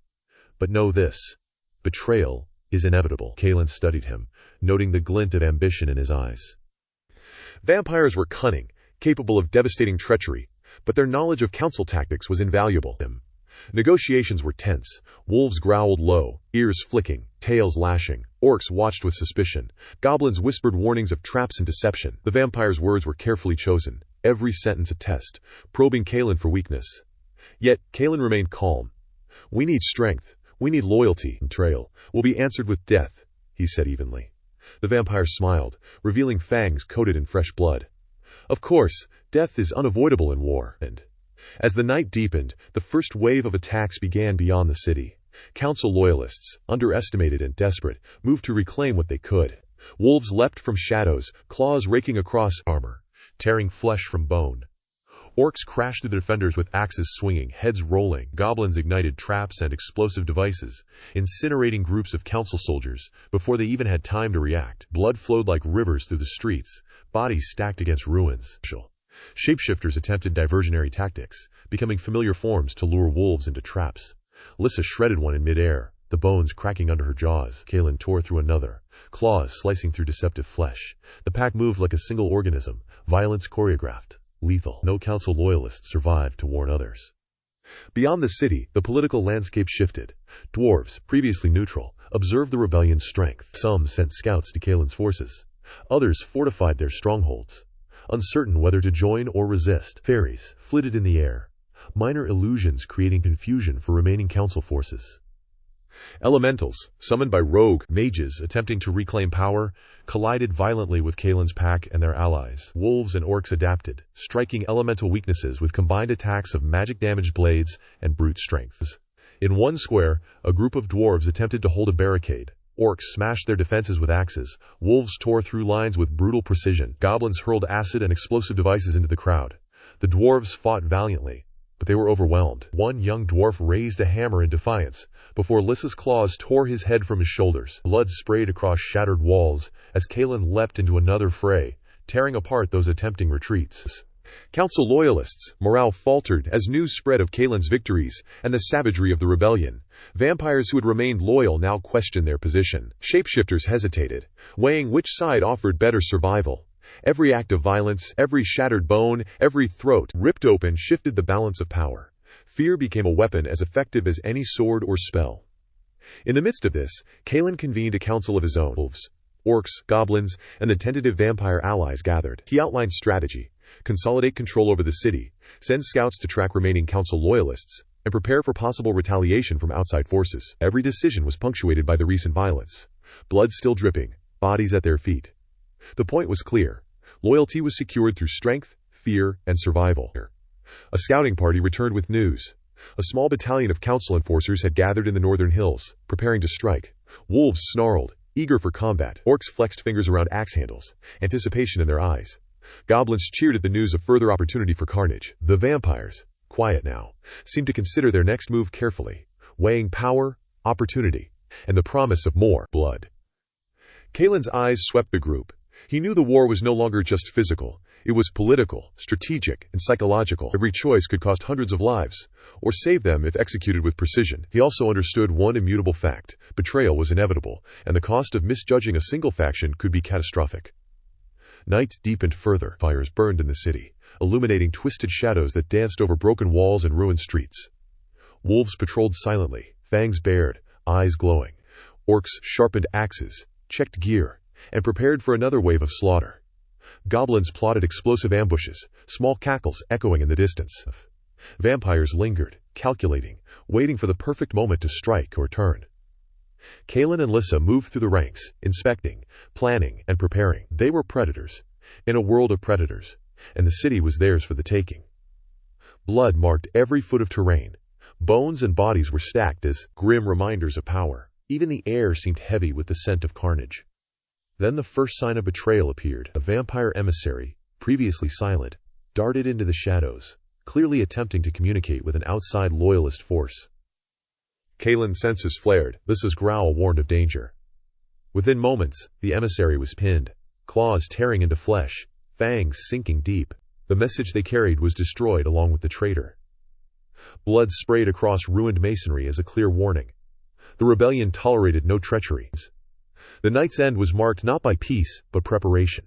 "But know this, betrayal is inevitable." Kalen studied him, noting the glint of ambition in his eyes. Vampires were cunning, capable of devastating treachery, but their knowledge of council tactics was invaluable. Negotiations were tense. Wolves growled low, ears flicking, tails lashing. Orcs watched with suspicion. Goblins whispered warnings of traps and deception. The vampire's words were carefully chosen, every sentence a test, probing Kalen for weakness. Yet, Kalen remained calm. "We need strength. We need loyalty. Betrayal will be answered with death," he said evenly. The vampire smiled, revealing fangs coated in fresh blood. "Of course, death is unavoidable in war." And as the night deepened, the first wave of attacks began beyond the city. Council loyalists, underestimated and desperate, moved to reclaim what they could. Wolves leapt from shadows, claws raking across armor, tearing flesh from bone. Orcs crashed through the defenders with axes swinging, heads rolling. Goblins ignited traps and explosive devices, incinerating groups of council soldiers before they even had time to react. Blood flowed like rivers through the streets, bodies stacked against ruins. Shapeshifters attempted diversionary tactics, becoming familiar forms to lure wolves into traps. Lissa shredded one in midair, the bones cracking under her jaws. Kalen tore through another, claws slicing through deceptive flesh. The pack moved like a single organism, violence choreographed, lethal. No council loyalists survived to warn others. Beyond the city, the political landscape shifted. Dwarves, previously neutral, observed the rebellion's strength. Some sent scouts to Kalen's forces. Others fortified their strongholds, uncertain whether to join or resist. Fairies flitted in the air, minor illusions creating confusion for remaining council forces. Elementals, summoned by rogue mages attempting to reclaim power, collided violently with Kalen's pack and their allies. Wolves and orcs adapted, striking elemental weaknesses with combined attacks of magic-damaged blades and brute strengths. In one square, a group of dwarves attempted to hold a barricade. Orcs smashed their defenses with axes. Wolves tore through lines with brutal precision. Goblins hurled acid and explosive devices into the crowd. The dwarves fought valiantly, but they were overwhelmed. One young dwarf raised a hammer in defiance, before Lissa's claws tore his head from his shoulders. Blood sprayed across shattered walls as Kalen leapt into another fray, tearing apart those attempting retreats. Council loyalists' morale faltered as news spread of Kalen's victories and the savagery of the rebellion. Vampires who had remained loyal now questioned their position. Shapeshifters hesitated, weighing which side offered better survival. Every act of violence, every shattered bone, every throat ripped open shifted the balance of power. Fear became a weapon as effective as any sword or spell. In the midst of this, Kalen convened a council of his own. Wolves, orcs, goblins, and the tentative vampire allies gathered. He outlined strategy: consolidate control over the city, send scouts to track remaining council loyalists, and prepare for possible retaliation from outside forces. Every decision was punctuated by the recent violence. Blood still dripping, bodies at their feet. The point was clear. Loyalty was secured through strength, fear, and survival. A scouting party returned with news. A small battalion of council enforcers had gathered in the northern hills, preparing to strike. Wolves snarled, eager for combat. Orcs flexed fingers around axe handles, anticipation in their eyes. Goblins cheered at the news of further opportunity for carnage. The vampires, quiet now, seemed to consider their next move carefully, weighing power, opportunity, and the promise of more blood. Kalen's eyes swept the group. He knew the war was no longer just physical. It was political, strategic, and psychological. Every choice could cost hundreds of lives, or save them if executed with precision. He also understood one immutable fact: betrayal was inevitable, and the cost of misjudging a single faction could be catastrophic. Night deepened further. Fires burned in the city, illuminating twisted shadows that danced over broken walls and ruined streets. Wolves patrolled silently, fangs bared, eyes glowing. Orcs sharpened axes, checked gear, and prepared for another wave of slaughter. Goblins plotted explosive ambushes, small cackles echoing in the distance. Vampires lingered, calculating, waiting for the perfect moment to strike or turn. Kalen and Lissa moved through the ranks, inspecting, planning, and preparing. They were predators, in a world of predators, and the city was theirs for the taking. Blood marked every foot of terrain. Bones and bodies were stacked as grim reminders of power. Even the air seemed heavy with the scent of carnage. Then the first sign of betrayal appeared. A vampire emissary, previously silent, darted into the shadows, clearly attempting to communicate with an outside loyalist force. Kalen's senses flared. Lissa's growl warned of danger. Within moments, the emissary was pinned, claws tearing into flesh, fangs sinking deep. The message they carried was destroyed along with the traitor. Blood sprayed across ruined masonry as a clear warning. The rebellion tolerated no treachery. The night's end was marked not by peace, but preparation.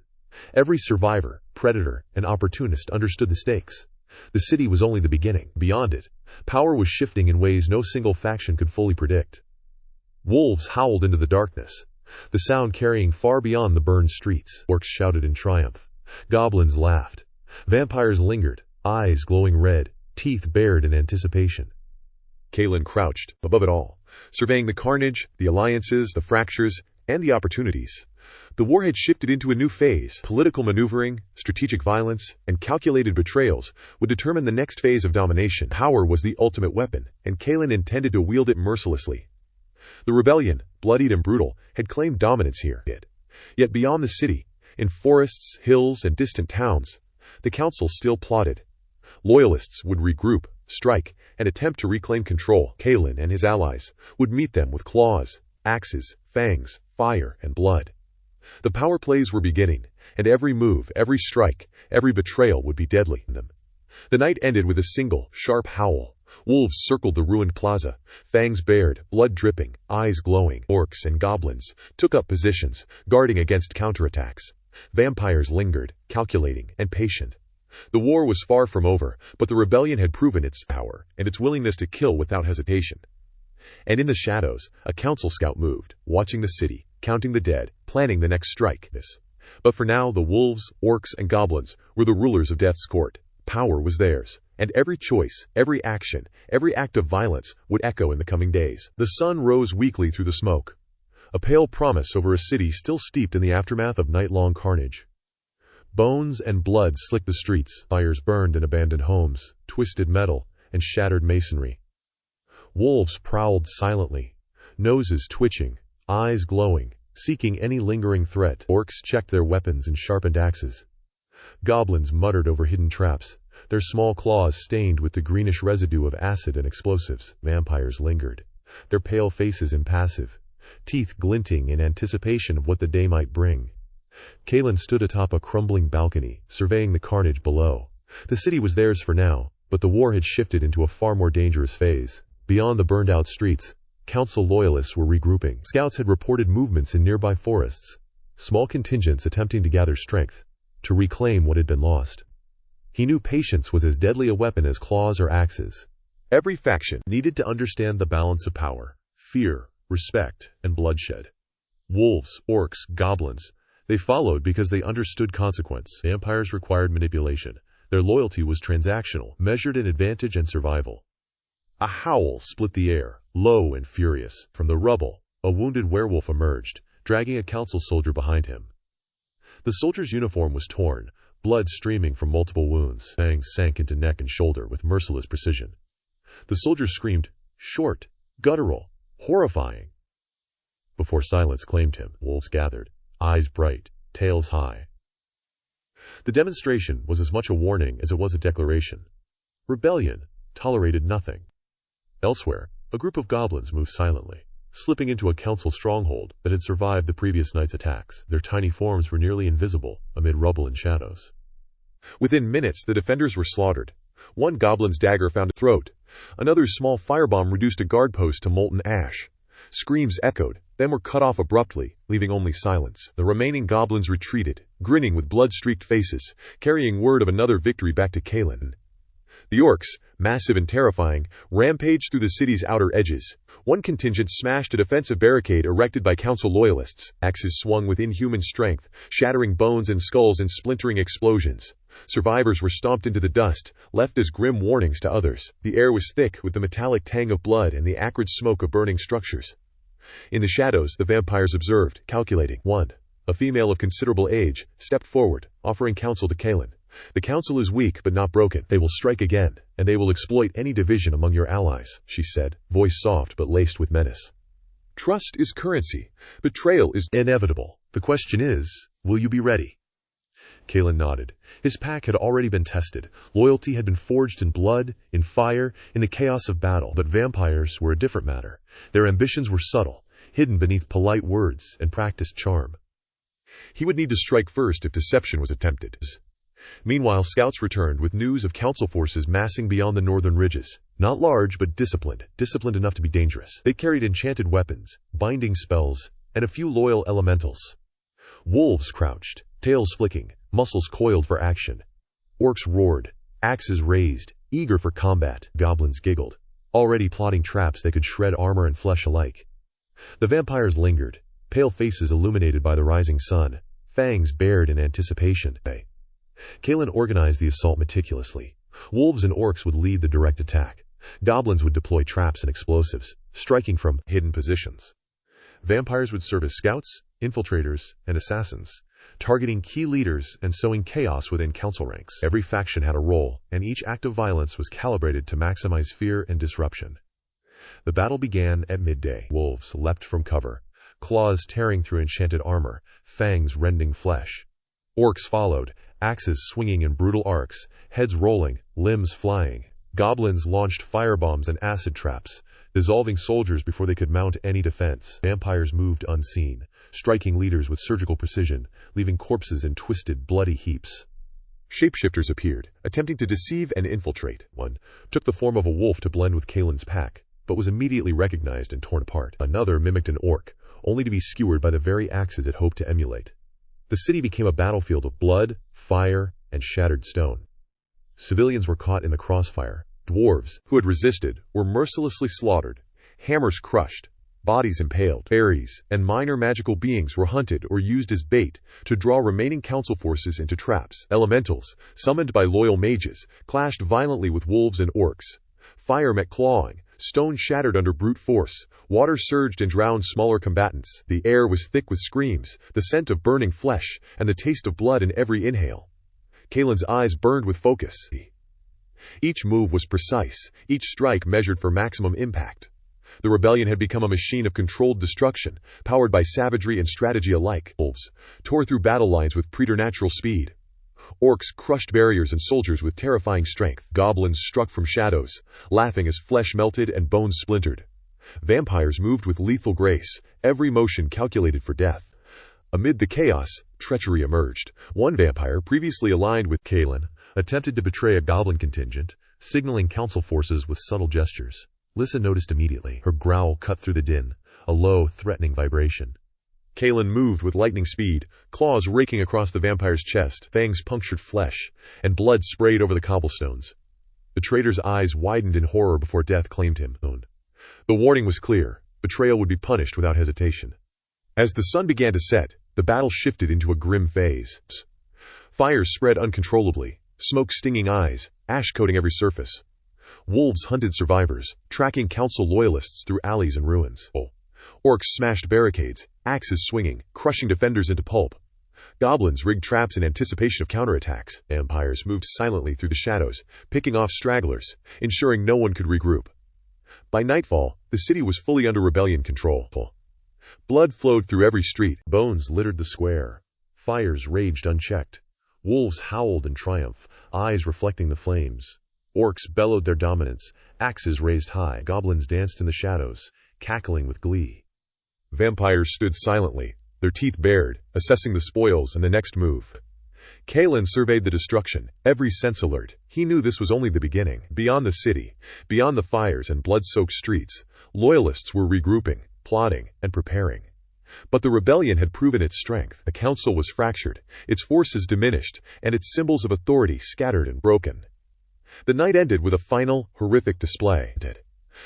Every survivor, predator, and opportunist understood the stakes. The city was only the beginning. Beyond it, power was shifting in ways no single faction could fully predict. Wolves howled into the darkness, the sound carrying far beyond the burned streets. Orcs shouted in triumph. Goblins laughed. Vampires lingered, eyes glowing red, teeth bared in anticipation. Kalen crouched, above it all, surveying the carnage, the alliances, the fractures, and the opportunities. The war had shifted into a new phase. Political maneuvering, strategic violence, and calculated betrayals would determine the next phase of domination. Power was the ultimate weapon, and Kalen intended to wield it mercilessly. The rebellion, bloodied and brutal, had claimed dominance here. Yet beyond the city, in forests, hills, and distant towns, the council still plotted. Loyalists would regroup, strike, and attempt to reclaim control. Kalen and his allies would meet them with claws, axes, fangs, fire, and blood. The power plays were beginning, and every move, every strike, every betrayal would be deadly. The night ended with a single, sharp howl. Wolves circled the ruined plaza, fangs bared, blood dripping, eyes glowing. Orcs and goblins took up positions, guarding against counterattacks. Vampires lingered, calculating, and patient. The war was far from over, but the rebellion had proven its power, and its willingness to kill without hesitation. And in the shadows, a council scout moved, watching the city, counting the dead, planning the next strike. But for now, the wolves, orcs, and goblins were the rulers of Death's court. Power was theirs, and every choice, every action, every act of violence would echo in the coming days. The sun rose weakly through the smoke, a pale promise over a city still steeped in the aftermath of night-long carnage. Bones and blood slicked the streets. Fires burned in abandoned homes, twisted metal, and shattered masonry. Wolves prowled silently, noses twitching, eyes glowing, seeking any lingering threat. Orcs checked their weapons and sharpened axes. Goblins muttered over hidden traps, their small claws stained with the greenish residue of acid and explosives. Vampires lingered, their pale faces impassive, teeth glinting in anticipation of what the day might bring. Kalen stood atop a crumbling balcony, surveying the carnage below. The city was theirs for now, but the war had shifted into a far more dangerous phase. Beyond the burned-out streets, Council loyalists were regrouping. Scouts had reported movements in nearby forests, small contingents attempting to gather strength, to reclaim what had been lost. He knew patience was as deadly a weapon as claws or axes. Every faction needed to understand the balance of power, fear, respect, and bloodshed. Wolves, orcs, goblins, they followed because they understood consequence. Vampires required manipulation. Their loyalty was transactional, measured in advantage and survival. A howl split the air, low and furious. From the rubble, a wounded werewolf emerged, dragging a council soldier behind him. The soldier's uniform was torn, blood streaming from multiple wounds. Fangs sank into neck and shoulder with merciless precision. The soldier screamed, short, guttural, horrifying. Before silence claimed him, wolves gathered, eyes bright, tails high. The demonstration was as much a warning as it was a declaration. Rebellion tolerated nothing. Elsewhere, a group of goblins moved silently, slipping into a council stronghold that had survived the previous night's attacks. Their tiny forms were nearly invisible amid rubble and shadows. Within minutes, the defenders were slaughtered. One goblin's dagger found a throat. Another's small firebomb reduced a guard post to molten ash. Screams echoed, then were cut off abruptly, leaving only silence. The remaining goblins retreated, grinning with blood-streaked faces, carrying word of another victory back to Kalen. The orcs, massive and terrifying, rampaged through the city's outer edges. One contingent smashed a defensive barricade erected by council loyalists. Axes swung with inhuman strength, shattering bones and skulls in splintering explosions. Survivors were stomped into the dust, left as grim warnings to others. The air was thick with the metallic tang of blood and the acrid smoke of burning structures. In the shadows, the vampires observed, calculating. One, a female of considerable age, stepped forward, offering counsel to Kalen. The council is weak but not broken. They will strike again, and they will exploit any division among your allies, she said, voice soft but laced with menace. Trust is currency. Betrayal is inevitable. The question is, will you be ready? Kalen nodded. His pack had already been tested. Loyalty had been forged in blood, in fire, in the chaos of battle. But vampires were a different matter. Their ambitions were subtle, hidden beneath polite words and practiced charm. He would need to strike first if deception was attempted. Meanwhile, scouts returned with news of council forces massing beyond the northern ridges. Not large, but disciplined enough to be dangerous. They carried enchanted weapons, binding spells, and a few loyal elementals. Wolves crouched, tails flicking, muscles coiled for action. Orcs roared, axes raised, eager for combat. Goblins giggled, already plotting traps that could shred armor and flesh alike. The vampires lingered, pale faces illuminated by the rising sun, fangs bared in anticipation. Kalen organized the assault meticulously. Wolves and orcs would lead the direct attack. Goblins would deploy traps and explosives, striking from hidden positions. Vampires would serve as scouts, infiltrators, and assassins, targeting key leaders and sowing chaos within council ranks. Every faction had a role, and each act of violence was calibrated to maximize fear and disruption. The battle began at midday. Wolves leapt from cover, claws tearing through enchanted armor, fangs rending flesh. Orcs followed, axes swinging in brutal arcs, heads rolling, limbs flying. Goblins launched firebombs and acid traps, dissolving soldiers before they could mount any defense. Vampires moved unseen, striking leaders with surgical precision, leaving corpses in twisted, bloody heaps. Shapeshifters appeared, attempting to deceive and infiltrate. One took the form of a wolf to blend with Kalen's pack, but was immediately recognized and torn apart. Another mimicked an orc, only to be skewered by the very axes it hoped to emulate. The city became a battlefield of blood, fire, and shattered stone. Civilians were caught in the crossfire. Dwarves, who had resisted, were mercilessly slaughtered, hammers crushed, bodies impaled. Fairies and minor magical beings were hunted or used as bait to draw remaining council forces into traps. Elementals, summoned by loyal mages, clashed violently with wolves and orcs. Fire met clawing, stone shattered under brute force, water surged and drowned smaller combatants. The air was thick with screams, the scent of burning flesh, and the taste of blood in every inhale. Kalen's eyes burned with focus. Each move was precise, each strike measured for maximum impact. The rebellion had become a machine of controlled destruction, powered by savagery and strategy alike. Wolves tore through battle lines with preternatural speed. Orcs crushed barriers and soldiers with terrifying strength. Goblins struck from shadows, laughing as flesh melted and bones splintered. Vampires moved with lethal grace, every motion calculated for death. Amid the chaos, treachery emerged. One vampire, previously aligned with Kalen, attempted to betray a goblin contingent, signaling council forces with subtle gestures. Lissa noticed immediately. Her growl cut through the din, a low, threatening vibration. Kalen moved with lightning speed, claws raking across the vampire's chest, fangs punctured flesh, and blood sprayed over the cobblestones. The trader's eyes widened in horror before death claimed him. The warning was clear. Betrayal would be punished without hesitation. As the sun began to set, the battle shifted into a grim phase. Fires spread uncontrollably, smoke stinging eyes, ash coating every surface. Wolves hunted survivors, tracking council loyalists through alleys and ruins. Orcs smashed barricades, axes swinging, crushing defenders into pulp. Goblins rigged traps in anticipation of counterattacks. Vampires moved silently through the shadows, picking off stragglers, ensuring no one could regroup. By nightfall, the city was fully under rebellion control. Blood flowed through every street. Bones littered the square. Fires raged unchecked. Wolves howled in triumph, eyes reflecting the flames. Orcs bellowed their dominance, axes raised high. Goblins danced in the shadows, cackling with glee. Vampires stood silently, their teeth bared, assessing the spoils and the next move. Kalen surveyed the destruction, every sense alert. He knew this was only the beginning. Beyond the city, beyond the fires and blood-soaked streets, loyalists were regrouping, plotting, and preparing. But the rebellion had proven its strength. The council was fractured, its forces diminished, and its symbols of authority scattered and broken. The night ended with a final, horrific display.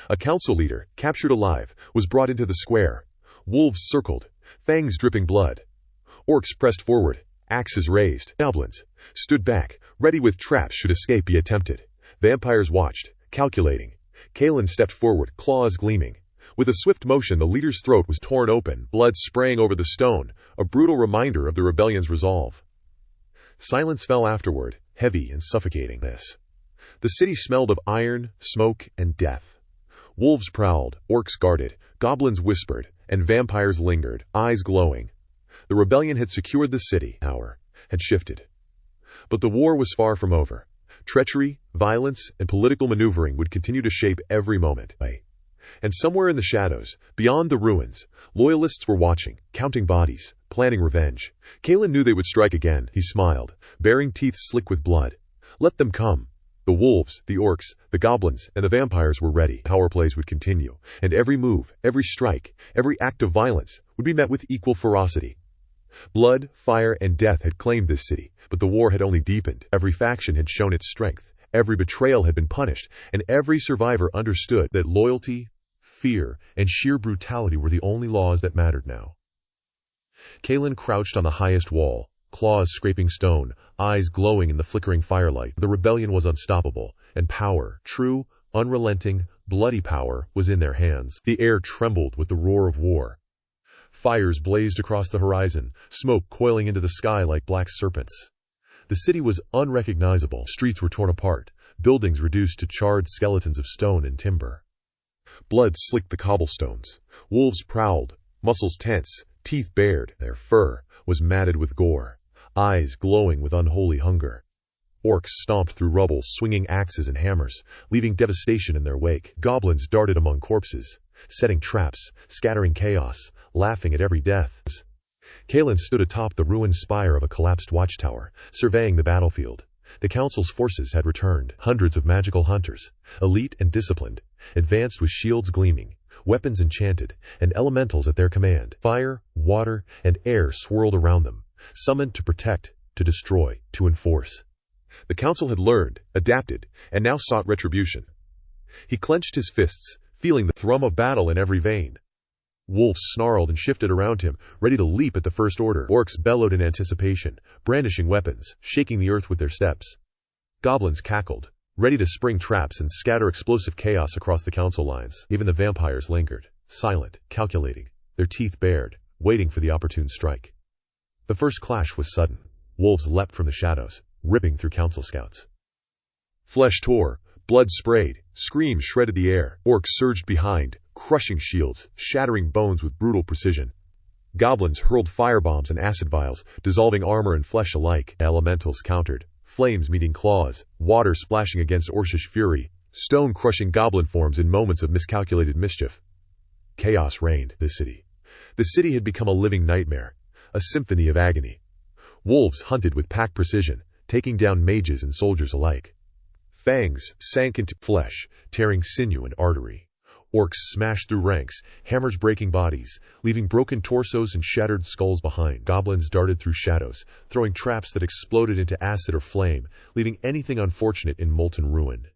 A council leader, captured alive, was brought into the square. Wolves circled, fangs dripping blood. Orcs pressed forward, axes raised. Goblins stood back, ready with traps should escape be attempted. Vampires watched, calculating. Kalen stepped forward, claws gleaming. With a swift motion, the leader's throat was torn open, blood spraying over the stone, a brutal reminder of the rebellion's resolve. Silence fell afterward, heavy and suffocating. The city smelled of iron, smoke, and death. Wolves prowled, orcs guarded, goblins whispered, and vampires lingered, eyes glowing. The rebellion had secured the city. Power had shifted. But the war was far from over. Treachery, violence, and political maneuvering would continue to shape every moment. And somewhere in the shadows, beyond the ruins, loyalists were watching, counting bodies, planning revenge. Kalen knew they would strike again. He smiled, baring teeth slick with blood. Let them come. The wolves, the orcs, the goblins, and the vampires were ready. Power plays would continue, and every move, every strike, every act of violence would be met with equal ferocity. Blood, fire, and death had claimed this city, but the war had only deepened. Every faction had shown its strength, every betrayal had been punished, and every survivor understood that loyalty, fear, and sheer brutality were the only laws that mattered now. Kalen crouched on the highest wall, claws scraping stone, eyes glowing in the flickering firelight. The rebellion was unstoppable, and power, true, unrelenting, bloody power, was in their hands. The air trembled with the roar of war. Fires blazed across the horizon, smoke coiling into the sky like black serpents. The city was unrecognizable. Streets were torn apart, buildings reduced to charred skeletons of stone and timber. Blood slicked the cobblestones. Wolves prowled, muscles tense, teeth bared. Their fur was matted with gore, eyes glowing with unholy hunger. Orcs stomped through rubble, swinging axes and hammers, leaving devastation in their wake. Goblins darted among corpses, setting traps, scattering chaos, laughing at every death. Kalen stood atop the ruined spire of a collapsed watchtower, surveying the battlefield. The council's forces had returned, hundreds of magical hunters, elite and disciplined, advanced with shields gleaming, weapons enchanted, and elementals at their command. Fire, water, and air swirled around them, summoned to protect, to destroy, to enforce. The council had learned, adapted, and now sought retribution. He clenched his fists, feeling the thrum of battle in every vein. Wolves snarled and shifted around him, ready to leap at the first order. Orcs bellowed in anticipation, brandishing weapons, shaking the earth with their steps. Goblins cackled, ready to spring traps and scatter explosive chaos across the council lines. Even the vampires lingered, silent, calculating, their teeth bared, waiting for the opportune strike. The first clash was sudden. Wolves leapt from the shadows, ripping through council scouts. Flesh tore, blood sprayed, screams shredded the air. Orcs surged behind, crushing shields, shattering bones with brutal precision. Goblins hurled firebombs and acid vials, dissolving armor and flesh alike. Elementals countered, flames meeting claws, water splashing against Orcish fury, stone crushing goblin forms in moments of miscalculated mischief. Chaos reigned the city. The city had become a living nightmare, a symphony of agony. Wolves hunted with pack precision, taking down mages and soldiers alike. Fangs sank into flesh, tearing sinew and artery. Orcs smashed through ranks, hammers breaking bodies, leaving broken torsos and shattered skulls behind. Goblins darted through shadows, throwing traps that exploded into acid or flame, leaving anything unfortunate in molten ruin.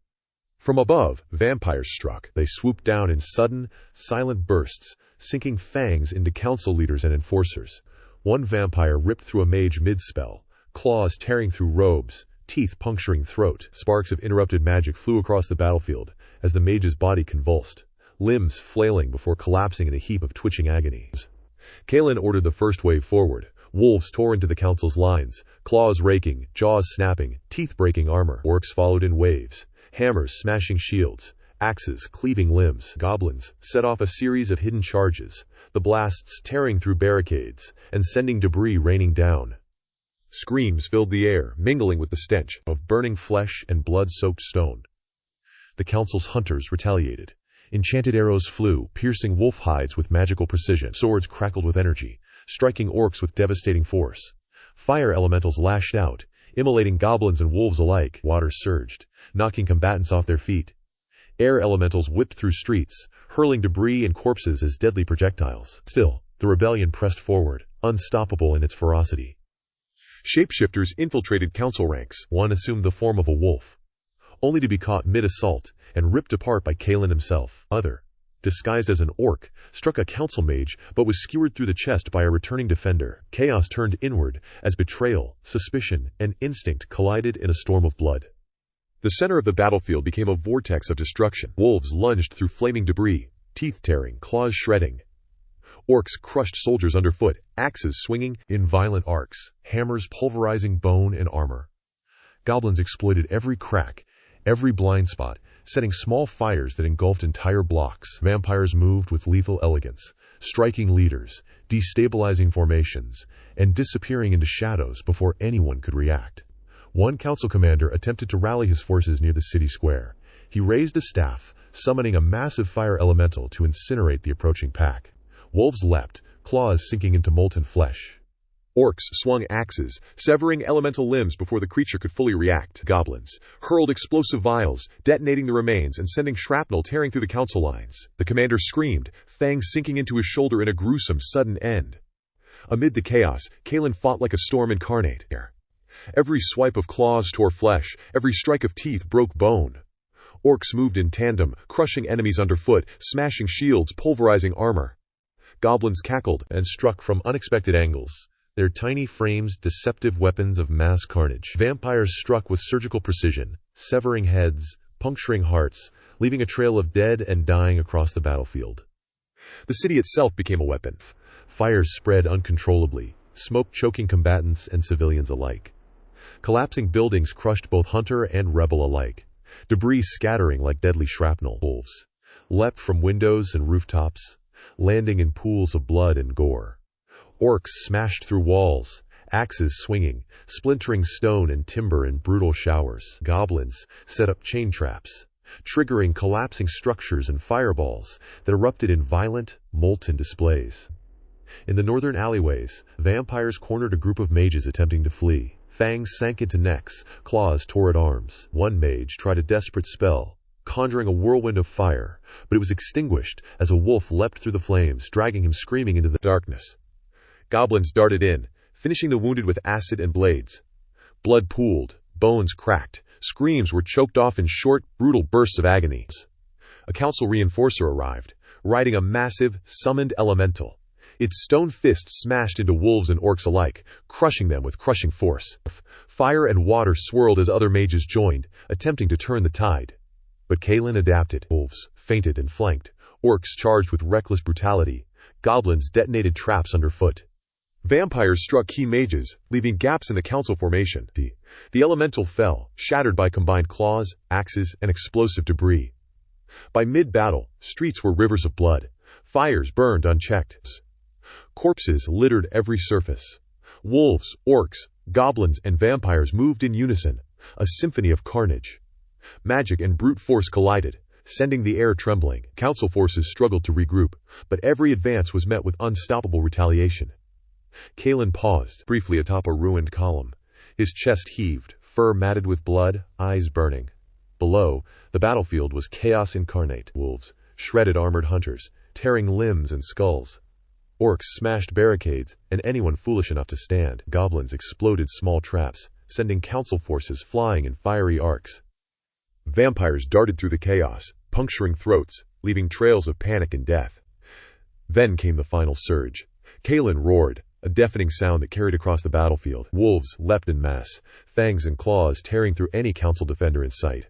From above, vampires struck. They swooped down in sudden, silent bursts, sinking fangs into council leaders and enforcers. One vampire ripped through a mage mid-spell, claws tearing through robes, teeth puncturing throat. Sparks of interrupted magic flew across the battlefield as the mage's body convulsed, limbs flailing before collapsing in a heap of twitching agony. Kalen ordered the first wave forward. Wolves tore into the council's lines, claws raking, jaws snapping, teeth breaking armor. Orcs followed in waves, hammers smashing shields, axes cleaving limbs. Goblins set off a series of hidden charges, the blasts tearing through barricades and sending debris raining down. Screams filled the air, mingling with the stench of burning flesh and blood-soaked stone. The council's hunters retaliated. Enchanted arrows flew, piercing wolf hides with magical precision. Swords crackled with energy, striking orcs with devastating force. Fire elementals lashed out, immolating goblins and wolves alike. Water surged, knocking combatants off their feet. Air elementals whipped through streets, hurling debris and corpses as deadly projectiles. Still, the rebellion pressed forward, unstoppable in its ferocity. Shapeshifters infiltrated council ranks. One assumed the form of a wolf, only to be caught mid-assault and ripped apart by Kalen himself. Other, disguised as an orc, struck a council mage but was skewered through the chest by a returning defender. Chaos turned inward as betrayal, suspicion, and instinct collided in a storm of blood. The center of the battlefield became a vortex of destruction. Wolves lunged through flaming debris, teeth tearing, claws shredding. Orcs crushed soldiers underfoot, axes swinging in violent arcs, hammers pulverizing bone and armor. Goblins exploited every crack, every blind spot, setting small fires that engulfed entire blocks. Vampires moved with lethal elegance, striking leaders, destabilizing formations, and disappearing into shadows before anyone could react. One council commander attempted to rally his forces near the city square. He raised a staff, summoning a massive fire elemental to incinerate the approaching pack. Wolves leapt, claws sinking into molten flesh. Orcs swung axes, severing elemental limbs before the creature could fully react. Goblins hurled explosive vials, detonating the remains and sending shrapnel tearing through the council lines. The commander screamed, fangs sinking into his shoulder in a gruesome, sudden end. Amid the chaos, Kalen fought like a storm incarnate. Every swipe of claws tore flesh, every strike of teeth broke bone. Orcs moved in tandem, crushing enemies underfoot, smashing shields, pulverizing armor. Goblins cackled and struck from unexpected angles, their tiny frames deceptive weapons of mass carnage. Vampires struck with surgical precision, severing heads, puncturing hearts, leaving a trail of dead and dying across the battlefield. The city itself became a weapon. Fires spread uncontrollably, smoke choking combatants and civilians alike. Collapsing buildings crushed both hunter and rebel alike, debris scattering like deadly shrapnel. Wolves leapt from windows and rooftops, landing in pools of blood and gore. Orcs smashed through walls, axes swinging, splintering stone and timber in brutal showers. Goblins set up chain traps, triggering collapsing structures and fireballs that erupted in violent, molten displays. In the northern alleyways, vampires cornered a group of mages attempting to flee. Fangs sank into necks, claws tore at arms. One mage tried a desperate spell, conjuring a whirlwind of fire, but it was extinguished as a wolf leapt through the flames, dragging him screaming into the darkness. Goblins darted in, finishing the wounded with acid and blades. Blood pooled, bones cracked, screams were choked off in short, brutal bursts of agony. A council reinforcer arrived, riding a massive, summoned elemental. Its stone fist smashed into wolves and orcs alike, crushing them with crushing force. Fire and water swirled as other mages joined, attempting to turn the tide. But Kalen adapted. Wolves feinted and flanked, orcs charged with reckless brutality, goblins detonated traps underfoot. Vampires struck key mages, leaving gaps in the council formation. The elemental fell, shattered by combined claws, axes, and explosive debris. By mid-battle, streets were rivers of blood. Fires burned unchecked. Corpses littered every surface. Wolves, orcs, goblins, and vampires moved in unison, a symphony of carnage. Magic and brute force collided, sending the air trembling. Council forces struggled to regroup, but every advance was met with unstoppable retaliation. Kalen paused briefly atop a ruined column. His chest heaved, fur matted with blood, eyes burning. Below, the battlefield was chaos incarnate. Wolves shredded armored hunters, tearing limbs and skulls. Orcs smashed barricades and anyone foolish enough to stand. Goblins exploded small traps, sending council forces flying in fiery arcs. Vampires darted through the chaos, puncturing throats, leaving trails of panic and death. Then came the final surge. Kalen roared, a deafening sound that carried across the battlefield. Wolves leapt en masse, fangs and claws tearing through any council defender in sight.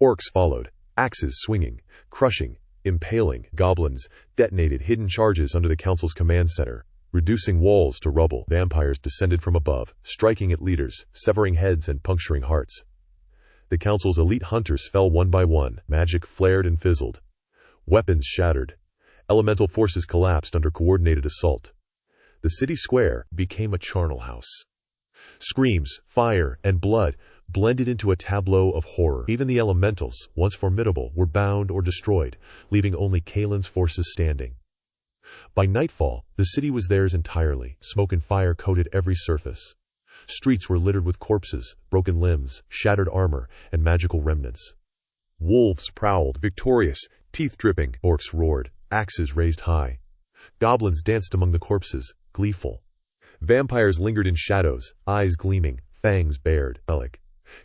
Orcs followed, axes swinging, crushing, impaling. Goblins detonated hidden charges under the council's command center, reducing walls to rubble. Vampires descended from above, striking at leaders, severing heads and puncturing hearts. The council's elite hunters fell one by one. Magic flared and fizzled. Weapons shattered. Elemental forces collapsed under coordinated assault. The city square became a charnel house. Screams, fire, and blood blended into a tableau of horror. Even the elementals, once formidable, were bound or destroyed, leaving only Kalen's forces standing. By nightfall, the city was theirs entirely. Smoke and fire coated every surface. Streets were littered with corpses, broken limbs, shattered armor, and magical remnants. Wolves prowled, victorious, teeth dripping. Orcs roared, axes raised high. Goblins danced among the corpses, gleeful. Vampires lingered in shadows, eyes gleaming, fangs bared.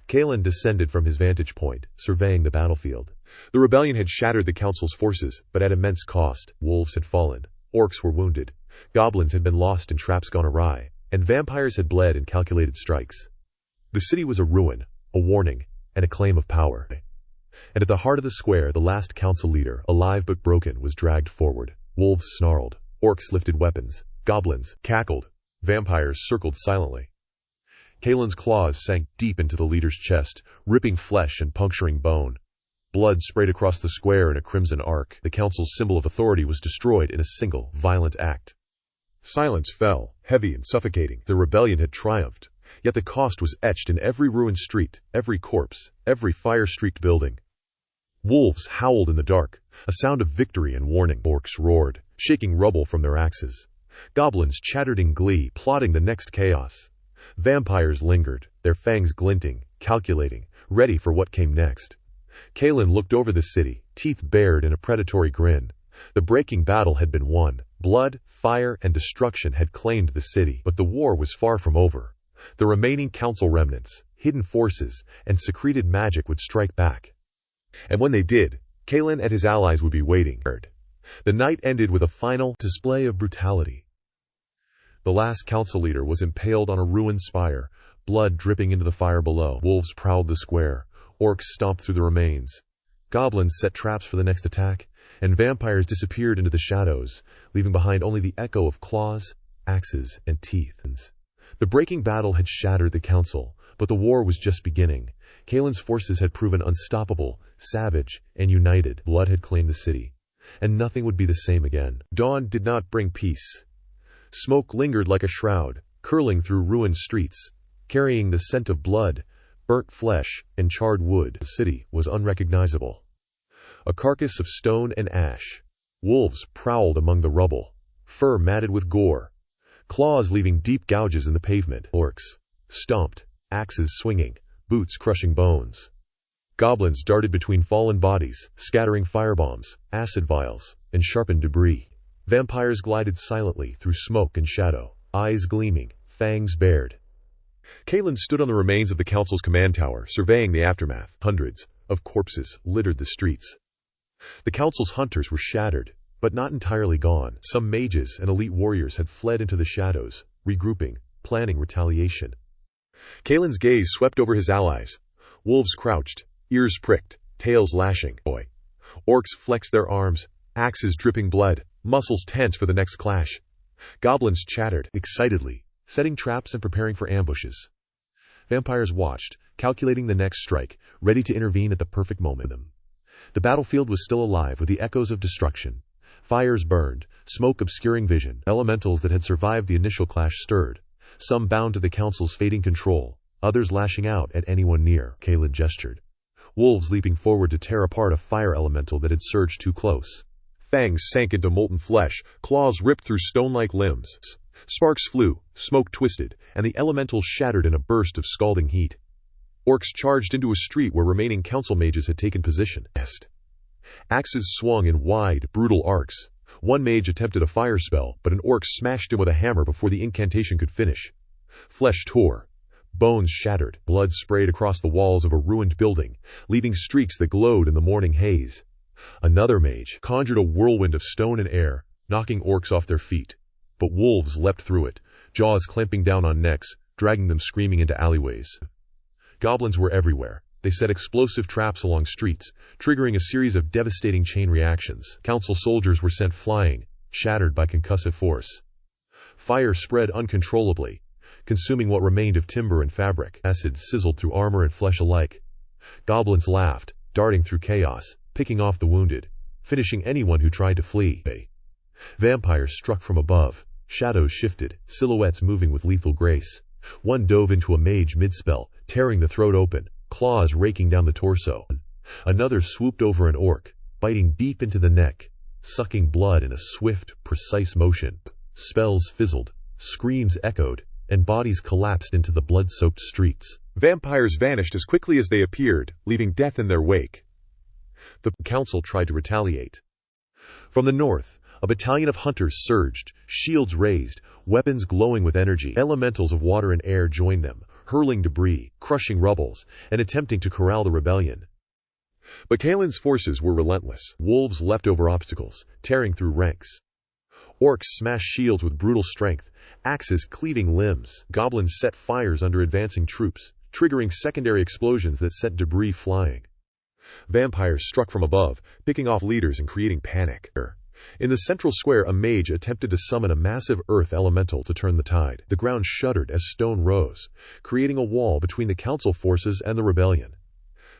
Kalen descended from his vantage point, surveying the battlefield. The rebellion had shattered the council's forces, but at immense cost. Wolves had fallen, orcs were wounded, goblins had been lost in traps gone awry, and vampires had bled in calculated strikes. The city was a ruin, a warning, and a claim of power. And at the heart of the square, the last council leader, alive but broken, was dragged forward. Wolves snarled, orcs lifted weapons, goblins cackled, vampires circled silently. Kalen's claws sank deep into the leader's chest, ripping flesh and puncturing bone. Blood sprayed across the square in a crimson arc. The council's symbol of authority was destroyed in a single, violent act. Silence fell, heavy and suffocating. The rebellion had triumphed, yet the cost was etched in every ruined street, every corpse, every fire-streaked building. Wolves howled in the dark, a sound of victory and warning. Orcs roared, shaking rubble from their axes. Goblins chattered in glee, plotting the next chaos. Vampires lingered, their fangs glinting, calculating, ready for what came next. Kalen looked over the city, teeth bared in a predatory grin. The breaking battle had been won. Blood, fire, and destruction had claimed the city, but the war was far from over. The remaining council remnants, hidden forces, and secreted magic would strike back. And when they did, Kalen and his allies would be waiting. The night ended with a final display of brutality. The last council leader was impaled on a ruined spire, blood dripping into the fire below. Wolves prowled the square, orcs stomped through the remains. Goblins set traps for the next attack, and vampires disappeared into the shadows, leaving behind only the echo of claws, axes, and teeth. The breaking battle had shattered the council, but the war was just beginning. Kalen's forces had proven unstoppable, savage, and united. Blood had claimed the city, and nothing would be the same again. Dawn did not bring peace. Smoke lingered like a shroud, curling through ruined streets, carrying the scent of blood, burnt flesh, and charred wood. The city was unrecognizable. A carcass of stone and ash. Wolves prowled among the rubble, fur matted with gore, claws leaving deep gouges in the pavement. Orcs stomped, axes swinging, boots crushing bones. Goblins darted between fallen bodies, scattering firebombs, acid vials, and sharpened debris. Vampires glided silently through smoke and shadow, eyes gleaming, fangs bared. Kalen stood on the remains of the council's command tower, surveying the aftermath. Hundreds of corpses littered the streets. The council's hunters were shattered, but not entirely gone. Some mages and elite warriors had fled into the shadows, regrouping, planning retaliation. Kalen's gaze swept over his allies. Wolves crouched, ears pricked, tails lashing. Orcs flexed their arms, axes dripping blood, muscles tense for the next clash. Goblins chattered excitedly, setting traps and preparing for ambushes. Vampires watched, calculating the next strike, ready to intervene at the perfect moment. The battlefield was still alive with the echoes of destruction. Fires burned, smoke obscuring vision. Elementals that had survived the initial clash stirred, some bound to the council's fading control, others lashing out at anyone near. Kalen gestured. Wolves leaping forward to tear apart a fire elemental that had surged too close. Fangs sank into molten flesh, claws ripped through stone-like limbs. Sparks flew, smoke twisted, and the elemental shattered in a burst of scalding heat. Orcs charged into a street where remaining council mages had taken position. Axes swung in wide, brutal arcs. One mage attempted a fire spell, but an orc smashed him with a hammer before the incantation could finish. Flesh tore. Bones shattered. Blood sprayed across the walls of a ruined building, leaving streaks that glowed in the morning haze. Another mage conjured a whirlwind of stone and air, knocking orcs off their feet. But wolves leapt through it, jaws clamping down on necks, dragging them screaming into alleyways. Goblins were everywhere. They set explosive traps along streets, triggering a series of devastating chain reactions. Council soldiers were sent flying, shattered by concussive force. Fire spread uncontrollably, consuming what remained of timber and fabric. Acid sizzled through armor and flesh alike. Goblins laughed, darting through chaos, picking off the wounded, finishing anyone who tried to flee. Vampires struck from above. Shadows shifted, silhouettes moving with lethal grace. One dove into a mage mid-spell, tearing the throat open, claws raking down the torso. Another swooped over an orc, biting deep into the neck, sucking blood in a swift, precise motion. Spells fizzled, screams echoed, and bodies collapsed into the blood-soaked streets. Vampires vanished as quickly as they appeared, leaving death in their wake. The council tried to retaliate. From the north, a battalion of hunters surged, shields raised, weapons glowing with energy. Elementals of water and air joined them, hurling debris, crushing rubbles, and attempting to corral the rebellion. But Kaelin's forces were relentless. Wolves leapt over obstacles, tearing through ranks. Orcs smashed shields with brutal strength, axes cleaving limbs. Goblins set fires under advancing troops, triggering secondary explosions that sent debris flying. Vampires struck from above, picking off leaders and creating panic. In the central square, a mage attempted to summon a massive earth elemental to turn the tide. The ground shuddered as stone rose, creating a wall between the council forces and the rebellion.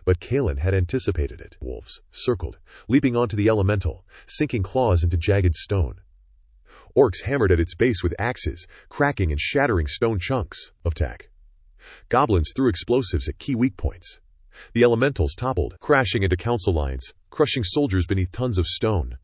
But Kaelin had anticipated it. Wolves circled, leaping onto the elemental, sinking claws into jagged stone. Orcs hammered at its base with axes, cracking and shattering stone chunks of attack. Goblins threw explosives at key weak points. The elementals toppled, crashing into council lines, crushing soldiers beneath tons of stone.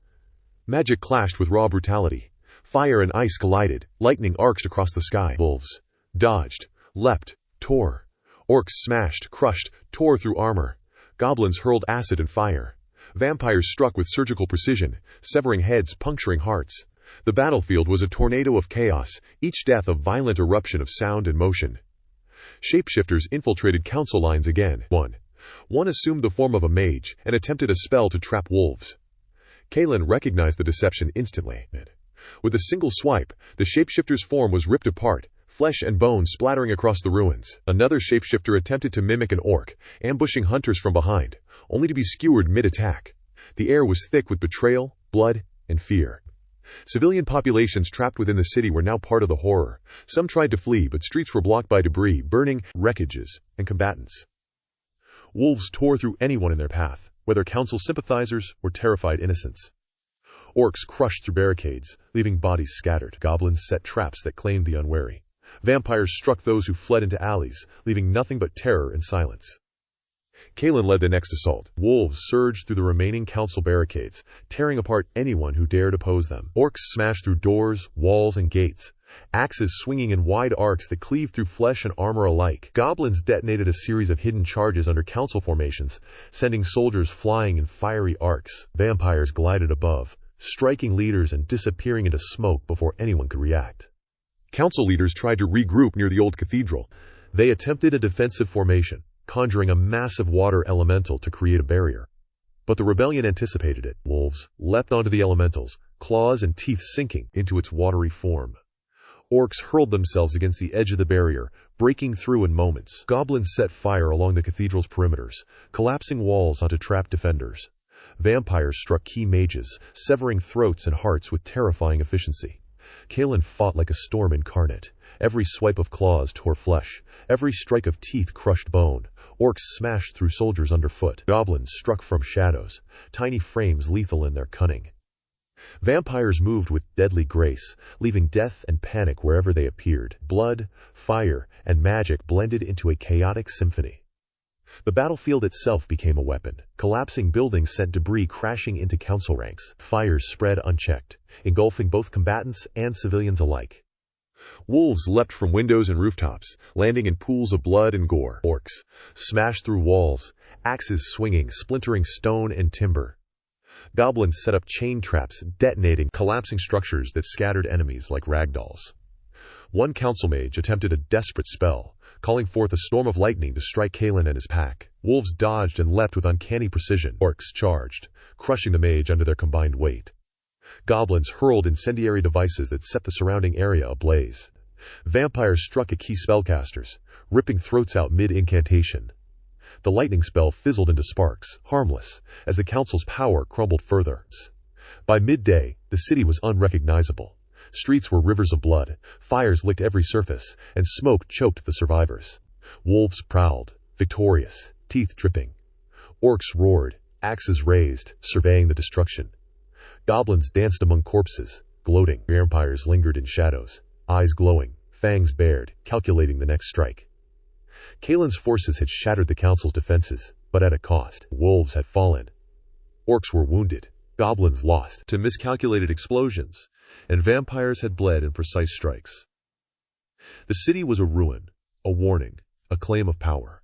Magic clashed with raw brutality. Fire and ice collided, lightning arced across the sky. Wolves dodged, leapt, tore. Orcs smashed, crushed, tore through armor. Goblins hurled acid and fire. Vampires struck with surgical precision, severing heads, puncturing hearts. The battlefield was a tornado of chaos, each death a violent eruption of sound and motion. Shapeshifters infiltrated council lines again. One assumed the form of a mage and attempted a spell to trap wolves. Kaelin recognized the deception instantly. With a single swipe, the shapeshifter's form was ripped apart, flesh and bone splattering across the ruins. Another shapeshifter attempted to mimic an orc, ambushing hunters from behind, only to be skewered mid-attack. The air was thick with betrayal, blood, and fear. Civilian populations trapped within the city were now part of the horror. Some tried to flee, but streets were blocked by debris, burning, wreckages, and combatants. Wolves tore through anyone in their path, whether council sympathizers or terrified innocents. Orcs crushed through barricades, leaving bodies scattered. Goblins set traps that claimed the unwary. Vampires struck those who fled into alleys, leaving nothing but terror and silence. Kaelin led the next assault. Wolves surged through the remaining council barricades, tearing apart anyone who dared oppose them. Orcs smashed through doors, walls, and gates, axes swinging in wide arcs that cleaved through flesh and armor alike. Goblins detonated a series of hidden charges under council formations, sending soldiers flying in fiery arcs. Vampires glided above, striking leaders and disappearing into smoke before anyone could react. Council leaders tried to regroup near the old cathedral. They attempted a defensive formation, conjuring a massive water elemental to create a barrier. But the rebellion anticipated it. Wolves leapt onto the elementals, claws and teeth sinking into its watery form. Orcs hurled themselves against the edge of the barrier, breaking through in moments. Goblins set fire along the cathedral's perimeters, collapsing walls onto trapped defenders. Vampires struck key mages, severing throats and hearts with terrifying efficiency. Kaelin fought like a storm incarnate. Every swipe of claws tore flesh. Every strike of teeth crushed bone. Orcs smashed through soldiers underfoot. Goblins struck from shadows, tiny frames lethal in their cunning. Vampires moved with deadly grace, leaving death and panic wherever they appeared. Blood, fire, and magic blended into a chaotic symphony. The battlefield itself became a weapon. Collapsing buildings sent debris crashing into council ranks. Fires spread unchecked, engulfing both combatants and civilians alike. Wolves leapt from windows and rooftops, landing in pools of blood and gore. Orcs smashed through walls, axes swinging, splintering stone and timber. Goblins set up chain traps, detonating collapsing structures that scattered enemies like ragdolls. One council mage attempted a desperate spell, calling forth a storm of lightning to strike Kalen and his pack. Wolves dodged and leapt with uncanny precision. Orcs charged, crushing the mage under their combined weight. Goblins hurled incendiary devices that set the surrounding area ablaze. Vampires struck at key spellcasters, ripping throats out mid-incantation. The lightning spell fizzled into sparks, harmless, as the council's power crumbled further. By midday, the city was unrecognizable. Streets were rivers of blood, fires licked every surface, and smoke choked the survivors. Wolves prowled, victorious, teeth dripping. Orcs roared, axes raised, surveying the destruction. Goblins danced among corpses, gloating. Vampires lingered in shadows, eyes glowing, fangs bared, calculating the next strike. Kalen's forces had shattered the council's defenses, but at a cost. Wolves had fallen. Orcs were wounded, goblins lost to miscalculated explosions, and vampires had bled in precise strikes. The city was a ruin, a warning, a claim of power.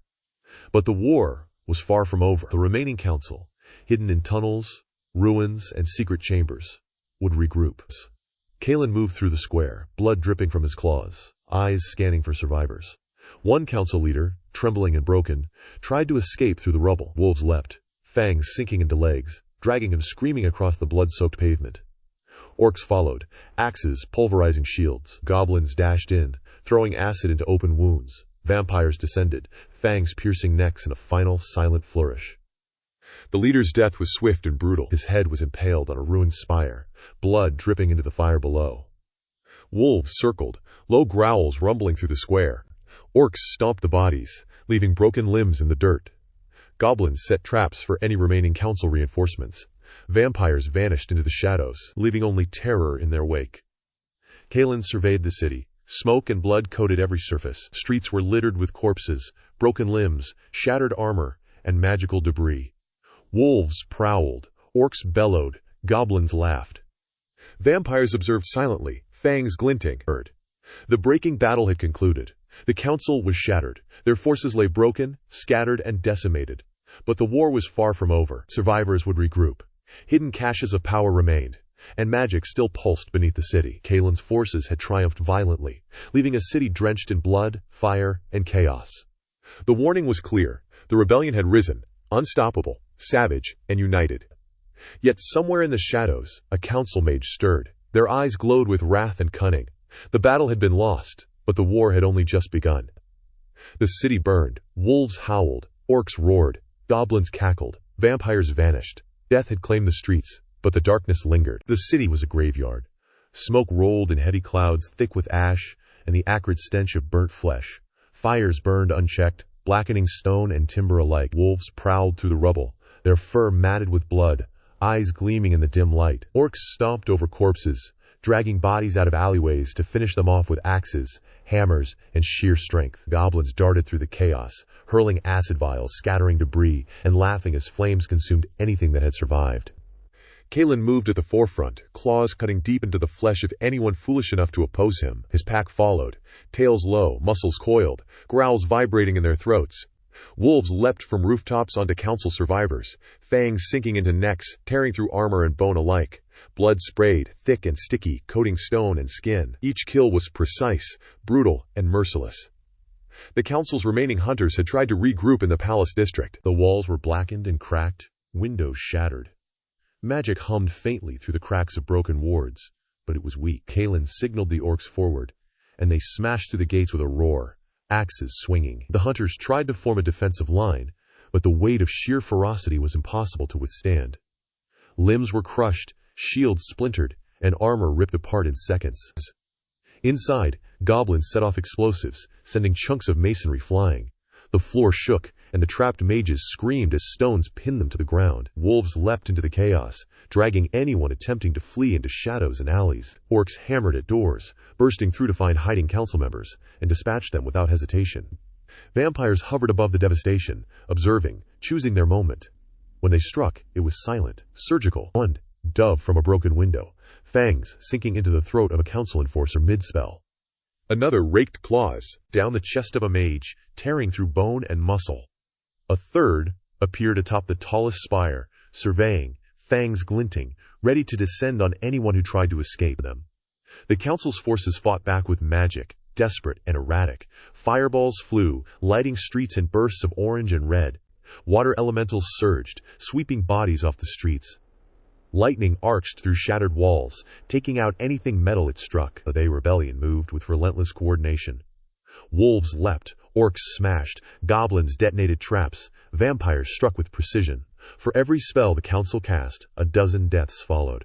But the war was far from over. The remaining council, hidden in tunnels, ruins, and secret chambers, would regroup. Kalen moved through the square, blood dripping from his claws, eyes scanning for survivors. One council leader, trembling and broken, tried to escape through the rubble. Wolves leapt, fangs sinking into legs, dragging him screaming across the blood-soaked pavement. Orcs followed, axes pulverizing shields. Goblins dashed in, throwing acid into open wounds. Vampires descended, fangs piercing necks in a final, silent flourish. The leader's death was swift and brutal. His head was impaled on a ruined spire, blood dripping into the fire below. Wolves circled, low growls rumbling through the square. Orcs stomped the bodies, leaving broken limbs in the dirt. Goblins set traps for any remaining council reinforcements. Vampires vanished into the shadows, leaving only terror in their wake. Kalen surveyed the city. Smoke and blood coated every surface. Streets were littered with corpses, broken limbs, shattered armor, and magical debris. Wolves prowled, orcs bellowed, goblins laughed. Vampires observed silently, fangs glinting. The breaking battle had concluded. The council was shattered. Their forces lay broken, scattered, and decimated. But the war was far from over. Survivors would regroup. Hidden caches of power remained, and magic still pulsed beneath the city. Kalen's forces had triumphed violently, leaving a city drenched in blood, fire, and chaos. The warning was clear. The rebellion had risen, unstoppable, savage, and united. Yet somewhere in the shadows, a council mage stirred. Their eyes glowed with wrath and cunning. The battle had been lost, but the war had only just begun. The city burned, wolves howled, orcs roared, goblins cackled, vampires vanished. Death had claimed the streets, but the darkness lingered. The city was a graveyard. Smoke rolled in heavy clouds thick with ash and the acrid stench of burnt flesh. Fires burned unchecked, blackening stone and timber alike. Wolves prowled through the rubble, their fur matted with blood, eyes gleaming in the dim light. Orcs stomped over corpses, dragging bodies out of alleyways to finish them off with axes, hammers, and sheer strength. Goblins darted through the chaos, hurling acid vials, scattering debris, and laughing as flames consumed anything that had survived. Kalen moved at the forefront, claws cutting deep into the flesh of anyone foolish enough to oppose him. His pack followed, tails low, muscles coiled, growls vibrating in their throats. Wolves leapt from rooftops onto council survivors, fangs sinking into necks, tearing through armor and bone alike. Blood sprayed, thick and sticky, coating stone and skin. Each kill was precise, brutal, and merciless. The council's remaining hunters had tried to regroup in the palace district. The walls were blackened and cracked, windows shattered. Magic hummed faintly through the cracks of broken wards, but it was weak. Kalen signaled the orcs forward, and they smashed through the gates with a roar, axes swinging. The hunters tried to form a defensive line, but the weight of sheer ferocity was impossible to withstand. Limbs were crushed, shields splintered, and armor ripped apart in seconds. Inside, goblins set off explosives, sending chunks of masonry flying. The floor shook, and the trapped mages screamed as stones pinned them to the ground. Wolves leapt into the chaos, dragging anyone attempting to flee into shadows and alleys. Orcs hammered at doors, bursting through to find hiding council members, and dispatched them without hesitation. Vampires hovered above the devastation, observing, choosing their moment. When they struck, it was silent, surgical. One dove from a broken window, fangs sinking into the throat of a council enforcer mid-spell. Another raked claws down the chest of a mage, tearing through bone and muscle. A third appeared atop the tallest spire, surveying, fangs glinting, ready to descend on anyone who tried to escape them. The council's forces fought back with magic, desperate and erratic. Fireballs flew, lighting streets in bursts of orange and red. Water elementals surged, sweeping bodies off the streets. Lightning arched through shattered walls, taking out anything metal it struck. The rebellion moved with relentless coordination. Wolves leapt, orcs smashed, goblins detonated traps, vampires struck with precision. For every spell the council cast, a dozen deaths followed.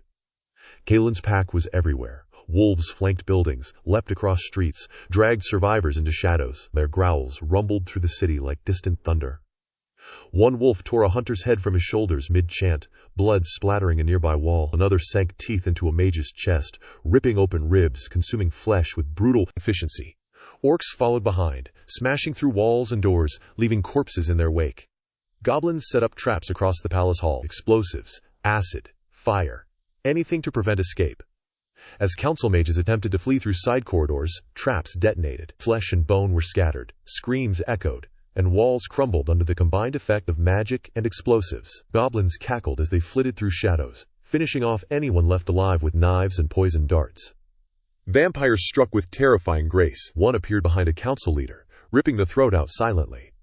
Kalen's pack was everywhere. Wolves flanked buildings, leapt across streets, dragged survivors into shadows. Their growls rumbled through the city like distant thunder. One wolf tore a hunter's head from his shoulders mid-chant, blood splattering a nearby wall. Another sank teeth into a mage's chest, ripping open ribs, consuming flesh with brutal efficiency. Orcs followed behind, smashing through walls and doors, leaving corpses in their wake. Goblins set up traps across the palace hall, explosives, acid, fire, anything to prevent escape. As council mages attempted to flee through side corridors, traps detonated, flesh and bone were scattered, screams echoed, and walls crumbled under the combined effect of magic and explosives. Goblins cackled as they flitted through shadows, finishing off anyone left alive with knives and poison darts. Vampires struck with terrifying grace. One appeared behind a council leader, ripping the throat out silently.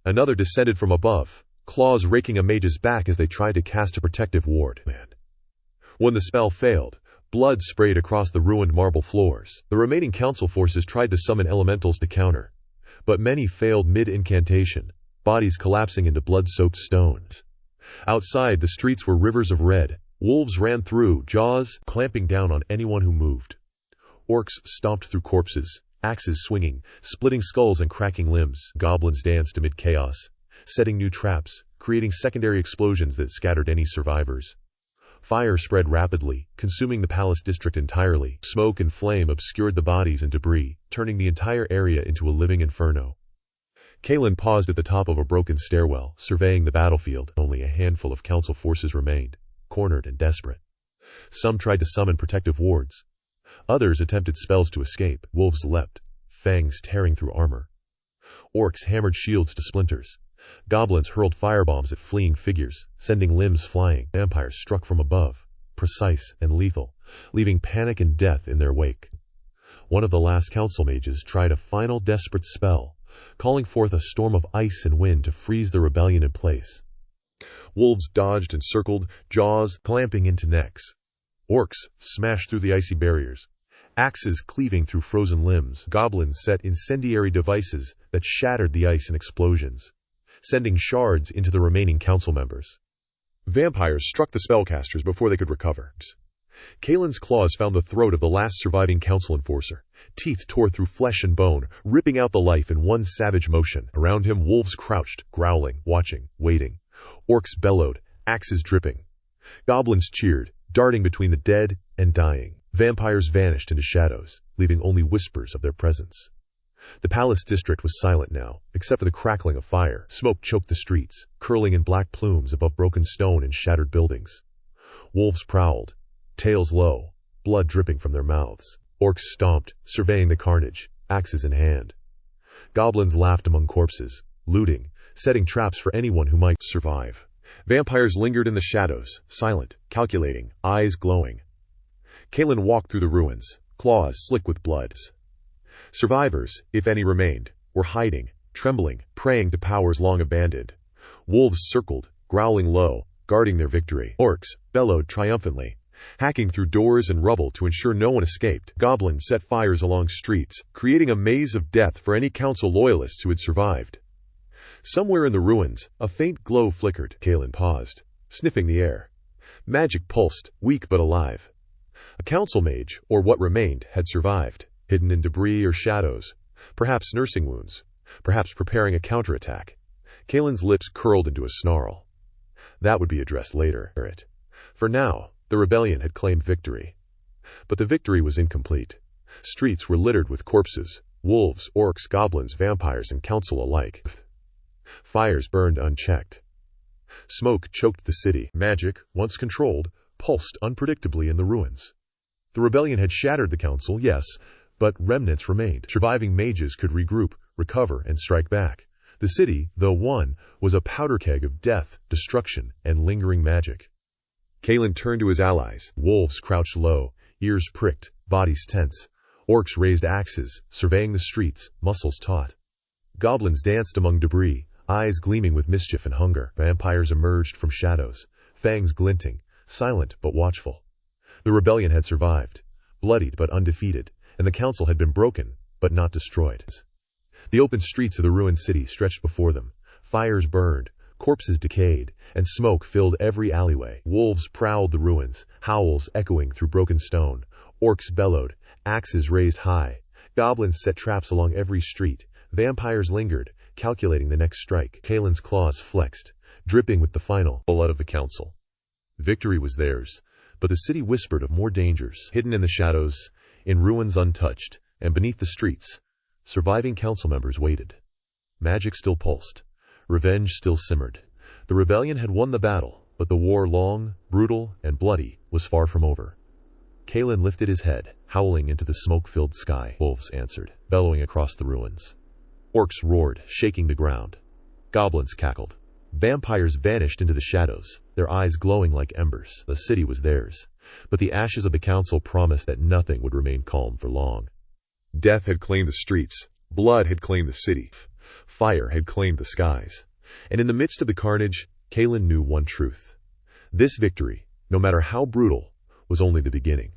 Another descended from above, claws raking a mage's back as they tried to cast a protective ward. When the spell failed, blood sprayed across the ruined marble floors. The remaining council forces tried to summon elementals to counter, but many failed mid-incantation, bodies collapsing into blood-soaked stones. Outside, the streets were rivers of red. Wolves ran through, jaws clamping down on anyone who moved. Orcs stomped through corpses, axes swinging, splitting skulls and cracking limbs. Goblins danced amid chaos, setting new traps, creating secondary explosions that scattered any survivors. Fire spread rapidly, consuming the palace district entirely. Smoke and flame obscured the bodies and debris, turning the entire area into a living inferno. Kalen paused at the top of a broken stairwell, surveying the battlefield. Only a handful of council forces remained, cornered and desperate. Some tried to summon protective wards. Others attempted spells to escape. Wolves leapt, fangs tearing through armor. Orcs hammered shields to splinters. Goblins hurled firebombs at fleeing figures, sending limbs flying. Vampires struck from above, precise and lethal, leaving panic and death in their wake. One of the last council mages tried a final desperate spell, calling forth a storm of ice and wind to freeze the rebellion in place. Wolves dodged and circled, jaws clamping into necks. Orcs smashed through the icy barriers, axes cleaving through frozen limbs. Goblins set incendiary devices that shattered the ice in explosions, sending shards into the remaining council members. Vampires struck the spellcasters before they could recover. Kalen's claws found the throat of the last surviving council enforcer. Teeth tore through flesh and bone, ripping out the life in one savage motion. Around him, wolves crouched, growling, watching, waiting. Orcs bellowed, axes dripping. Goblins cheered, darting between the dead and dying. Vampires vanished into shadows, leaving only whispers of their presence. The palace district was silent now, except for the crackling of fire. Smoke choked the streets, curling in black plumes above broken stone and shattered buildings. Wolves prowled, tails low, blood dripping from their mouths. Orcs stomped, surveying the carnage, axes in hand. Goblins laughed among corpses, looting, setting traps for anyone who might survive. Vampires lingered in the shadows, silent, calculating, eyes glowing. Kalen walked through the ruins, claws slick with blood. Survivors, if any remained, were hiding, trembling, praying to powers long abandoned. Wolves circled, growling low, guarding their victory. Orcs bellowed triumphantly, hacking through doors and rubble to ensure no one escaped. Goblins set fires along streets, creating a maze of death for any council loyalists who had survived. Somewhere in the ruins, a faint glow flickered. Kalen paused, sniffing the air. Magic pulsed, weak but alive. A council mage, or what remained, had survived, hidden in debris or shadows, perhaps nursing wounds, perhaps preparing a counterattack. Kalen's lips curled into a snarl. That would be addressed later. For now, the rebellion had claimed victory. But the victory was incomplete. Streets were littered with corpses, wolves, orcs, goblins, vampires, and council alike. Fires burned unchecked. Smoke choked the city. Magic, once controlled, pulsed unpredictably in the ruins. The rebellion had shattered the council, yes, but remnants remained. Surviving mages could regroup, recover, and strike back. The city, though won, was a powder keg of death, destruction, and lingering magic. Kalen turned to his allies. Wolves crouched low, ears pricked, bodies tense. Orcs raised axes, surveying the streets, muscles taut. Goblins danced among debris, eyes gleaming with mischief and hunger. Vampires emerged from shadows, fangs glinting, silent but watchful. The rebellion had survived, bloodied but undefeated, and the council had been broken, but not destroyed. The open streets of the ruined city stretched before them. Fires burned, corpses decayed, and smoke filled every alleyway. Wolves prowled the ruins, howls echoing through broken stone. Orcs bellowed, axes raised high. Goblins set traps along every street. Vampires lingered, calculating the next strike. Kalen's claws flexed, dripping with the final blood of the council. Victory was theirs, but the city whispered of more dangers. Hidden in the shadows, in ruins untouched, and beneath the streets, surviving council members waited. Magic still pulsed. Revenge still simmered. The rebellion had won the battle, but the war, long, brutal, and bloody, was far from over. Kalen lifted his head, howling into the smoke-filled sky. Wolves answered, bellowing across the ruins. Orcs roared, shaking the ground. Goblins cackled. Vampires vanished into the shadows, their eyes glowing like embers. The city was theirs, but the ashes of the council promised that nothing would remain calm for long. Death had claimed the streets. Blood had claimed the city. Fire had claimed the skies. And in the midst of the carnage, Kalen knew one truth. This victory, no matter how brutal, was only the beginning.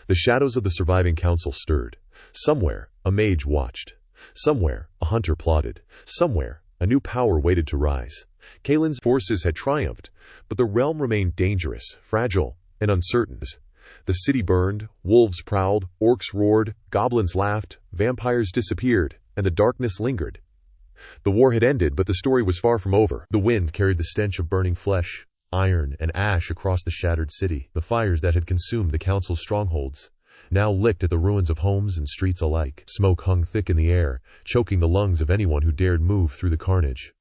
The shadows of the surviving council stirred. Somewhere, a mage watched. Somewhere, a hunter plotted. Somewhere, a new power waited to rise. Kalen's forces had triumphed, but the realm remained dangerous, fragile, and uncertain. The city burned, wolves prowled, orcs roared, goblins laughed, vampires disappeared, and the darkness lingered. The war had ended, but the story was far from over. The wind carried the stench of burning flesh, iron, and ash across the shattered city. The fires that had consumed the council's strongholds now licked at the ruins of homes and streets alike. Smoke hung thick in the air, choking the lungs of anyone who dared move through the carnage.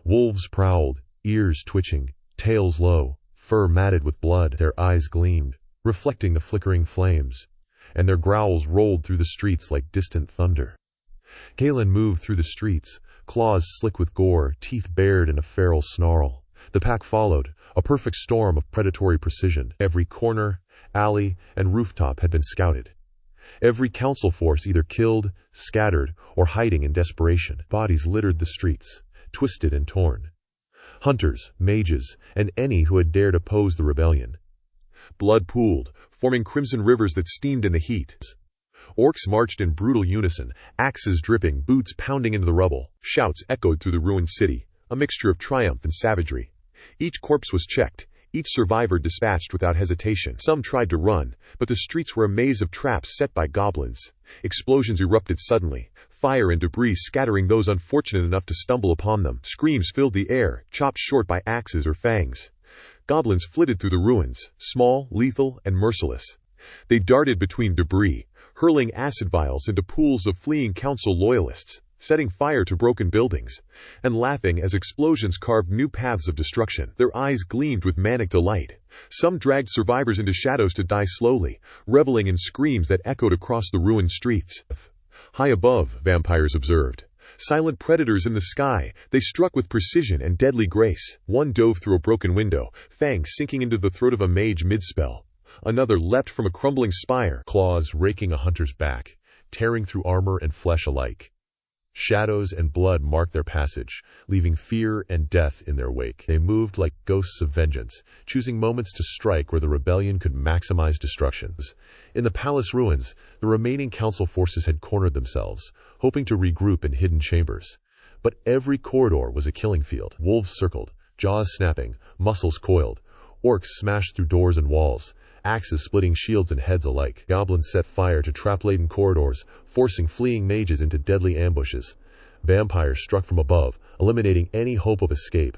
Wolves prowled, ears twitching, tails low, fur matted with blood. Their eyes gleamed, reflecting the flickering flames, and their growls rolled through the streets like distant thunder. Kalen moved through the streets, claws slick with gore, teeth bared in a feral snarl. The pack followed, a perfect storm of predatory precision. Every corner, alley, and rooftop had been scouted. Every council force either killed, scattered, or hiding in desperation. Bodies littered the streets, twisted and torn. Hunters, mages, and any who had dared oppose the rebellion. Blood pooled, forming crimson rivers that steamed in the heat. Orcs marched in brutal unison, axes dripping, boots pounding into the rubble. Shouts echoed through the ruined city, a mixture of triumph and savagery. Each corpse was checked, each survivor dispatched without hesitation. Some tried to run, but the streets were a maze of traps set by goblins. Explosions erupted suddenly, fire and debris scattering those unfortunate enough to stumble upon them. Screams filled the air, chopped short by axes or fangs. Goblins flitted through the ruins, small, lethal, and merciless. They darted between debris, hurling acid vials into pools of fleeing council loyalists, setting fire to broken buildings, and laughing as explosions carved new paths of destruction. Their eyes gleamed with manic delight. Some dragged survivors into shadows to die slowly, reveling in screams that echoed across the ruined streets. High above, vampires observed. Silent predators in the sky, they struck with precision and deadly grace. One dove through a broken window, fangs sinking into the throat of a mage mid-spell. Another leapt from a crumbling spire, claws raking a hunter's back, tearing through armor and flesh alike. Shadows and blood marked their passage, leaving fear and death in their wake. They moved like ghosts of vengeance, choosing moments to strike where the rebellion could maximize destruction. In the palace ruins, the remaining council forces had cornered themselves, hoping to regroup in hidden chambers. But every corridor was a killing field. Wolves circled, jaws snapping, muscles coiled. Orcs smashed through doors and walls, axes splitting shields and heads alike. Goblins set fire to trap-laden corridors, forcing fleeing mages into deadly ambushes. Vampires struck from above, eliminating any hope of escape.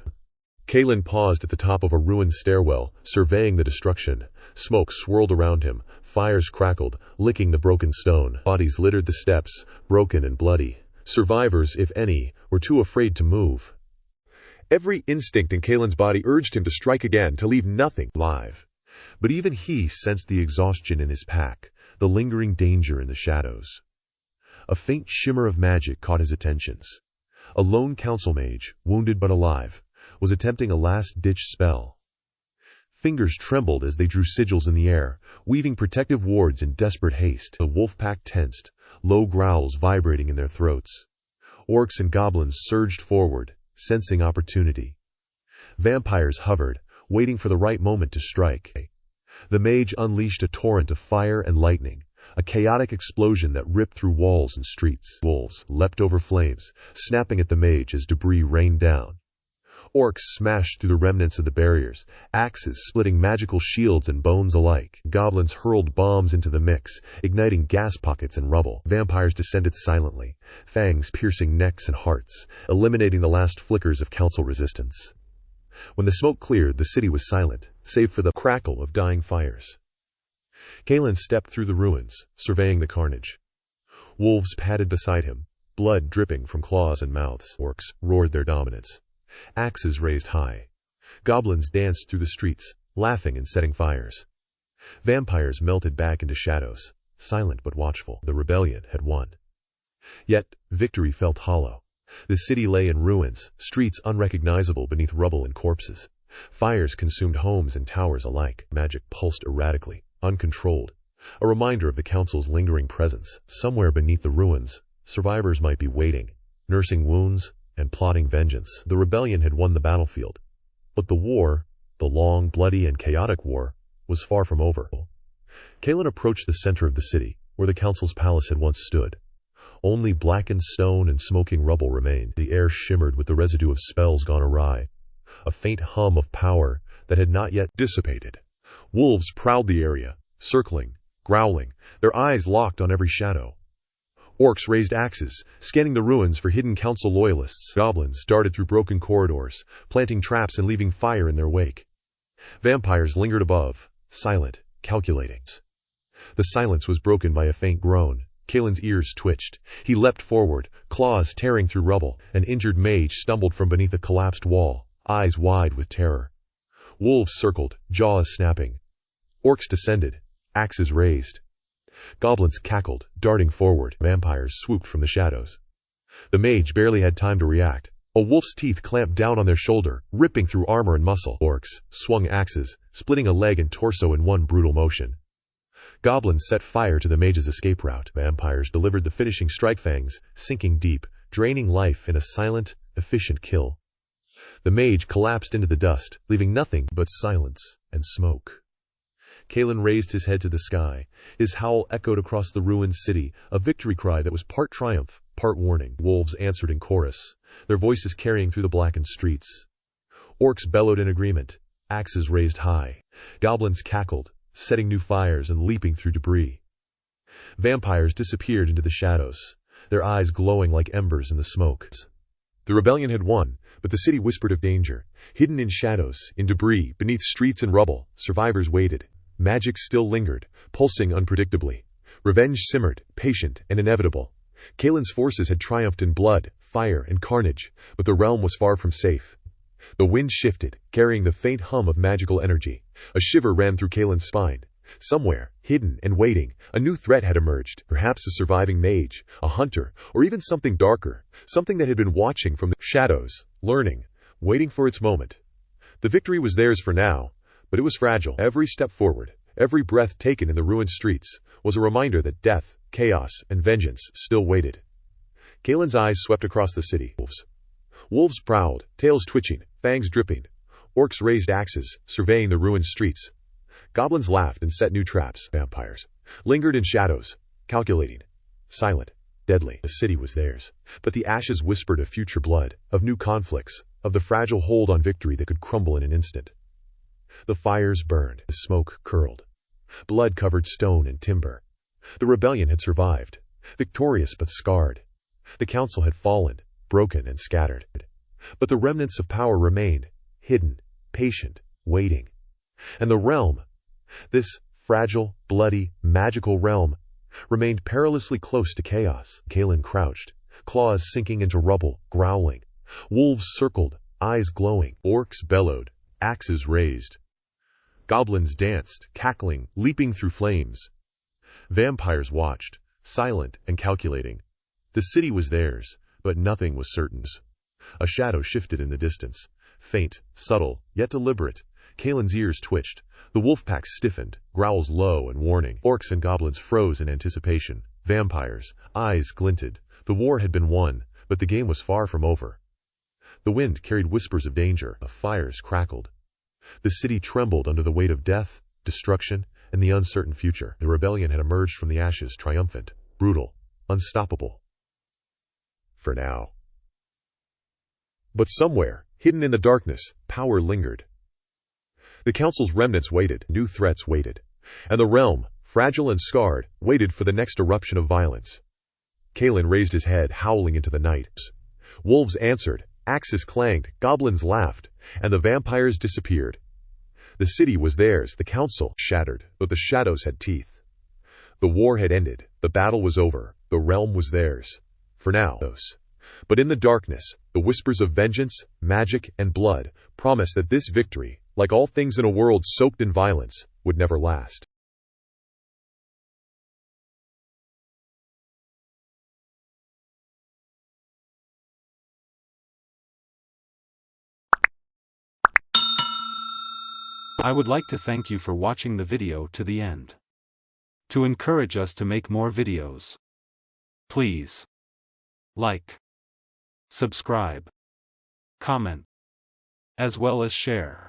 Kalen paused at the top of a ruined stairwell, surveying the destruction. Smoke swirled around him, fires crackled, licking the broken stone. Bodies littered the steps, broken and bloody. Survivors, if any, were too afraid to move. Every instinct in Kalen's body urged him to strike again, to leave nothing alive. But even he sensed the exhaustion in his pack, the lingering danger in the shadows. A faint shimmer of magic caught his attentions. A lone council mage, wounded but alive, was attempting a last-ditch spell. Fingers trembled as they drew sigils in the air, weaving protective wards in desperate haste. The wolf pack tensed, low growls vibrating in their throats. Orcs and goblins surged forward, sensing opportunity. Vampires hovered, waiting for the right moment to strike. The mage unleashed a torrent of fire and lightning, a chaotic explosion that ripped through walls and streets. Wolves leapt over flames, snapping at the mage as debris rained down. Orcs smashed through the remnants of the barriers, axes splitting magical shields and bones alike. Goblins hurled bombs into the mix, igniting gas pockets and rubble. Vampires descended silently, fangs piercing necks and hearts, eliminating the last flickers of council resistance. When the smoke cleared, the city was silent, save for the crackle of dying fires. Kalen stepped through the ruins, surveying the carnage. Wolves padded beside him, blood dripping from claws and mouths. Orcs roared their dominance. Axes raised high. Goblins danced through the streets, laughing and setting fires. Vampires melted back into shadows, silent but watchful. The rebellion had won. Yet, victory felt hollow. The city lay in ruins, streets unrecognizable beneath rubble and corpses. Fires consumed homes and towers alike. Magic pulsed erratically, uncontrolled. A reminder of the council's lingering presence. Somewhere beneath the ruins, survivors might be waiting, nursing wounds, and plotting vengeance. The rebellion had won the battlefield. But the war, the long, bloody, and chaotic war, was far from over. Kalen approached the center of the city, where the council's palace had once stood. Only blackened stone and smoking rubble remained. The air shimmered with the residue of spells gone awry, a faint hum of power that had not yet dissipated. Wolves prowled the area, circling, growling, their eyes locked on every shadow. Orcs raised axes, scanning the ruins for hidden council loyalists. Goblins darted through broken corridors, planting traps and leaving fire in their wake. Vampires lingered above, silent, calculating. The silence was broken by a faint groan. Kalen's ears twitched. He leapt forward, claws tearing through rubble. An injured mage stumbled from beneath a collapsed wall, eyes wide with terror. Wolves circled, jaws snapping. Orcs descended, axes raised. Goblins cackled, darting forward. Vampires swooped from the shadows. The mage barely had time to react. A wolf's teeth clamped down on their shoulder, ripping through armor and muscle. Orcs swung axes, splitting a leg and torso in one brutal motion. Goblins set fire to the mage's escape route. Vampires delivered the finishing strike, fangs sinking deep, draining life in a silent, efficient kill. The mage collapsed into the dust, leaving nothing but silence and smoke. Kalen raised his head to the sky. His howl echoed across the ruined city, a victory cry that was part triumph, part warning. Wolves answered in chorus, their voices carrying through the blackened streets. Orcs bellowed in agreement, axes raised high. Goblins cackled, setting new fires and leaping through debris. Vampires disappeared into the shadows, their eyes glowing like embers in the smoke. The rebellion had won, but the city whispered of danger. Hidden in shadows, in debris, beneath streets and rubble, survivors waited. Magic still lingered, pulsing unpredictably. Revenge simmered, patient and inevitable. Kalen's forces had triumphed in blood, fire, and carnage, but the realm was far from safe. The wind shifted, carrying the faint hum of magical energy. A shiver ran through Kalen's spine. Somewhere, hidden and waiting, a new threat had emerged. Perhaps a surviving mage, a hunter, or even something darker. Something that had been watching from the shadows, learning, waiting for its moment. The victory was theirs for now, but it was fragile. Every step forward, every breath taken in the ruined streets, was a reminder that death, chaos, and vengeance still waited. Kalen's eyes swept across the city. Wolves prowled, tails twitching, fangs dripping. Orcs raised axes, surveying the ruined streets. Goblins laughed and set new traps. Vampires lingered in shadows, calculating, silent, deadly. The city was theirs, but the ashes whispered of future blood, of new conflicts, of the fragile hold on victory that could crumble in an instant. The fires burned, the smoke curled. Blood covered stone and timber. The rebellion had survived, victorious but scarred. The council had fallen, broken and scattered. But the remnants of power remained, hidden, patient, waiting. And the realm, this fragile, bloody, magical realm, remained perilously close to chaos. Kalen crouched, claws sinking into rubble, growling. Wolves circled, eyes glowing. Orcs bellowed, axes raised. Goblins danced, cackling, leaping through flames. Vampires watched, silent and calculating. The city was theirs, but nothing was certain. A shadow shifted in the distance, faint, subtle, yet deliberate, Kalen's ears twitched. The wolf pack stiffened, growls low and warning. Orcs and goblins froze in anticipation. Vampires' eyes glinted. The war had been won, but the game was far from over. The wind carried whispers of danger. The fires crackled. The city trembled under the weight of death, destruction, and the uncertain future. The rebellion had emerged from the ashes triumphant, brutal, unstoppable. For now. But somewhere, hidden in the darkness, power lingered. The council's remnants waited, new threats waited, and the realm, fragile and scarred, waited for the next eruption of violence. Kalen raised his head, howling into the night. Wolves answered, axes clanged, goblins laughed, and the vampires disappeared. The city was theirs, the council shattered, but the shadows had teeth. The war had ended, the battle was over, the realm was theirs. For now. But in the darkness, the whispers of vengeance, magic, and blood promised that this victory, like all things in a world soaked in violence, would never last. I would like to thank you for watching the video to the end. To encourage us to make more videos, please like, subscribe, comment, as well as share.